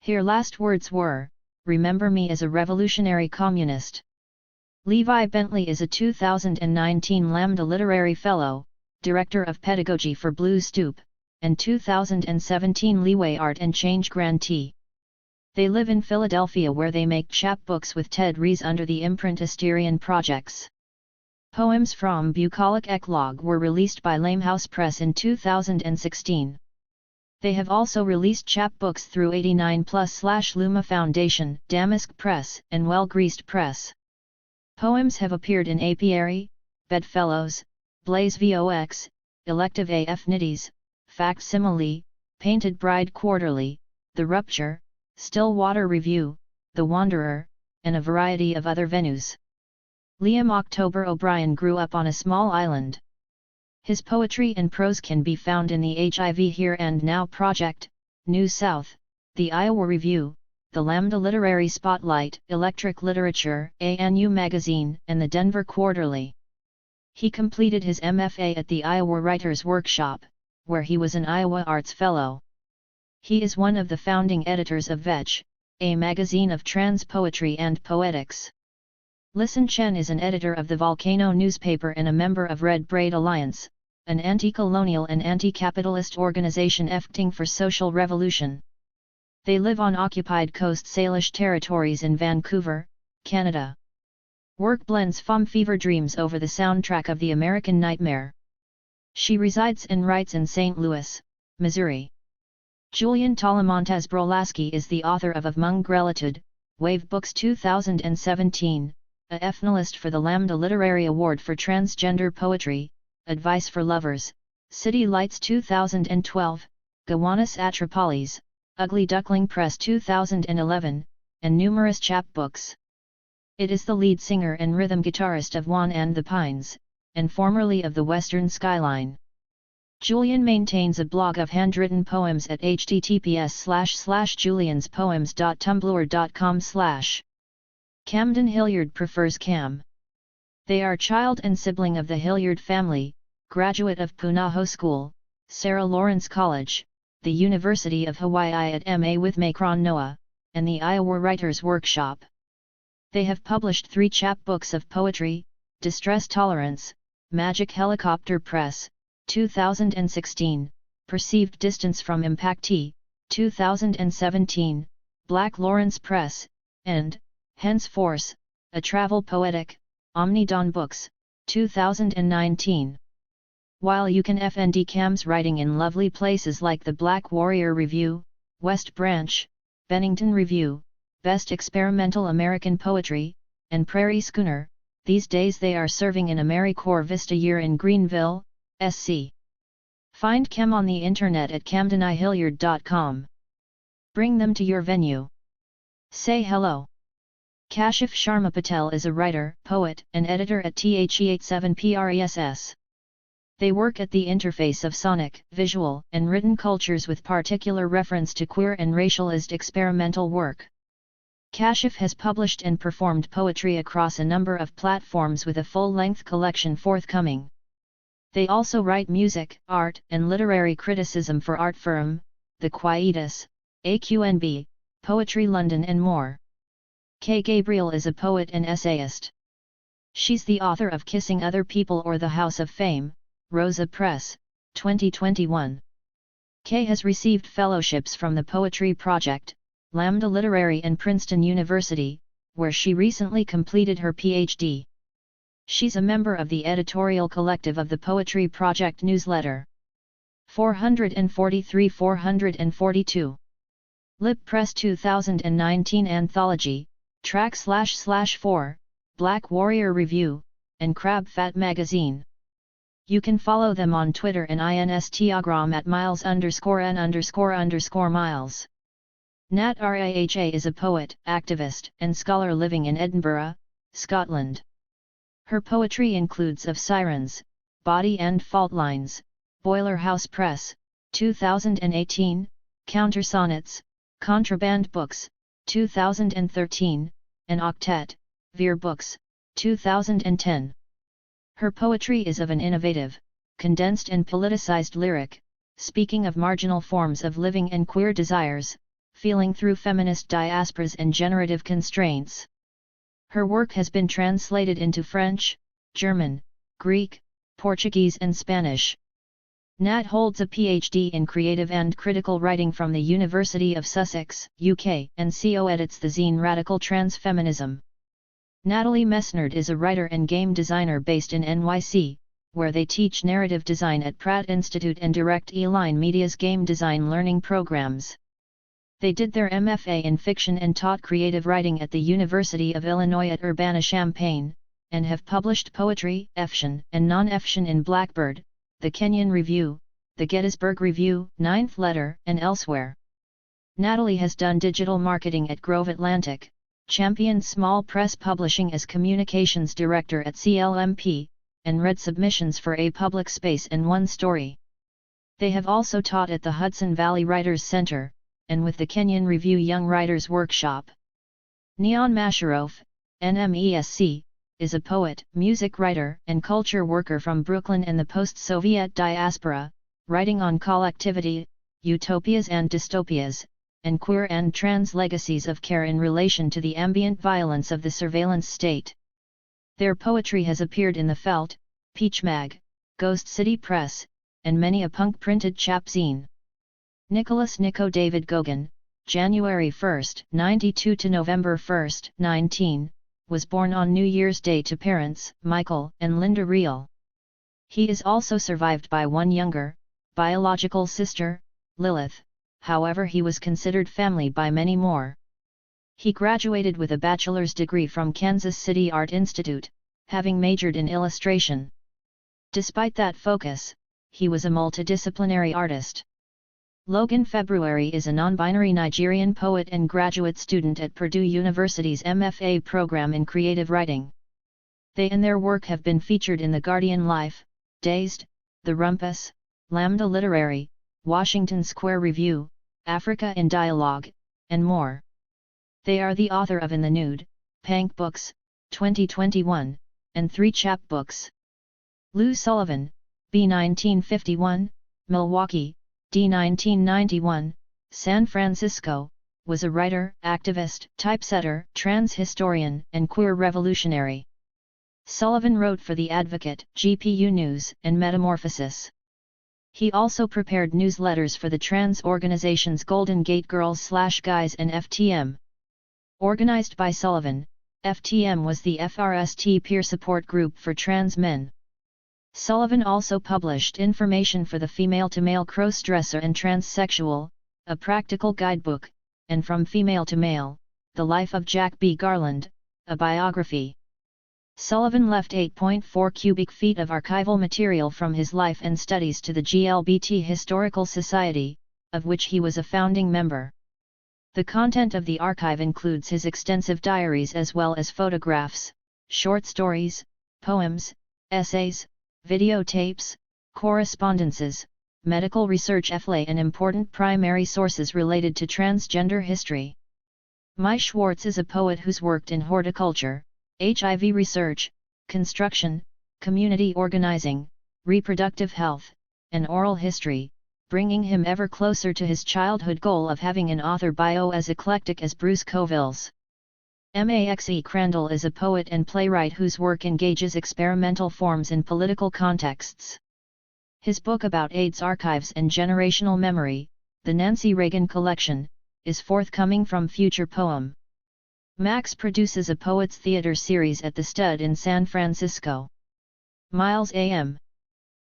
A: Her last words were, "Remember me as a revolutionary communist." Levi Bentley is a 2019 Lambda Literary Fellow, Director of Pedagogy for Blue Stoop, and 2017 Leeway Art and Change grantee. They live in Philadelphia where they make chapbooks with Ted Rees under the imprint Asterion Projects. Poems from Bucolic Eclogue were released by Lamehouse Press in 2016. They have also released chapbooks through 89plus/Luma Foundation, Damask Press, and Well Greased Press. Poems have appeared in Apiary, Bedfellows, Blaze Vox, Elective AF Nitties, Facsimile, Painted Bride Quarterly, The Rupture, Stillwater Review, The Wanderer, and a variety of other venues. Liam October O'Brien grew up on a small island. His poetry and prose can be found in the HIV Here and Now Project, New South, the Iowa Review, the Lambda Literary Spotlight, Electric Literature, ANU Magazine, and the Denver Quarterly. He completed his MFA at the Iowa Writers' Workshop, where he was an Iowa Arts Fellow. He is one of the founding editors of Vetch, a magazine of trans poetry and poetics. Listen Chen is an editor of the Volcano newspaper and a member of Red Braid Alliance, an anti-colonial and anti-capitalist organization fighting for social revolution. They live on occupied Coast Salish territories in Vancouver, Canada. Work blends femme fever dreams over the soundtrack of The American Nightmare. She resides and writes in St. Louis, Missouri. Julian Talamontes Brolaski is the author of Mungrelatid, Wave Books 2017, a finalist for the Lambda Literary Award for Transgender Poetry, Advice for Lovers, City Lights 2012, Gowanus Atropolis, Ugly Duckling Press 2011, and numerous chapbooks. It is the lead singer and rhythm guitarist of Juan and the Pines, and formerly of the Western Skyline. Julian maintains a blog of handwritten poems at https://julianspoems.tumblr.com/. Camden Hilliard prefers Cam. They are child and sibling of the Hilliard family, graduate of Punahou School, Sarah Lawrence College, the University of Hawaii at MA with Macron Noah, and the Iowa Writers' Workshop. They have published 3 chapbooks of poetry, Distress Tolerance, Magic Helicopter Press, 2016, Perceived Distance from Impactee, 2017, Black Lawrence Press, and Henceforth, A Travel Poetic, Omnidon Books, 2019. While you can find Cam's writing in lovely places like the Black Warrior Review, West Branch, Bennington Review, Best Experimental American Poetry, and Prairie Schooner, these days they are serving in AmeriCorps Vista Year in Greenville, SC. Find Cam on the internet at camdenihilliard.com. Bring them to your venue. Say hello. Kashif Sharma Patel is a writer, poet, and editor at THE87PRESS. They work at the interface of sonic, visual, and written cultures with particular reference to queer and racialized experimental work. Kashif has published and performed poetry across a number of platforms with a full-length collection forthcoming. They also write music, art, and literary criticism for Artforum, The Quietus, AQNB, Poetry London and more. Gabriel is a poet and essayist. She's the author of Kissing Other People or The House of Fame, Rosa Press, 2021. Kay has received fellowships from the Poetry Project, Lambda Literary and Princeton University, where she recently completed her Ph.D. She's a member of the editorial collective of the Poetry Project newsletter. 443-442. Lip Press 2019 Anthology, Track//4, Black Warrior Review, and Crab Fat Magazine. You can follow them on Twitter and Instagram at miles_n___miles. Nat Riha is a poet, activist, and scholar living in Edinburgh, Scotland. Her poetry includes Of Sirens, Body and Fault Lines, Boiler House Press, 2018, Countersonnets, Contraband Books, 2013, and Octet, Veer Books, 2010. Her poetry is of an innovative, condensed and politicized lyric, speaking of marginal forms of living and queer desires, feeling through feminist diasporas and generative constraints. Her work has been translated into French, German, Greek, Portuguese and Spanish. Nat holds a PhD in creative and critical writing from the University of Sussex, UK, and co-edits the zine Radical Transfeminism. Natalie Mesnard is a writer and game designer based in NYC, where they teach narrative design at Pratt Institute and direct Eline Media's game design learning programs. They did their MFA in fiction and taught creative writing at the University of Illinois at Urbana-Champaign, and have published poetry, fiction, and non-fiction in Blackbird, the Kenyon Review, the Gettysburg Review, Ninth Letter, and elsewhere. Natalie has done digital marketing at Grove Atlantic, championed small press publishing as communications director at CLMP, and read submissions for A Public Space and One Story. They have also taught at the Hudson Valley Writers Center, and with the Kenyon Review Young Writers Workshop. Neon Masharov, NMESC, is a poet, music writer, and culture worker from Brooklyn and the post-Soviet diaspora, writing on collectivity, utopias and dystopias, and queer and trans legacies of care in relation to the ambient violence of the surveillance state. Their poetry has appeared in The Felt, Peach Mag, Ghost City Press, and many a punk-printed chapzine. Nicholas Nico David Gauguin, January 1, 92 to November 1, 19, was born on New Year's Day to parents, Michael and Linda Reel. He is also survived by one younger, biological sister, Lilith, however he was considered family by many more. He graduated with a bachelor's degree from Kansas City Art Institute, having majored in illustration. Despite that focus, he was a multidisciplinary artist. Logan February is a non-binary Nigerian poet and graduate student at Purdue University's MFA program in creative writing. They and their work have been featured in The Guardian Life, Dazed, The Rumpus, Lambda Literary, Washington Square Review, Africa in Dialogue, and more. They are the author of In the Nude, Pank Books, 2021, and 3 chapbooks. Lou Sullivan, B. 1951, Milwaukee, D. 1991, San Francisco, was a writer, activist, typesetter, trans historian, and queer revolutionary. Sullivan wrote for The Advocate, GPU News, and Metamorphosis. He also prepared newsletters for the trans organizations Golden Gate Girls/Guys and FTM. Organized by Sullivan, FTM was the FRST peer support group for trans men. Sullivan also published information for the Female-to-Male Crossdresser and Transsexual, a practical guidebook, and From Female to Male, The Life of Jack B. Garland, a biography. Sullivan left 8.4 cubic feet of archival material from his life and studies to the GLBT Historical Society, of which he was a founding member. The content of the archive includes his extensive diaries as well as photographs, short stories, poems, essays, videotapes, correspondences, medical research and important primary sources related to transgender history. Mai Schwartz is a poet who's worked in horticulture, HIV research, construction, community organizing, reproductive health, and oral history, bringing him ever closer to his childhood goal of having an author bio as eclectic as Bruce Coville's. Maxe Crandall is a poet and playwright whose work engages experimental forms in political contexts. His book about AIDS archives and generational memory, The Nancy Reagan Collection, is forthcoming from Future Poem. Max produces a Poets Theater series at the Stud in San Francisco. Miles A.M.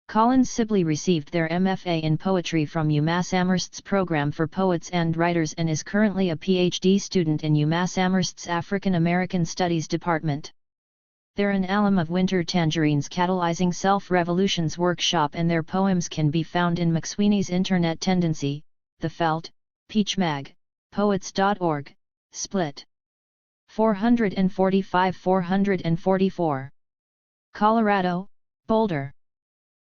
A: Collins Sibley received their MFA in poetry from UMass Amherst's program for poets and writers and is currently a PhD student in UMass Amherst's African American Studies Department. They're an alum of Winter Tangerine's Catalyzing Self-Revolutions workshop and their poems can be found in McSweeney's Internet Tendency, The Felt, Peach Mag, Poets.org, Split. 445-444. Colorado, Boulder.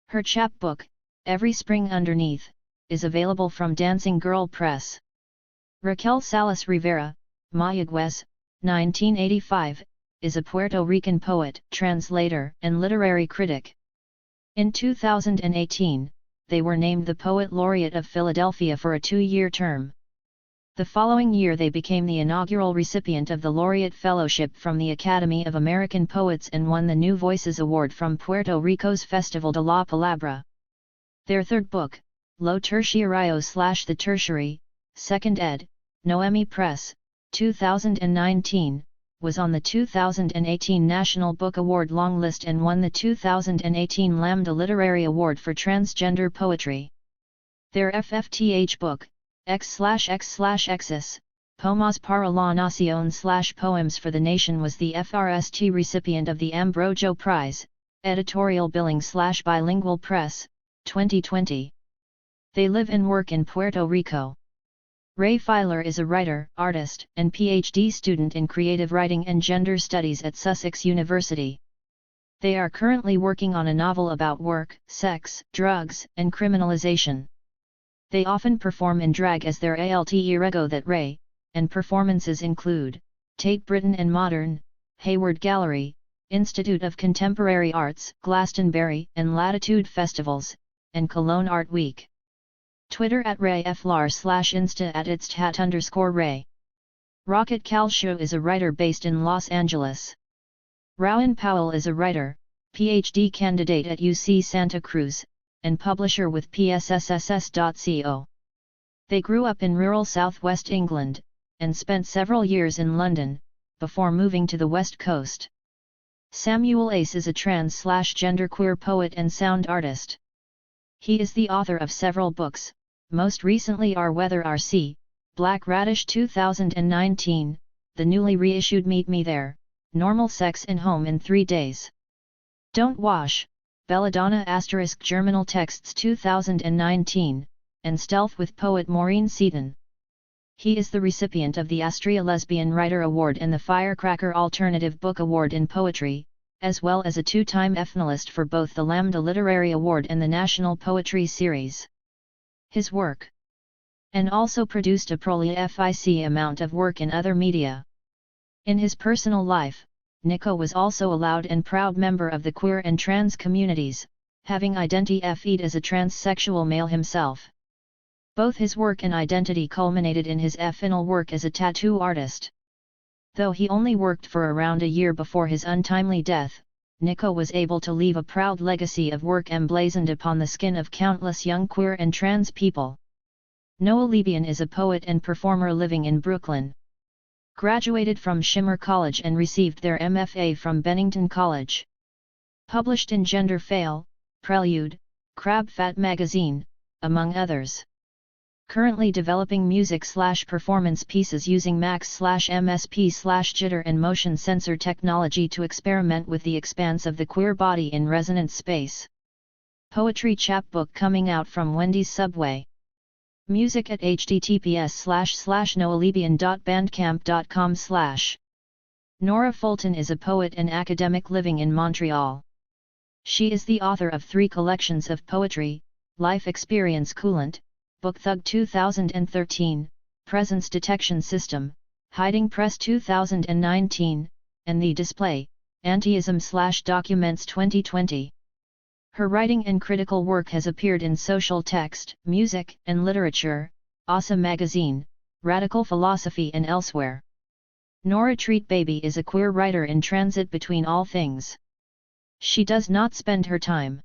A: Her chapbook, Every Spring Underneath, is available from Dancing Girl Press. Raquel Salas Rivera, Mayagüez, 1985, is a Puerto Rican poet, translator, and literary critic. In 2018, they were named the Poet Laureate of Philadelphia for a 2-year term. The following year they became the inaugural recipient of the Laureate Fellowship from the Academy of American Poets and won the New Voices Award from Puerto Rico's Festival de la Palabra. Their third book, Lo Terciario / The Tertiary, 2nd ed., Noemi Press, 2019, was on the 2018 National Book Award longlist and won the 2018 Lambda Literary Award for Transgender Poetry. Their FFTH book, X/X/Xs, Poemas para la Nación / Poems for the Nation was the FRST recipient of the Ambrogio Prize, Editorial Billing / Bilingual Press, 2020. They live and work in Puerto Rico. Ray Filer is a writer, artist, and PhD student in creative writing and gender studies at Sussex University. They are currently working on a novel about work, sex, drugs, and criminalization. They often perform in drag as their alter ego That Ray, and performances include Tate Britain and Modern, Hayward Gallery, Institute of Contemporary Arts, Glastonbury and Latitude Festivals, and Cologne Art Week. Twitter @RayFlar / Insta @itstat_Ray. Rocket Calcio is a writer based in Los Angeles. Rowan Powell is a writer, PhD candidate at UC Santa Cruz, and publisher with PSSSS.co. They grew up in rural southwest England, and spent several years in London, before moving to the West Coast. Samuel Ace is a trans/genderqueer poet and sound artist. He is the author of several books, most recently Our Weather RC, Black Radish 2019, the newly reissued Meet Me There, Normal Sex in Home in 3 Days. Don't Wash, Belladonna * Germinal Texts 2019, and Stealth with poet Maureen Seaton. He is the recipient of the ANDREA Lesbian Writer Award and the Firecracker Alternative Book Award in Poetry, as well as a 2-time finalist for both the Lambda Literary Award and the National Poetry Series. His work. And also produced a prolific amount of work in other media. In his personal life, Nico was also a loud and proud member of the queer and trans communities, having identified as a transsexual male himself. Both his work and identity culminated in his final work as a tattoo artist. Though he only worked for around a year before his untimely death, Nico was able to leave a proud legacy of work emblazoned upon the skin of countless young queer and trans people. Noah Lebian is a poet and performer living in Brooklyn. Graduated from Shimmer College and received their MFA from Bennington College. Published in Gender Fail, Prelude, Crab Fat Magazine, among others. Currently developing music/performance pieces using Max/MSP/jitter and motion sensor technology to experiment with the expanse of the queer body in resonance space. Poetry chapbook coming out from Wendy's Subway. Music at https://noahlebian.bandcamp.com/. Nora Fulton is a poet and academic living in Montreal. She is the author of 3 collections of poetry, Life Experience Coolant, Book Thug 2013, Presence Detection System, Hiding Press 2019, and The Display, Antiism/Documents 2020. Her writing and critical work has appeared in Social Text, Music and Literature, ASA Magazine, Radical Philosophy and elsewhere. Nora Treat Baby is a queer writer in transit between all things. She does not spend her time.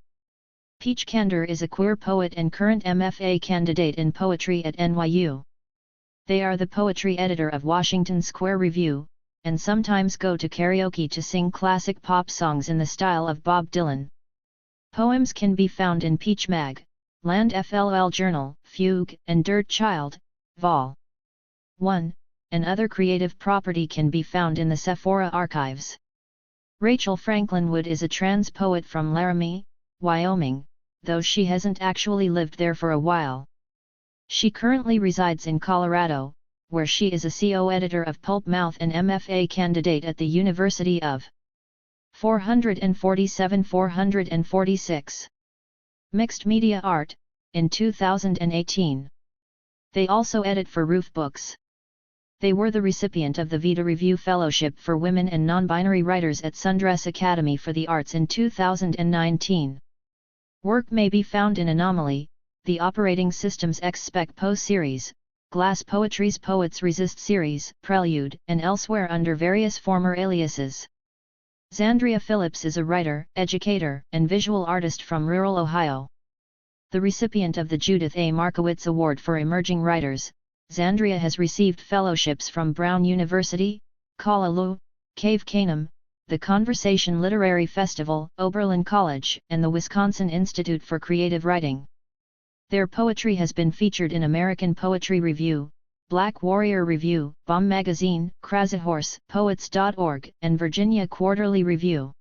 A: Peach Kander is a queer poet and current MFA candidate in poetry at NYU. They are the poetry editor of Washington Square Review, and sometimes go to karaoke to sing classic pop songs in the style of Bob Dylan. Poems can be found in Peach Mag, Land FLL Journal, Fugue, and Dirt Child, Vol. 1, and other creative property can be found in the Sephora archives. Rachel Franklin Wood is a trans poet from Laramie, Wyoming, though she hasn't actually lived there for a while. She currently resides in Colorado, where she is a co-editor of Pulp Mouth and MFA candidate at the University of 447-446. Mixed Media Art, in 2018. They also edit for Roof Books. They were the recipient of the Vita Review Fellowship for Women and Non-Binary Writers at Sundress Academy for the Arts in 2019. Work may be found in Anomaly, the Operating Systems X-Spec Poe series, Glass Poetry's Poets Resist series, Prelude, and elsewhere under various former aliases. ANDREA Phillips is a writer, educator, and visual artist from rural Ohio. The recipient of the Judith A. Markowitz Award for Emerging Writers, ANDREA has received fellowships from Brown University, Callaloo, Cave Canem, the Conversation Literary Festival, Oberlin College, and the Wisconsin Institute for Creative Writing. Their poetry has been featured in American Poetry Review, Black Warrior Review, Bomb Magazine, Krazahorse, Poets.org, and Virginia Quarterly Review.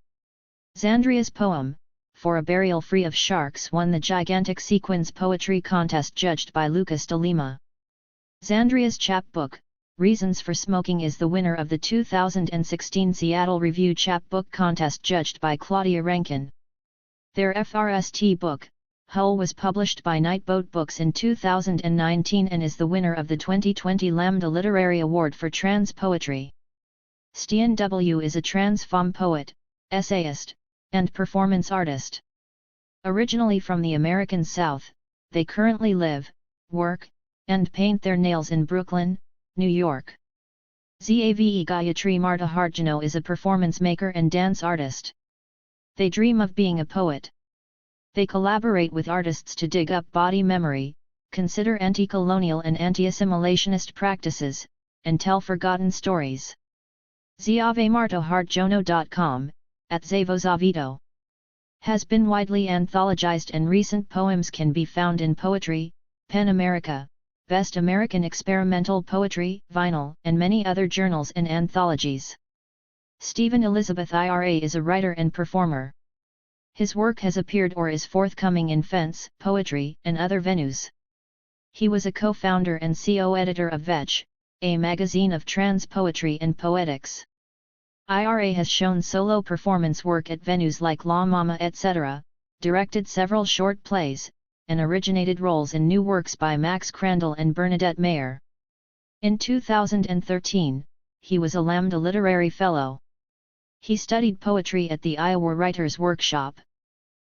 A: ANDREA's poem, For a Burial Free of Sharks, won the Gigantic Sequins Poetry Contest judged by Lucas de Lima. ANDREA's chapbook, Reasons for Smoking, is the winner of the 2016 Seattle Review Chapbook Contest judged by Claudia Rankin. Their FRST book, Hull, was published by Nightboat Books in 2019 and is the winner of the 2020 Lambda Literary Award for Trans Poetry. Stian W. is a trans femme poet, essayist, and performance artist. Originally from the American South, they currently live, work, and paint their nails in Brooklyn, New York. Zave Gayatri Marta Harjano is a performance maker and dance artist. They dream of being a poet. They collaborate with artists to dig up body memory, consider anti-colonial and anti-assimilationist practices, and tell forgotten stories. ZaveMartaHarjono.com, at Zavozavito. Has been widely anthologized, and recent poems can be found in Poetry, PEN America, Best American Experimental Poetry, Vinyl, and many other journals and anthologies. Stephen Elizabeth IRA is a writer and performer. His work has appeared or is forthcoming in Fence, Poetry, and other venues. He was a co-founder and co-editor of Vetch, a magazine of trans poetry and poetics. IRA has shown solo performance work at venues like La Mama etc., directed several short plays, and originated roles in new works by Max Crandall and Bernadette Mayer. In 2013, he was a Lambda Literary Fellow. He studied poetry at the Iowa Writers' Workshop.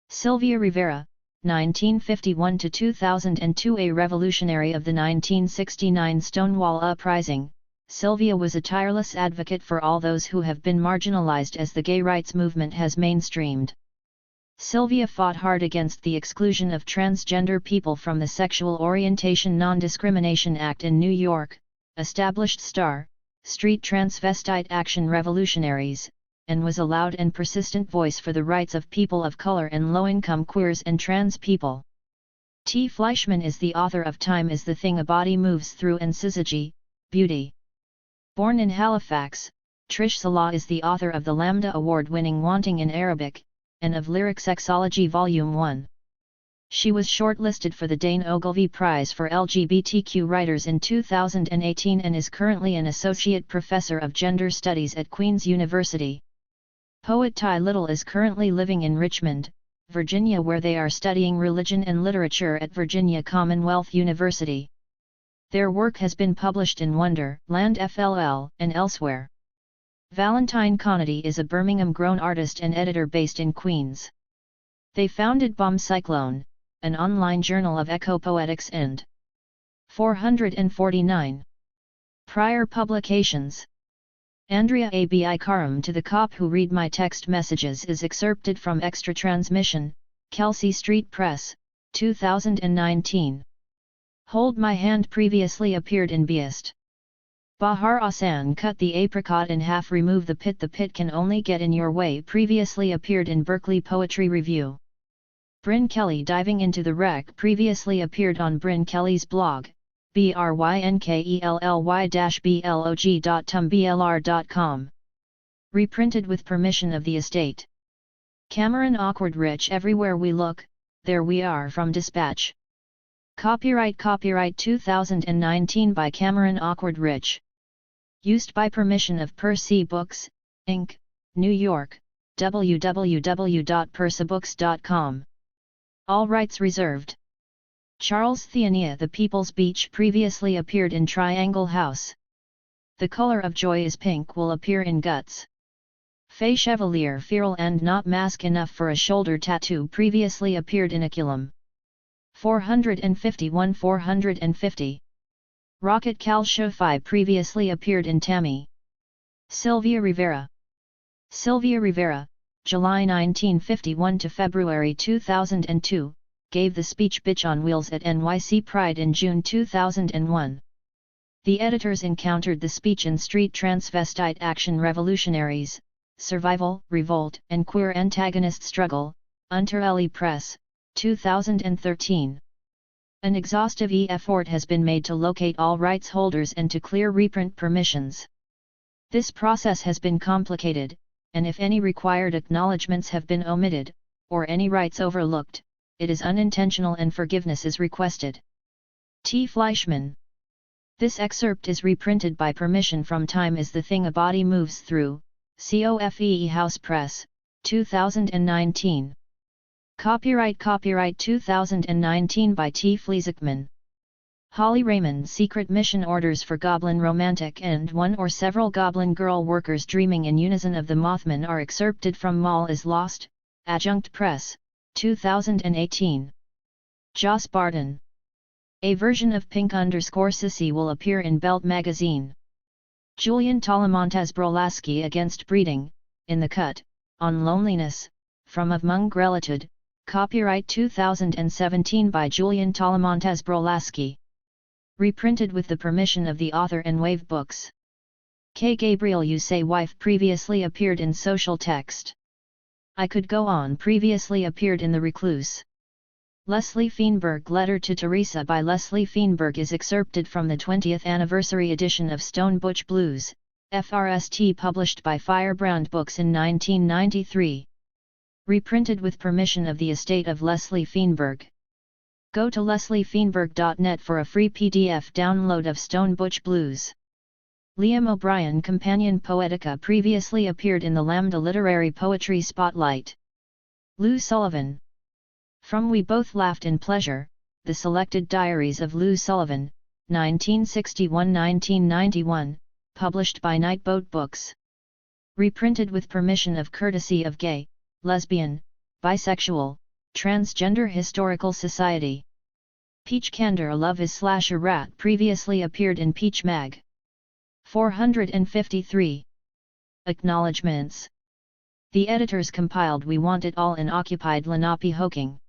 A: Sylvia Rivera, 1951–2002, a revolutionary of the 1969 Stonewall Uprising, Sylvia was a tireless advocate for all those who have been marginalized as the gay rights movement has mainstreamed. Sylvia fought hard against the exclusion of transgender people from the Sexual Orientation Non-Discrimination Act in New York, established STAR, Street Transvestite Action Revolutionaries, and was a loud and persistent voice for the rights of people of color and low-income queers and trans people. T. Fleischman is the author of Time is the Thing a Body Moves Through and Syzygy, Beauty. Born in Halifax, Trish Salah is the author of the Lambda Award-winning Wanting in Arabic, and of Lyric Sexology Volume 1. She was shortlisted for the Dane Ogilvy Prize for LGBTQ Writers in 2018 and is currently an Associate Professor of Gender Studies at Queen's University. Poet Ty Little is currently living in Richmond, Virginia, where they are studying religion and literature at Virginia Commonwealth University. Their work has been published in Wonder, Land FLL, and elsewhere. Valentine Conady is a Birmingham-grown artist and editor based in Queens. They founded Bomb Cyclone, an online journal of eco-poetics and 449 prior publications. ANDREA ABI KARAM to the cop who read my text messages is excerpted from Extra Transmission, Kelsey Street Press, 2019. Hold My Hand previously appeared in Beast. Bahar Ahsan cut the apricot in half, remove the pit can only get in your way previously appeared in Berkeley Poetry Review. Bryn Kelly diving into the wreck previously appeared on Bryn Kelly's blog, brynkelly-blog.tumblr.com. Reprinted with permission of the estate. Cameron Awkward Rich Everywhere We Look, There We Are from Dispatch. Copyright 2019 by Cameron Awkward Rich. Used by permission of Percy Books, Inc., New York, www.persabooks.com. All rights reserved. Charles Theania. The People's Beach previously appeared in Triangle House. The Color of Joy is Pink will appear in Guts. Fay Chevalier. Feral and not mask enough for a shoulder tattoo previously appeared in Aculum. 451 450. Rocket Calciophi previously appeared in Tammy. Sylvia Rivera. Sylvia Rivera, July 1951 to February 2002, gave the speech Bitch on Wheels at NYC Pride in June 2001. The editors encountered the speech in Street Transvestite Action Revolutionaries, Survival, Revolt and Queer Antagonist Struggle, Unterelli Press, 2013. An exhaustive effort has been made to locate all rights holders and to clear reprint permissions. This process has been complicated, and if any required acknowledgements have been omitted, or any rights overlooked, it is unintentional and forgiveness is requested. T. Fleischman. This excerpt is reprinted by permission from Time is the Thing a Body Moves Through, COFE House Press, 2019. Copyright 2019 by T. Fleischman. Holly Raymond. Secret mission orders for Goblin Romantic and one or several Goblin Girl workers dreaming in unison of the Mothman are excerpted from Mall is Lost, Adjunct Press, 2018. Joss Barton. A version of Pink_Sissy will appear in Belt magazine. Julian Talamontes Brolaski Against Breeding, in the Cut, on Loneliness, from Of Mongrelitude, copyright 2017 by Julian Talamontes Brolaski. Reprinted with the permission of the author and Wave Books. K. Gabriel You Say Wife previously appeared in Social Text. I Could Go On previously appeared in The Recluse. Leslie Feinberg. Letter to Teresa by Leslie Feinberg is excerpted from the 20th anniversary edition of Stone Butch Blues, FRST, published by Firebrand Books in 1993. Reprinted with permission of the estate of Leslie Feinberg. Go to lesliefeinberg.net for a free PDF download of Stone Butch Blues. Liam O'Brien. Companion Poetica previously appeared in the Lambda Literary Poetry Spotlight. Lou Sullivan. From We Both Laughed in Pleasure, The Selected Diaries of Lou Sullivan, 1961–1991, published by Nightboat Books. Reprinted with permission of courtesy of Gay, Lesbian, Bisexual, Transgender Historical Society. Peach Candor. A Love Is / Rat previously appeared in Peach Mag. 453. Acknowledgements. The editors compiled We Want It All in occupied Lenape-Hoking.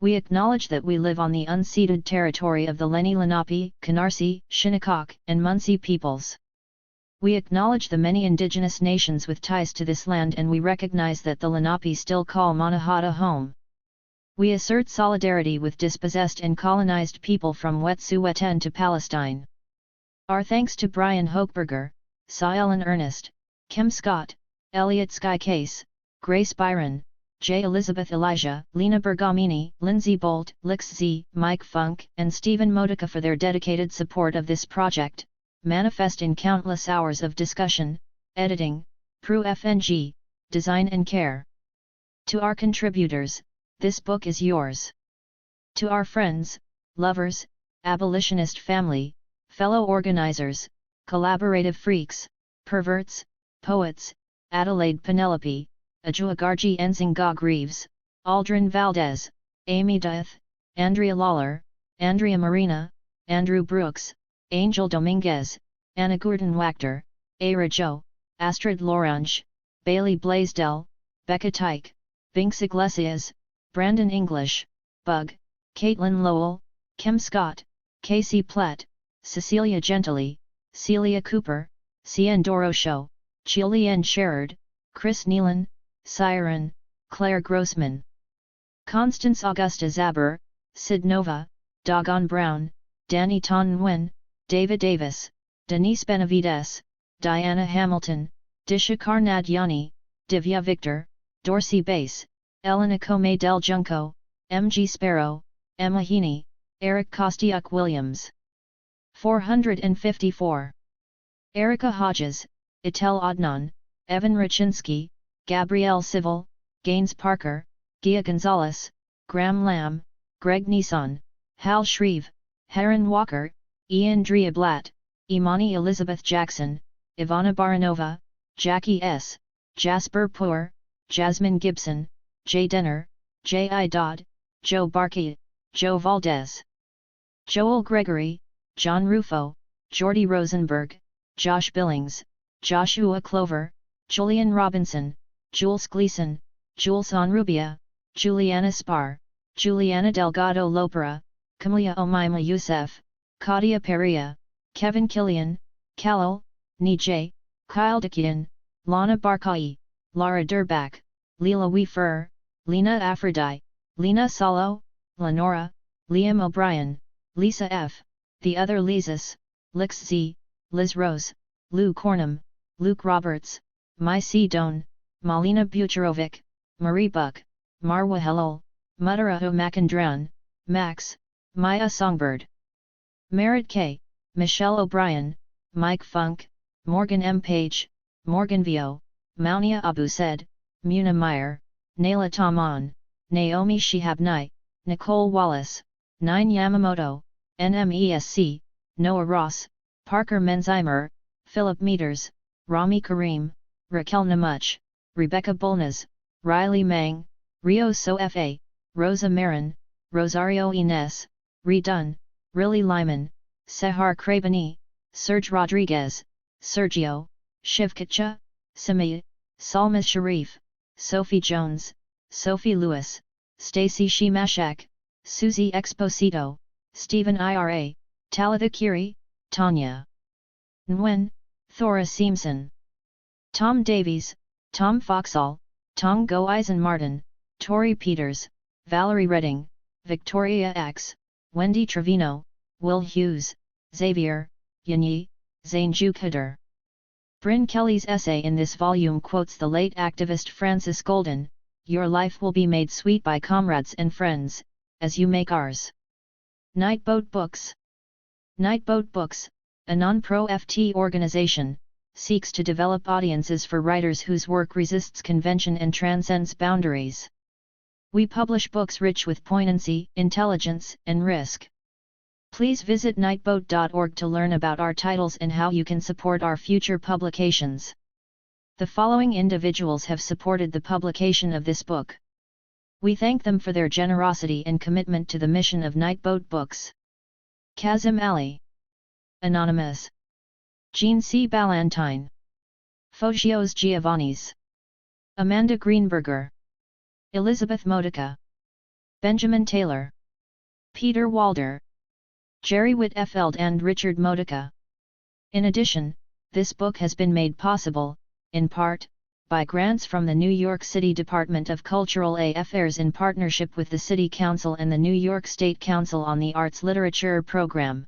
A: We acknowledge that we live on the unceded territory of the Lenni Lenape, Canarsie, Shinnecock, and Munsee peoples. We acknowledge the many indigenous nations with ties to this land, and we recognize that the Lenape still call Monahata home. We assert solidarity with dispossessed and colonized people from Wet'suwet'en to Palestine. Our thanks to Brian Hochberger, Cy Ellen Ernest, Kim Scott, Elliot Sky Case, Grace Byron, J. Elizabeth Elijah, Lena Bergamini, Lindsay Bolt, Lix Z, Mike Funk, and Stephen Modica for their dedicated support of this project, manifest in countless hours of discussion, editing, proof-ng, design and care. To our contributors, this book is yours. To our friends, lovers, abolitionist family, fellow organizers, collaborative freaks, perverts, poets, Adelaide Penelope, Ajuagarji Enzinga Greaves, Aldrin Valdez, Amy Death, Andrea Lawler, Andrea Marina, Andrew Brooks, Angel Dominguez, Anna Gordon Wachter, Ara Joe, Astrid Lorange, Bailey Blaisdell, Becca Tyke, Binks Iglesias, Brandon English, Bug, Caitlin Lowell, Kim Scott, Casey Platt, Cecilia Gentili, Celia Cooper, Cian Dorosho, Chilian Sherrod, Chris Nealon, Siren, Claire Grossman, Constance Augusta Zaber, Sid Nova, Dogon Brown, Danny Ton Nguyen, David Davis, Denise Benavides, Diana Hamilton, Disha Karnadyani, Divya Victor, Dorsey Bass, Elena Comey Del Junco, M.G. Sparrow, Emma Heaney, Eric Kostiuk Williams. 454. Erica Hodges, Itel Adnan, Evan Rachinsky, Gabrielle Civil, Gaines Parker, Gia Gonzalez, Graham Lamb, Greg Neeson, Hal Shreve, Heron Walker, ANDREA Blatt, Imani Elizabeth Jackson, Ivana Baranova, Jackie S., Jasper Poor, Jasmine Gibson, Jay Denner, J.I. Dodd, Joe Barkey, Joe Valdez, Joel Gregory, John Rufo, Jordy Rosenberg, Josh Billings, Joshua Clover, Julian Robinson, Jules Gleason, Jules Onrubia, Juliana Spar, Juliana Delgado Lopera, Kamlia Omaima Youssef, Claudia Perea, Kevin Killian, Khalil, Nijay, Kyle Dikian, Lana Barkai, Lara Durbach, Leela Wefer, Lena Aphrodite, Lena Salo, Lenora, Liam O'Brien, Lisa F., The Other Lises, Lix Z, Liz Rose, Lou Cornum, Luke Roberts, Mai C. Doan, Malina Bucherovic, Marie Buck, Marwa Helol, Mutaraho Macandran, Max, Maya Songbird, Merritt K., Michelle O'Brien, Mike Funk, Morgan M. Page, Morgan Vio, Mounia Abu Said, Muna Meyer, Naila Taman, Naomi Shihab Nai, Nicole Wallace, Nine Yamamoto, NMESC, Noah Ross, Parker Menzimer, Philip Meters, Rami Karim, Raquel Namuch, Rebecca Bolnaz, Riley Mang, Rio So Fa, Rosa Marin, Rosario Ines, Redun, Riley Lyman, Sehar Krabani, Serge Rodriguez, Sergio, Shiv Kacha, Sami, Salma Sharif, Sophie Jones, Sophie Lewis, Stacy Shimashak, Susie Exposito, Stephen Ira, Talitha Curie, Tanya Nguyen, Thora Seamson, Tom Davies, Tom Foxall, Tom Go Eisen Martin, Tori Peters, Valerie Redding, Victoria X, Wendy Trevino, Will Hughes, Xavier, Yanyi, Zane Jukadar. Bryn Kelly's essay in this volume quotes the late activist Francis Golden, "Your life will be made sweet by comrades and friends, as you make ours." Nightboat Books. Nightboat Books, a non-pro-FT organization, seeks to develop audiences for writers whose work resists convention and transcends boundaries. We publish books rich with poignancy, intelligence, and risk. Please visit nightboat.org to learn about our titles and how you can support our future publications. The following individuals have supported the publication of this book. We thank them for their generosity and commitment to the mission of Nightboat Books. Kazim Ali, Anonymous, Jean C. Ballantyne, Fogios Giovannis, Amanda Greenberger, Elizabeth Modica, Benjamin Taylor, Peter Walder, Jerry Whitefeld and Richard Modica. In addition, this book has been made possible, in part, by grants from the New York City Department of Cultural Affairs in partnership with the City Council and the New York State Council on the Arts Literature Program.